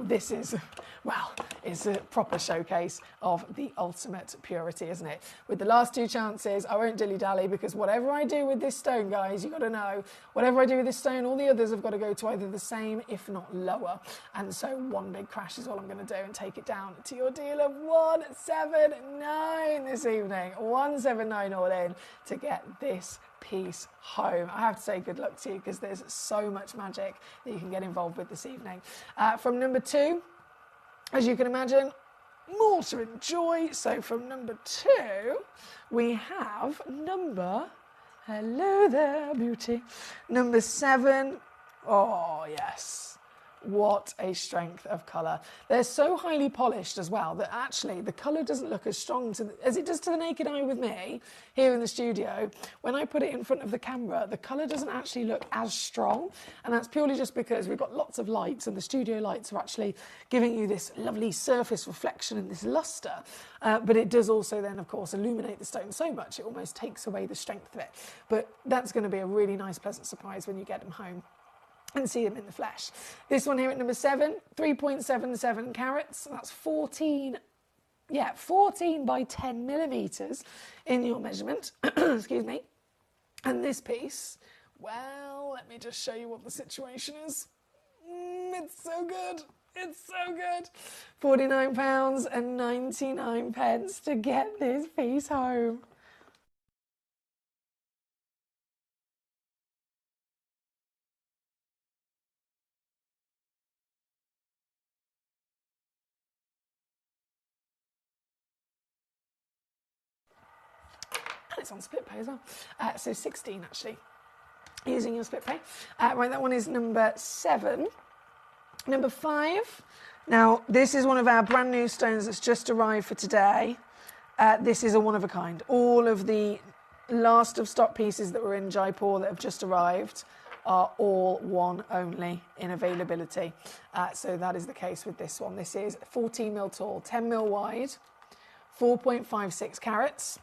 This is, well, it's a proper showcase of the ultimate purity, isn't it? With the last 2 chances, I won't dilly-dally, because whatever I do with this stone, guys, you've got to know, whatever I do with this stone, all the others have got to go to either the same, if not lower. And so one big crash is all I'm going to do, and take it down to your deal of 179 this evening. 179 all in to get this piece home. I have to say good luck to you, because there's so much magic that you can get involved with this evening. From number 2, as you can imagine, more to enjoy. So from number 2, we have number, hello there, beauty, number 7. Oh, yes. What a strength of colour. They're so highly polished as well that actually the colour doesn't look as strong as it does to the naked eye with me here in the studio. When I put it in front of the camera, the colour doesn't actually look as strong, and that's purely just because we've got lots of lights, and the studio lights are actually giving you this lovely surface reflection and this lustre, but it does also then, of course, illuminate the stone so much it almost takes away the strength of it. But that's going to be a really nice, pleasant surprise when you get them home and see them in the flesh. This one here at number 7, 3.77 carats. That's 14 by 10mm in your measurement. Excuse me. And this piece, well, let me just show you what the situation is. It's so good. It's so good. £49.99 to get this piece home. And it's on split pay as well. So 16 actually, using your split pay. Right, that one is number 7. Number 5. Now, this is one of our brand new stones that's just arrived for today. This is a one of a kind. All of the last of stock pieces that were in Jaipur that have just arrived are all one only in availability. So that is the case with this one. This is 14mm tall, 10mm wide, 4.56 carats.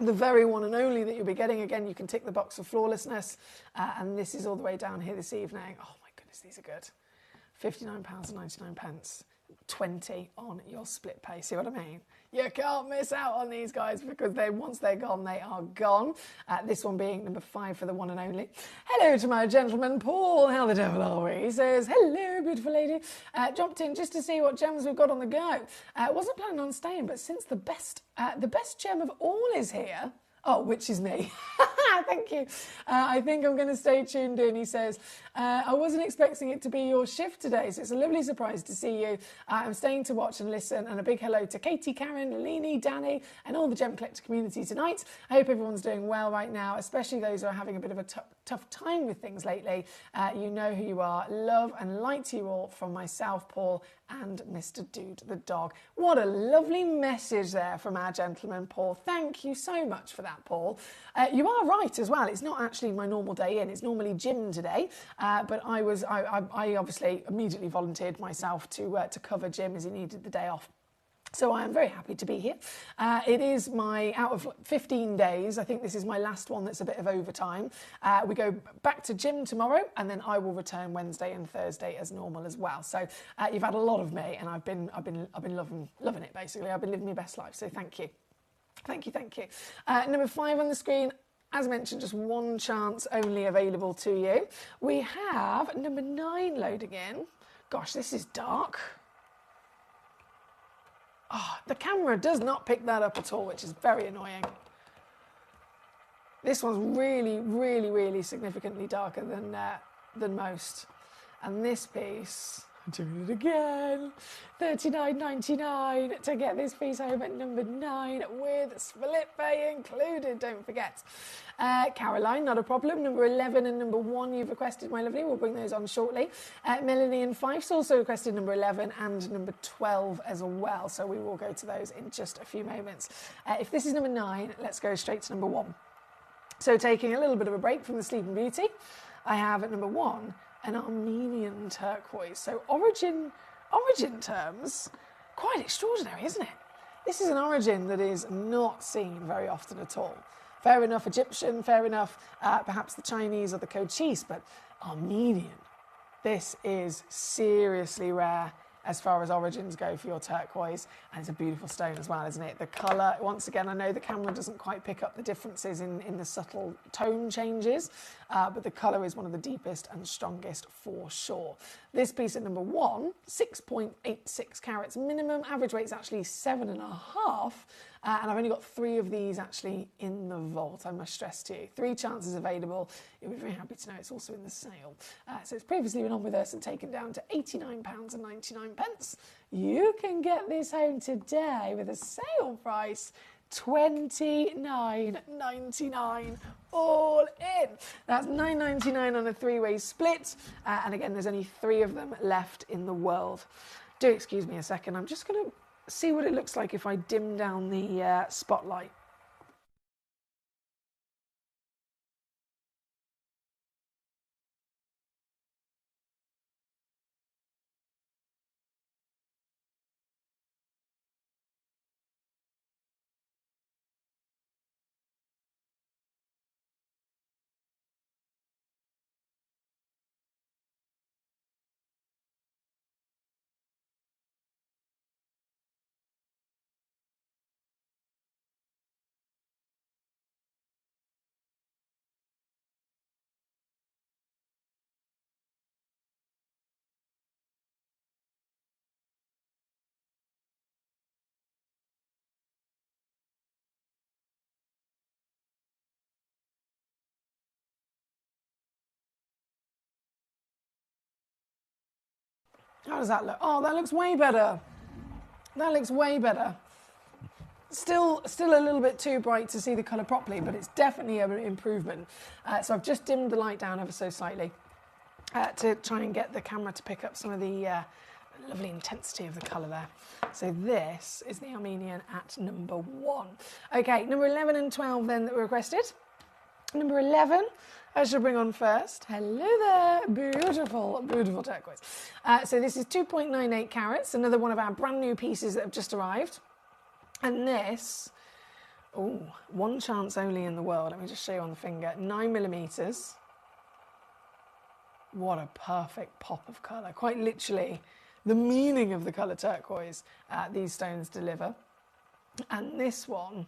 The very one and only that you'll be getting. Again, you can tick the box for flawlessness. And this is all the way down here this evening. Oh my goodness, these are good. £59.99. 20 on your split pay. See what I mean? You can't miss out on these guys because once they're gone, they are gone. This one being number 5 for the one and only. Hello to my gentleman, Paul. How the devil are we? He says, hello, beautiful lady. Dropped in just to see what gems we've got on the go. Wasn't planning on staying, but since the best gem of all is here, oh, which is me. Thank you. I think I'm going to stay tuned in. He says, I wasn't expecting it to be your shift today, so it's a lovely surprise to see you. I'm staying to watch and listen, and a big hello to Katie, Karen, Leni, Danny, and all the Gem Collector community tonight. I hope everyone's doing well right now, especially those who are having a bit of a tough time with things lately. You know who you are. Love and light to you all from myself, Paul, and Mr. Dude the dog. What a lovely message there from our gentleman, Paul. Thank you so much for that, Paul. You are right as well. It's not actually my normal day in. It's normally gym today, but I obviously immediately volunteered myself to cover Jim as he needed the day off. So I am very happy to be here. It is out of 15 days, I think this is my last one that's a bit of overtime. We go back to gym tomorrow, and then I will return Wednesday and Thursday as normal as well. So you've had a lot of me, and I've been loving it basically. I've been living my best life. So thank you. Thank you. Number 5 on the screen. As mentioned, just one chance only available to you. We have number 9 loading in. Gosh, this is dark. Oh, the camera does not pick that up at all, which is very annoying. This one's really, really, really significantly darker than most. And this piece, I'm doing it again, $39.99 to get this piece home at number 9 with split pay included, don't forget. Caroline, not a problem. Number 11 and number 1 you've requested, my lovely. We'll bring those on shortly. Melanie and Fife's also requested number 11 and number 12 as well. So we will go to those in just a few moments. If this is number 9, let's go straight to number 1. So taking a little bit of a break from the Sleeping Beauty, I have at number 1 an Armenian turquoise. So origin terms, quite extraordinary, isn't it? This is an origin that is not seen very often at all. Fair enough Egyptian, fair enough perhaps the Chinese or the Cochise, but Armenian. This is seriously rare as far as origins go for your turquoise, and it's a beautiful stone as well, isn't it? The colour, once again, I know the camera doesn't quite pick up the differences in the subtle tone changes, but the colour is one of the deepest and strongest for sure. This piece at number 1, 6.86 carats minimum, average weight's actually 7.5, and I've only got 3 of these actually in the vault, I must stress to you. 3 chances available. You'll be very happy to know it's also in the sale. So it's previously been on with us and taken down to £89.99. You can get this home today with a sale price $29.99 all in. That's $9.99 on a 3-way split, and again there's only 3 of them left in the world. Do excuse me a second, I'm just going to see what it looks like if I dim down the spotlight. How does that look? Oh, that looks way better. That looks way better. Still a little bit too bright to see the colour properly, but it's definitely an improvement. So I've just dimmed the light down ever so slightly to try and get the camera to pick up some of the lovely intensity of the colour there. So this is the Armenian at number 1. Okay, number 11 and 12 then that were requested. Number 11, I should bring on first. Hello there, beautiful, beautiful turquoise. So this is 2.98 carats, another one of our brand new pieces that have just arrived. And this, oh, one chance only in the world. Let me just show you on the finger. 9mm. What a perfect pop of colour. Quite literally, the meaning of the colour turquoise these stones deliver. And this one,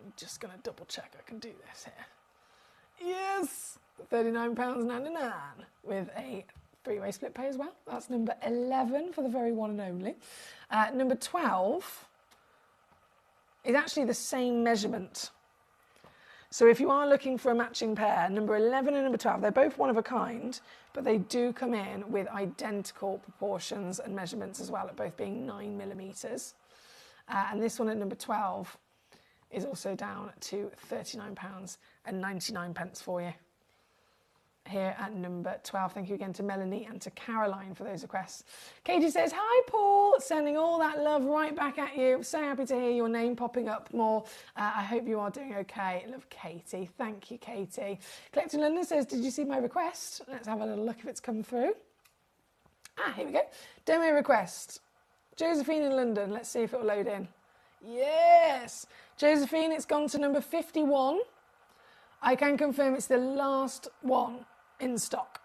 I'm just going to double check I can do this here. Yes, £39.99 with a three-way split pay as well. That's number 11 for the very one and only. Number 12 is actually the same measurement. So if you are looking for a matching pair, number 11 and number 12, they're both one of a kind, but they do come in with identical proportions and measurements as well, at both being 9mm. And this one at number 12 is also down to £39.99 for you. Here at number 12. Thank you again to Melanie and to Caroline for those requests. Katie says, hi Paul, sending all that love right back at you. So happy to hear your name popping up more. I hope you are doing okay. Love Katie. Thank you, Katie. Collector London says, did you see my request? Let's have a little look if it's come through. Here we go. Demo request. Josephine in London. Let's see if it will load in. Yes. Josephine, it's gone to number 51. I can confirm it's the last one in stock.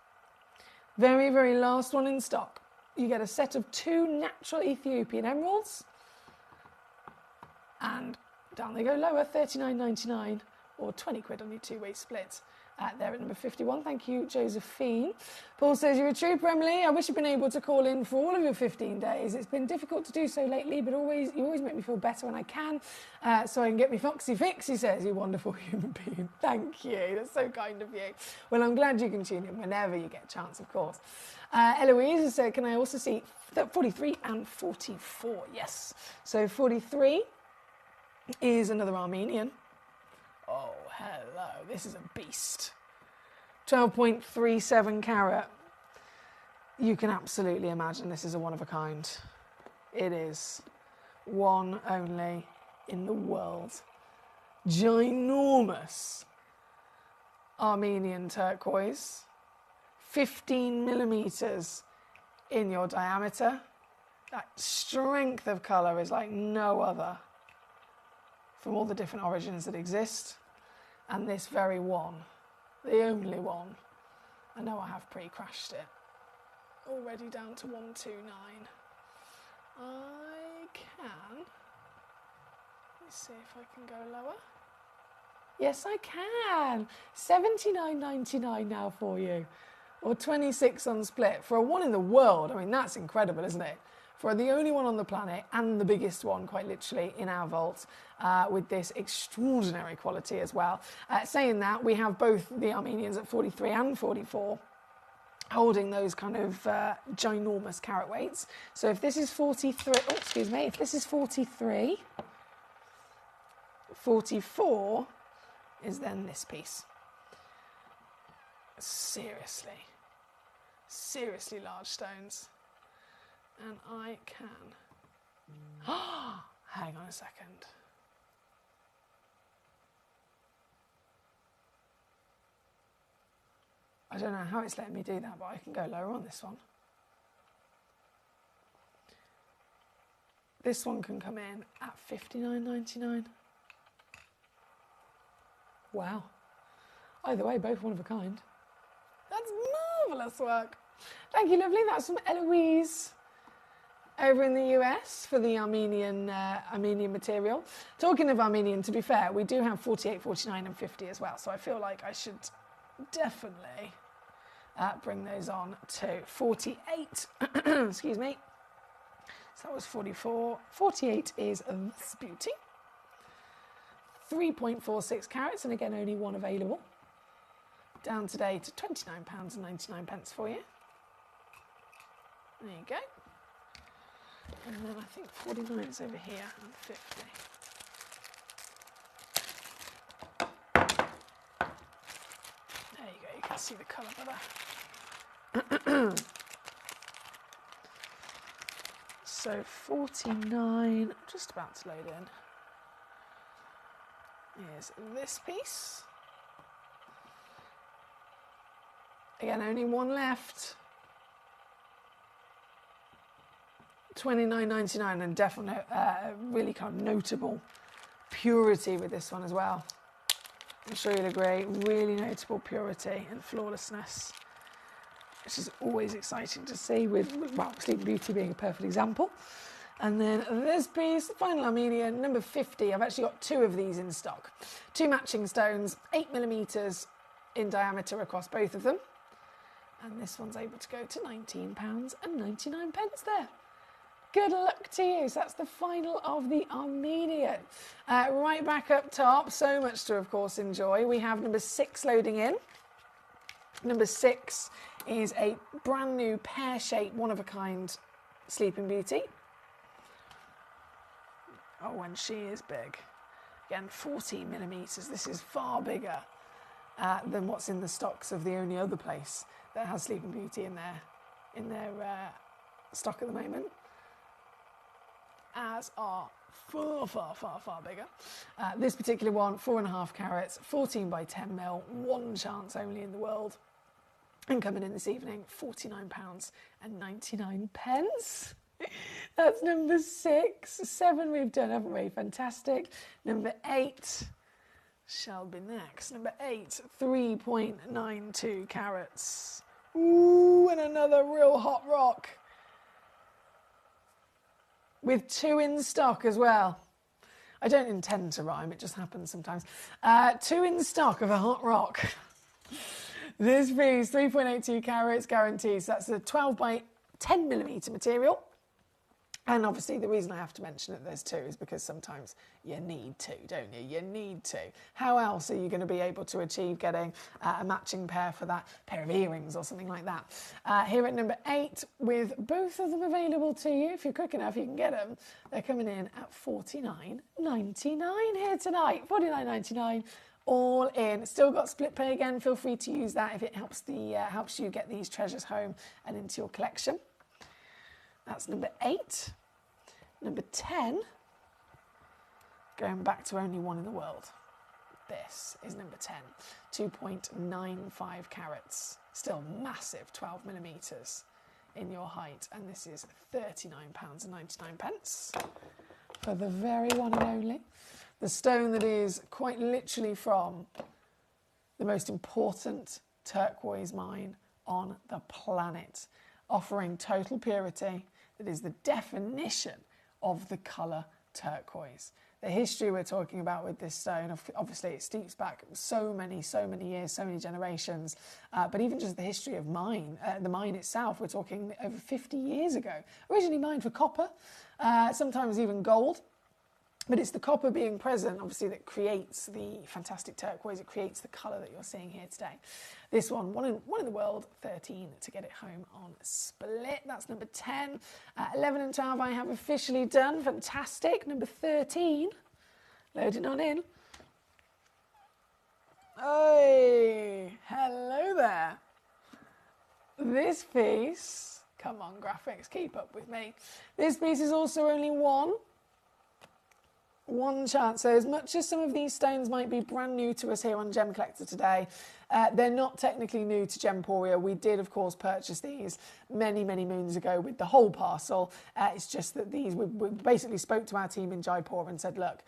Very, very last one in stock. You get a set of 2 natural Ethiopian emeralds. And down they go lower, £39.99 or 20 quid on your 2-way split. There at number 51. Thank you, Josephine. Paul says, you're a trooper, Emily. I wish you'd been able to call in for all of your 15 days. It's been difficult to do so lately, but you always make me feel better when I can, so I can get me foxy fix, he says. You wonderful human being. Thank you. That's so kind of you. Well, I'm glad you can tune in whenever you get a chance, of course. Eloise has said, can I also see 43 and 44? Yes. So 43 is another Armenian. Oh, hello. This is a beast. 12.37 carat. You can absolutely imagine this is a one of a kind. It is one only in the world. Ginormous Armenian turquoise. 15mm in your diameter. That strength of colour is like no other from all the different origins that exist. And this very one, the only one, I know I have pre-crashed it, already down to 129. I can, let's see if I can go lower. Yes, I can. £79.99 now for you, or 26 on split for a one in the world. I mean, that's incredible, isn't it? For the only one on the planet and the biggest one, quite literally, in our vault, with this extraordinary quality as well. Saying that, we have both the Armenians at 43 and 44, holding those kind of ginormous carat weights. So if this is 43, oh, excuse me, if this is 43, 44 is then this piece. Seriously, seriously large stones. And I can, hang on a second. I don't know how it's letting me do that, but I can go lower on this one. This one can come in at £59.99. Wow. Either way, both one of a kind. That's marvellous work. Thank you, lovely. That's from Eloise over in the US for the Armenian material. Talking of Armenian, to be fair, we do have 48, 49 and 50 as well, so I feel like I should definitely bring those on to 48. Excuse me. So that was 44. 48 is this beauty. 3.46 carats, and again, only one available. Down today to £29.99 for you. There you go. And then I think 49 is over here and 50. There you go, you can see the colour better. So 49, just about to load in. Here's this piece. Again, only one left. £29.99, and definitely really kind of notable purity with this one as well. I'm sure you'll agree, really notable purity and flawlessness, which is always exciting to see with, well, Sleeping Beauty being a perfect example. And then this piece, final Armenia, number 50. I've actually got 2 of these in stock. 2 matching stones, 8mm in diameter across both of them. And this one's able to go to £19.99 there. Good luck to you. So that's the final of the Armenian. Right back up top, so much to, of course, enjoy. We have number 6 loading in. Number 6 is a brand new pear-shaped, one-of-a-kind Sleeping Beauty. Oh, and she is big. Again, 14mm. This is far bigger than what's in the stocks of the only other place that has Sleeping Beauty in their stock at the moment. As are far bigger. This particular one, 4.5 carats, 14 by 10 mil, one chance only in the world. And coming in this evening, £49.99. That's number 6. 7 we've done, haven't we? Fantastic. Number 8 shall be next. Number 8, 3.92 carats. Ooh, and another real hot rock. With 2 in stock as well. I don't intend to rhyme, it just happens sometimes. 2 in stock of a hot rock. This piece, 3.82 carats guaranteed. So that's a 12 by 10mm material. And obviously the reason I have to mention that there's 2 is because sometimes you need to, don't you? You need to. How else are you going to be able to achieve getting a matching pair for that pair of earrings or something like that? Here at number 8, with both of them available to you. If you're quick enough, you can get them. They're coming in at $49.99 here tonight. $49.99. All in. Still got split pay again. Feel free to use that if it helps you get these treasures home and into your collection. That's number 8. Number 10, going back to only one in the world. This is number 10, 2.95 carats. Still massive, 12mm in your height. And this is £39.99 for the very one and only. The stone that is quite literally from the most important turquoise mine on the planet, offering total purity that is the definition of the colour turquoise. The history we're talking about with this stone, obviously it steeps back so many years, so many generations, but even just the history of the mine itself, we're talking over 50 years ago. Originally mined for copper, sometimes even gold. But it's the copper being present, obviously, that creates the fantastic turquoise. It creates the colour that you're seeing here today. This one in the world, 13 to get it home on split. That's number 10. 11 and 12 I have officially done. Fantastic. Number 13, loading on in. Hey, hello there. This piece, come on graphics, keep up with me. This piece is also only one chance. So as much as some of these stones might be brand new to us here on Gemcollector today, they're not technically new to Gemporia. We did, of course, purchase these many moons ago with the whole parcel. It's just that we basically spoke to our team in Jaipur and said, look,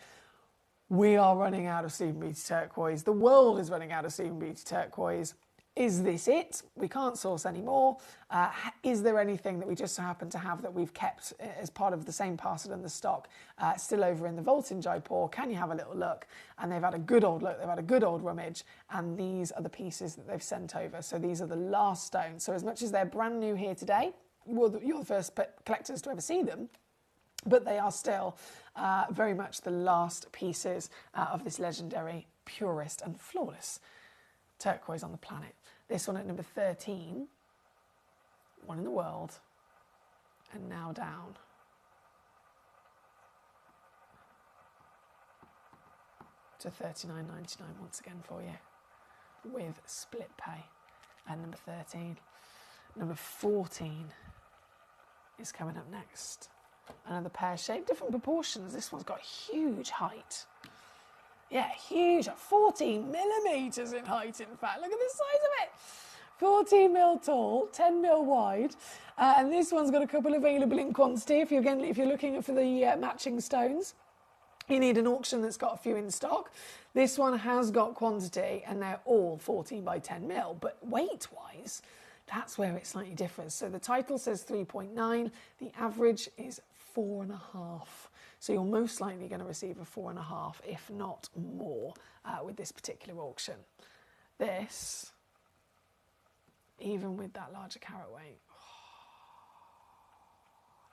we are running out of Sleeping Beauty turquoise. The world is running out of Sleeping Beauty turquoise. Is this it? We can't source any more. Is there anything that we just so happen to have that we've kept as part of the same parcel in the stock still over in the vault in Jaipur? Can you have a little look? And they've had a good old look. They've had a good old rummage. And these are the pieces that they've sent over. So these are the last stones. So as much as they're brand new here today, you're the first collectors to ever see them. But they are still very much the last pieces of this legendary, purest and flawless turquoise on the planet. This one at number 13, one in the world, and now down to £39.99 once again for you, with split pay. And number 13. Number 14 is coming up next. Another pear shape, different proportions. This one's got huge height. Yeah, huge, 14mm in height, in fact. Look at the size of it. 14 mil tall, 10 mil wide. And this one's got a couple available in quantity. If you're looking for the matching stones, you need an auction that's got a few in stock. This one has got quantity, and they're all 14 by 10 mil. But weight-wise, that's where it slightly differs. So the title says 3.9. The average is 4.5. So you're most likely going to receive a 4.5, if not more, with this particular auction. This, even with that larger carat weight,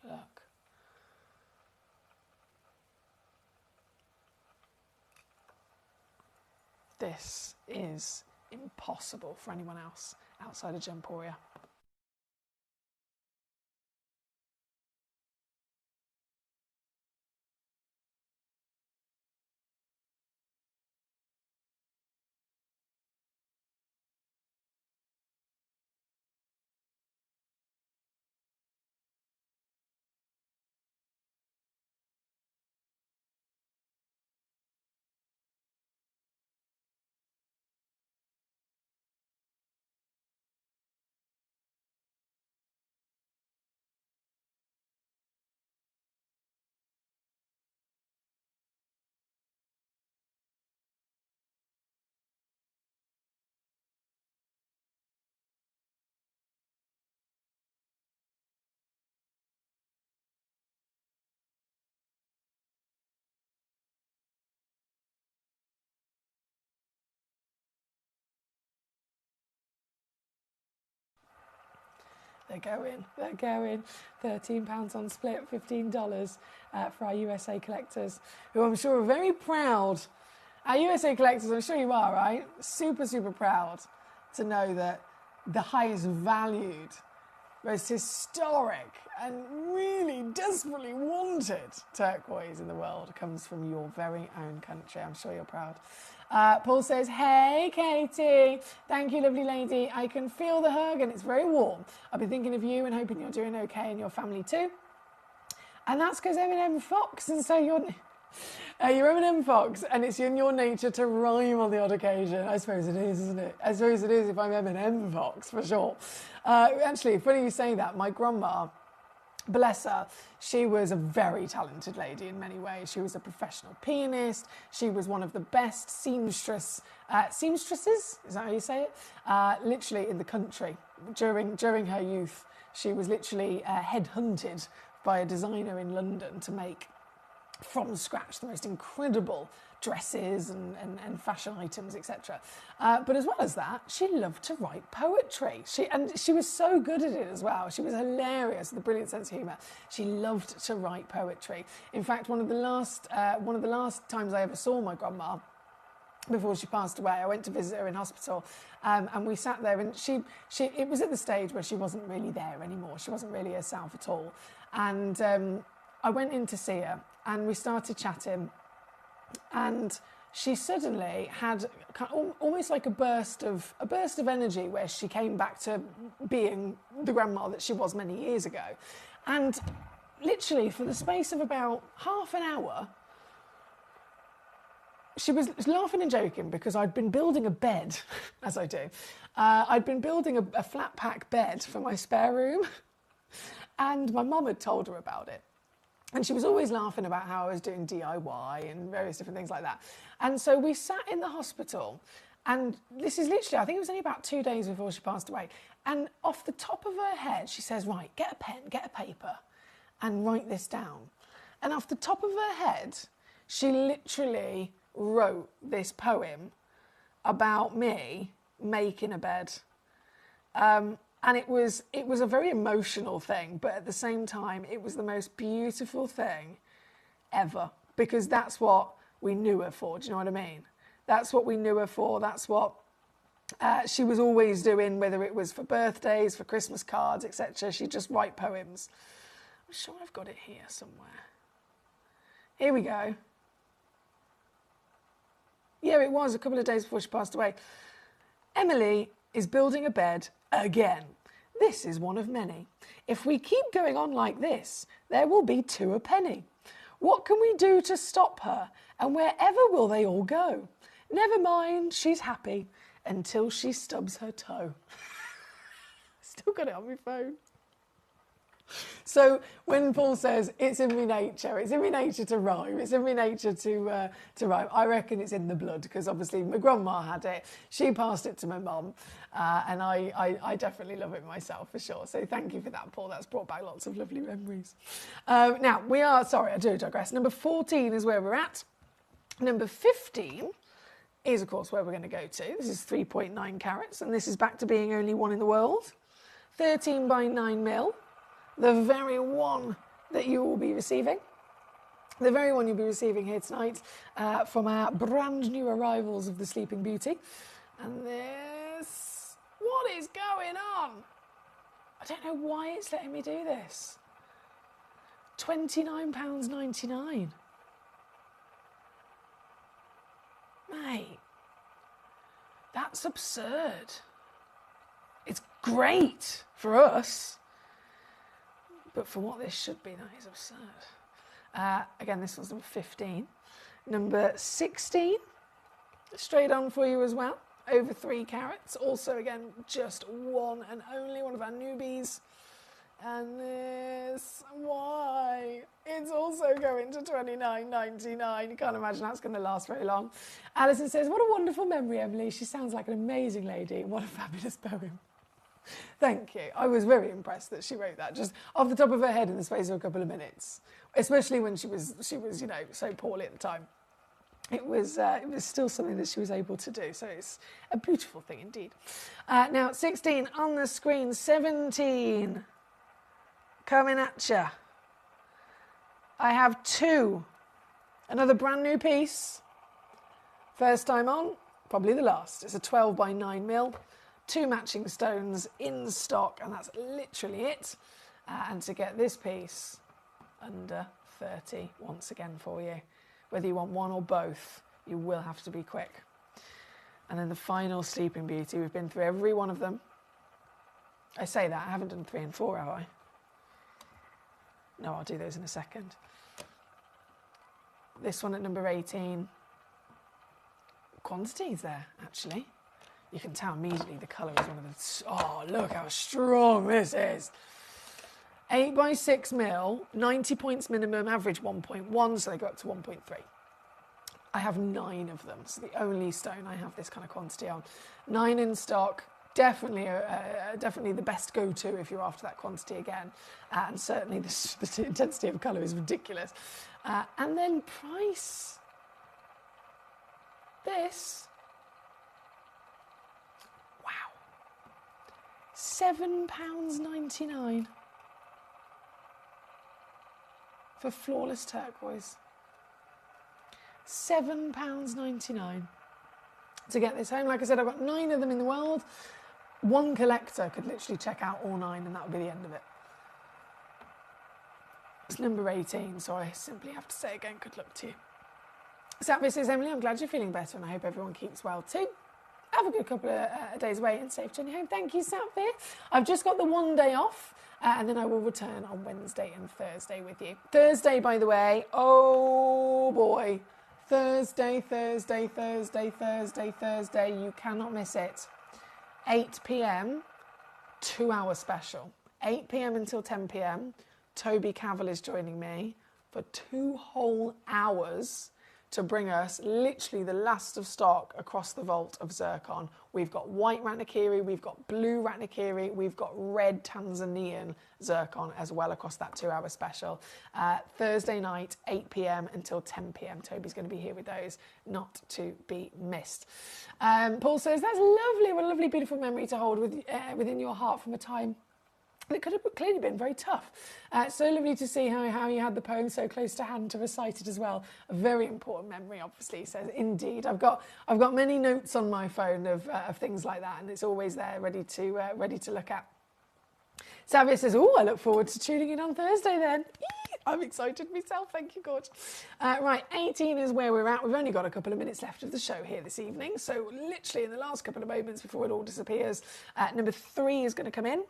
look. This is impossible for anyone else outside of Gemporia. They're going. £13 on split, $15 for our USA collectors, who I'm sure are very proud. Our USA collectors, I'm sure you are, right? Super, super proud to know that the highest valued, most historic and really desperately wanted turquoise in the world comes from your very own country. I'm sure you're proud. Paul says, hey, Katie. Thank you, lovely lady. I can feel the hug and it's very warm. I've been thinking of you and hoping you're doing okay and your family too. And that's because M&M Fox, and so you're M&M Fox, and it's in your nature to rhyme on the odd occasion. I suppose it is, isn't it? I suppose it is if I'm M&M Fox, for sure. Actually, funny you say that. My grandma, bless her, she was a very talented lady in many ways. She was a professional pianist. She was one of the best seamstresses, is that how you say it? Literally in the country. During her youth, she was literally headhunted by a designer in London to make from scratch the most incredible dresses and fashion items, etc. But as well as that, she loved to write poetry. She was so good at it as well. She was hilarious with a brilliant sense of humour. She loved to write poetry. In fact, one of the last times I ever saw my grandma before she passed away, I went to visit her in hospital, and we sat there, and it was at the stage where she wasn't really there anymore. She wasn't really herself at all, and I went in to see her, and we started chatting. And she suddenly had almost like a burst of energy where she came back to being the grandma that she was many years ago. And literally for the space of about half an hour, she was laughing and joking because I'd been building a bed, as I do. I'd been building a flat pack bed for my spare room, and my mum had told her about it. And she was always laughing about how I was doing DIY and various different things like that. And so we sat in the hospital, and this is literally, I think it was only about 2 days before she passed away. And off the top of her head, she says, right, get a pen, get a paper, and write this down. And off the top of her head, she literally wrote this poem about me making a bed. And it was a very emotional thing, but at the same time, it was the most beautiful thing ever, because that's what we knew her for. Do you know what I mean? That's what we knew her for. That's what she was always doing, whether it was for birthdays, for Christmas cards, etc. She'd just write poems. I'm sure I've got it here somewhere. Here we go. Yeah, it was a couple of days before she passed away. Emily is building a bed again. This is one of many. If we keep going on like this, there will be 2 a penny. What can we do to stop her? And wherever will they all go? Never mind, she's happy until she stubs her toe. Still got it on my phone. So when Paul says it's in my nature to rhyme, it's in my nature to rhyme, I reckon it's in the blood, because obviously my grandma had it, she passed it to my mum, and I definitely love it myself for sure. So thank you for that, Paul. That's brought back lots of lovely memories. Now we are, sorry, I do digress. Number 14 is where we're at. Number 15 is of course where we're going to go to. This is 3.9 carats, and this is back to being only one in the world. 13 by 9 mil. The very one that you will be receiving. The very one you'll be receiving here tonight from our brand new arrivals of the Sleeping Beauty. And this... What is going on? I don't know why it's letting me do this. £29.99. Mate, that's absurd. It's great for us. But for what this should be, that is absurd. Again, this was number 15. Number 16, straight on for you as well. Over 3 carats. Also, again, just one and only one of our newbies. And this, why? It's also going to $29.99. You can't imagine that's going to last very long. Alison says, what a wonderful memory, Emily. She sounds like an amazing lady. What a fabulous poem. Thank you. I was very impressed that she wrote that just off the top of her head in the space of a couple of minutes, especially when she was you know, so poorly at the time. It was still something that she was able to do. So it's a beautiful thing indeed. Now 16 on the screen, 17 coming at you. I have 2. Another brand new piece. First time on, probably the last. It's a 12 by 9 mil. 2 matching stones in stock, and that's literally it. And to get this piece under 30 once again for you. Whether you want one or both, you will have to be quick. And then the final Sleeping Beauty. We've been through every one of them. I say that, I haven't done 3 and 4, have I? No, I'll do those in a second. This one at number 18. Quantities there, actually. You can tell immediately the colour is one of the... Oh, look how strong this is. 8 by 6 mil, 90 points minimum, average 1.1, so they go up to 1.3. I have 9 of them. It's the only stone I have this kind of quantity on. 9 in stock, definitely the best go-to if you're after that quantity again. And certainly the intensity of colour is ridiculous. And then price. This... £7.99 for flawless turquoise. £7.99 to get this home. Like I said, I've got 9 of them in the world. One collector could literally check out all 9 and that would be the end of it. It's number 18, so I simply have to say again, good luck to you. Sapphire says, Emily, I'm glad you're feeling better and I hope everyone keeps well too. Have a good couple of days away and safe journey home. Thank you, Sapphire. I've just got the one day off and then I will return on Wednesday and Thursday with you. Thursday, by the way, oh boy. Thursday, you cannot miss it. 8 p.m, 2-hour special. 8 p.m. until 10 p.m, Toby Cavill is joining me for 2 whole hours to bring us literally the last of stock across the vault of zircon. We've got white Ratnakiri, we've got blue Ratnakiri, we've got red Tanzanian zircon as well across that 2-hour special. Thursday night, 8 p.m. until 10 p.m. Toby's going to be here with those, not to be missed. Paul says, that's lovely, what a lovely, beautiful memory to hold within your heart from a time that could have clearly been very tough. So lovely to see how you had the poem so close to hand to recite it as well. A very important memory, obviously. He says, indeed. I've got many notes on my phone of things like that, and it's always there, ready to look at. Savia says, oh, I look forward to tuning in on Thursday then. I'm excited myself, thank you, God. Right, 18 is where we're at. We've only got a couple of minutes left of the show here this evening, so literally in the last couple of moments before it all disappears, number 3 is going to come in.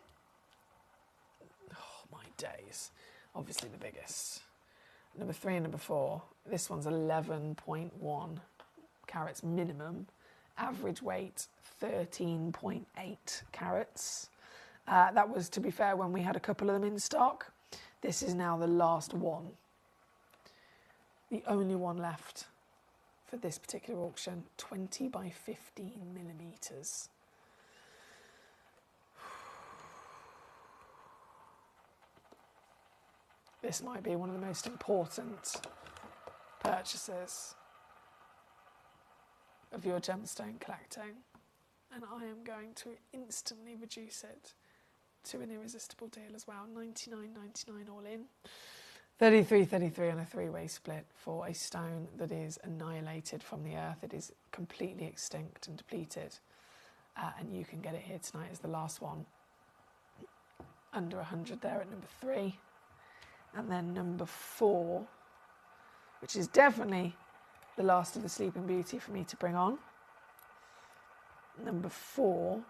Days, obviously the biggest. Number 3 and number 4. This one's 11.1 carats minimum. Average weight 13.8 carats. That was, to be fair, when we had a couple of them in stock. This is now the last one. The only one left for this particular auction, 20 by 15 millimetres. This might be one of the most important purchases of your gemstone collecting, and I am going to instantly reduce it to an irresistible deal as well. $99.99 all in. $33.33 on a three-way split for a stone that is annihilated from the earth. It is completely extinct and depleted, and you can get it here tonight as the last one. Under 100 there at number 3. And then number 4, which is definitely the last of the Sleeping Beauty for me to bring on. Number 4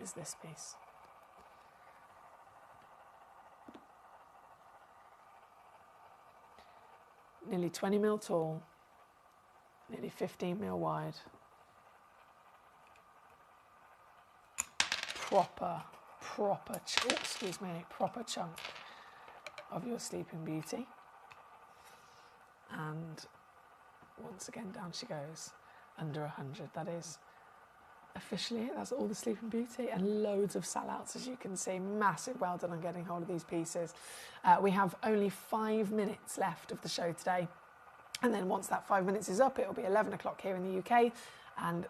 is this piece. Nearly 20 mil tall, nearly 15 mil wide. Proper chunk of your Sleeping Beauty. And once again, down she goes, under 100. That is officially it. That's all the Sleeping Beauty, and loads of sellouts, as you can see. Massive well done on getting hold of these pieces. We have only 5 minutes left of the show today, and then once that 5 minutes is up, it'll be 11 o'clock here in the UK, and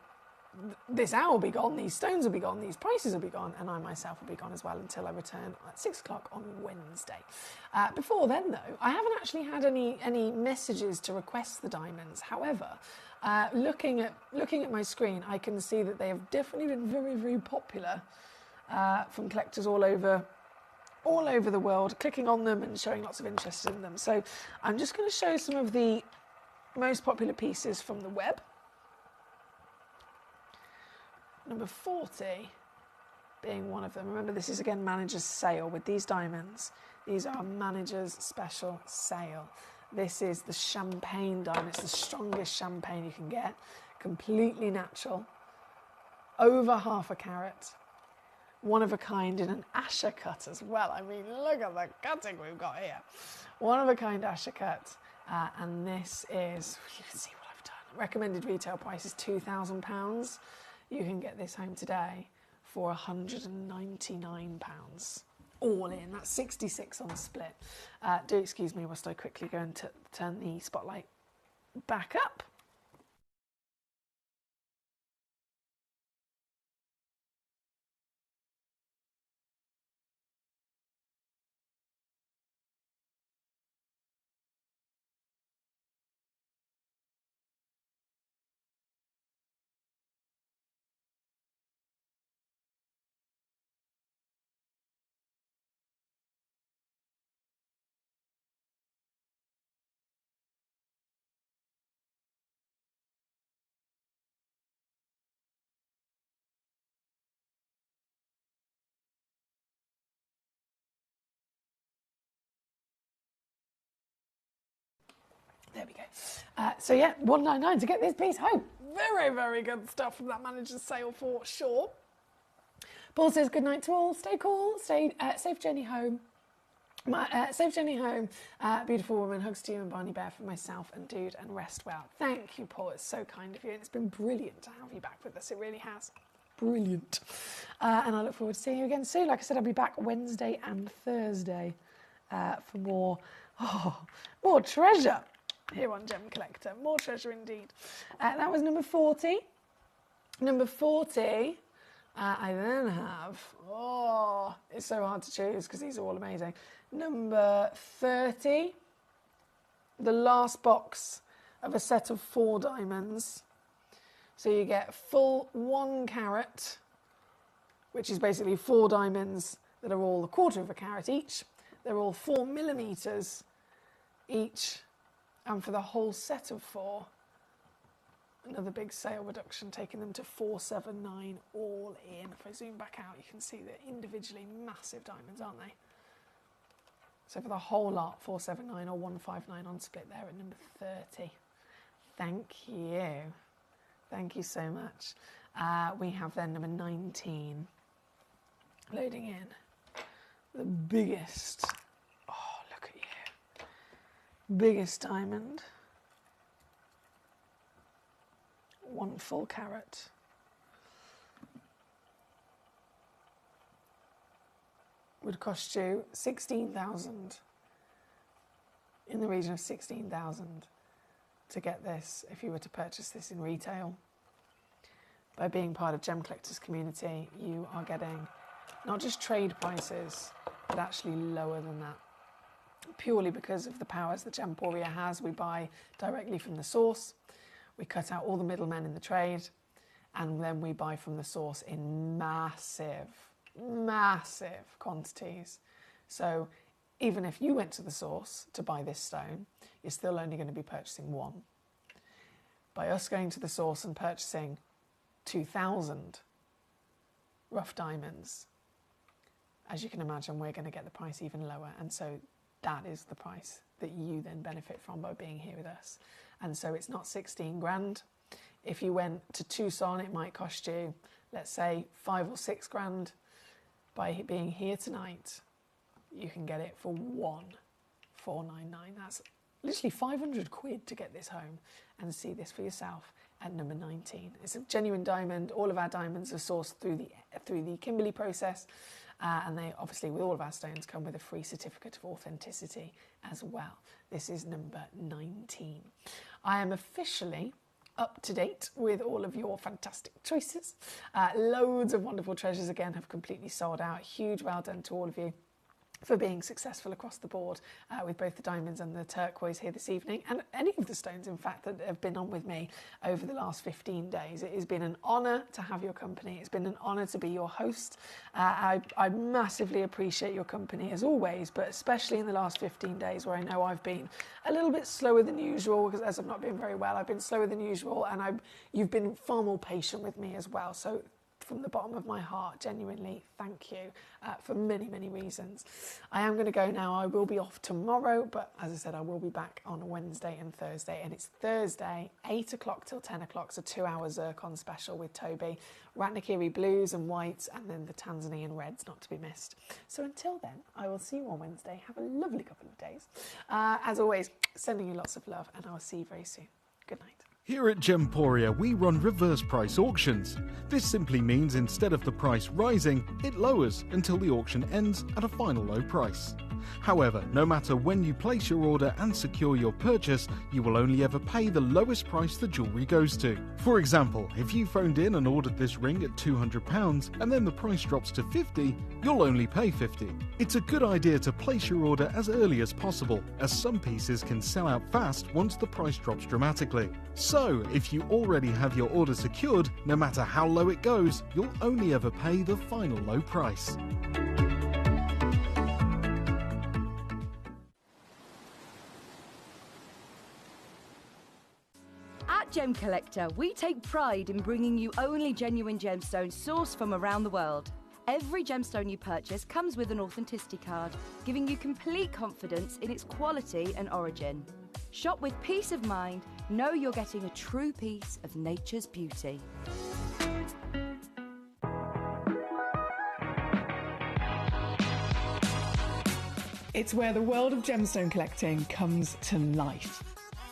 this hour will be gone, these stones will be gone, these prices will be gone, and I myself will be gone as well until I return at 6 o'clock on Wednesday. Before then, though, I haven't actually had any messages to request the diamonds. However, looking at my screen, I can see that they have definitely been very, very popular from collectors all over the world, clicking on them and showing lots of interest in them. So I'm just going to show some of the most popular pieces from the web. Number 40 being one of them. Remember, this is again manager's sale with these diamonds. These are manager's special sale. This is the champagne diamond. It's the strongest champagne you can get. Completely natural. Over half a carat. One of a kind in an Asher cut as well. I mean, look at the cutting we've got here. One of a kind Asher cut. And this is, you can see what I've done. Recommended retail price is £2,000. You can get this home today for £199. All in. That's 66 on the split. Do excuse me whilst I quickly go and turn the spotlight back up. There we go. So yeah, $199 to get this piece home. Very, very good stuff from that manager's sale for sure. Paul says, good night to all. Stay cool. Stay safe journey home. Safe journey home. Beautiful woman. Hugs to you and Barney Bear from myself and Dude, and rest well. Thank you, Paul. It's so kind of you. And it's been brilliant to have you back with us. It really has. Brilliant. And I look forward to seeing you again soon. Like I said, I'll be back Wednesday and Thursday for more treasure here on Gem Collector. More treasure indeed. That was number 40. Number 40, I then have, it's so hard to choose because these are all amazing. Number 30, the last box of a set of 4 diamonds. So you get full 1 carat, which is basically 4 diamonds that are all 1/4 of a carat each. They're all 4 millimeters each. And for the whole set of 4, another big sale reduction, taking them to $479 all in. If I zoom back out, you can see they're individually massive diamonds, aren't they? So for the whole lot, $479 or $159 on split there at number 30. Thank you. Thank you so much. We have then number 19 loading in. The biggest, oh, look at you. Biggest diamond. 1 full carat. Would cost you 16,000, in the region of 16,000 to get this if you were to purchase this in retail. By being part of Gemcollector's community, you are getting not just trade prices, but actually lower than that. Purely because of the powers that Gemporia has, we buy directly from the source, we cut out all the middlemen in the trade, and then we buy from the source in massive quantities. So even if you went to the source to buy this stone, you're still only going to be purchasing 1. By us going to the source and purchasing 2,000 rough diamonds, as you can imagine, we're going to get the price even lower, and so that is the price that you then benefit from by being here with us. And so it's not 16 grand. If you went to Tucson, it might cost you, let's say, 5 or 6 grand. By being here tonight, you can get it for 1,499. That's literally 500 quid to get this home and see this for yourself at number 19. It's a genuine diamond. All of our diamonds are sourced through the Kimberley process, and they obviously, with all of our stones, come with a free certificate of authenticity as well. This is number 19. I am officially up to date with all of your fantastic choices. Loads of wonderful treasures again have completely sold out. Huge well done to all of you for being successful across the board with both the diamonds and the turquoise here this evening, and any of the stones, in fact, that have been on with me over the last 15 days. It has been an honour to have your company. It's been an honour to be your host. I massively appreciate your company as always, but especially in the last 15 days where I know I've been a little bit slower than usual, because as I've not been very well, I've been slower than usual, and you've been far more patient with me as well. So from the bottom of my heart, genuinely, thank you for many, many reasons. I am going to go now. I will be off tomorrow, but as I said, I will be back on Wednesday and Thursday. And it's Thursday, 8 o'clock till 10 o'clock, so 2-hour zircon special with Toby. Ratnakiri blues and whites, and then the Tanzanian reds, not to be missed. So until then, I will see you on Wednesday. Have a lovely couple of days. As always, sending you lots of love, and I will see you very soon. Good night. Here at Gemporia, we run reverse price auctions. This simply means instead of the price rising, it lowers until the auction ends at a final low price. However, no matter when you place your order and secure your purchase, you will only ever pay the lowest price the jewellery goes to. For example, if you phoned in and ordered this ring at £200 and then the price drops to £50, you'll only pay £50. It's a good idea to place your order as early as possible, as some pieces can sell out fast once the price drops dramatically. So, if you already have your order secured, no matter how low it goes, you'll only ever pay the final low price. At Gemcollector, we take pride in bringing you only genuine gemstones sourced from around the world. Every gemstone you purchase comes with an authenticity card, giving you complete confidence in its quality and origin. Shop with peace of mind, know you're getting a true piece of nature's beauty. It's where the world of gemstone collecting comes to life.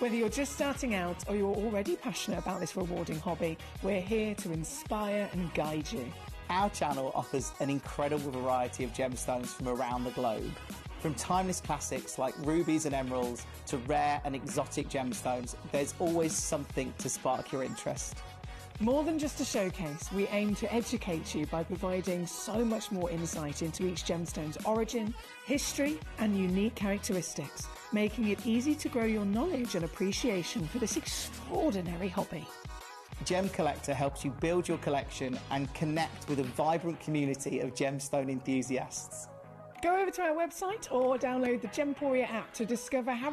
Whether you're just starting out or you're already passionate about this rewarding hobby, we're here to inspire and guide you. Our channel offers an incredible variety of gemstones from around the globe. From timeless classics like rubies and emeralds to rare and exotic gemstones, there's always something to spark your interest. More than just a showcase, we aim to educate you by providing so much more insight into each gemstone's origin, history, and unique characteristics, making it easy to grow your knowledge and appreciation for this extraordinary hobby. Gemcollector helps you build your collection and connect with a vibrant community of gemstone enthusiasts. Go over to our website or download the Gemporia app to discover how